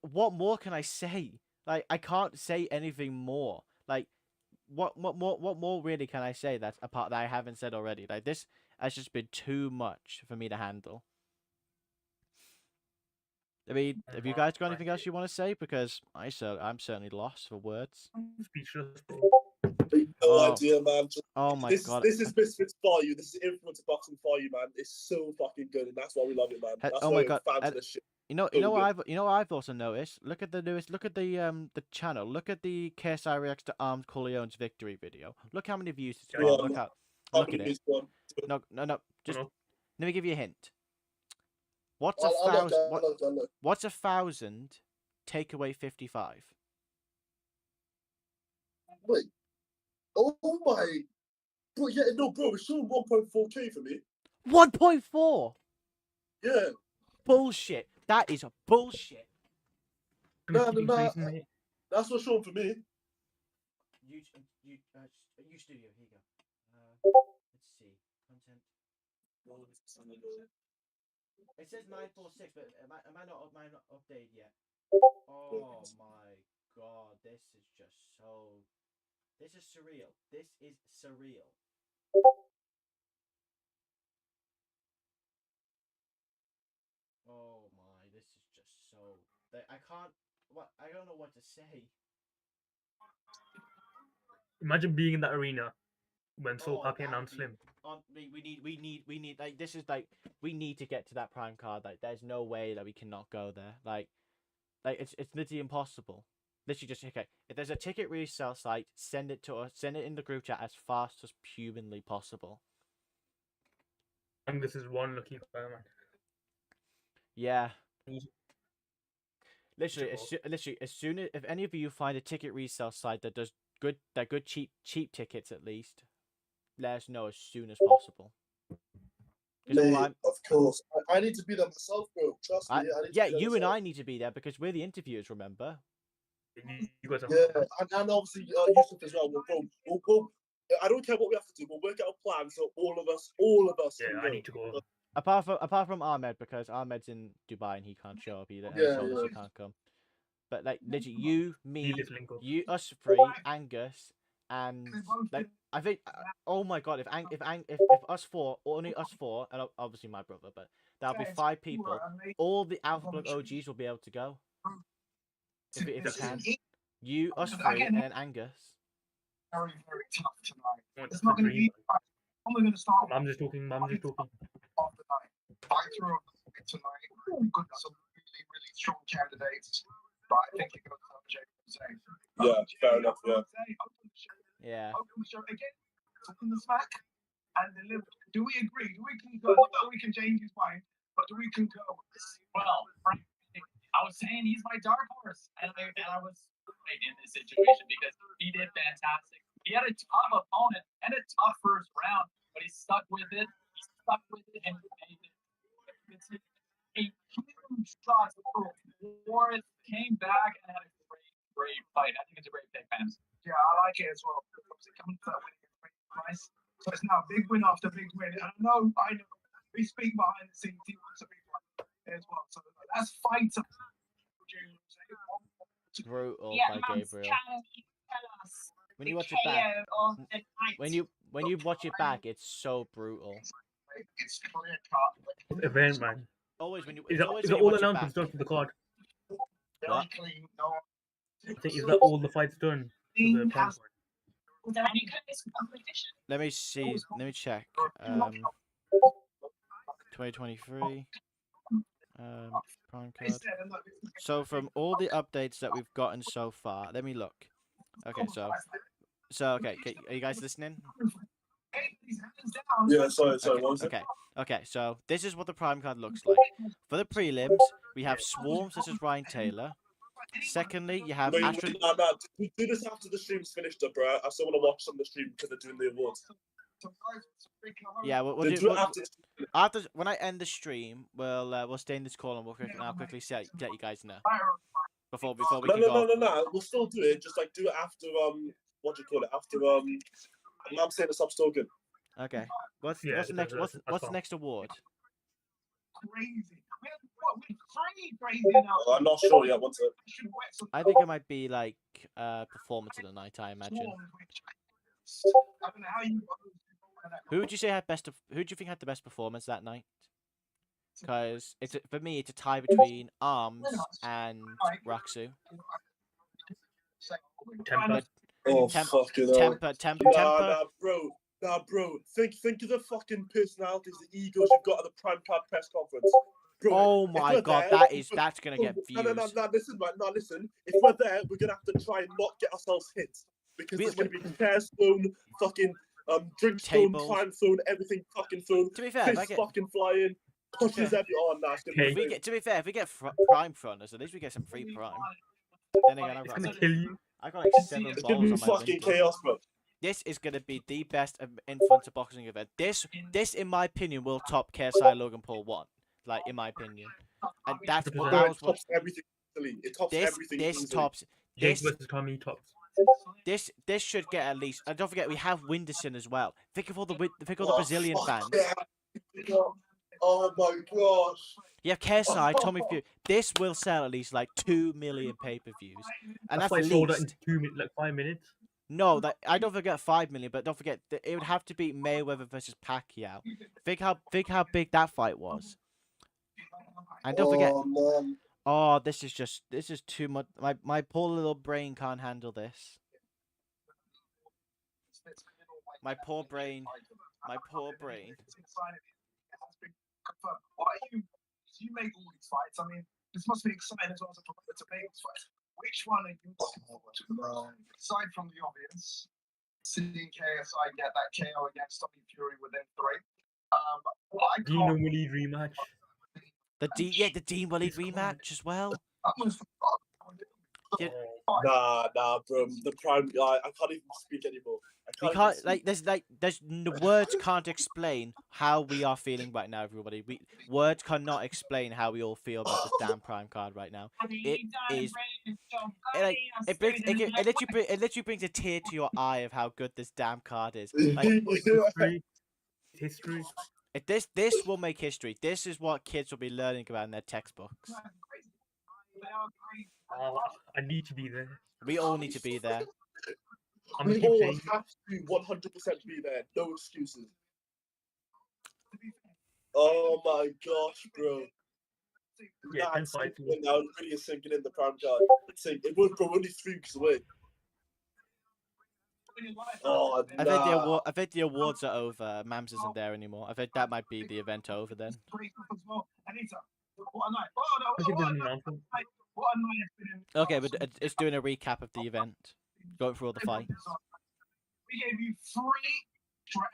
what more can I say? Like, I can't say anything more. Like, what more really can I say that apart that I haven't said already? Like, this has just been too much for me to handle. I mean, have you guys got anything else you want to say? Because I'm certainly lost for words. Speechless, bro. No idea, man. Oh my god. This is Misfits for you. This is influencer boxing for you, man. It's so fucking good, and that's why we love it, man. That's Oh why my we're god. fans of this shit. You know So what I've also noticed. Look at the newest. Look at the channel. Look at the KSI reacts to Armed Corleone's victory video. Look how many views it's got. Look at it. No. Just let me give you a hint. What's I'll look. What's 1,000 take away 55? Wait. Oh my. Bro, yeah, no, bro. It's showing 1.4K for me. 1.4. Yeah. Bullshit. That is a bullshit. Nah. That's what's showing for me. You studio. Here you go. Let's see. Content. It says 946, but am I not updated yet? Oh my god, this is just so. This is surreal. This is surreal. Oh my, this is just so. I can't. What? I don't know what to say. Imagine being in that arena when So Happy and I'm Slim. We need like this is like we need to get to that prime card. Like there's no way that we cannot go there. Like it's literally impossible. Literally just okay. If there's a ticket resale site, send it to us. Send it in the group chat as fast as humanly possible. And this is one lucky guy, man. Yeah. Literally, as soon as if any of you find a ticket resale site that does good cheap tickets at least, let us know as soon as possible. Mate, of course, I need to be there myself, bro. Trust me. You and I need to be there because we're the interviewers. Remember? You guys yeah, and obviously Yusuf as well. We'll, I don't care what we have to do. We'll work out a plan so all of us. Yeah, I need to go. Apart from Ahmed, because Ahmed's in Dubai and he can't show up either. He told us he can't come. But like literally, you, me, us three, Angus, and like I think. Oh my god, if us four, only us four, and obviously my brother, but that'll be 5 people. All the Alpha Block OGs will be able to go. If you can, you, us three, and then Angus. Very tough tonight. It's not going to be. I'm going to start. I'm just talking. Off the night. Fight through tonight. We've got some really strong candidates, but I think it goes without saying. Yeah, fair enough. Yeah. Yeah. Open show again, in the smack and delivered. Do we agree? Do we concur? Not that we can change his mind, but do we concur with this? Well, frankly, I was saying he's my dark horse, and I was right in this situation because he did fantastic. He had a tough opponent and a tough first round, but he stuck with it. He stuck with it and he made it. It's a huge shot for Warren. Came back and had a great fight. I think it's a great pick, fans. Yeah, I like it as well. Obviously, coming to that winning at a great price. So it's now big win after big win. And I know, we speak behind the scenes. He wants a big one as well. So that's fighter. Brutal Yeah, by Mams, Gabriel. can you tell us When the you watch it back, KO of the night? when you watch it back, it's so brutal. It's clear cut. Event, man. Always when you Is it's that, always is when that you all watch it announcements back. done for the card? Very What? clean. No. I think is that all the fights done for the prime card? Was there any kind of competition? Let me see. Let me check. 2023. Prime card. So from all the updates that we've gotten so far, let me look. Okay, okay, are you guys listening? Yeah, sorry, Okay, what was it? okay, so this is what the prime card looks like. For the prelims, we have Swarm, such as Ryan Taylor. Secondly, you have Wait, Astro. nah, do this after the stream's finished up, bro. I still want to watch some of the stream because they're doing the awards. Yeah, we'll They do do it we'll, after. when I end the stream. We'll stay in this call and I'll quickly let you guys know before we No, can go. no. We'll still do it. Just like do it after what do you call it? After I'm saying the sub's talking. Okay. What's Yeah, the next? What's the next award? Crazy. We're crazy now. Oh, I'm not sure yet. What's it? I think it might be like performance of the night. I imagine. I don't know how you. Who would you say had best? Who do you think had the best performance that night? Because for me, it's a tie between Arms and Raksu. Temper. Oh, fucking hell. Temper. Nah, bro. Think of the fucking personalities, the egos you've got at the prime card press conference. Bro, Oh if my we're god, there, that's gonna get views. No, listen, man. No, listen. If we're there, we're gonna have to try and not get ourselves hit because there's gonna be chairs thrown, fucking drinks thrown, prime thrown, everything fucking thrown. To be fair, fucking flying, punches every. Oh, nah, it's gonna be to be fair, if we get prime from us, at least we get some free prime. Then again, It's gonna kill you. I got like 7 It's balls gonna be on my fucking window. chaos, bro. This is gonna be the best influencer boxing event. This, in my opinion, will top KSI Logan Paul 1. Like in my opinion, and that was what tops everything. It tops everything. This tops. Jake versus Tommy tops. This should get at least. And don't forget, we have Winderson as well. Think of all the Brazilian fans. Yeah. Oh my gosh. You have KSI, Tommy Fury. This will sell at least like 2 million pay-per-views, and that's why at sold out in least. 2 minutes, like 5 minutes. No, I don't forget 5 million, but don't forget it would have to be Mayweather versus Pacquiao. Think how big that fight was. And don't forget. Man. Oh, this is too much. My poor little brain can't handle this. My poor brain. You make all these fights. I mean, this must be exciting as well as a promoter to make these fights. Which one are you looking forward to? Aside from the obvious, seeing KSI get that KO against Tommy Fury within 3. Dino Waleed rematch. The Dean Waleed rematch as well. Nah, bro. The prime guy. I can't even speak anymore. Words can't explain how we are feeling right now, everybody. Words cannot explain how we all feel about this damn prime card right now. It is. It literally brings a tear to your eye of how good this damn card is. Like, history. This will make history. This is what kids will be learning about in their textbooks. I need to be there. We all need to be there. We all have to 100% be there. No excuses. Oh my gosh, bro. Yeah, Nah, it's sinking in now. It really is sinking in the prime card. It would, bro. Only 3 weeks away. Oh, I bet the awards are over. Mams isn't there anymore. I bet that might be the event over then. Okay, but it's doing a recap of the event, going through all the fights. We gave you 3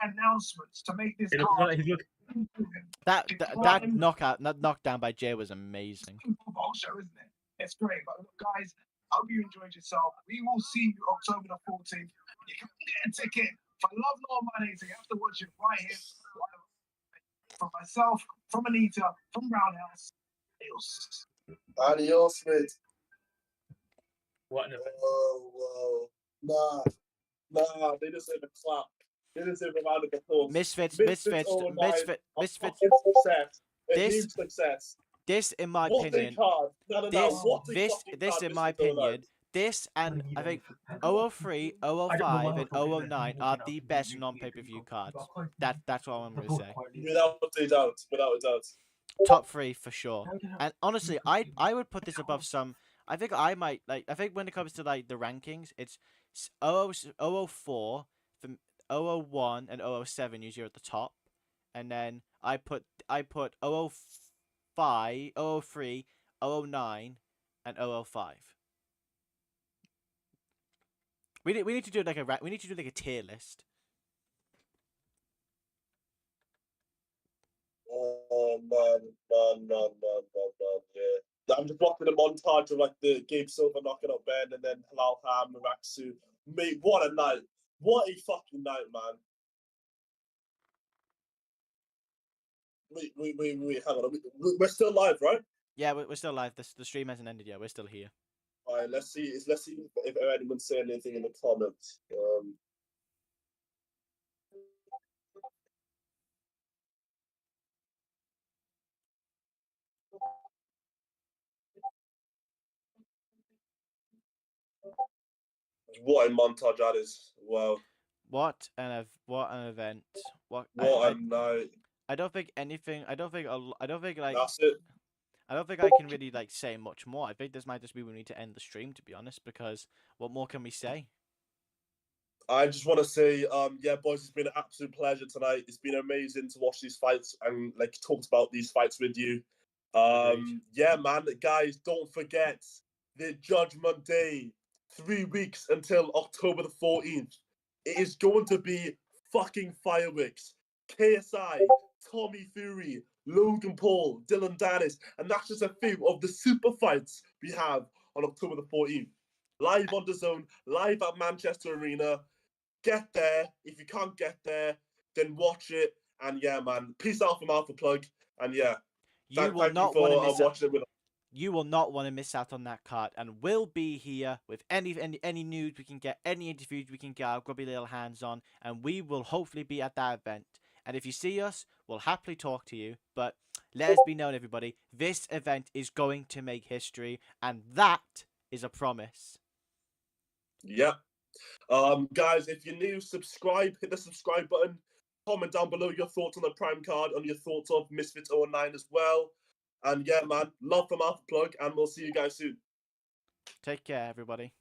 announcements to make this He looks card. like he's look. That knockdown by Jay was amazing. Super Bowl show, isn't it? It's great. But look, guys, I hope you enjoyed yourself. We will see you October the 14th. You can get a ticket for Love Law Money, so you have to watch it right here. From myself, from Anita, from Roundhouse. Adios. Adios, mate. What an event. Whoa. Nah, they deserve a clap. They deserve a round of applause. Misfits. Misfits. Fucking success. A huge success. This, in my What opinion, a card. this in my opinion, this and I think 003, 005, and 009 are the best non-pay-per-view cards. That's what I'm going to say. Without a doubt. Top 3 for sure. And honestly, I would put this above some. I think I might like. I think when it comes to like the rankings, it's 004, from 001 and 007 usually are at the top, and then I put 005, 003, 009, and 005. We need to do like a tier list. Oh man, yeah. I'm just watching a montage of like the Gabe Silver knocking out Ben, and then Halal Ham, Maraksu. Mate, what a night! What a fucking night, man! Wait, hang on. We're still live, right? Yeah, we're still live. The stream hasn't ended yet. We're still here. All right, let's see if anyone's saying anything in the comments. What a montage that is! Wow. What an event! What a night! I don't think anything. I don't think like. That's it. I don't think I can really like say much more. I think this might just be when we need to end the stream, to be honest, because what more can we say? I just want to say, yeah, boys, it's been an absolute pleasure tonight. It's been amazing to watch these fights and like talk about these fights with you. Yeah, man, guys, don't forget the Judgment Day. 3 weeks until October the 14th. It is going to be fucking fireworks. KSI, Tommy Fury, Logan Paul, Dylan Dennis, and that's just a few of the super fights we have on October the 14th. Live on DAZN, live at Manchester Arena. Get there. If you can't get there, then watch it. And yeah, man, peace out from Alpha Plug. And yeah, you will not want to miss watching it with us. You will not want to miss out on that card, and we'll be here with any news we can get, any interviews we can get our grubby little hands on, and we will hopefully be at that event. And if you see us, we'll happily talk to you. But let us be known, everybody, this event is going to make history, and that is a promise. Yep. Guys, if you're new, subscribe, hit the subscribe button, comment down below your thoughts on the Prime card, on your thoughts of Misfits 09 as well. And yeah, man, love from Alpha Plug, and we'll see you guys soon. Take care, everybody.